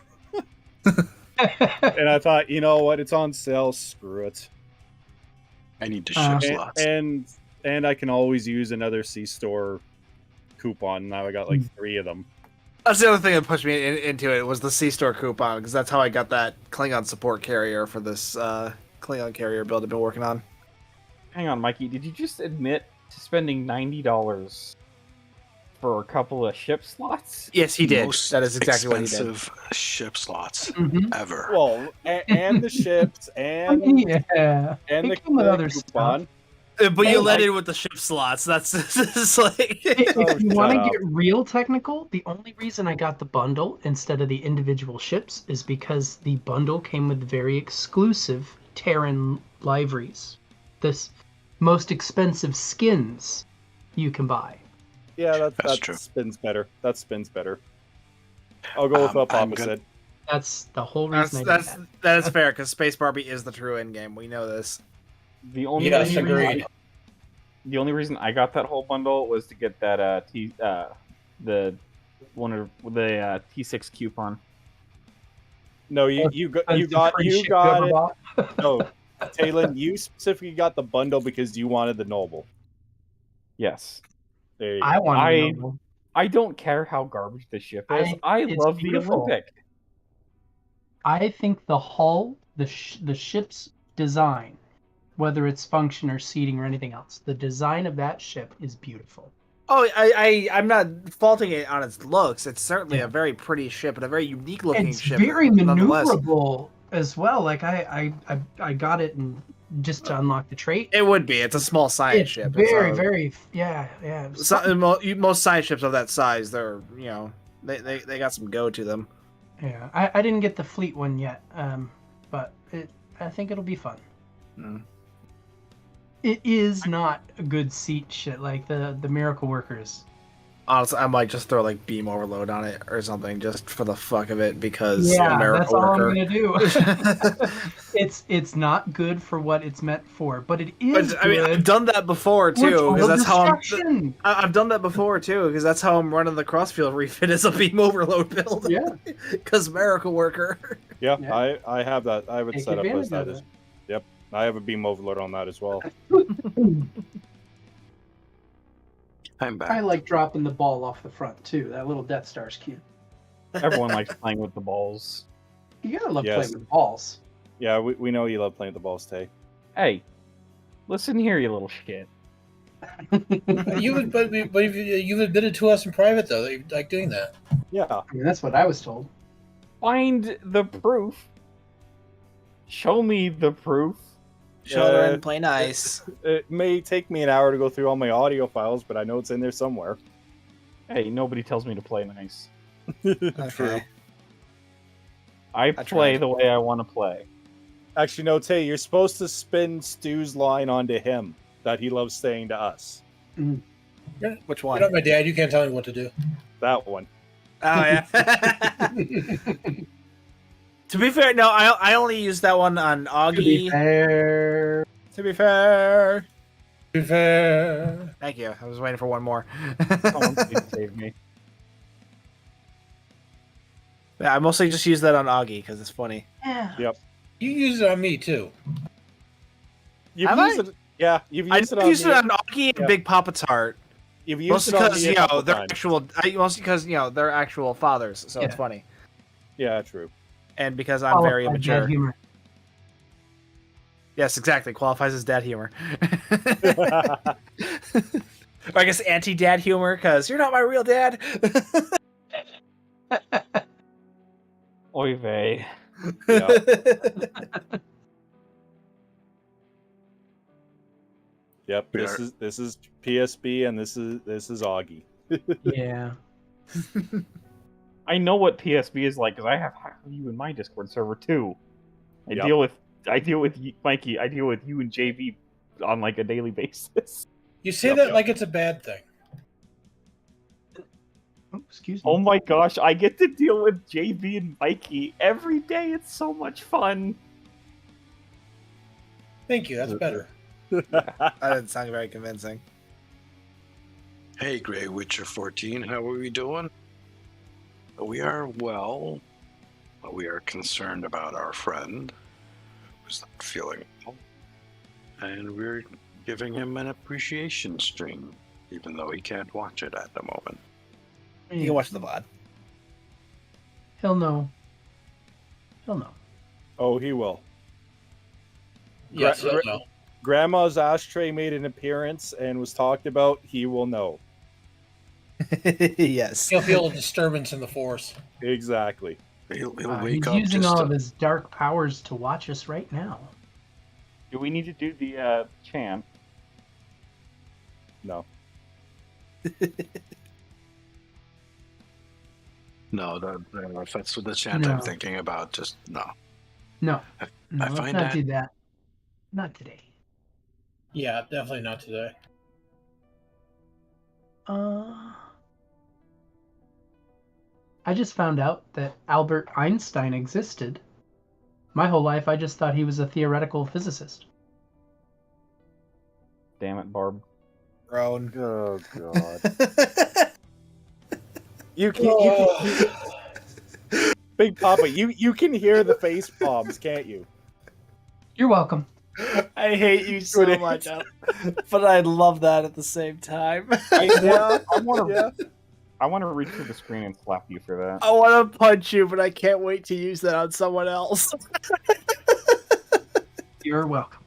And I thought, you know what, it's on sale, screw it. I need to ship slots. And I can always use another C-Store coupon. Now I got like 3 of them. That's the other thing that pushed me into it was the C-Store coupon, because that's how I got that Klingon support carrier for this Klingon carrier build I've been working on. Hang on, Mikey, did you just admit to spending $90 for a couple of ship slots? Yes, he did. Most that is exactly what he did. Expensive ship slots ever. Well, and the ships, and and the other coupon. But you let in with the ship slots. That's just like. If you want to get real technical, the only reason I got the bundle instead of the individual ships is because the bundle came with very exclusive Terran liveries. This most expensive skins you can buy. Yeah, that true. Spins better. That spins better. I'll go with up opposite. That's the whole reason. That is fair, because Space Barbie is the true end game. We know this. The only reason I got that whole bundle was to get that the T6 coupon. No, you got no, Talon, you specifically got the bundle because you wanted the Noble. Yes. I want Noble. I don't care how garbage the ship is. I love beautiful. the Olympic. I think the hull, the ship's design, whether it's function or seating or anything else, the design of that ship is beautiful. Oh, I'm not faulting it on its looks. It's certainly a very pretty ship and a very unique looking ship. It's very maneuverable as well. Like I got it and just to unlock the trait. It would be. It's a small science ship. Very, yeah. Most science ships of that size, they're they got some go to them. Yeah, I didn't get the fleet one yet, but I think it'll be fun. Mm. It is not a good seat shit like the Miracle Workers. Honestly, I might just throw like beam overload on it or something just for the fuck of it because that's all I'm gonna do. It's not good for what it's meant for, but it is. I mean, I've done that before too because that's how I've done that before too because that's how I'm running the crossfield refit as a beam overload build. Yeah, because Miracle Worker. Yeah, I have that. I have it set up as that. Yep, I have a beam overload on that as well. I'm back. I like dropping the ball off the front too. That little Death Star's cute. Everyone likes playing with the balls. You gotta love playing with balls. Yeah, we know you love playing with the balls, Tay. Hey, listen here, you little shit. You've admitted to us in private though that you like doing that. Yeah, I mean that's what I was told. Find the proof. Show me the proof. Show and play nice. It may take me an hour to go through all my audio files, but I know it's in there somewhere. Hey, nobody tells me to play nice. True. I play the way I want to play. Actually, no, Tay, you're supposed to spin Stu's line onto him that he loves saying to us. Yeah. Which one? You're not my dad. You can't tell me what to do. That one. Oh, yeah. To be fair, no, I only use that one on Auggie. To be fair. Thank you. I was waiting for one more. Someone please save me. Yeah, I mostly just use that on Auggie because it's funny. Yeah. Yep. You use it on me too. You've used it on Auggie and Big Papa's Heart. You've used Mostly it on because me a couple they're times. mostly because they're actual fathers, so it's Yeah. funny. Yeah, true. And because I'm very Qualified immature. dad humor. Yes, exactly. Qualifies as dad humor. Or I guess anti-dad humor, because you're not my real dad. Oy vey. Yep. This is PSB, and this is Augie. Yeah. I know what PSB is like because I have half of you in my Discord server too. I Yep. deal with Mikey. I deal with you and JV on like a daily basis. You say that like it's a bad thing. Oh, excuse me. Oh my gosh, I get to deal with JV and Mikey every day. It's so much fun. Thank you. That's better. That didn't sound very convincing. Hey, Grey Witcher 14, how are we doing? We are well, but we are concerned about our friend who's not feeling well. And we're giving him an appreciation stream, even though he can't watch it at the moment. You can watch the VOD. He'll know. He'll know. Oh, he will. Yes, he'll know. Grandma's ashtray made an appearance and was talked about. He will know. Yes. He'll feel a disturbance in the force. Exactly. He'll He's using all of his dark powers to watch us right now. Do we need to do the chant? No. No, if that's what the chant I'm No. thinking about, just no. No. I Let's find not that do that. Not today. Yeah, definitely not today. I just found out that Albert Einstein existed. My whole life, I just thought he was a theoretical physicist. Damn it, Barb. Grown. Oh god. you Big Papa, you can hear the face palms, can't you? You're welcome. I hate you so much, but I love that at the same time. I want to reach through the screen and slap you for that. I want to punch you, but I can't wait to use that on someone else. You're welcome.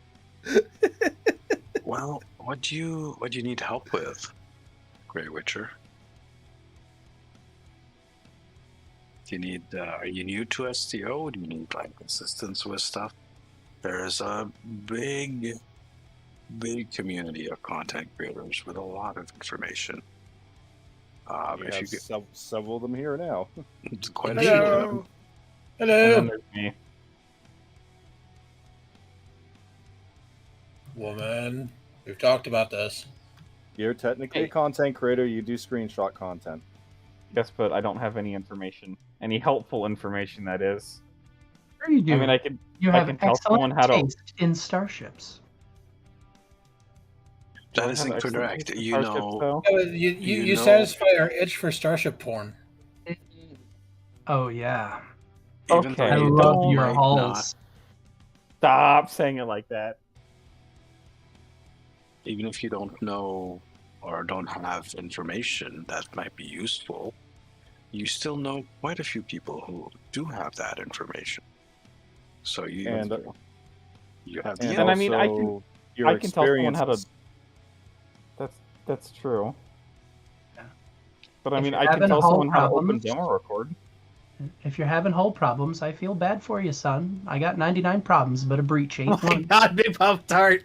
Well, what do you need help with, Grey Witcher? Do you need? Are you new to STO? Do you need like assistance with stuff? There's a big community of content creators with a lot of information. We If have you get several of them here now. it's quite a few of them. And then Hello. there's me. Woman. We've talked about this. You're technically a content creator. You do screenshot content. Yes, but I don't have any information. Any helpful information, that is. Sure you do. I mean, I can. You I have can tell someone excellent how to. taste in starships. That is have excellent incorrect. taste in You starships, know, though. Yeah, but you know- satisfy our itch for starship porn. Oh yeah. even Okay. I though you love don't- your might halls. Stop saying it like that. even if you don't know or don't have information that might be useful, you still know quite a few people who do have that information. So you And have and the And I mean, I also can- your I can tell someone how to. experiences. That's true. Yeah. But I If mean, you're I can having tell hull someone how to open problems- demo record. If you're having hull problems, I feel bad for you, son. I got 99 problems, but a breach ain't Oh my one. god, Big Pop Tart.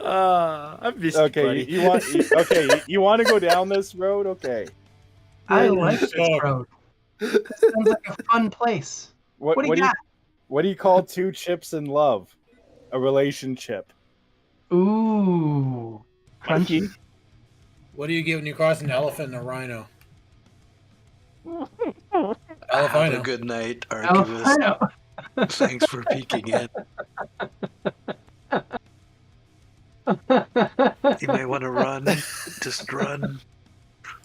I missed Okay, you, buddy. you want to go down this road? Okay. I like this road. This sounds like a fun place. What do you got? What do you call two chips in love? A relationship. Ooh. Crunchy. What do you get when you cross an elephant and a rhino? Have a Elephino. good night, Archivist. Albino. Thanks for peeking in. You may want to run. Just run.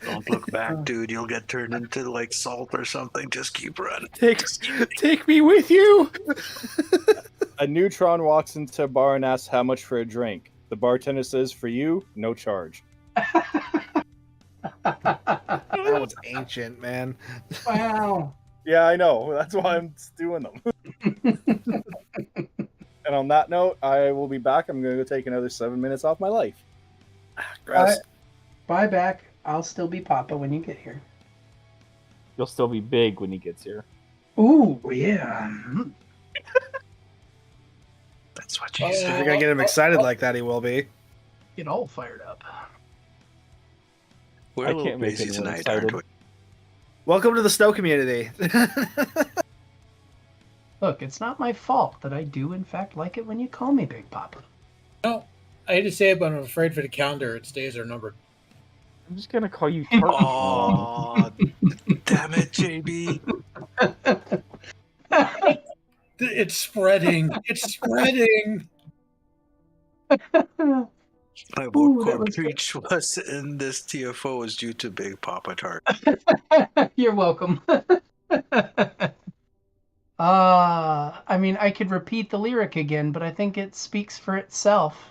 Don't look back, dude. You'll get turned into like salt or something. Just keep running. Take me with you. A neutron walks into a bar and asks how much for a drink. The bartender says, for you, no charge. That one's ancient, man. Wow. Yeah, I know. That's why I'm doing them. And on that note, I will be back. I'm going to go take another 7 minutes off my life. Bye back. I'll still be Papa when you get here. You'll still be big when he gets here. Ooh, yeah. That's what If you're gonna get him excited like that, he will be. Get all fired up. We're a little busy tonight, aren't we? Welcome to the snow community. Look, it's not my fault that I do, in fact, like it when you call me Big Papa. No, I hate to say it, but I'm afraid for the calendar, its days are numbered. I'm just gonna call you Tartan. Oh, damn it, JB. It's spreading. It's spreading. My vote core breach was in this TFO was due to Big Papa Tart. You're welcome. I mean, I could repeat the lyric again, but I think it speaks for itself.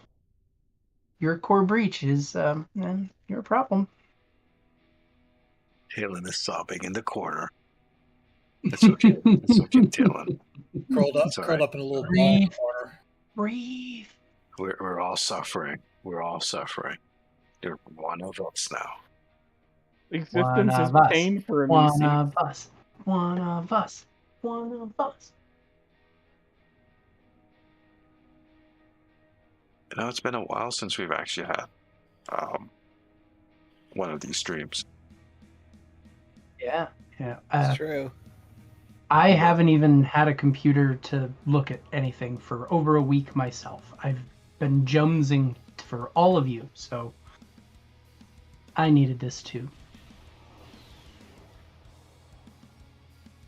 Your core breach is your problem. Halen is sobbing in the corner. That's okay. That's okay, Halen. Curled up in a little ball corner. Breathe. We're all suffering. We're all suffering. You're one of us now. Existence is pain for a One of us. One of us. One of us. You know, it's been a while since we've actually had one of these streams. Yeah. That's true. I haven't even had a computer to look at anything for over a week myself. I've been jonesing for all of you, so I needed this too.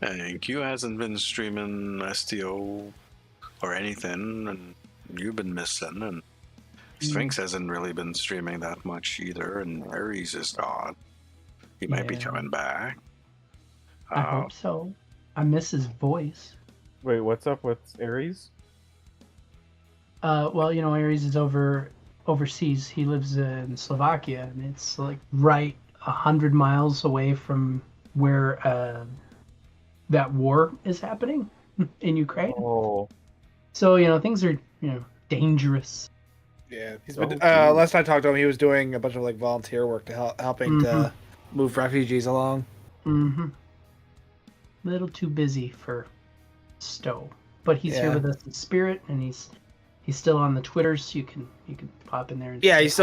And Q hasn't been streaming STO or anything, and you've been missing, and Sphinx hasn't really been streaming that much either, and Aries is gone. He might be coming back. I hope so. I miss his voice. Wait, what's up with Aries? Well, you know, Aries is overseas. He lives in Slovakia, and it's like right 100 miles away from where that war is happening in Ukraine. Oh. So, you know, things are, dangerous. Yeah, he's been. Last I talked to him, he was doing a bunch of like volunteer work to helping to move refugees along. Mm-hmm. Little too busy for Stowe, but he's here with us in spirit, and he's still on the Twitters. You can pop in there. And he's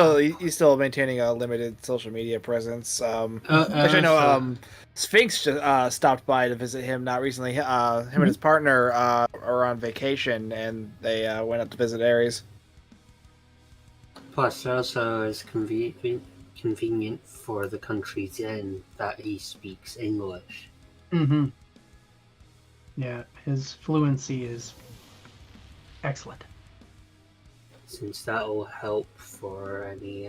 still maintaining a limited social media presence. Actually, no. Sphinx just stopped by to visit him not recently. Him and his partner are on vacation, and they went up to visit Aries. Plus, also it's convenient for the countries in that he speaks English. Mm-hmm. Yeah, his fluency is excellent. Since that will help for any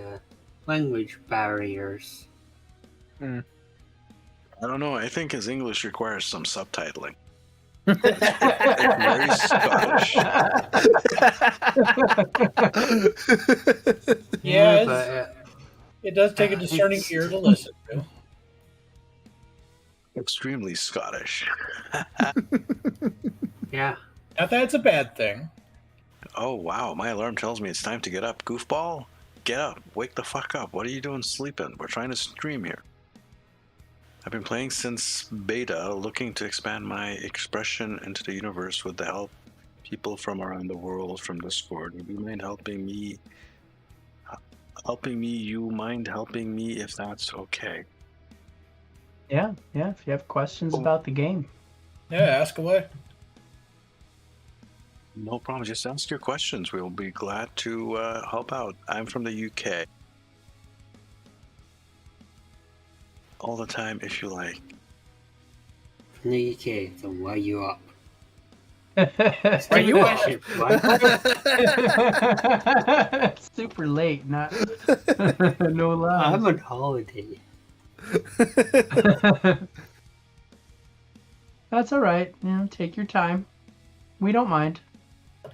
language barriers. I don't know. I think his English requires some subtitling. Very Scottish. It does take a discerning ear to listen to. Extremely Scottish. Yeah. Not that it's a bad thing. Oh, wow. My alarm tells me it's time to get up. Goofball, get up. Wake the fuck up. What are you doing sleeping? We're trying to stream here. I've been playing since beta, looking to expand my expression into the universe with the help people from around the world from Discord. Would you mind helping me? You mind helping me if that's okay? Yeah. If you have questions about the game. Yeah, ask away. No problem. Just ask your questions. We'll be glad to help out. I'm from the UK. All the time, if you like. From the UK, then why are you up? Why you up? Super late, not no lie. I'm on holiday. That's all right. Take your time. We don't mind.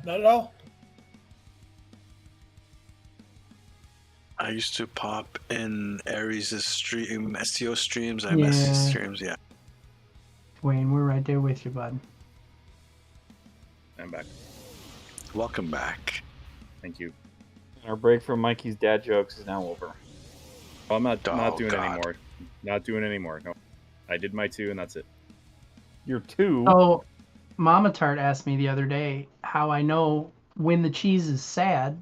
Not at all. I used to pop in Ares' stream, SEO streams, I Yeah. miss his streams, yeah. Wayne, we're right there with you, bud. I'm back. Welcome back. Thank you. Our break from Mikey's dad jokes is now over. Well, I'm not Oh, doing God. anymore. Not doing anymore. No, I did my 2, and that's it. Your 2? Oh, Mama Tart asked me the other day how I know when the cheese is sad.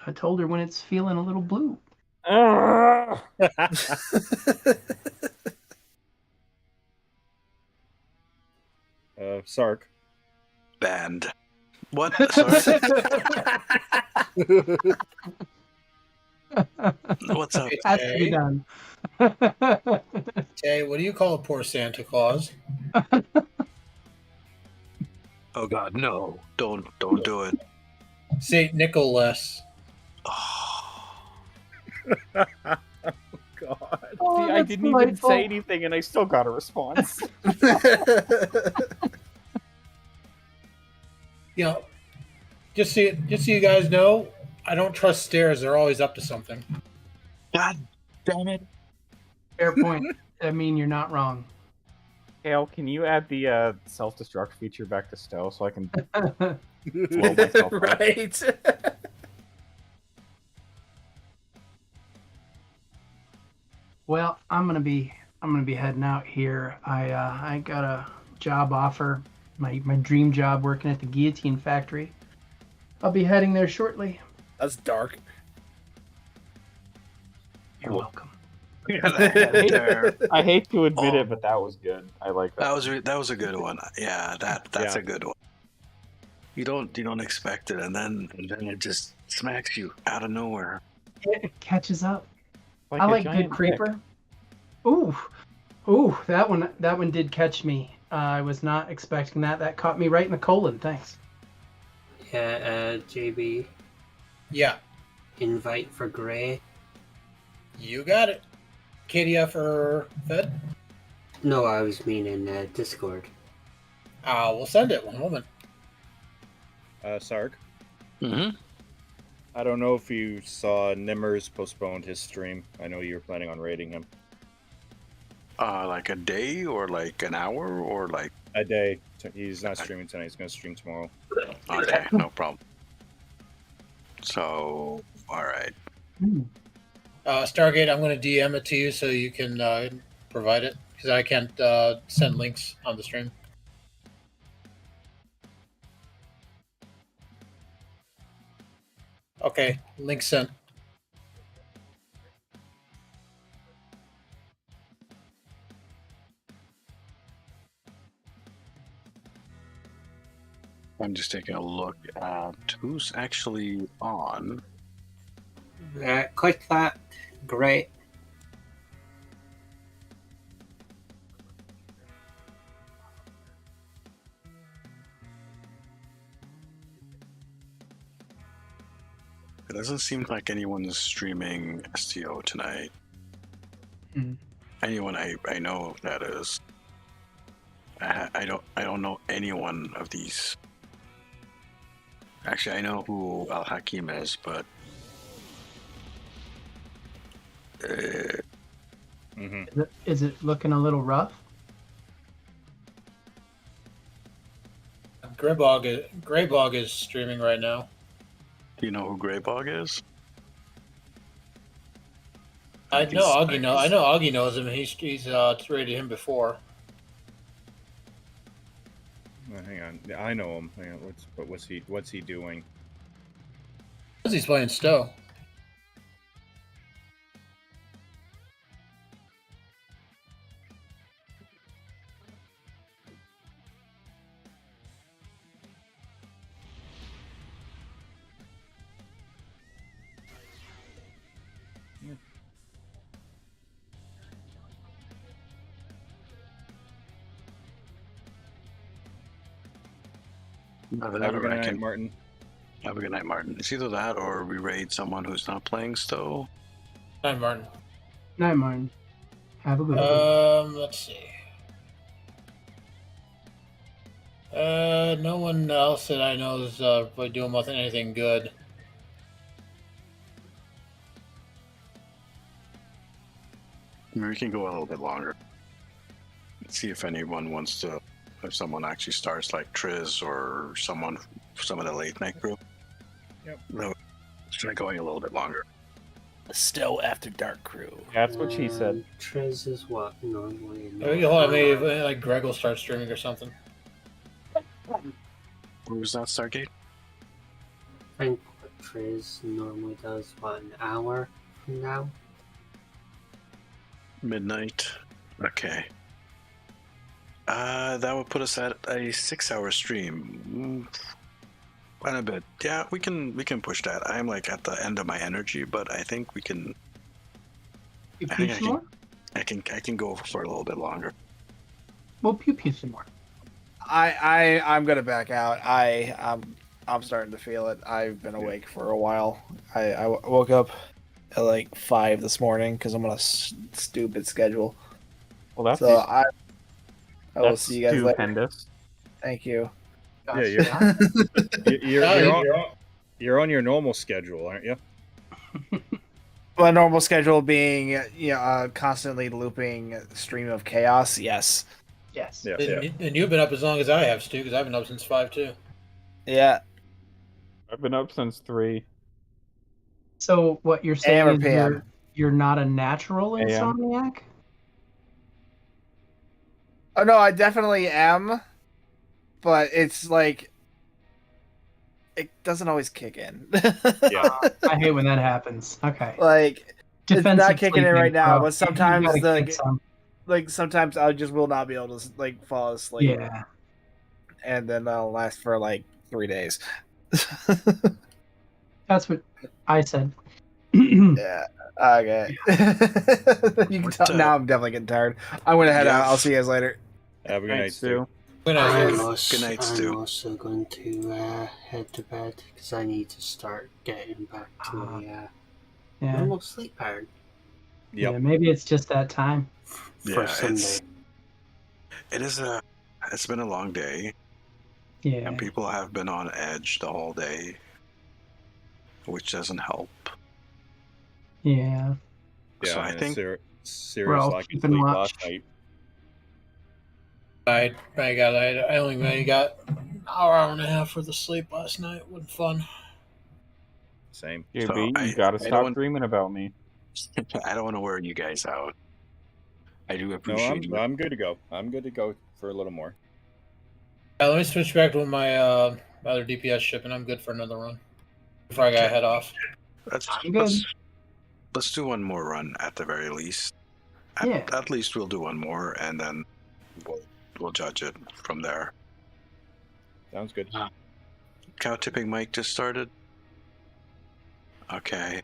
I told her when it's feeling a little blue. Sark. Banned. What? Sorry. What's up? Has to be done. Hey, what do you call a poor Santa Claus? Oh God, no! Don't do it. Saint Nicholas. God. Oh, See, I that's didn't even delightful. say anything, and I still got a response. You know, just so you guys know, I don't trust stairs. They're always up to something. God damn it! Fair point. I mean, you're not wrong. Kale, can you add the self-destruct feature back to Stowe so I can blow myself up? Right. Well, I'm gonna be heading out here. I got a job offer, my dream job working at the guillotine factory. I'll be heading there shortly. That's dark. You're welcome. I hate to admit it, but that was good. I like that. That was a good one. Yeah, that's a good one. You don't expect it, and then it just smacks you out of nowhere. It catches up. Like I a like good giant creeper. Ooh, that one did catch me. I was not expecting that. That caught me right in the colon. Thanks. Yeah, JB. Yeah, Invite for Gray. you got it. KDF or Fed? No, I was meaning Discord. We'll send it. One moment. Sark. Mm-hmm. I don't know if you saw Nimmers postponed his stream. I know you were planning on raiding him. Like a day or like an hour or like a day. He's not streaming tonight. He's going to stream tomorrow. Okay, no problem. So, all right. Stargate, I'm going to DM it to you so you can provide it because I can't send links on the stream. Okay, link sent. I'm just taking a look at who's actually on. Click that. Great. It doesn't seem like anyone's streaming STO tonight. Anyone I know that is. I don't know any one of these. Actually, I know who Al Hakim is, but Is it looking a little rough? Greybog is streaming right now. Do you know who Greybog is? I know Auggie knows him. He's rated him before. Hang on. Yeah, I know him. Hang on. What's he doing? He's playing Stowe. Have a good night, Martin. Have a good night, Martin. It's either that or we raid someone who's not playing Stowe. Hi, Martin. Night, Martin. Have a good one. Let's see. No one else that I know is really doing anything good. Maybe we can go a little bit longer. See if anyone wants to, if someone actually starts like Triz or some of the late night group. Yep. No, let's try going a little bit longer. Still after dark crew. That's what she said. Triz is what normally. Maybe like Greg will start streaming or something. What was that, Stargate? I think what Triz normally does, what, an hour from now? Midnight. Okay. That would put us at a 6-hour stream. Quite a bit. Yeah, we can push that. I'm like at the end of my energy, but I think we can. You I pew think some more? I can go for a little bit longer. Well, pew some more. I'm gonna back out. I'm starting to feel it. I've been awake for a while. I woke up at like 5 this morning because I'm on a stupid schedule. Well, that's so I will see you guys later. Stupendous. Thank you. Yeah, you're on your normal schedule, aren't you? My normal schedule being constantly looping stream of chaos. Yes. Yes. And you've been up as long as I have, Stu, because I've been up since 5 too. Yeah. I've been up since 3. So what you're saying AM or is PM? you're not a natural AM. insomniac? Oh no, I definitely am, but it's like it doesn't always kick in. Yeah. I hate when that happens. Okay. Like it's Defensive not kicking in sleeping, right now, bro. but sometimes You gotta get some. sometimes I just will not be able to like fall asleep. Yeah. And then that'll last for like 3 days. That's what I said. Yeah. Okay. You can tell now I'm definitely getting tired. I'm gonna head out. I'll see you guys later. Have a good night, Stu. Good night. I'm night, Stu. also going to head to bed because I need to start getting back to a Yeah. normal sleep pattern Yep. Yeah, maybe it's just that time. for Sunday. It's been a long day, Yeah. and people have been on edge the whole day, which doesn't help. Yeah. Yeah, So I think serious We're all lack of keeping sleep watch. last night. I only got an hour and a half worth of sleep last night. It wasn't fun. Same. JB, you gotta stop dreaming about me. I don't want to wear you guys out. I do No, appreciate you. I'm good to go. I'm good to go for a little more. Let me switch back to my other DPS ship, and I'm good for another run before I gotta head off. Let's do one more run at the very least. Yeah. At least we'll do one more, and then we'll judge it from there. Sounds good. Cow tipping Mike just started. Okay,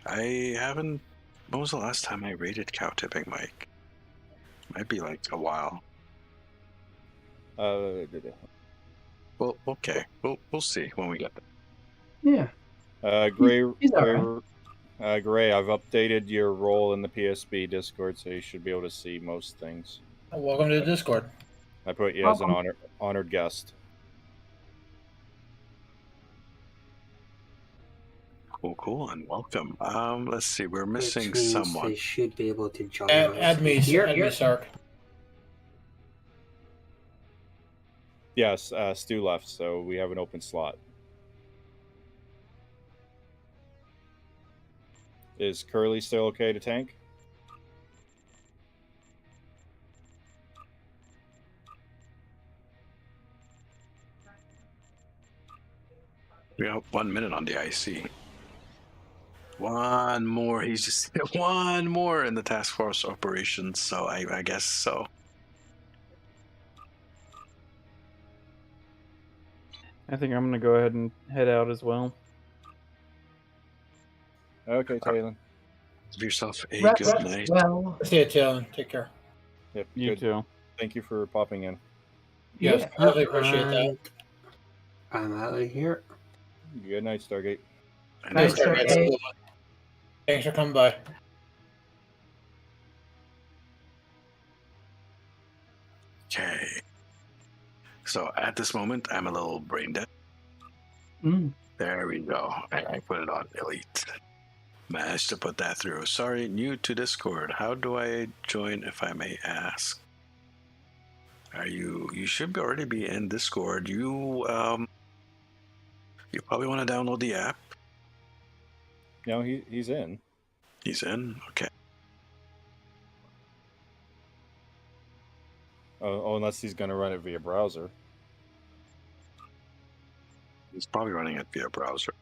I haven't. When was the last time I rated cow tipping Mike? Might be like a while. Well, okay, we'll see when we get there. Yeah. Gray, He's all Gray, I've updated your role in the PSB Discord, so you should be able to see most things. Welcome to the Discord. I put you as an honored guest. Cool, and welcome. Let's see, we're Which missing means someone. They should be able to join Add me, Sark. Yes, Stu left, so we have an open slot. Is Curly still okay to tank? We got 1 minute on the IC. One more. He's just one more in the task force operations. So I guess so. I think I'm gonna go ahead and head out as well. Okay, Taylor. Give yourself a Rest good night. well. See you, Taylor. Take care. Yep, You good. too. Thank you for popping in. Yes, I really appreciate that. I'm out of here. Good night, Stargate. Nice, Stargate. Thanks for coming by. Okay. So at this moment, I'm a little brain dead. Mm. There we go. I put it on elite. Managed to put that through. Sorry, new to Discord. How do I join, if I may ask? You should already be in Discord. You probably want to download the app. No, he's in. He's in? Okay. Oh, unless he's going to run it via browser. He's probably running it via browser.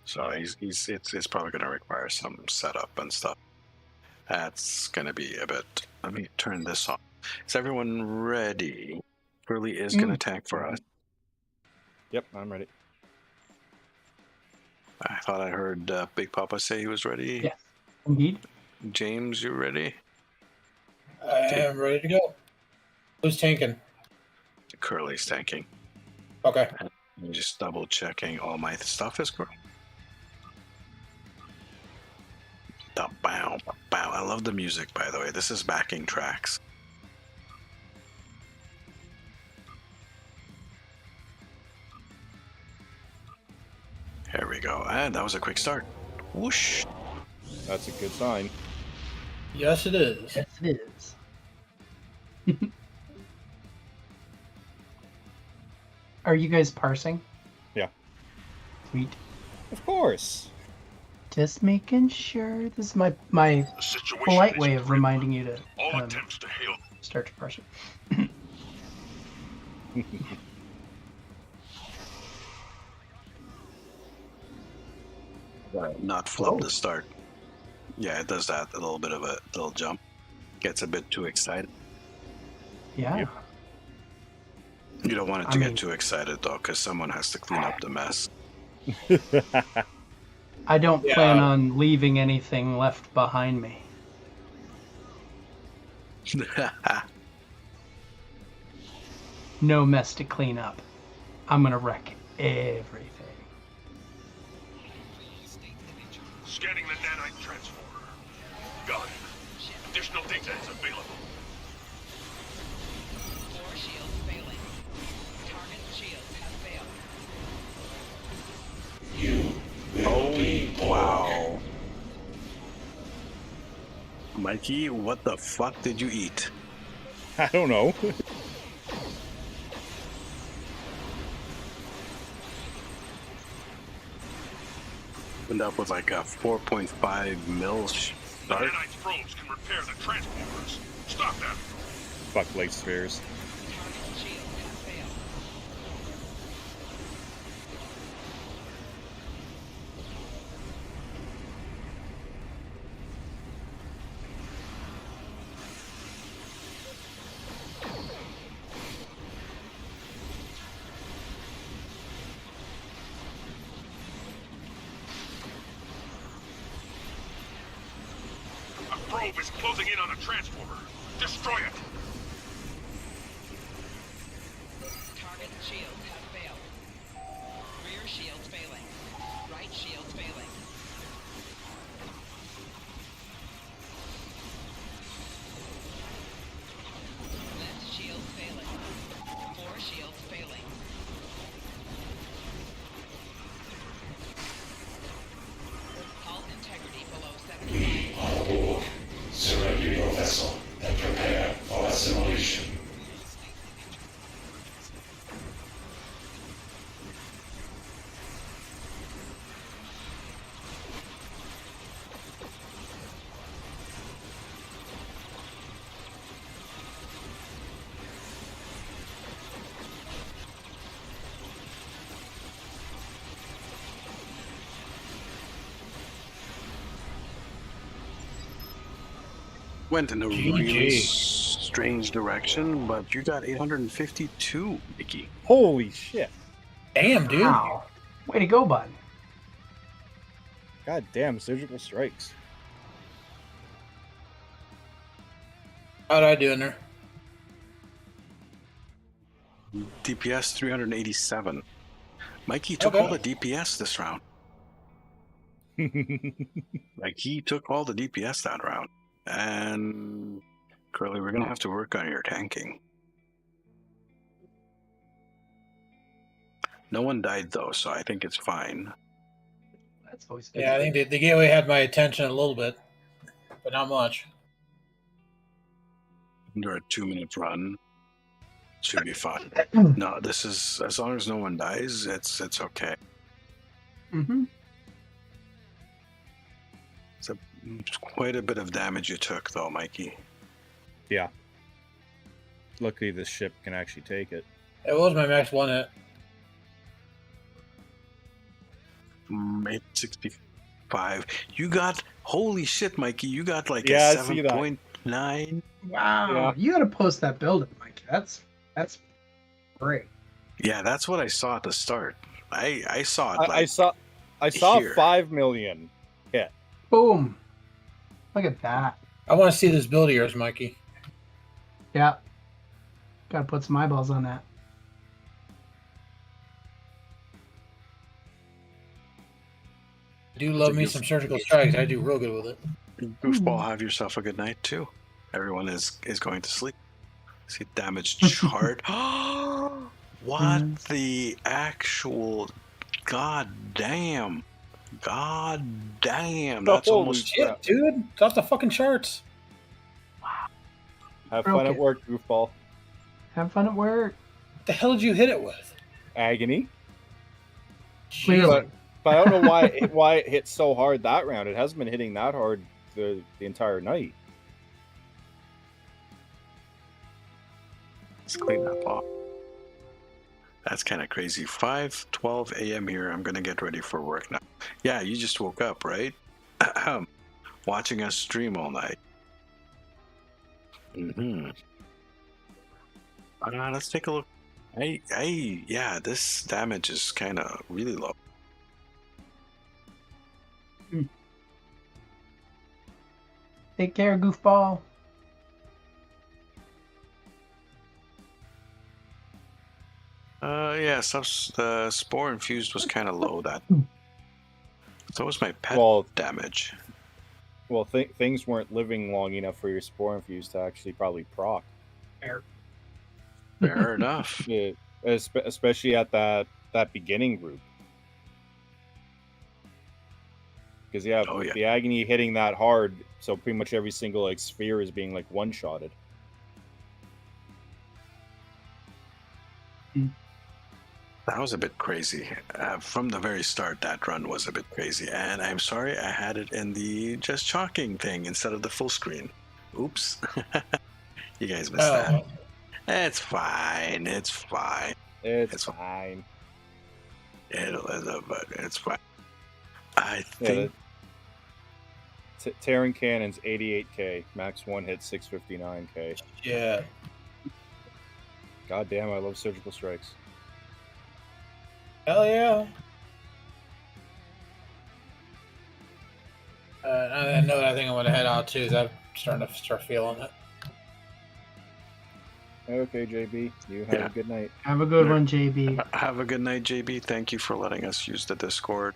So it's probably going to require some setup and stuff. That's going to be a bit... Let me turn this on. Is everyone ready? Curly is going to attack for us. Yep, I'm ready. I thought I heard Big Papa say he was ready. Yes, indeed. James, you ready? I am ready to go. Who's tanking? Curly's tanking. Okay. I'm just double checking all my stuff is correct. Bow, bow. I love the music, by the way. This is backing tracks. Here we go. And that was a quick start. Whoosh. That's a good sign. Yes, it is. Yes, it is. Are you guys parsing? Yeah. Sweet. Of course. Just making sure. This is my polite way of reminding you to All attempts to hail. start to parse it. Not flub the start. Yeah, it does that. A little bit of a little jump. Gets a bit too excited. Yeah. You don't want it to get too excited, though, because someone has to clean up the mess. I don't plan on leaving anything left behind me. No mess to clean up. I'm gonna wreck everything. Scanning the nanite transformer. Got it. Additional data is available. Core shields failing. Target shields have failed. You will be wow. Mikey, what the fuck did you eat? I don't know. End up with like a 4.5 mil start. Nanite's probes can repair the transporters. Stop them. Fuck light spheres. A probe is closing in on a transformer. Destroy it. Target shields have failed. Rear shields failing. Right shields failing. Left shield failing. 4 shields failing. Hull integrity below 75. on board. Surrender your vessel and prepare for assimilation. Went in a really strange direction, but you got 852, Mickey. Holy shit. Damn, dude. Wow. Way to go, bud. God damn, surgical strikes. How'd I do in there? DPS 387. Mikey took Okay. all the DPS this round. Like, he took all the DPS that round. And Curly, we're gonna have to work on your tanking. No one died though, so I think it's fine. That's always good. Yeah, I think it's fine. That's always good. Yeah, I think the gateway had my attention a little bit, but not much. Under a 2-minute run, should be fine. No, this is as long as no one dies, it's okay. Mm-hmm. It's quite a bit of damage you took, though, Mikey. Yeah. Luckily, this ship can actually take it. It was my max one hit. 865. You got, holy shit, Mikey, you got like Yeah, a I see that. 7.9. Wow, Yeah. you got to post that building, Mike. That's great. Yeah, that's what I saw at the start. I saw it. I saw here. 5 million hit. Boom! Look at that. I want to see this build of yours, Mikey. Yeah. Got to put some eyeballs on that. I do love me some surgical strikes. I do real good with it. Goofball, have yourself a good night too. Everyone is going to sleep. See damage chart. What the actual? God damn! God damn! That's Holy almost shit, dude. It's off the fucking charts. Have fun at work, goofball. Have fun at work. What the hell did you hit it with? Agony. Clearly. But I don't know why it hit so hard that round. It hasn't been hitting that hard the entire night. Let's clean that off. That's kind of crazy. 5:12 a.m. here. I'm gonna get ready for work now. Yeah, you just woke up, right? Watching us stream all night. Let's take a look. Yeah, this damage is kind of really low. Take care, goofball. Yeah, the spore infused was kind of low. So was my pet damage. Well, things weren't living long enough for your spore infused to actually probably proc. Fair enough. Yeah, especially at that beginning group. Because the agony hitting that hard, so pretty much every single sphere is being one-shotted. That was a bit crazy. From the very start, that run was a bit crazy. And I'm sorry I had it in the just chalking thing instead of the full screen. Oops. You guys missed that. It's fine. It's fine. It's fine. It's fine. I think... Terran Cannon's 88k. Max 1 hit 659k. Yeah. God damn, I love surgical strikes. Hell yeah. I know that I think I'm going to head out too, because I'm starting to start feeling it. Okay, JB. You have a good night. Have a good one, JB. Have a good night, JB. Thank you for letting us use the Discord.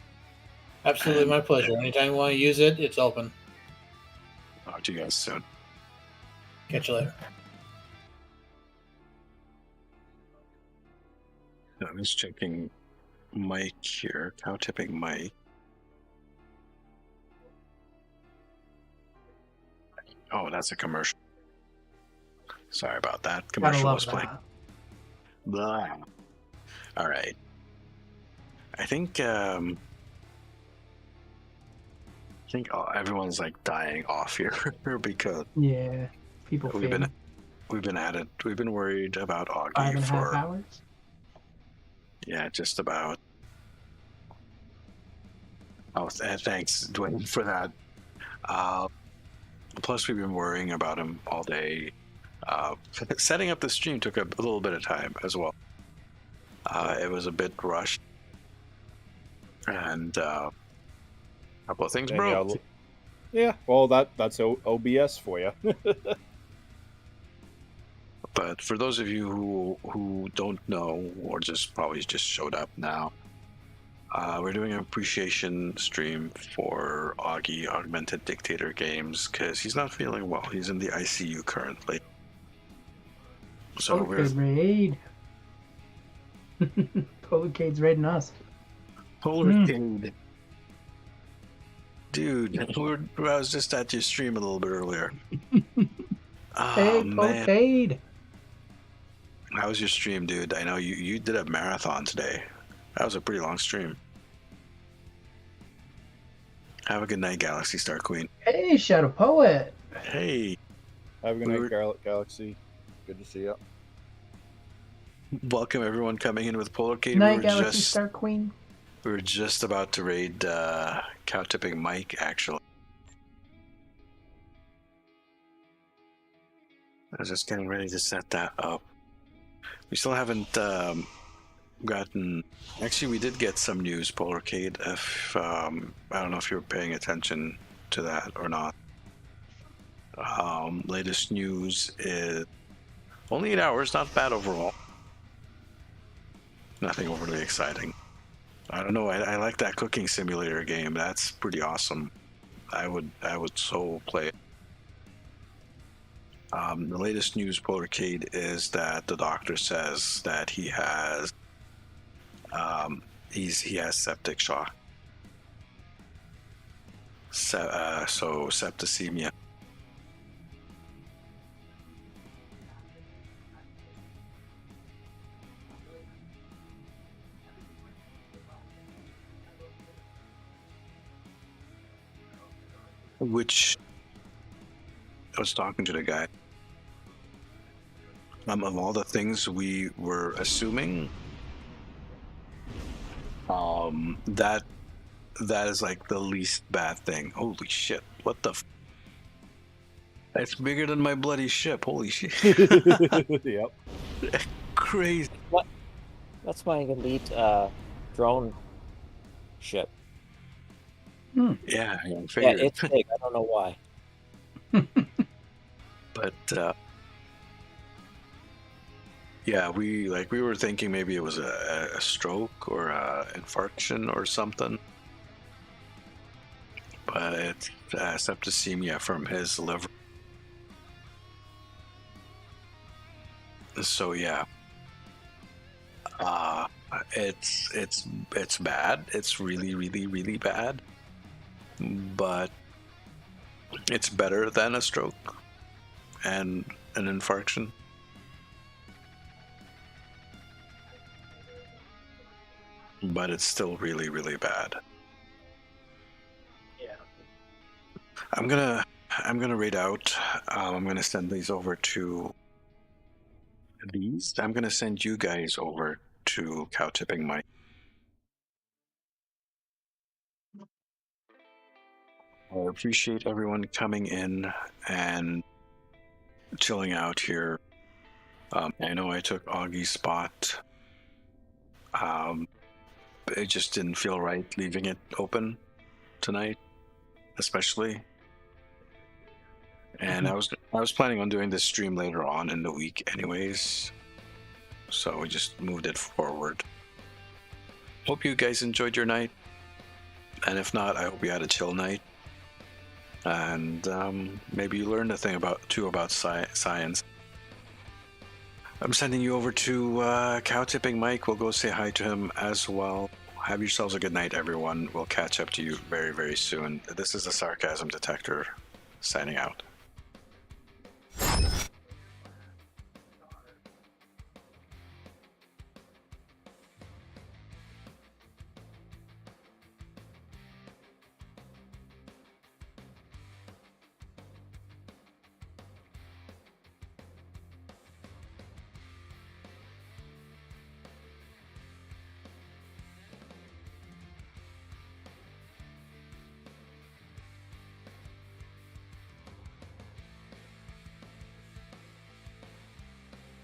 Absolutely, my pleasure. Anytime you want to use it, it's open. Talk to you guys soon. Catch you later. I'm just checking Mike here. Cow tipping Mike. Oh, that's a commercial. Sorry about that. Commercial was playing. Blah. All right. I think everyone's dying off here because people we've been at it. We've been worried about Auggie 5.5 hours. Yeah, just about. Oh, thanks, Dwayne, for that. Plus, we've been worrying about him all day. Setting up the stream took a little bit of time as well. It was a bit rushed, and a couple of things broke. Yeah, well, that's OBS for you. But for those of you who don't know, or probably just showed up now, we're doing an appreciation stream for Auggie Augmented Dictator Games because he's not feeling well. He's in the ICU currently. So good raid. Polarcade's raiding us. Polarcade. Dude, I was just at your stream a little bit earlier. Hey, man. Polarcade. How was your stream, dude? I know you did a marathon today. That was a pretty long stream. Have a good night, Galaxy Star Queen. Hey, Shadow Poet. Hey. Have a good night, Galaxy. Good to see you. Welcome everyone coming in with Polarcade. Night, Galaxy Star Queen. We were just about to raid Cow Tipping Mike, actually. I was just getting ready to set that up. We still haven't gotten... Actually, we did get some news, Polarcade. If I don't know if you were paying attention to that or not. Latest news is only 8 hours, not bad overall. Nothing overly exciting. I don't know. I like that cooking simulator game. That's pretty awesome. I would so play it. The latest news, Polarcade, is that the doctor says that he has he has septic shock. So septicemia. Which I was talking to the guy. Of all the things we were assuming, that is like the least bad thing. Holy shit! What the? That's bigger than my bloody ship. Holy shit! Yep. Crazy. What? That's my elite drone ship. Yeah, I Yeah, figured. it's big. I don't know why. But yeah, we were thinking maybe it was a stroke or a infarction or something. But it's septicemia from his liver. So yeah, it's bad. It's really, really, really bad. But it's better than a stroke and an infarction. But it's still really, really bad. Yeah. I'm gonna read out. I'm gonna send these over to these. I'm gonna send you guys over to Cow Tipping Mike. I appreciate everyone coming in and chilling out here. I know I took Augie's spot. It just didn't feel right leaving it open tonight, especially. And I was planning on doing this stream later on in the week anyways, so we just moved it forward. Hope you guys enjoyed your night, and if not, I hope you had a chill night. And maybe you learned a thing about science. I'm sending you over to Cow Tipping Mike. We'll go say hi to him as well. Have yourselves a good night, everyone. We'll catch up to you very, very soon. This is the Sarcasm Detector signing out.